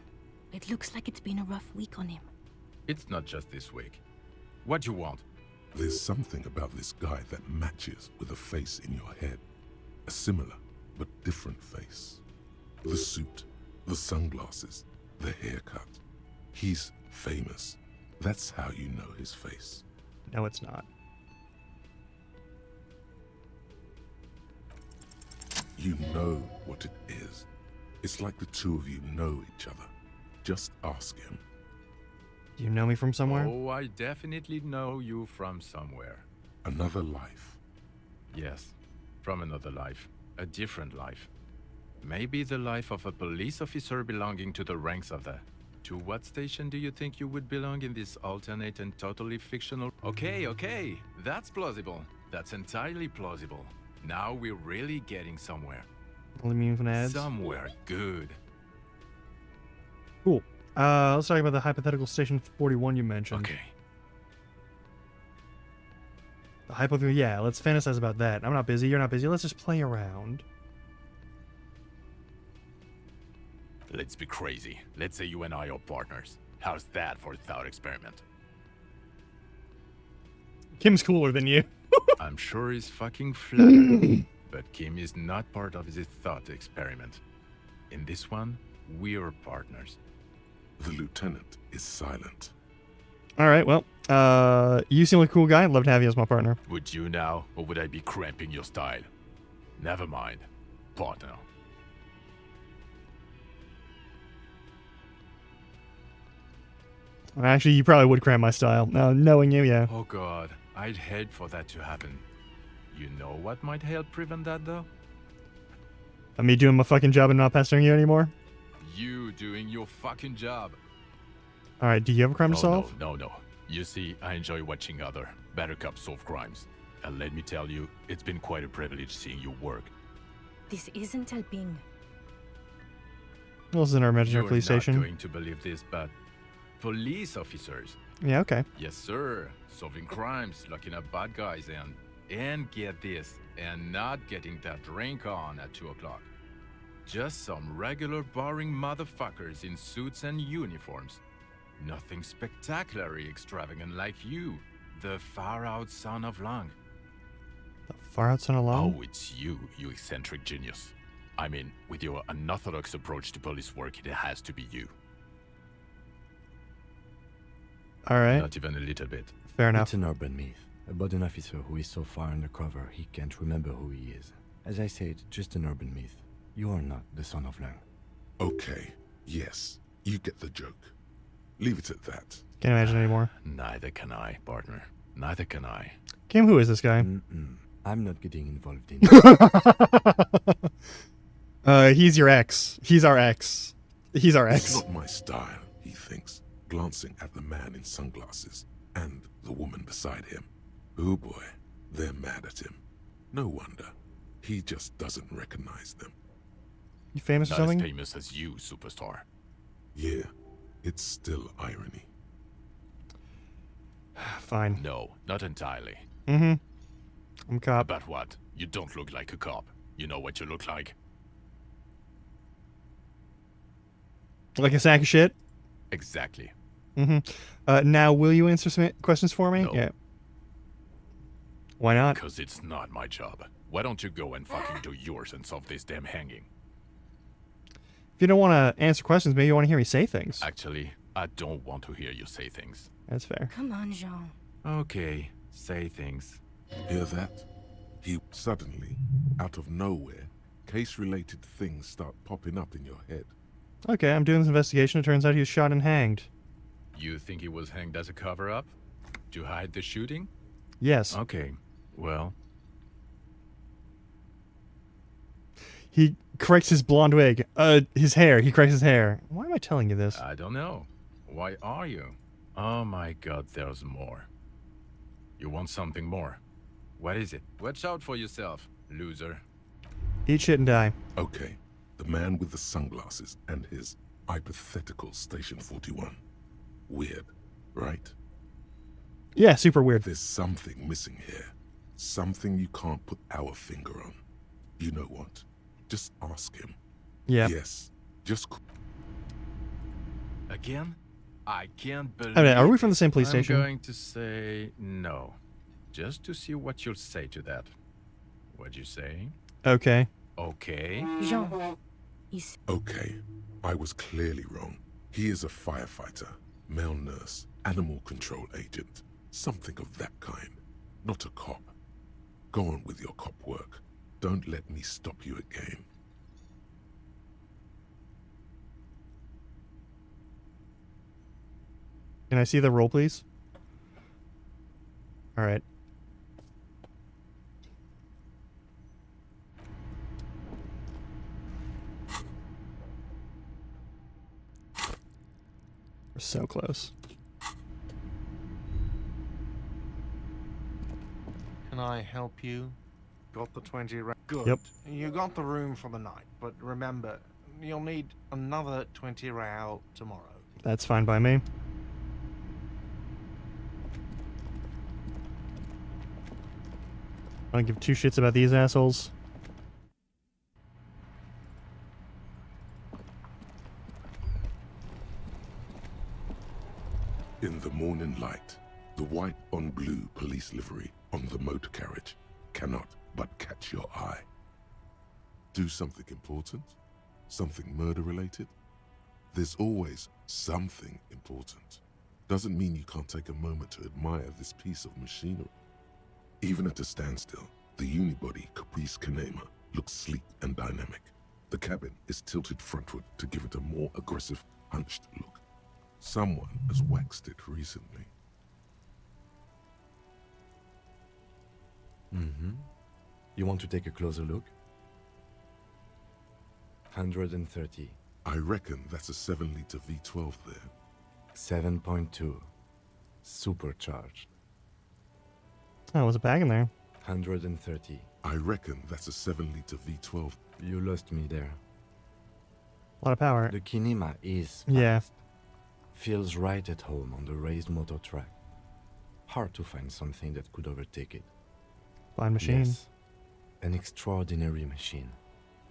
It looks like it's been a rough week on him. It's not just this week. What you want? There's something about this guy that matches with a face in your head. A similar but different face. The suit, the sunglasses, the haircut. He's famous. That's how you know his face. No, it's not. You know what it is. It's like the two of you know each other. Just ask him. Do you know me from somewhere? Oh, I definitely know you from somewhere. Another life. Yes, from another life. A different life. Maybe the life of a police officer belonging to the ranks of the... To what station do you think you would belong in this alternate and totally fictional... Okay, that's plausible. That's entirely plausible. Now we're really getting somewhere. Only mean from ads? Somewhere good. Cool. Let's talk about the hypothetical Station 41 you mentioned. Okay. The hypothetical, yeah, let's fantasize about that. I'm not busy, you're not busy, let's just play around. Let's be crazy. Let's say you and I are partners. How's that for a thought experiment? Kim's cooler than you. I'm sure he's fucking flattered, but Kim is not part of this thought experiment. In this one, we're partners. The lieutenant is silent. Alright, well, you seem like a cool guy. I'd love to have you as my partner. Would you now, or would I be cramping your style? Never mind. Partner. Actually, you probably would cram my style. Knowing you, yeah. Oh god, I'd hate for that to happen. You know what might help prevent that, though? Me doing my fucking job and not pestering you anymore? You doing your fucking job. Alright, do you have a crime to solve? No. You see, I enjoy watching other better cops solve crimes. And let me tell you, it's been quite a privilege seeing you work. This isn't helping. Well, this is our imaginary police station. You're not going to believe this, but police officers. Yeah, okay. Yes, sir. Solving crimes, locking up bad guys, and And get this, and not getting that drink on at 2 o'clock. Just some regular boring motherfuckers in suits and uniforms. Nothing spectacularly extravagant like you, the far-out son of Lang. The far out son of Lang? Oh, it's you, you eccentric genius. I mean, with your unorthodox approach to police work, it has to be you. All right. Not even a little bit. Fair enough. It's an urban myth about an officer who is so far undercover he can't remember who he is. As I said, just an urban myth. You are not the son of Lang. Okay, yes, you get the joke. Leave it at that. Can't imagine anymore. Neither can I, partner. Neither can I. Kim, who is this guy? I'm not getting involved in He's your ex. He's our ex. He's our ex. It's not my style, he thinks, glancing at the man in sunglasses and the woman beside him. Oh boy, they're mad at him. No wonder. He just doesn't recognize them. You famous or Not something? as famous as you, superstar. Yeah, it's still irony. Fine. No, not entirely. Mm-hmm. I'm a cop. About what? You don't look like a cop. You know what you look like? Like a sack of shit? Exactly. Mm-hmm. Now, will you answer some questions for me? No. Yeah. Why not? Because it's not my job. Why don't you go and fucking do yours and solve this damn hanging? If you don't want to answer questions, maybe you want to hear me say things. Actually, I don't want to hear you say things. That's fair. Come on, Jean. Okay, say things. Hear that? He suddenly, out of nowhere, case-related things start popping up in your head. Okay, I'm doing this investigation. It turns out he was shot and hanged. You think he was hanged as a cover-up? To hide the shooting? Yes. Okay, well... He corrects his blonde wig. His hair. He corrects his hair. Why am I telling you this? I don't know. Why are you? Oh my god, there's more. You want something more? What is it? Watch out for yourself, loser. Eat shit and die. Okay, the man with the sunglasses and his hypothetical Station 41. Weird, right? Yeah, super weird. There's something missing here. Something you can't put our finger on. You know what? Just ask him. Yeah. Yes. Just... Again? I can't believe Okay, are we from the same police station? I'm going to say no. Just to see what you'll say to that. What'd you say? Okay. Okay. Jean. Okay. I was clearly wrong. He is a firefighter, male nurse, animal control agent. Something of that kind. Not a cop. Go on with your cop work. Don't let me stop you again. Can I see the roll, please? All right. We're so close. Can I help you? Got the 20 rounds. Good. Yep. You got the room for the night, but remember, you'll need another 20 round tomorrow. That's fine by me. I don't give two shits about these assholes. In the morning light, the white on blue police livery on the motor carriage cannot but catch your eye. Do something important? Something murder-related? There's always something important. Doesn't mean you can't take a moment to admire this piece of machinery. Even at a standstill, the unibody Caprice Kanema looks sleek and dynamic. The cabin is tilted frontward to give it a more aggressive, hunched look. Someone has waxed it recently. You want to take a closer look? 130. I reckon that's a 7-liter V12 there. 7.2. Supercharged. Oh, was a bag in there. 130. I reckon that's a 7-liter V12. You lost me there. A lot of power. The Kinema is fast. Yeah. Feels right at home on the raised motor track. Hard to find something that could overtake it. Fine machine. Yes. An extraordinary machine.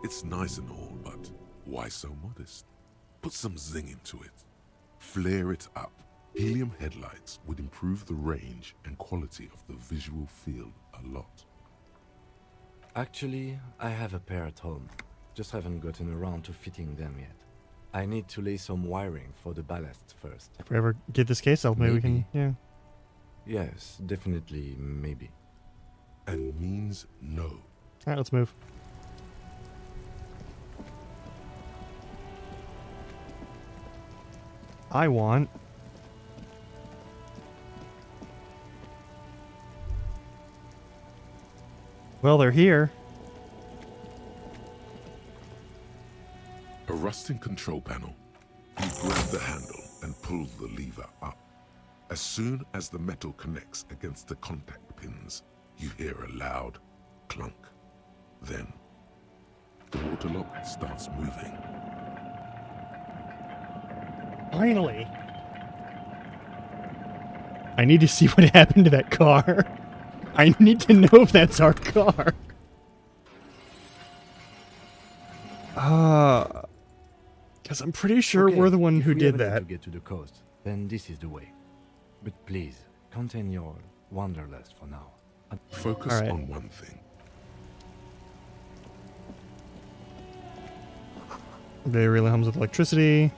It's nice and all, but why so modest? Put some zing into it. Flare it up. Helium headlights would improve the range and quality of the visual field a lot. Actually, I have a pair at home. Just haven't gotten around to fitting them yet. I need to lay some wiring for the ballast first. If we ever get this case out, maybe we can, yeah. Yes, definitely, maybe. And means no. Alright, let's move. I want... Well, they're here. A rusting control panel. You grab the handle and pull the lever up. As soon as the metal connects against the contact pins, you hear a loud clunk. Then, the water lock starts moving. Finally! I need to see what happened to that car. I need to know if that's our car. Because I'm pretty sure Okay, we're the one if who we did ever need that. to get to the coast, then this is the way. But please, contain your wanderlust for now. Focus All right. on one thing. They really hums with electricity.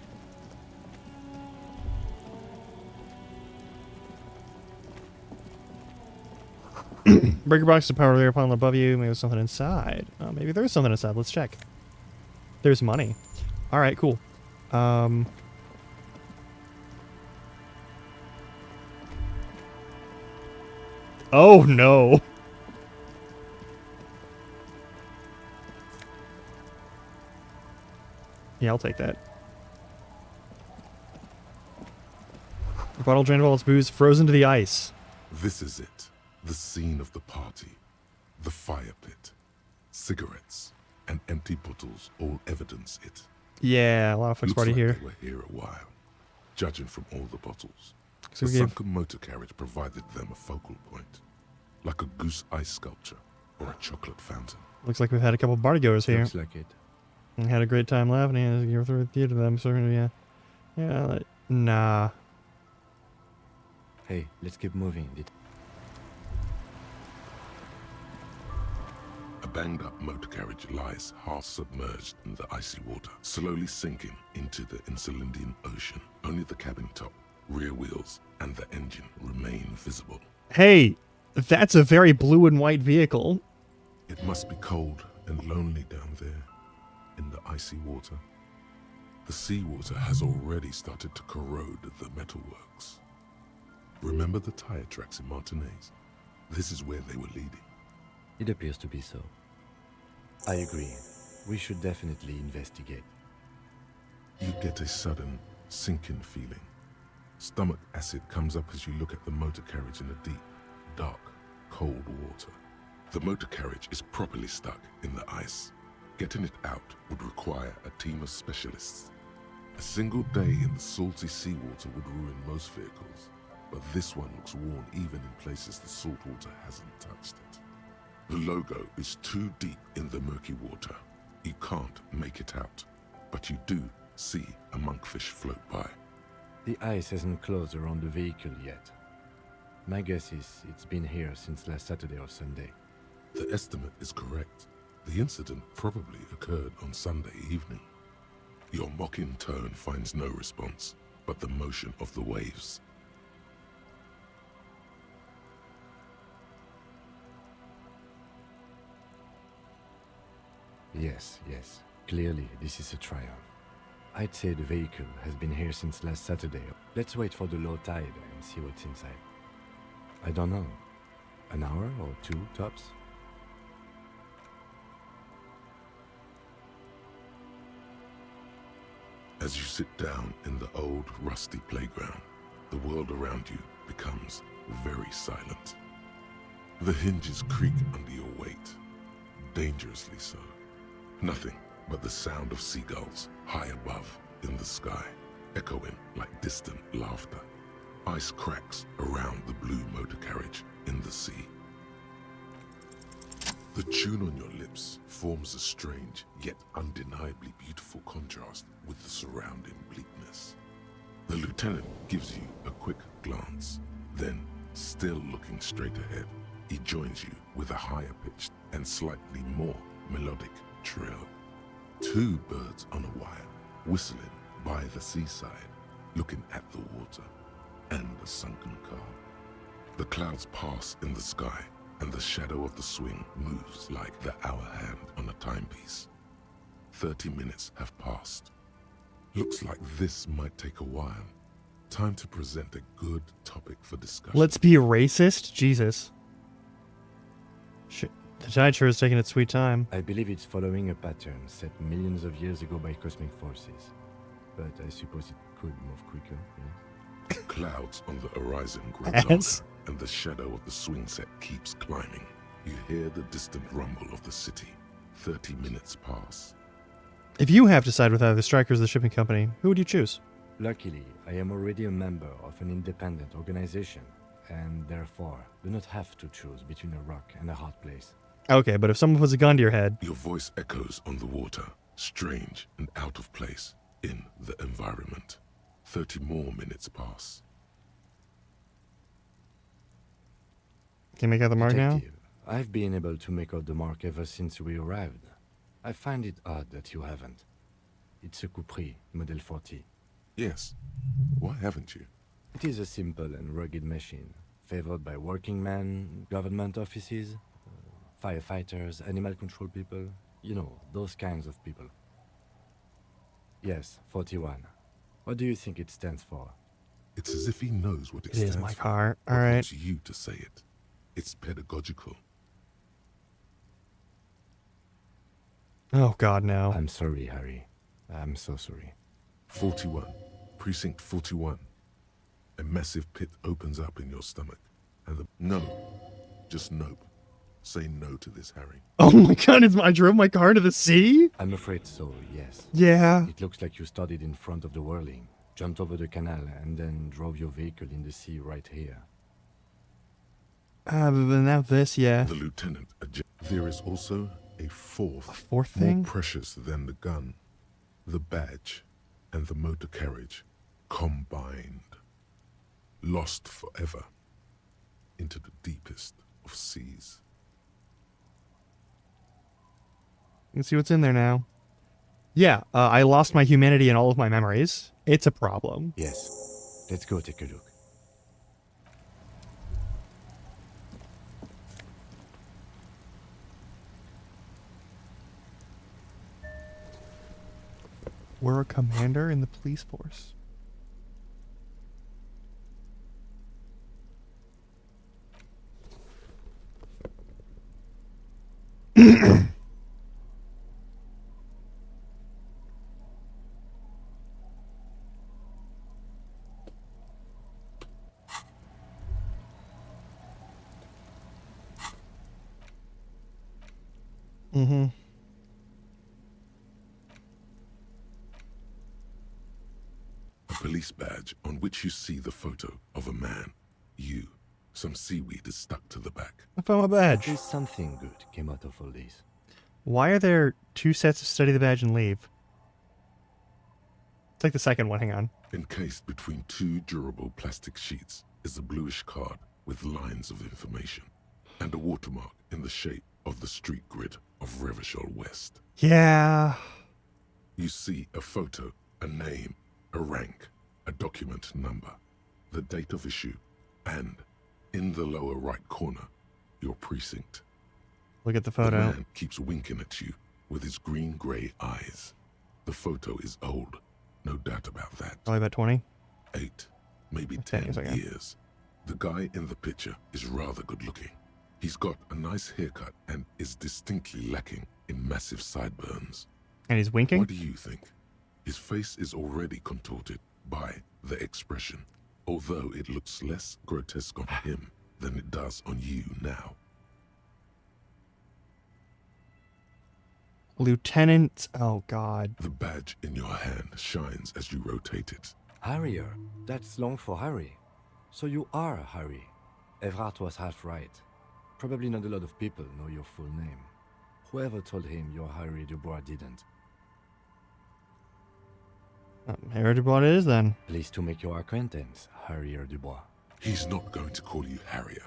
Breaker box to power the air panel above you. Maybe there's something inside. Oh, maybe there's something inside. Let's check. There's money. All right, cool. Oh no. Yeah, I'll take that. The bottle drained of all its booze, frozen to the ice. This is it. The scene of the party. The fire pit. Cigarettes and empty bottles all evidence it. Yeah, a lot of flex Looks party like here. They were here a while, judging from all the bottles. So the we gave- sunken motor carriage provided them a focal point, like a goose ice sculpture or a chocolate fountain. Looks like we've had a couple partygoers here. Looks like it. And had a great time laughing and you through the to them. So yeah, yeah, nah. Hey, let's keep moving. A banged-up motor carriage lies half submerged in the icy water, slowly sinking into the Insulindian Ocean. Only the cabin top, rear wheels, and the engine remain visible. Hey, that's a very blue and white vehicle. It must be cold and lonely down there in the icy water. The seawater has already started to corrode the metalworks. Remember the tire tracks in Martinez? This is where they were leading. It appears to be so. I agree. We should definitely investigate. You get a sudden sinking feeling. Stomach acid comes up as you look at the motor carriage in the deep, dark, cold water. The motor carriage is properly stuck in the ice. Getting it out would require a team of specialists. A single day in the salty seawater would ruin most vehicles, but this one looks worn even in places the salt water hasn't touched it. The logo is too deep in the murky water. You can't make it out, but you do see a monkfish float by. The ice hasn't closed around the vehicle yet. My guess is it's been here since last Saturday or Sunday. The estimate is correct. The incident probably occurred on Sunday evening. Your mocking tone finds no response, but the motion of the waves. Yes, yes. Clearly, this is a triumph. I'd say the vehicle has been here since last Saturday. Let's wait for the low tide and see what's inside. I don't know. An hour or two, tops? As you sit down in the old, rusty playground, the world around you becomes very silent. The hinges creak under your weight, dangerously so. Nothing but the sound of seagulls high above in the sky, echoing like distant laughter. Ice cracks around the blue motor carriage in the sea. tune on your lips forms a strange yet undeniably beautiful contrast with the surrounding bleakness. The lieutenant gives you a quick glance, then, still looking straight ahead, he joins you with a higher-pitched and slightly more melodic trill. Two birds on a wire, whistling by the seaside, looking at the water and the sunken car. The clouds pass in the sky, and the shadow of the swing moves like the hour hand on a timepiece. 30 minutes have passed. Looks like this might take a while. Time to present a good topic for discussion. Let's be racist? Jesus. Shit. The tide sure is taking its sweet time. I believe it's following a pattern set millions of years ago by cosmic forces. But I suppose it could move quicker, yes? Clouds on the horizon grow Yes. darker, and the shadow of the swing set keeps climbing. You hear the distant rumble of the city. 30 minutes pass. If you have to side with either the strikers or the shipping company, who would you choose? Luckily, I am already a member of an independent organization, and therefore do not have to choose between a rock and a hard place. Okay, but if someone puts a gun to your head... Your voice echoes on the water, strange and out of place in the environment. 30 more minutes pass. Can you make out the mark now? Detective, I've been able to make out the mark ever since we arrived. I find it odd that you haven't. It's a Capri, Model 40. Yes. Why haven't you? It is a simple and rugged machine, favored by working men, government offices, firefighters, animal control people, you know, those kinds of people. Yes, 41. What do you think it stands for? It's as if he knows what it It is stands my for, car. but All right. wants you to say it. It's pedagogical. Oh, God, no. I'm sorry, Harry. I'm so sorry. 41. Precinct 41. A massive pit opens up in your stomach. And the... No. Just nope. Say no to this, Harry. Oh my God, I drove my car to the sea? I'm afraid so, yes. Yeah. It looks like you started in front of the whirling, jumped over the canal, and then drove your vehicle in the sea right here. But now this, yeah. The lieutenant... There is also a fourth Fourth thing? more precious than the gun, the badge, and the motor carriage combined, lost forever into the deepest of seas. You can see what's in there now. Yeah, I lost my humanity and all of my memories. It's a problem. Yes. Let's go take a look. We're a commander in the police force. Mm-hmm. A police badge on which you see the photo of a man. You. Some seaweed is stuck to the back. I found my badge. At least something good came out of all this. Why are there two sets of study the badge and leave? It's like the second one, hang on. Encased between two durable plastic sheets is a bluish card with lines of information and a watermark in the shape of the street grid of Revachol West. Yeah. You see a photo, a name, a rank, a document number, the date of issue, and, in the lower right corner, your precinct. Look at the The photo. man keeps winking at you with his green-grey eyes. The photo is old, no doubt about that. Probably about 20. 8, maybe 10 10 years ago. years. The guy in the picture is rather good-looking. He's got a nice haircut and is distinctly lacking in massive sideburns. And he's winking? What do you think? His face is already contorted by the expression, although it looks less grotesque on him than it does on you now. Lieutenant... Oh, God. The badge in your hand shines as you rotate it. Harrier. That's long for Harry. So you are Harry. Evrard was half right. Probably not a lot of people know your full name. Whoever told him you're Harry Dubois didn't. Harry Dubois it is then. Pleased to make your acquaintance, Harry Dubois. He's not going to call you Harrier.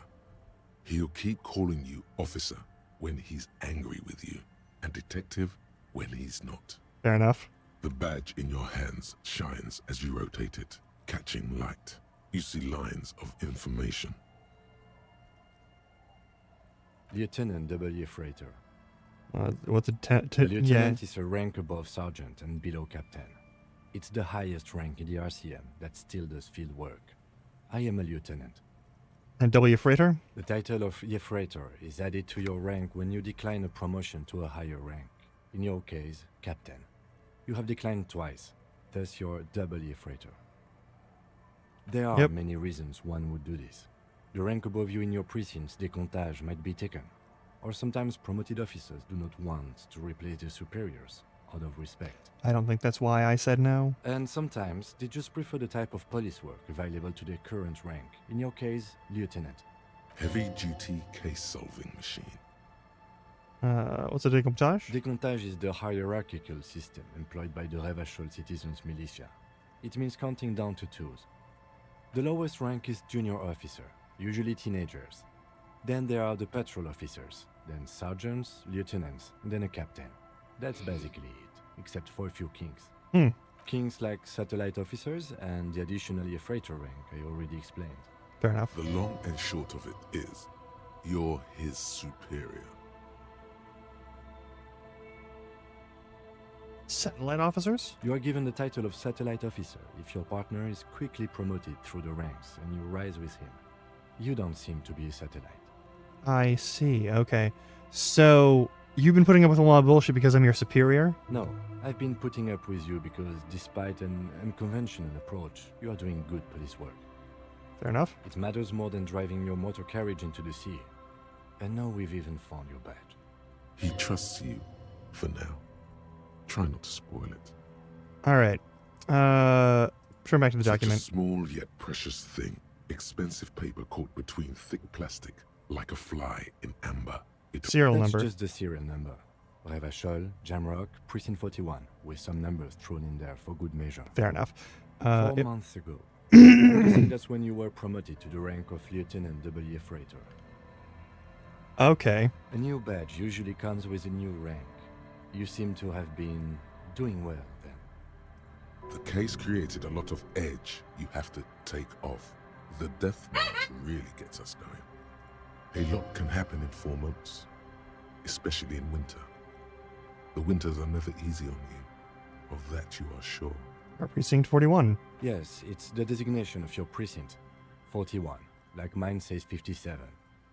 He'll keep calling you officer when he's angry with you, and detective when he's not. Fair enough. The badge in your hands shines as you rotate it, catching light. You see lines of information. Lieutenant W. Freighter. What's a The lieutenant is a rank above sergeant and below captain. It's the highest rank in the RCM that still does field work. I am a lieutenant. And W. Freighter? The title of Freighter is added to your rank when you decline a promotion to a higher rank. In your case, captain. You have declined twice, thus you're W. Freighter. There are many reasons one would do this. The rank above you in your precinct's decomptage might be taken, or sometimes promoted officers do not want to replace their superiors, out of respect. I don't think that's why I said no. And sometimes they just prefer the type of police work available to their current rank. In your case, lieutenant. Heavy-duty case-solving machine. What's a decomptage? Decomptage is the hierarchical system employed by the Revachol Citizens Militia. It means counting down to twos. The lowest rank is junior officer, usually teenagers. Then there are the patrol officers, then sergeants, lieutenants, and then a captain. That's basically it, except for a few kings. Kings like satellite officers and the additional freighter rank I already explained. Fair enough. The long and short of it is, you're his superior. Satellite officers? You are given the title of satellite officer if your partner is quickly promoted through the ranks and you rise with him. You don't seem to be a satellite. I see, okay. So, you've been putting up with a lot of bullshit because I'm your superior? No, I've been putting up with you because despite an unconventional approach, you are doing good police work. Fair enough. It matters more than driving your motor carriage into the sea. And now we've even found your badge. He trusts you, for now. Try not to spoil it. Alright. Turn back to the document. A small yet precious thing. Expensive paper caught between thick plastic, like a fly in amber. Serial number. That's just the serial number. Revachol, Jamrock, Precinct 41, with some numbers thrown in there for good measure. Fair enough. 4 months ago. I think that's when you were promoted to the rank of Lieutenant W. Freighter. Okay. A new badge usually comes with a new rank. You seem to have been doing well then. The case created a lot of edge you have to take off. The death march really gets us going. A lot can happen in 4 months, especially in winter. The winters are never easy on you. Of that you are sure. Our Precinct 41. Yes, it's the designation of your precinct. 41, like mine says 57.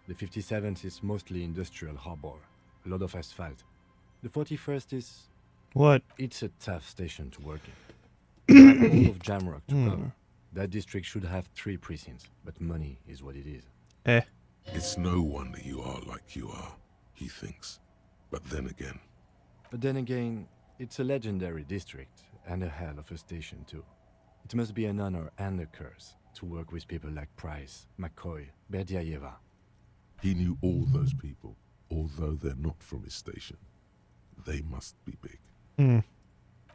The 57th is mostly industrial harbor, a lot of asphalt. The 41st is... What? It's a tough station to work in. You have all of Jamrock to cover. That district should have 3 precincts, but money is what it is. It's no wonder you are like you are, he thinks. But then again, it's a legendary district, and a hell of a station too. It must be an honor and a curse to work with people like Price, McCoy, Berdiaeva. He knew all those people, although they're not from his station. They must be big.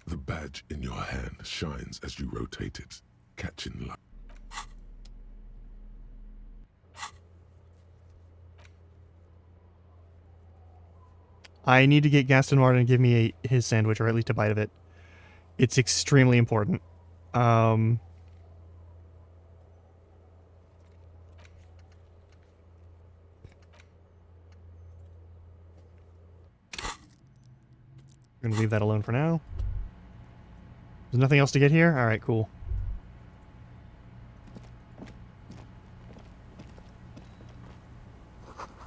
The badge in your hand shines as you rotate it, catching light. I need to get Gaston Martin to give me his sandwich, or at least a bite of it. It's extremely important. I'm gonna leave that alone for now. There's nothing else to get here? Alright, cool.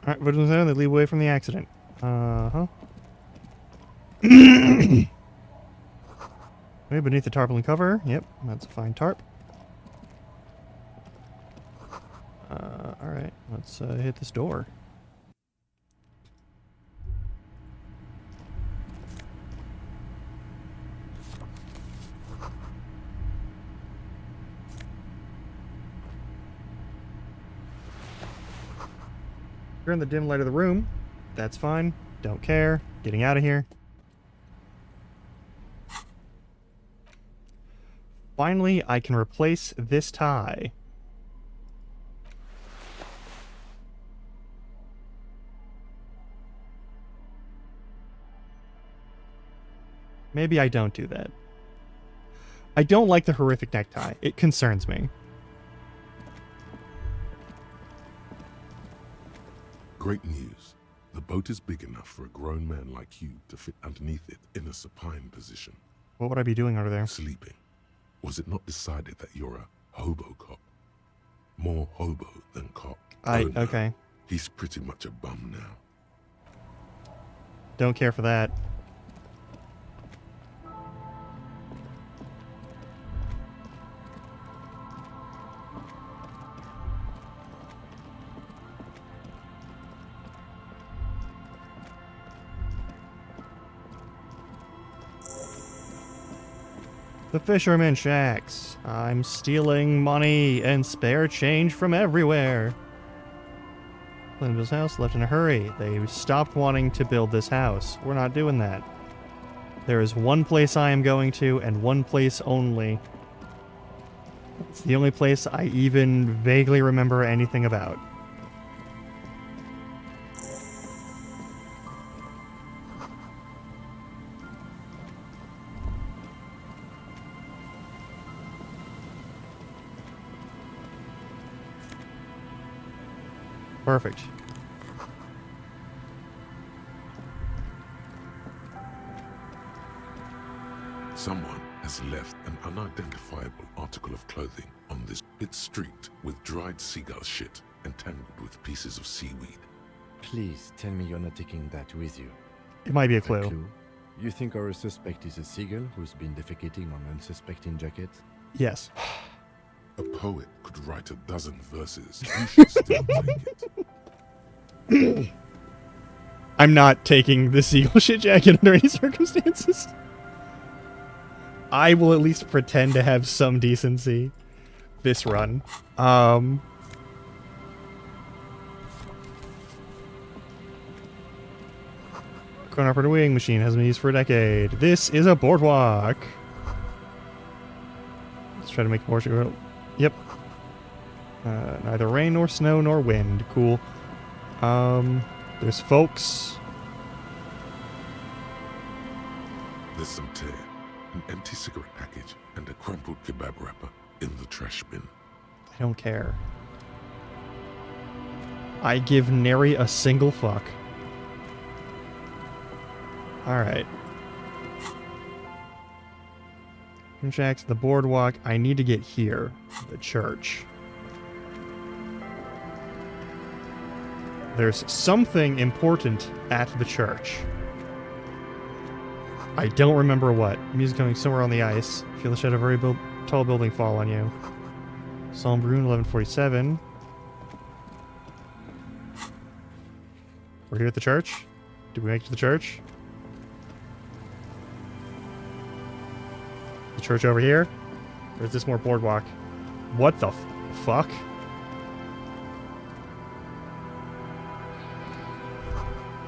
Alright, what was that? They leave away from the accident. Maybe beneath the tarpaulin cover. Yep, that's a fine tarp. Alright, let's hit this door. Turn the dim light of the room. That's fine. Don't care. Getting out of here. Finally, I can replace this tie. Maybe I don't do that. I don't like the horrific necktie. It concerns me. Great news. The boat is big enough for a grown man like you to fit underneath it in a supine position. What would I be doing under there? Sleeping. Was it not decided that you're a hobo cop? More hobo than cop. Okay. He's pretty much a bum now. Don't care for that. The Fisherman Shacks. I'm stealing money and spare change from everywhere. Linville's house left in a hurry. They stopped wanting to build this house. We're not doing that. There is one place I am going to, and one place only. It's the only place I even vaguely remember anything about. Perfect. Someone has left an unidentifiable article of clothing on this. It's streaked with dried seagull shit and tangled with pieces of seaweed. Please tell me you're not taking that with you. It might be a clue. You think our suspect is a seagull who's been defecating on unsuspecting jackets? Yes. A poet could write a dozen verses. You should still take it. I'm not taking the seagull shit jacket under any circumstances. I will at least pretend to have some decency this run. Chrono weighing machine has been used for a decade. This is a boardwalk. Let's try to make more sure. Yep. Neither rain nor snow nor wind. Cool. There's folks. There's some tear, an empty cigarette package, and a crumpled kebab wrapper in the trash bin. I don't care. I give nary a single fuck. Alright. Shacks, the boardwalk. I need to get here. The church. There's something important at the church. I don't remember what. Music coming somewhere on the ice. Feel the shadow of a very tall building fall on you. Psalm Brune, 1147. We're here at the church? Did we make it to the church? The church over here? Or is this more boardwalk? What the fuck?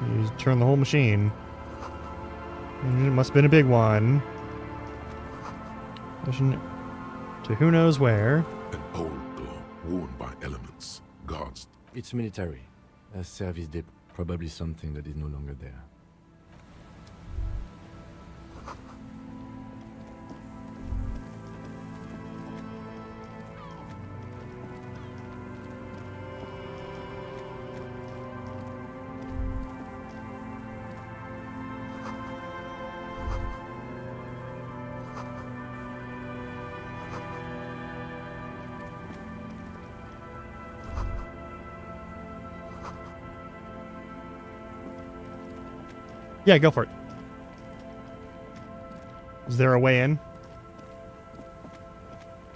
You turn the whole machine. It must have been a big one. Mission to who knows where. An old door, worn by elements. Guards. It's military. A service depot. Probably something that is no longer there. Yeah, go for it. Is there a way in?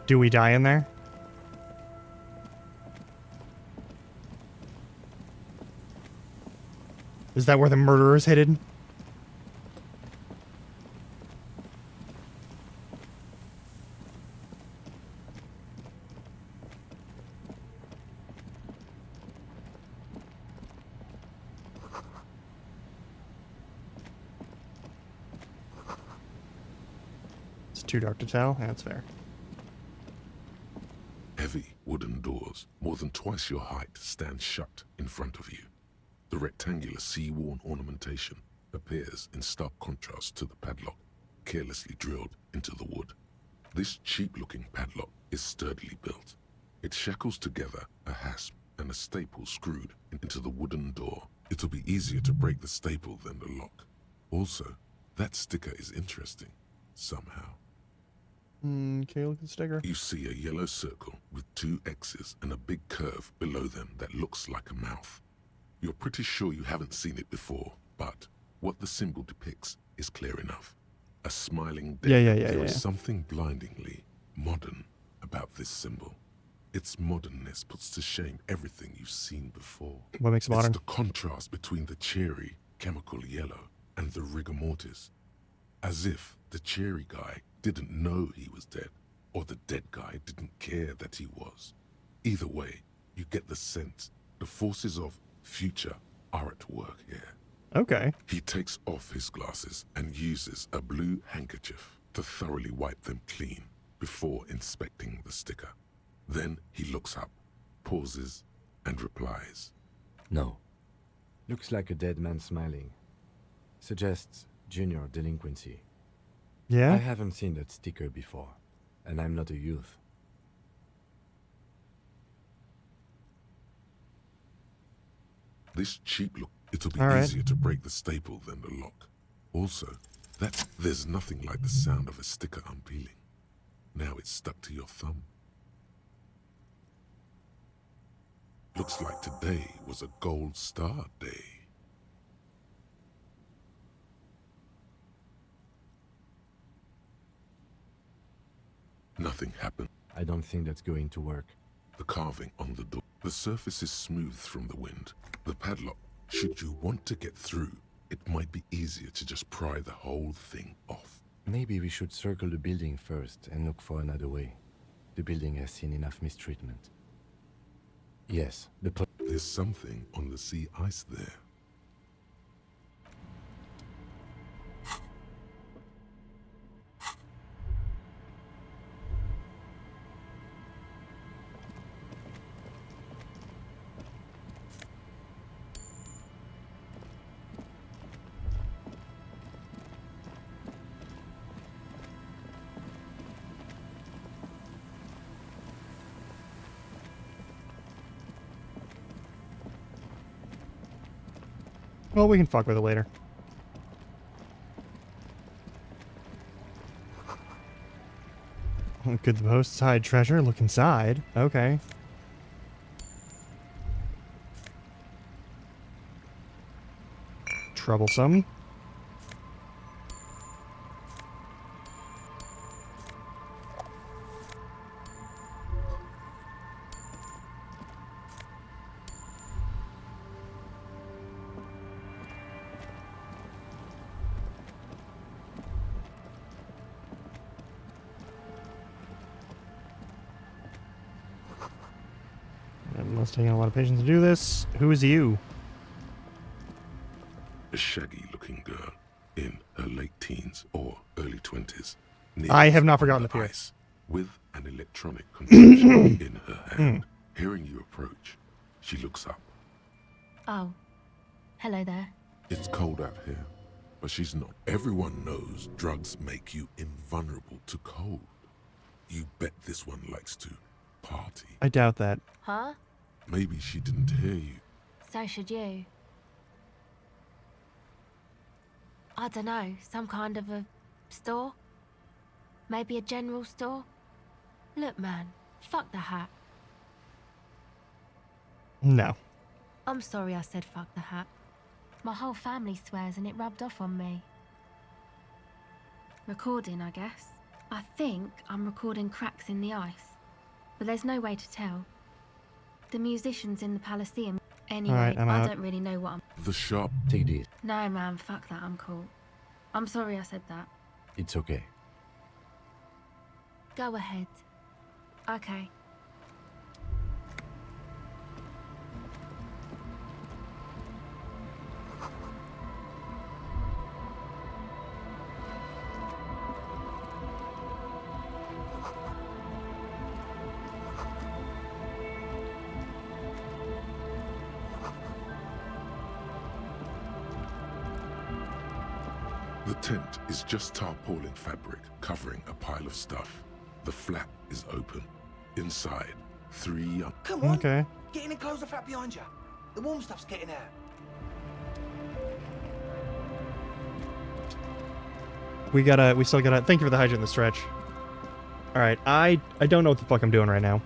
Do we die in there? Is that where the murderer is hidden? Too dark to tell. That's fair. Heavy wooden doors, more than twice your height, stand shut in front of you. The rectangular sea-worn ornamentation appears in stark contrast to the padlock, carelessly drilled into the wood. This cheap-looking padlock is sturdily built. It shackles together a hasp and a staple screwed into the wooden door. It'll be easier to break the staple than the lock. Also, that sticker is interesting, somehow. Okay, look at the sticker. You see a yellow circle with 2 X's and a big curve below them that looks like a mouth. You're pretty sure you haven't seen it before, but what the symbol depicts is clear enough. A smiling dead. There is something blindingly modern about this symbol. Its modernness puts to shame everything you've seen before. What makes it modern? It's the contrast between the cheery, chemical yellow and the rigor mortis. As if the cheery guy didn't know he was dead, or the dead guy didn't care that he was. Either way, you get the sense the forces of future are at work here. Okay. He takes off his glasses and uses a blue handkerchief to thoroughly wipe them clean before inspecting the sticker. Then he looks up, pauses, and replies. No. Looks like a dead man smiling. Suggests junior delinquency. Yeah? I haven't seen that sticker before, and I'm not a youth. This cheap look, it'll be All right. easier to break the staple than the lock. Also, there's nothing like the sound of a sticker unpeeling. Now it's stuck to your thumb. Looks like today was a gold star day. Nothing happened. I don't think that's going to work. The carving on the door. The surface is smooth from the wind. The padlock. Should you want to get through, it might be easier to just pry the whole thing off. Maybe we should circle the building first and look for another way. The building has seen enough mistreatment. Yes, There's something on the sea ice there. Well, we can fuck with it later. Could the hosts hide treasure? Look inside. Okay. Troublesome. It's taking a lot of patience to do this. Who is you? A shaggy-looking girl in her late teens or early 20s. I have not forgotten the ice, with an electronic contraption in her hand. Hearing you approach, she looks up. Oh, hello there. It's cold out here, but she's not. Everyone knows drugs make you invulnerable to cold. You bet this one likes to party. I doubt that. Huh? Maybe she didn't hear you. So should you. I don't know, some kind of a store? Maybe a general store? Look, man, fuck the hat. No. I'm sorry I said fuck the hat. My whole family swears and it rubbed off on me. Recording, I guess. I think I'm recording cracks in the ice, but there's no way to tell. The musicians in the Palaceum. Anyway, Alright, I'm I out. don't really know what I'm... The shop. Take this. No, man, fuck that, I'm cool. I'm sorry I said that. It's okay. Go ahead. Okay. The tent is just tarpaulin fabric covering a pile of stuff. The flap is open. Inside, 3 young... Come on! Okay. Get in and close the flap behind you. The warm stuff's getting out. We still gotta, thank you for the hydrant in the stretch. Alright, I don't know what the fuck I'm doing right now.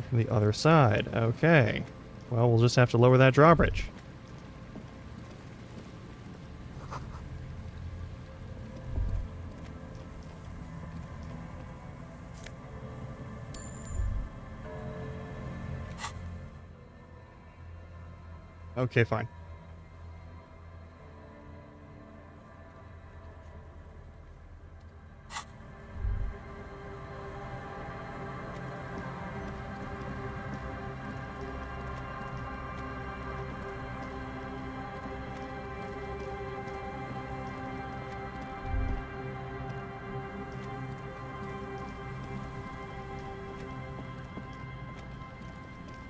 From the other side, okay. Well, we'll just have to lower that drawbridge. Okay, fine.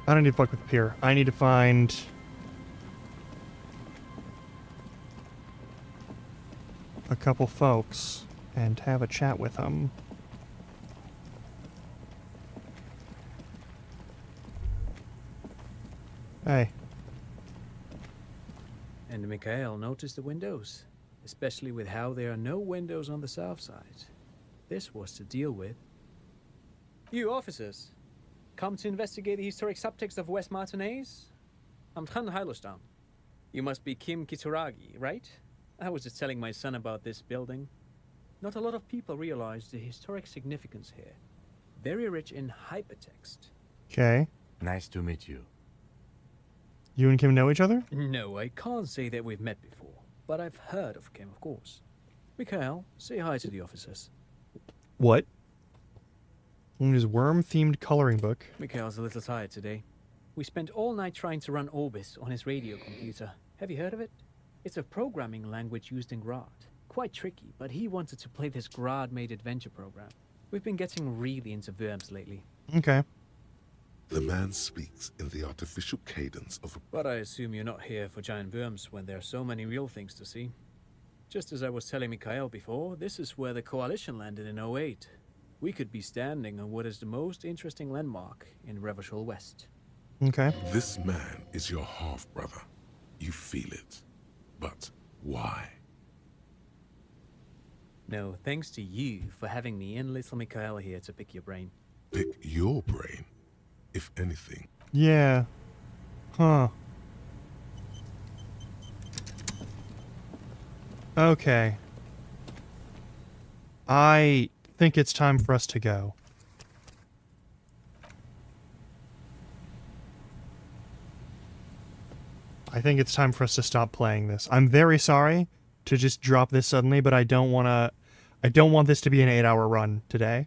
I don't need to fuck with Pier. I need to find... a couple folks and have a chat with them. Hey. And Mikhail noticed the windows, especially with how there are no windows on the south side. This was to deal with. You officers, come to investigate the historic subtext of West Martinez? I'm Tran Heilostam. You must be Kim Kitaragi, right? I was just telling my son about this building. Not a lot of people realize the historic significance here. Very rich in hypertext. Okay. Nice to meet you. You and Kim know each other? No, I can't say that we've met before, but I've heard of Kim, of course. Mikhail, say hi to the officers. What? His worm-themed coloring book. Mikhail's a little tired today. We spent all night trying to run Orbis on his radio computer. Have you heard of it? It's a programming language used in Grad. Quite tricky, but he wanted to play this Grad-made adventure program. We've been getting really into Worms lately. Okay. The man speaks in the artificial cadence of a... But I assume you're not here for giant worms when there are so many real things to see. Just as I was telling Mikhail before, this is where the Coalition landed in 08. We could be standing on what is the most interesting landmark in Revachol West. Okay. This man is your half-brother. You feel it. But why? No, thanks to you for having me and little Mikhail here to pick your brain. Pick your brain, if anything. Yeah. Huh. Okay. I think it's time for us to go. I think it's time for us to stop playing this. I'm very sorry to just drop this suddenly, but I don't want this to be an 8-hour run today.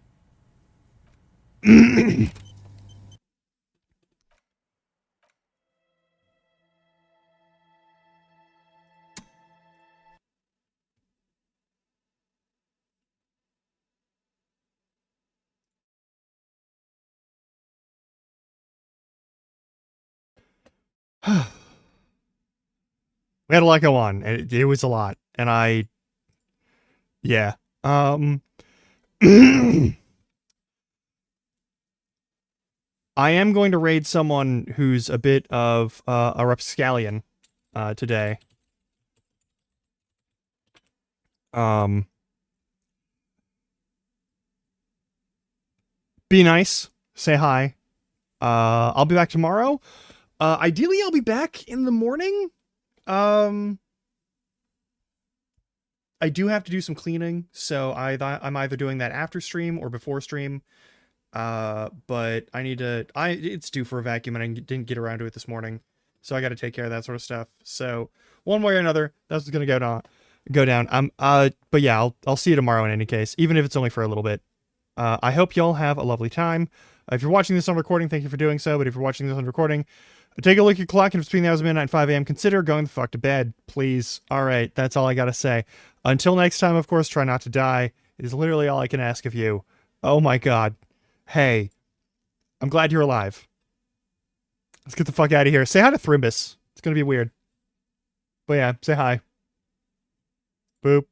We had a lot go on. It was a lot. And yeah. I am going to raid someone who's a bit of a rapscallion today. Be nice. Say hi. I'll be back tomorrow. Ideally, I'll be back in the morning. I do have to do some cleaning, so I'm either doing that after stream or before stream. But I need to, it's due for a vacuum and I didn't get around to it this morning. So I got to take care of that sort of stuff. So one way or another, that's going to go down. But yeah, I'll see you tomorrow in any case, even if it's only for a little bit. I hope y'all have a lovely time. If you're watching this on recording, thank you for doing so. But if you're watching this on recording, take a look at your clock, and if it's between the hours of midnight and 5 a.m., consider going the fuck to bed, please. All right, that's all I gotta say. Until next time, of course, try not to die. It is literally all I can ask of you. Oh my god. Hey, I'm glad you're alive. Let's get the fuck out of here. Say hi to Thrimbus. It's gonna be weird. But yeah, say hi. Boop.